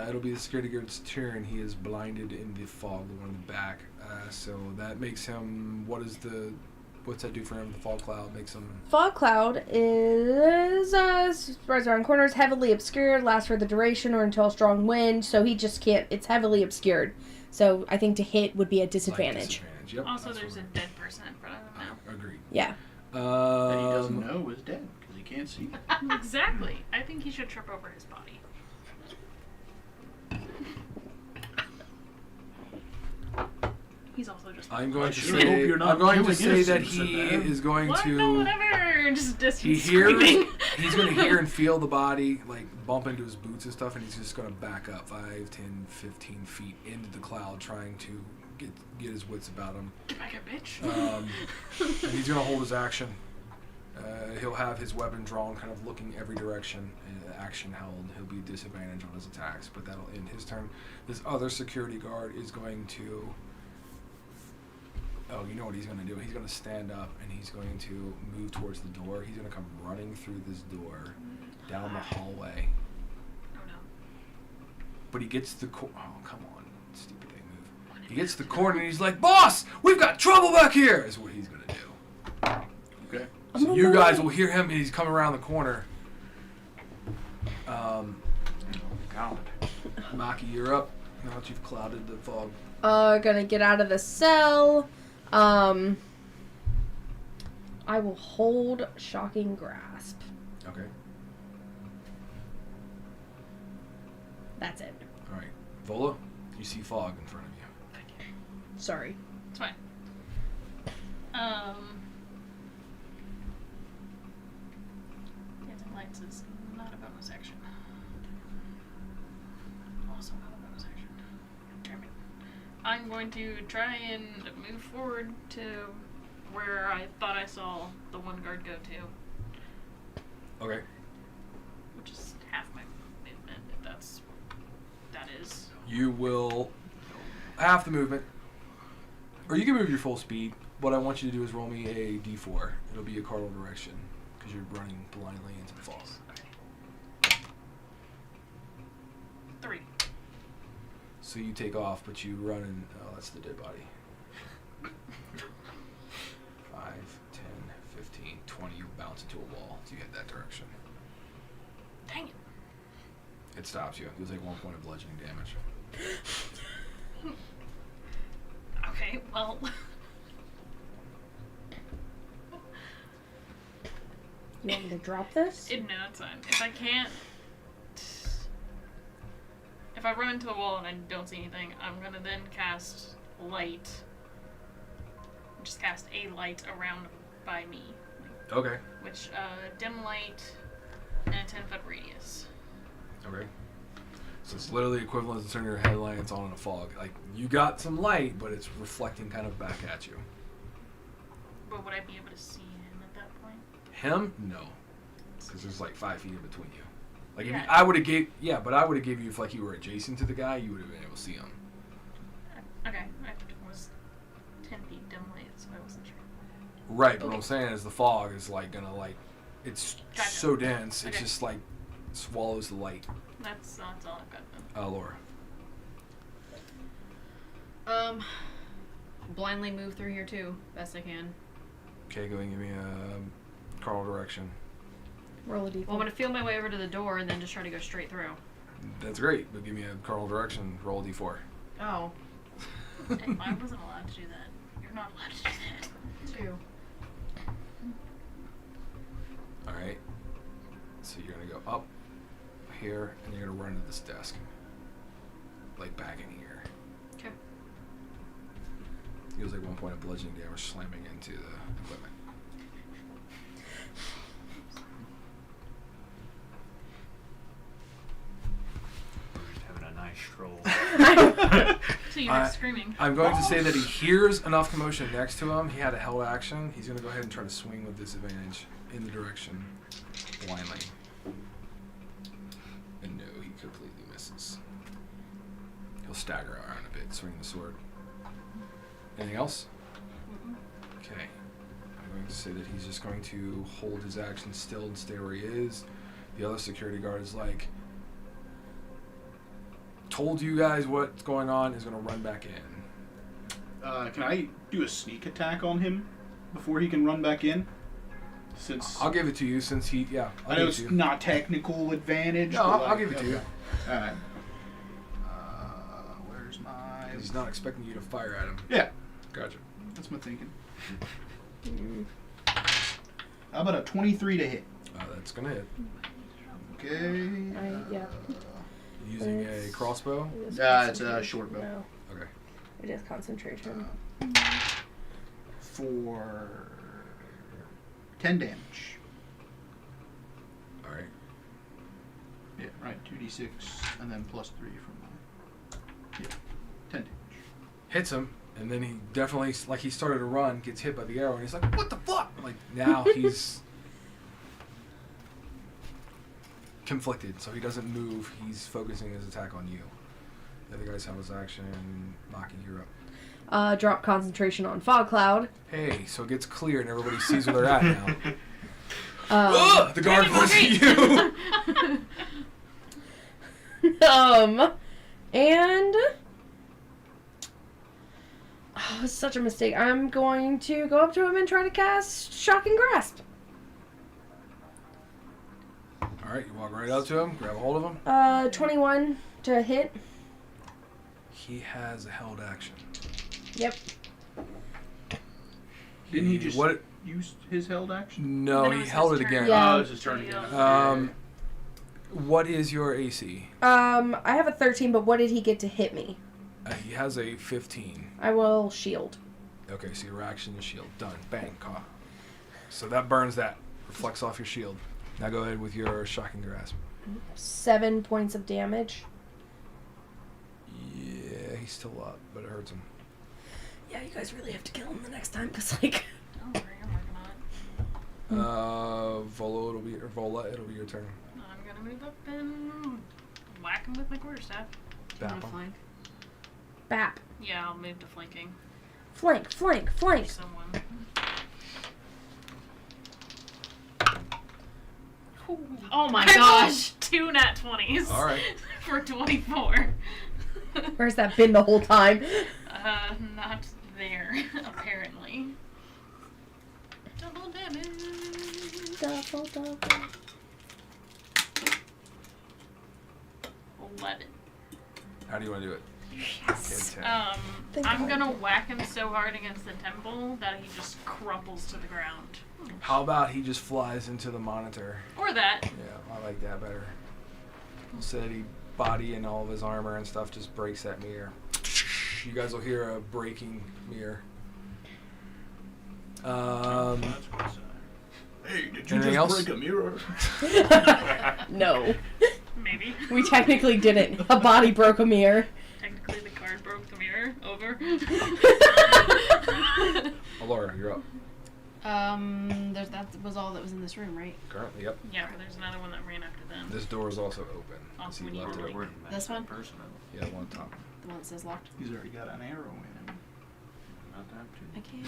Speaker 1: It'll be the security guard's turn. He is blinded in the fog, the one in the back. So that makes him. What's that do for him? The fog cloud makes him.
Speaker 2: Fog cloud is spreads around corners, heavily obscured, lasts for the duration or until a strong wind. So he just can't. It's heavily obscured. So I think to hit would be a disadvantage.
Speaker 1: Yep.
Speaker 3: Also,
Speaker 1: that's
Speaker 3: there's a
Speaker 1: what
Speaker 3: dead person in front of him now.
Speaker 1: Agreed.
Speaker 2: Yeah.
Speaker 7: That he doesn't know is dead because he can't see.
Speaker 3: Exactly. I think he should trip over his body. He's also just.
Speaker 1: I'm going
Speaker 7: I
Speaker 1: to
Speaker 7: sure
Speaker 1: say.
Speaker 7: hope you're not
Speaker 1: I'm going to
Speaker 7: killing
Speaker 1: say that
Speaker 7: innocents in
Speaker 1: he
Speaker 7: there.
Speaker 1: is going
Speaker 3: What?
Speaker 1: to.
Speaker 3: No, whatever. Just
Speaker 1: He
Speaker 3: distance
Speaker 1: hears.
Speaker 3: screaming.
Speaker 1: He's going to hear and feel the body like bump into his boots and stuff, and he's just going to back up 5, 10, 15 feet into the cloud, trying to get his wits about him.
Speaker 3: Get back here, bitch.
Speaker 1: And he's going to hold his action. He'll he'll have his weapon drawn, kind of looking every direction. Action held. He'll be disadvantaged on his attacks, but that'll end his turn. This other security guard is going to. Oh, you know what he's going to do? He's going to stand up and he's going to move towards the door. He's going to come running through this door, down the hallway.
Speaker 3: Oh no.
Speaker 1: But he gets the oh, come on, stupid thing move. He gets to the corner and he's like, "Boss, we've got trouble back here." Is what he's going to do.
Speaker 7: Okay.
Speaker 1: So you guys will hear him and he's coming around the corner.
Speaker 4: God.
Speaker 1: Maki, you're up. Now that you've clouded the fog.
Speaker 2: Gonna get out of the cell. I will hold Shocking Grasp.
Speaker 1: Okay.
Speaker 2: That's it.
Speaker 1: All right. Vola, you see fog in front of you.
Speaker 2: Sorry.
Speaker 3: It's fine. Dancing lights is not a bonus action. Also not a bonus action. Damn it. I'm going to try and move forward to where I thought I saw the one guard go to,
Speaker 1: Okay.
Speaker 3: which is half my movement, if that is.
Speaker 1: You will half the movement, or you can move your full speed. What I want you to do is roll me a d4. It'll be a cardinal direction because you're running blindly into the fog.
Speaker 3: 3.
Speaker 1: So you take off, but you run and oh, that's the dead body. 5, 10, 15, 20. You bounce into a wall. So you head that direction.
Speaker 3: Dang it.
Speaker 1: It stops you. You'll take 1 point of bludgeoning damage.
Speaker 3: Okay, well.
Speaker 2: You want me to drop this?
Speaker 3: No, it's fine. If I can't. If I run into the wall and I don't see anything, I'm gonna then cast light. Just cast a light around by me.
Speaker 1: Okay.
Speaker 3: Which, dim light and a 10-foot radius.
Speaker 1: Okay. So it's literally equivalent to turning your headlights on in a fog. Like, you got some light, but it's reflecting kind of back at you.
Speaker 3: But would I be able to see him at that point?
Speaker 1: Him? No. Because there's like 5 feet in between you. Like,
Speaker 3: Yeah.
Speaker 1: if you, I would have gave, yeah, but I would have gave you if like you were adjacent to the guy, you would have been able to see him.
Speaker 3: Okay, I was 10 feet dim light, so I wasn't sure.
Speaker 1: Right, but what
Speaker 3: Okay.
Speaker 1: I'm saying is the fog is like gonna like, it's
Speaker 3: Gotcha.
Speaker 1: so dense, it
Speaker 3: Okay.
Speaker 1: just like swallows the light.
Speaker 3: That's all I've got then.
Speaker 1: Laura.
Speaker 5: Blindly move through here too, best I can.
Speaker 1: Okay, go and give me a cardinal direction.
Speaker 2: Roll a d4.
Speaker 5: Well, I'm gonna feel my way over to the door and then just try to go straight through.
Speaker 1: That's great, but give me a cardinal direction, roll a d4.
Speaker 5: Oh.
Speaker 3: And I wasn't allowed to do that. You're not allowed to do that.
Speaker 5: 2.
Speaker 1: Alright. So you're gonna go up here and you're gonna run to this desk. Like back in here.
Speaker 5: Okay.
Speaker 1: It was like 1 point of bludgeoning damage slamming into the equipment.
Speaker 6: Having a nice stroll.
Speaker 3: So you're
Speaker 1: I-
Speaker 3: screaming.
Speaker 1: I'm going to say that he hears enough commotion next to him. He had a held action. He's going to go ahead and try to swing with disadvantage in the direction blindly. And no, he completely misses. He'll stagger around a bit, swinging the sword. Anything else? Okay. I'm going to say that he's just going to hold his action still and stay where he is. The other security guard is like, told you guys what's going on, is going to run back in.
Speaker 7: Can I do a sneak attack on him before he can run back in? Since
Speaker 1: I'll give it to you since he, yeah. I'll
Speaker 7: I know
Speaker 1: give it
Speaker 7: it's
Speaker 1: to you.
Speaker 7: not technical advantage.
Speaker 1: No,
Speaker 7: but
Speaker 1: I'll give it to you.
Speaker 7: All right. Where's my?
Speaker 1: He's not expecting you to fire at him.
Speaker 7: Yeah,
Speaker 1: Gotcha.
Speaker 7: that's my thinking. How about a 23 to hit?
Speaker 1: That's going to hit.
Speaker 7: Okay.
Speaker 2: Yeah.
Speaker 1: Using a
Speaker 2: It's-
Speaker 1: crossbow?
Speaker 2: It is
Speaker 7: It's a
Speaker 2: concentration.
Speaker 7: short bow.
Speaker 2: No,
Speaker 1: Okay.
Speaker 2: it is concentration.
Speaker 7: For 10 damage.
Speaker 1: Alright.
Speaker 7: Yeah, right. 2d6 and then plus 3 from yeah, 10 damage.
Speaker 1: Hits him, and then he definitely, like he started to run, gets hit by the arrow, and he's like, what the fuck? Like, now he's conflicted, so he doesn't move. He's focusing his attack on you. The other guys have his action. Maki, you're up.
Speaker 2: Drop concentration on fog cloud.
Speaker 1: Hey, so it gets clear and everybody sees where they're at now. The guard
Speaker 3: Damn it,
Speaker 1: pulls
Speaker 3: Marguerite!
Speaker 2: you. And it's such a mistake. I'm going to go up to him and try to cast Shocking Grasp.
Speaker 1: All right, you walk right up to him, grab a hold of him.
Speaker 2: 21 to hit.
Speaker 1: He has a held action.
Speaker 2: Yep.
Speaker 7: Didn't he just
Speaker 1: What?
Speaker 7: use his held action?
Speaker 1: No,
Speaker 3: Then it
Speaker 1: he
Speaker 3: was
Speaker 1: held
Speaker 3: his
Speaker 1: it
Speaker 3: turn.
Speaker 1: again.
Speaker 2: Yeah.
Speaker 7: Oh, it's his turn again.
Speaker 1: What is your AC?
Speaker 2: I have a 13, but what did he get to hit me?
Speaker 1: He has a 15.
Speaker 2: I will shield.
Speaker 1: Okay, so your action is shield. Done. Bang. Caw. So that burns that. Reflects off your shield. Now go ahead with your Shocking Grasp.
Speaker 2: 7 points of damage.
Speaker 1: Yeah, he's still up, but it hurts him.
Speaker 2: Yeah, you guys really have to kill him the next time, because, like...
Speaker 3: Don't worry, I'm working on it.
Speaker 1: Vola, it'll be your turn.
Speaker 3: I'm gonna move up and whack him with my quarterstaff.
Speaker 5: I'm
Speaker 1: Bap
Speaker 5: gonna
Speaker 1: him.
Speaker 5: flank.
Speaker 2: Bap.
Speaker 3: Yeah, I'll move to flanking.
Speaker 2: Flank, flank, flank.
Speaker 3: Someone.
Speaker 5: Oh my
Speaker 3: I
Speaker 5: gosh!
Speaker 3: rolled 2 nat 20s.
Speaker 1: All right.
Speaker 3: For 24.
Speaker 2: Where's that been the whole time?
Speaker 3: Not there, apparently. Double damage.
Speaker 2: Double.
Speaker 3: 11.
Speaker 1: How do you want to do it?
Speaker 2: Yes.
Speaker 1: Okay, 10.
Speaker 2: Thank
Speaker 3: I'm
Speaker 2: God.
Speaker 3: gonna whack him so hard against the temple that he just crumples to the ground.
Speaker 1: How about he just flies into the monitor?
Speaker 3: Or that.
Speaker 1: Yeah, I like that better. Instead, he body and all of his armor and stuff just breaks that mirror. You guys will hear a breaking mirror.
Speaker 7: Hey, did you
Speaker 1: Anything
Speaker 7: just
Speaker 1: else?
Speaker 7: break a mirror?
Speaker 2: No.
Speaker 3: Maybe.
Speaker 2: We technically didn't. A body broke a mirror.
Speaker 3: Technically, the card broke the mirror. Over.
Speaker 1: Alora, you're up.
Speaker 5: That was all that was in this room, right?
Speaker 1: Currently, yep.
Speaker 3: Yeah, but there's another one that ran after them.
Speaker 1: This door is also open.
Speaker 3: Also,
Speaker 1: See
Speaker 3: we need
Speaker 1: left
Speaker 3: to
Speaker 1: it.
Speaker 3: like-
Speaker 5: This one?
Speaker 1: Yeah, one top.
Speaker 5: The one that says locked.
Speaker 7: He's already got an arrow in him.
Speaker 5: I can't.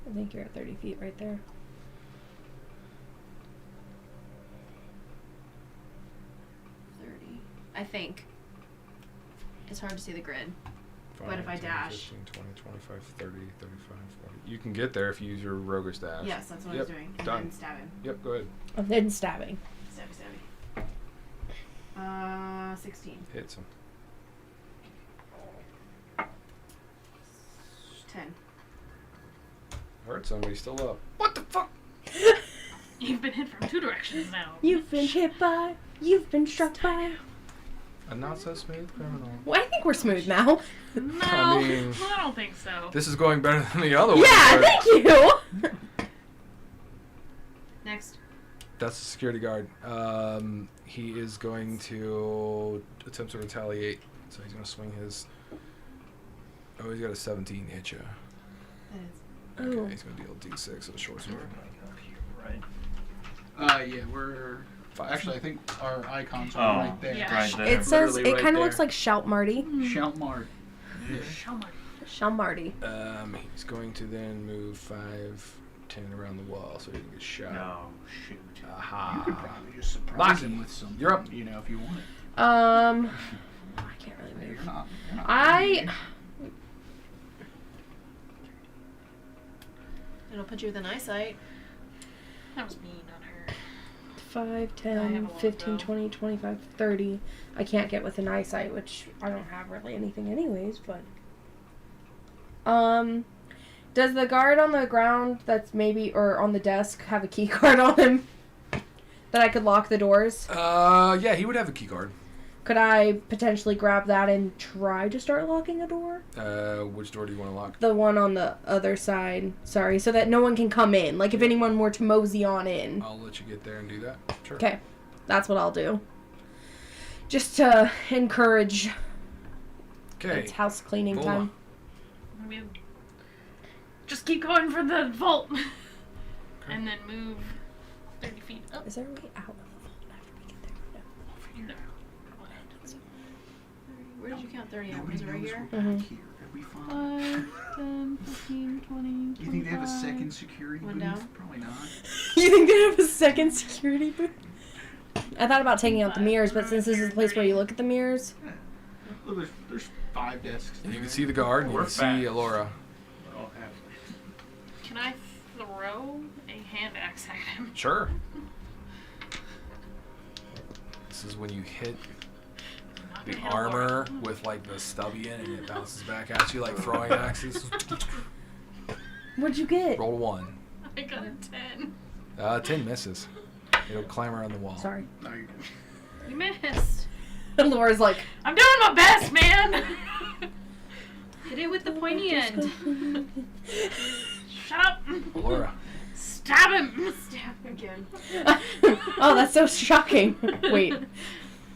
Speaker 2: I think you're at 30 feet right there.
Speaker 5: I think. It's hard to see the grid.
Speaker 1: 5,
Speaker 5: What if I
Speaker 1: 10,
Speaker 5: dash?
Speaker 1: 15, 20, 25, 30, 35, 40. You can get there if you use your roguish dash.
Speaker 5: Yes, that's what I
Speaker 1: Yep,
Speaker 5: was doing. And
Speaker 1: done.
Speaker 5: then stabbing.
Speaker 1: Yep, go ahead.
Speaker 2: And then stabbing.
Speaker 5: Stabby. 16.
Speaker 1: Hits him.
Speaker 5: 10.
Speaker 1: Hurts him, but he's still up. What the fuck?
Speaker 3: You've been hit from 2 directions now.
Speaker 2: You've been hit by. You've been struck by.
Speaker 1: A not so smooth criminal.
Speaker 2: Well, I think we're smooth now.
Speaker 3: No,
Speaker 1: I mean-
Speaker 3: I don't think so.
Speaker 1: This is going better than the other one.
Speaker 2: Yeah,
Speaker 1: but
Speaker 2: thank you.
Speaker 5: Next.
Speaker 1: That's the security guard. He is going to attempt to retaliate. So he's going to swing his... Oh, he's got a 17 hit you.
Speaker 5: That is.
Speaker 1: Okay,
Speaker 2: Oh.
Speaker 1: he's going to deal D6 with a short sword.
Speaker 7: Right. Yeah, we're...
Speaker 1: Five.
Speaker 7: Actually, I think our icons
Speaker 6: Oh,
Speaker 7: are right there.
Speaker 3: Yeah.
Speaker 6: Right there.
Speaker 2: It says,
Speaker 7: Literally
Speaker 2: it
Speaker 7: right
Speaker 2: kind of
Speaker 7: there.
Speaker 2: looks like Shout Marty.
Speaker 7: Shout Mart.
Speaker 2: Shout Marty.
Speaker 1: He's going to then move 5, 10 around the wall so he can get shot.
Speaker 6: No, shoot.
Speaker 1: Aha.
Speaker 7: You could probably just surprise him with something.
Speaker 1: You're up.
Speaker 7: You know, if you wanted.
Speaker 2: I can't really
Speaker 7: You're
Speaker 2: move.
Speaker 7: not. You're not
Speaker 5: It'll put you with an eyesight.
Speaker 3: That was mean on her.
Speaker 2: 5,
Speaker 3: I
Speaker 2: 10,
Speaker 3: have a long
Speaker 2: 15,
Speaker 3: bow.
Speaker 2: 20, 25, 30. I can't get with an eyesight, which I don't have really anything anyways, but... Does the guard on the ground that's maybe, or on the desk, have a key card on him? That I could lock the doors?
Speaker 1: Yeah, he would have a key card.
Speaker 2: Could I potentially grab that and try to start locking a door?
Speaker 1: Which door do you want to lock?
Speaker 2: The one on the other side. Sorry, so that no one can come in. Like, if anyone were to mosey on in.
Speaker 1: I'll let you get there and do that. Sure.
Speaker 2: Okay, that's what I'll do. Just to encourage
Speaker 1: Okay.
Speaker 2: it's house cleaning
Speaker 1: Vola.
Speaker 2: time.
Speaker 3: We just keep going for the vault. And then move 30 feet up.
Speaker 2: Is there a way out of the vault after we get there?
Speaker 3: No.
Speaker 5: Where did you count 30 out?
Speaker 4: Nobody
Speaker 5: Was it right
Speaker 4: knows
Speaker 5: here?
Speaker 4: we're
Speaker 2: Mhm.
Speaker 4: back here. Are we fine?
Speaker 5: 5, 10, 15, 20,
Speaker 4: You think they have a
Speaker 5: 25.
Speaker 4: second security
Speaker 5: One
Speaker 4: booth?
Speaker 5: down.
Speaker 4: Probably not.
Speaker 2: You think they have a second security booth? I thought about taking out the mirrors, but since this is the place where you look at the mirrors,
Speaker 4: Well, there's 5 desks.
Speaker 1: And you can see the guard, and you
Speaker 6: We're
Speaker 1: can see
Speaker 6: back.
Speaker 1: Alora.
Speaker 6: We're all happy.
Speaker 3: Can I throw a hand axe at him?
Speaker 1: Sure. This is when you hit
Speaker 3: Not
Speaker 1: the
Speaker 3: gonna hit
Speaker 1: armor
Speaker 3: Laura.
Speaker 1: with like the stubby in, and it bounces back at you like throwing axes.
Speaker 2: what'd you get?
Speaker 1: Roll 1.
Speaker 3: I got a 10.
Speaker 1: 10 misses. It'll climb around the wall.
Speaker 2: Sorry.
Speaker 4: No, you're good.
Speaker 3: You missed.
Speaker 2: Laura's like,
Speaker 3: I'm doing my best, man.
Speaker 5: Hit it with the pointy end.
Speaker 3: Shut up.
Speaker 1: Alora.
Speaker 3: Stab him.
Speaker 5: Stab again.
Speaker 2: oh, that's so shocking. Wait,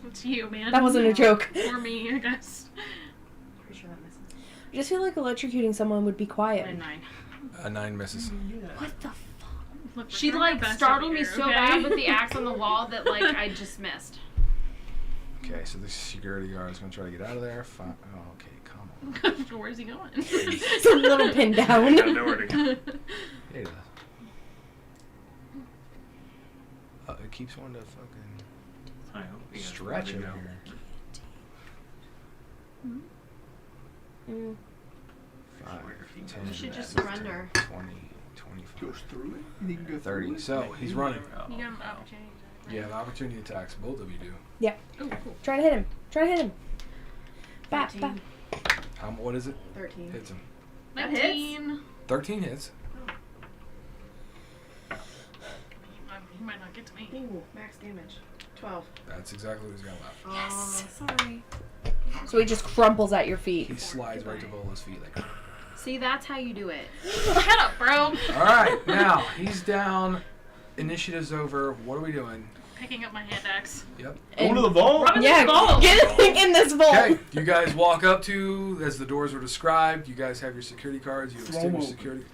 Speaker 3: It's you, man.
Speaker 2: that wasn't a joke.
Speaker 3: Or me, I guess.
Speaker 5: Pretty sure that misses.
Speaker 2: I just feel like electrocuting someone would be quiet.
Speaker 5: And 9.
Speaker 1: 9 misses.
Speaker 2: What the fuck?
Speaker 3: Look, we're
Speaker 5: She
Speaker 3: doing our
Speaker 5: like
Speaker 3: best
Speaker 5: startled
Speaker 3: over
Speaker 5: me
Speaker 3: here,
Speaker 5: so
Speaker 3: okay?
Speaker 5: bad with the axe on the wall that like I just missed.
Speaker 1: Okay, so the security guard is going to try to get out of there. Oh, okay, come on.
Speaker 3: Where's he going?
Speaker 2: It's a little pinned down.
Speaker 6: Got nowhere to go.
Speaker 1: Hey, it keeps wanting to fucking
Speaker 6: I hope he has
Speaker 1: stretch
Speaker 6: nowhere
Speaker 1: over
Speaker 6: to go.
Speaker 1: here.
Speaker 2: Mm.
Speaker 1: 5, 10,
Speaker 5: You should just
Speaker 1: 15,
Speaker 5: surrender.
Speaker 1: 20, 25,
Speaker 4: Goes through it. You think you can go
Speaker 1: 30.
Speaker 4: through it?
Speaker 1: So he's running.
Speaker 3: You got an opportunity.
Speaker 1: Yeah, the opportunity attacks. Both of you do.
Speaker 3: Oh, cool.
Speaker 2: Try to hit him. Try to hit him. Bat,
Speaker 5: 13.
Speaker 2: bat.
Speaker 1: What is it?
Speaker 5: 13.
Speaker 1: Hits him.
Speaker 5: That hits?
Speaker 3: 19.
Speaker 1: 13 hits.
Speaker 3: He might not get to me.
Speaker 5: Ooh, max damage. 12.
Speaker 1: That's exactly what he's got left.
Speaker 5: Yes. Sorry.
Speaker 2: So he just crumples at your
Speaker 1: He
Speaker 2: feet.
Speaker 1: slides right to Vola's feet. Like.
Speaker 5: See, that's how you do it.
Speaker 3: Shut up, bro.
Speaker 1: All right, now he's down. Initiative's over. What are we doing?
Speaker 3: Picking up my hand axe.
Speaker 1: Yep.
Speaker 7: Going to the vault?
Speaker 3: Run in
Speaker 2: Yeah,
Speaker 3: this vault.
Speaker 2: get in this vault.
Speaker 1: Okay, you guys walk up to, as the doors were described, you guys have your security cards, you
Speaker 7: Throw 'em
Speaker 1: extinguish
Speaker 7: open.
Speaker 1: security.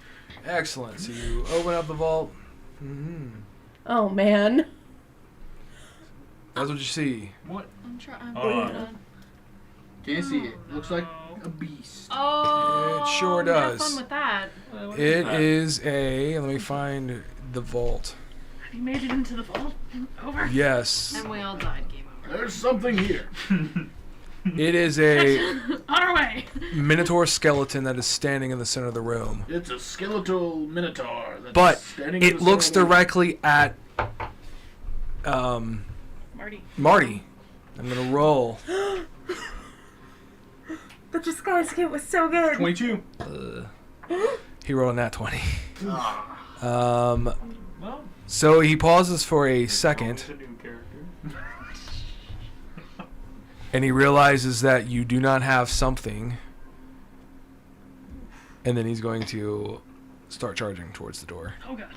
Speaker 1: Excellent. So you open up the vault. Mm-hmm.
Speaker 2: Oh man.
Speaker 1: That's what you see.
Speaker 6: What?
Speaker 5: I'm trying.
Speaker 6: Oh.
Speaker 4: Can't see it.
Speaker 3: Oh,
Speaker 4: Looks like
Speaker 3: no.
Speaker 4: a beast.
Speaker 5: Oh.
Speaker 1: It sure does.
Speaker 5: Have fun with that.
Speaker 1: It is a, let me find the vault.
Speaker 3: Have you made it into the vault? Over.
Speaker 1: Yes.
Speaker 5: And we all died. Game over.
Speaker 7: There's something here.
Speaker 1: It is a
Speaker 3: On our way.
Speaker 1: minotaur skeleton that is standing in the center of the room.
Speaker 7: It's a skeletal minotaur. That's
Speaker 1: But
Speaker 7: standing in
Speaker 1: it
Speaker 7: the
Speaker 1: looks
Speaker 7: center of the-
Speaker 1: directly at
Speaker 3: Marty.
Speaker 1: Marty. I'm gonna roll.
Speaker 2: The disguise kit was so good.
Speaker 7: 22.
Speaker 1: He rolled a nat 20.
Speaker 7: Ah.
Speaker 6: Well,
Speaker 1: So he pauses for a second,
Speaker 6: it's a new character.
Speaker 1: and he realizes that you do not have something, and then he's going to start charging towards the door.
Speaker 3: Oh god.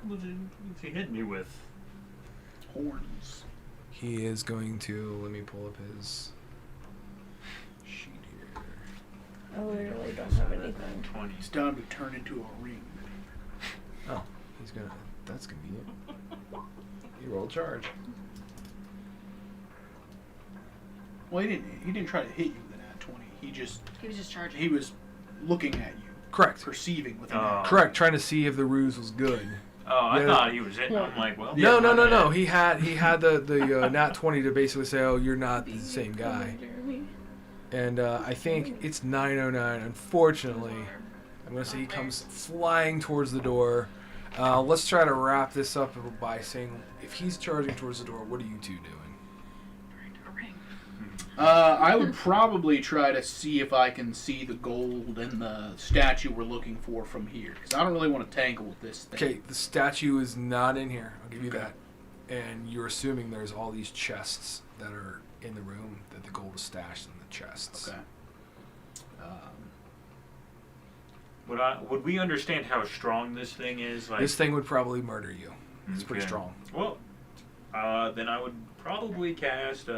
Speaker 6: What's he hitting me with?
Speaker 4: Horns.
Speaker 1: He is going to, let me pull up his sheet here.
Speaker 2: I literally don't have anything.
Speaker 6: 20.
Speaker 4: It's time to turn into a ring.
Speaker 1: Oh, he's gonna, that's convenient. He rolled charge.
Speaker 4: Well, he didn't try to hit you with an at 20. He
Speaker 5: He was just charging.
Speaker 4: he was looking at you,
Speaker 1: Correct.
Speaker 4: perceiving with an
Speaker 6: Oh.
Speaker 4: at.
Speaker 1: Correct, trying to see if the ruse was good.
Speaker 6: Oh, I
Speaker 1: Yeah.
Speaker 6: thought he was hitting. I'm like, well.
Speaker 1: No, no, no,
Speaker 6: my
Speaker 1: no.
Speaker 6: bad.
Speaker 1: He had the nat 20 to basically say, oh, you're not the same guy. And I think it's 909. Unfortunately, I'm going to say he comes flying towards the door. Let's try to wrap this up by saying, if he's charging towards the door, what are you two doing?
Speaker 4: I would probably try to see if I can see the gold and the statue we're looking for from here, because I don't really want to tangle with this thing.
Speaker 1: Okay, the statue is not in here. I'll give you that. And you're assuming there's all these chests that are in the room, that the gold is stashed in the chests.
Speaker 4: Okay.
Speaker 6: Would we understand how strong this thing is? Like,
Speaker 1: This thing would probably murder you. It's pretty
Speaker 6: Okay.
Speaker 1: strong.
Speaker 6: Well, then I would probably cast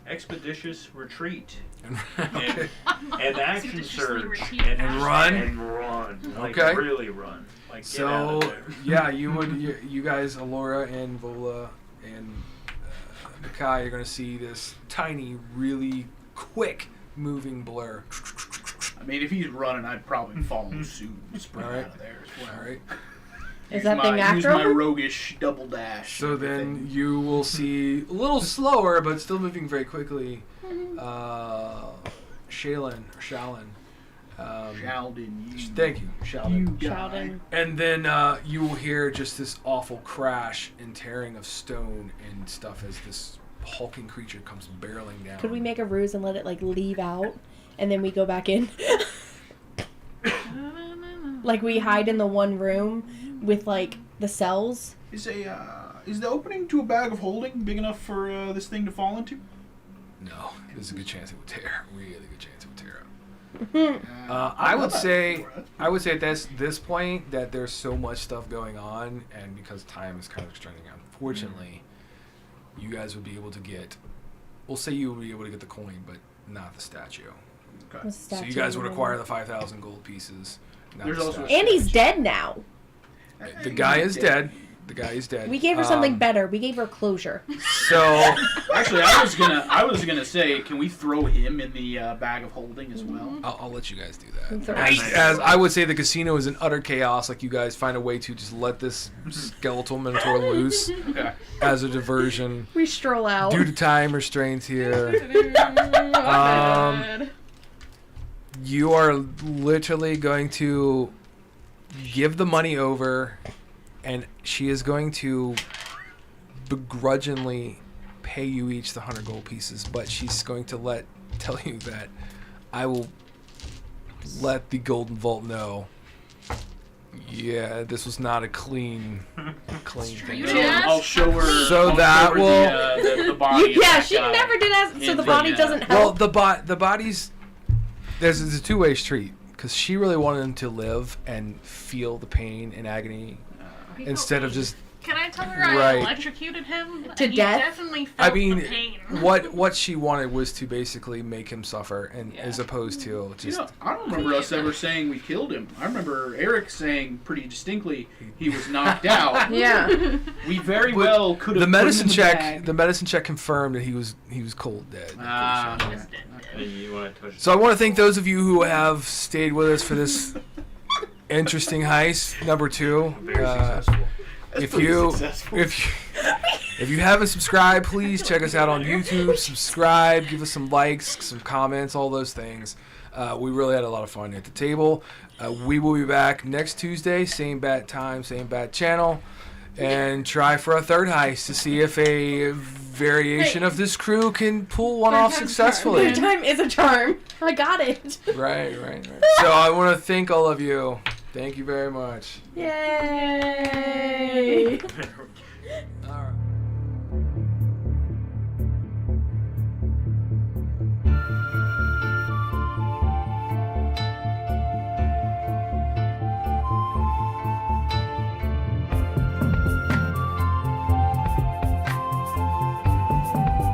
Speaker 6: Expeditious Retreat.
Speaker 1: Okay.
Speaker 6: And action
Speaker 3: Expeditiously
Speaker 6: surge
Speaker 3: repeat
Speaker 6: and
Speaker 1: run?
Speaker 6: and run. Like
Speaker 1: Okay.
Speaker 6: really run. Like get
Speaker 1: So
Speaker 6: out of there.
Speaker 1: yeah, you guys, Alora and Vola and Makai, you're gonna see this tiny, really quick moving blur.
Speaker 7: I mean, if he's running, I'd probably follow suit and sprint
Speaker 1: Alright.
Speaker 7: out of there as well.
Speaker 1: All right.
Speaker 2: Is that thing
Speaker 7: Use
Speaker 2: after
Speaker 7: my
Speaker 2: him?
Speaker 7: roguish double dash.
Speaker 1: So
Speaker 7: and
Speaker 1: then
Speaker 7: everything.
Speaker 1: you will see a little slower, but still moving very quickly. Shalin.
Speaker 7: Sheldon, you.
Speaker 1: Thank you, Shalin.
Speaker 7: You guy.
Speaker 2: Sheldon.
Speaker 1: And then you will hear just this awful crash and tearing of stone and stuff as this hulking creature comes barreling down.
Speaker 2: Could we make a ruse and let it like leave out, and then we go back in? Like we hide in the one room with like the cells.
Speaker 7: Is the opening to a bag of holding big enough for this thing to fall into?
Speaker 1: No, there's a good chance it would tear. Really good chance it would tear up.
Speaker 2: Hmm.
Speaker 1: I would say at this point that there's so much stuff going on, and because time is kind of extending out, unfortunately, you guys would be able to get. We'll say you would be able to get the coin, but not the statue.
Speaker 7: Okay.
Speaker 1: So you guys would acquire the 5,000 gold pieces. Not
Speaker 7: There's
Speaker 1: the
Speaker 7: also a
Speaker 1: statue.
Speaker 2: And he's dead now.
Speaker 1: The guy is dead. The guy is dead.
Speaker 2: We gave her something better. We gave her closure.
Speaker 1: So
Speaker 7: Actually, I was gonna say, can we throw him in the bag of holding as well?
Speaker 1: I'll let you guys do that.
Speaker 2: Nice.
Speaker 1: As I would say, the casino is in utter chaos. Like you guys find a way to just let this skeletal minotaur loose
Speaker 7: Okay.
Speaker 1: as a diversion
Speaker 2: We stroll out.
Speaker 1: due to time restraints here. You are literally going to give the money over, and she is going to begrudgingly pay you each the 100 gold pieces, but she's going to tell you that I will let the Golden Vault know. Yeah, this was not a clean thing.
Speaker 3: You did ask?
Speaker 7: I'll show her.
Speaker 1: So
Speaker 7: I'll
Speaker 1: that
Speaker 7: show her
Speaker 1: will-
Speaker 7: the body. of
Speaker 2: Yeah,
Speaker 7: that
Speaker 2: she
Speaker 7: guy.
Speaker 2: never did ask. So
Speaker 7: in
Speaker 2: the
Speaker 7: the,
Speaker 2: body doesn't
Speaker 1: Well,
Speaker 2: help.
Speaker 1: the body's there's a two-way street because she really wanted him to live and feel the pain and agony instead of just.
Speaker 3: Can I tell her I
Speaker 1: Right.
Speaker 3: electrocuted him?
Speaker 2: To
Speaker 3: He
Speaker 2: death?
Speaker 3: definitely felt
Speaker 1: I mean,
Speaker 3: the pain.
Speaker 1: what she wanted was to basically make him suffer, and
Speaker 3: Yeah.
Speaker 1: as opposed to just.
Speaker 7: I don't remember us ever saying we killed him. I remember Eric saying pretty distinctly he was knocked out.
Speaker 2: Yeah.
Speaker 7: We very
Speaker 1: But
Speaker 7: well could have.
Speaker 1: the medicine
Speaker 7: put him in the
Speaker 1: check.
Speaker 7: bag.
Speaker 1: The medicine check confirmed that he was cold dead.
Speaker 7: Ah,
Speaker 3: He
Speaker 7: okay.
Speaker 3: was dead.
Speaker 6: And you want to touch
Speaker 1: So I want to thank those of you who have stayed with us for this interesting heist number 2.
Speaker 6: very successful.
Speaker 1: If you haven't subscribed, please check us out on YouTube. Subscribe, give us some likes, some comments, all those things. We really had a lot of fun at the table. We will be back next Tuesday, same bat time, same bat channel, and try for a third heist to see if a variation of this crew can pull one off successfully.
Speaker 2: Third time is a charm. I got it.
Speaker 1: Right. So I want to thank all of you. Thank you very much.
Speaker 2: Yay!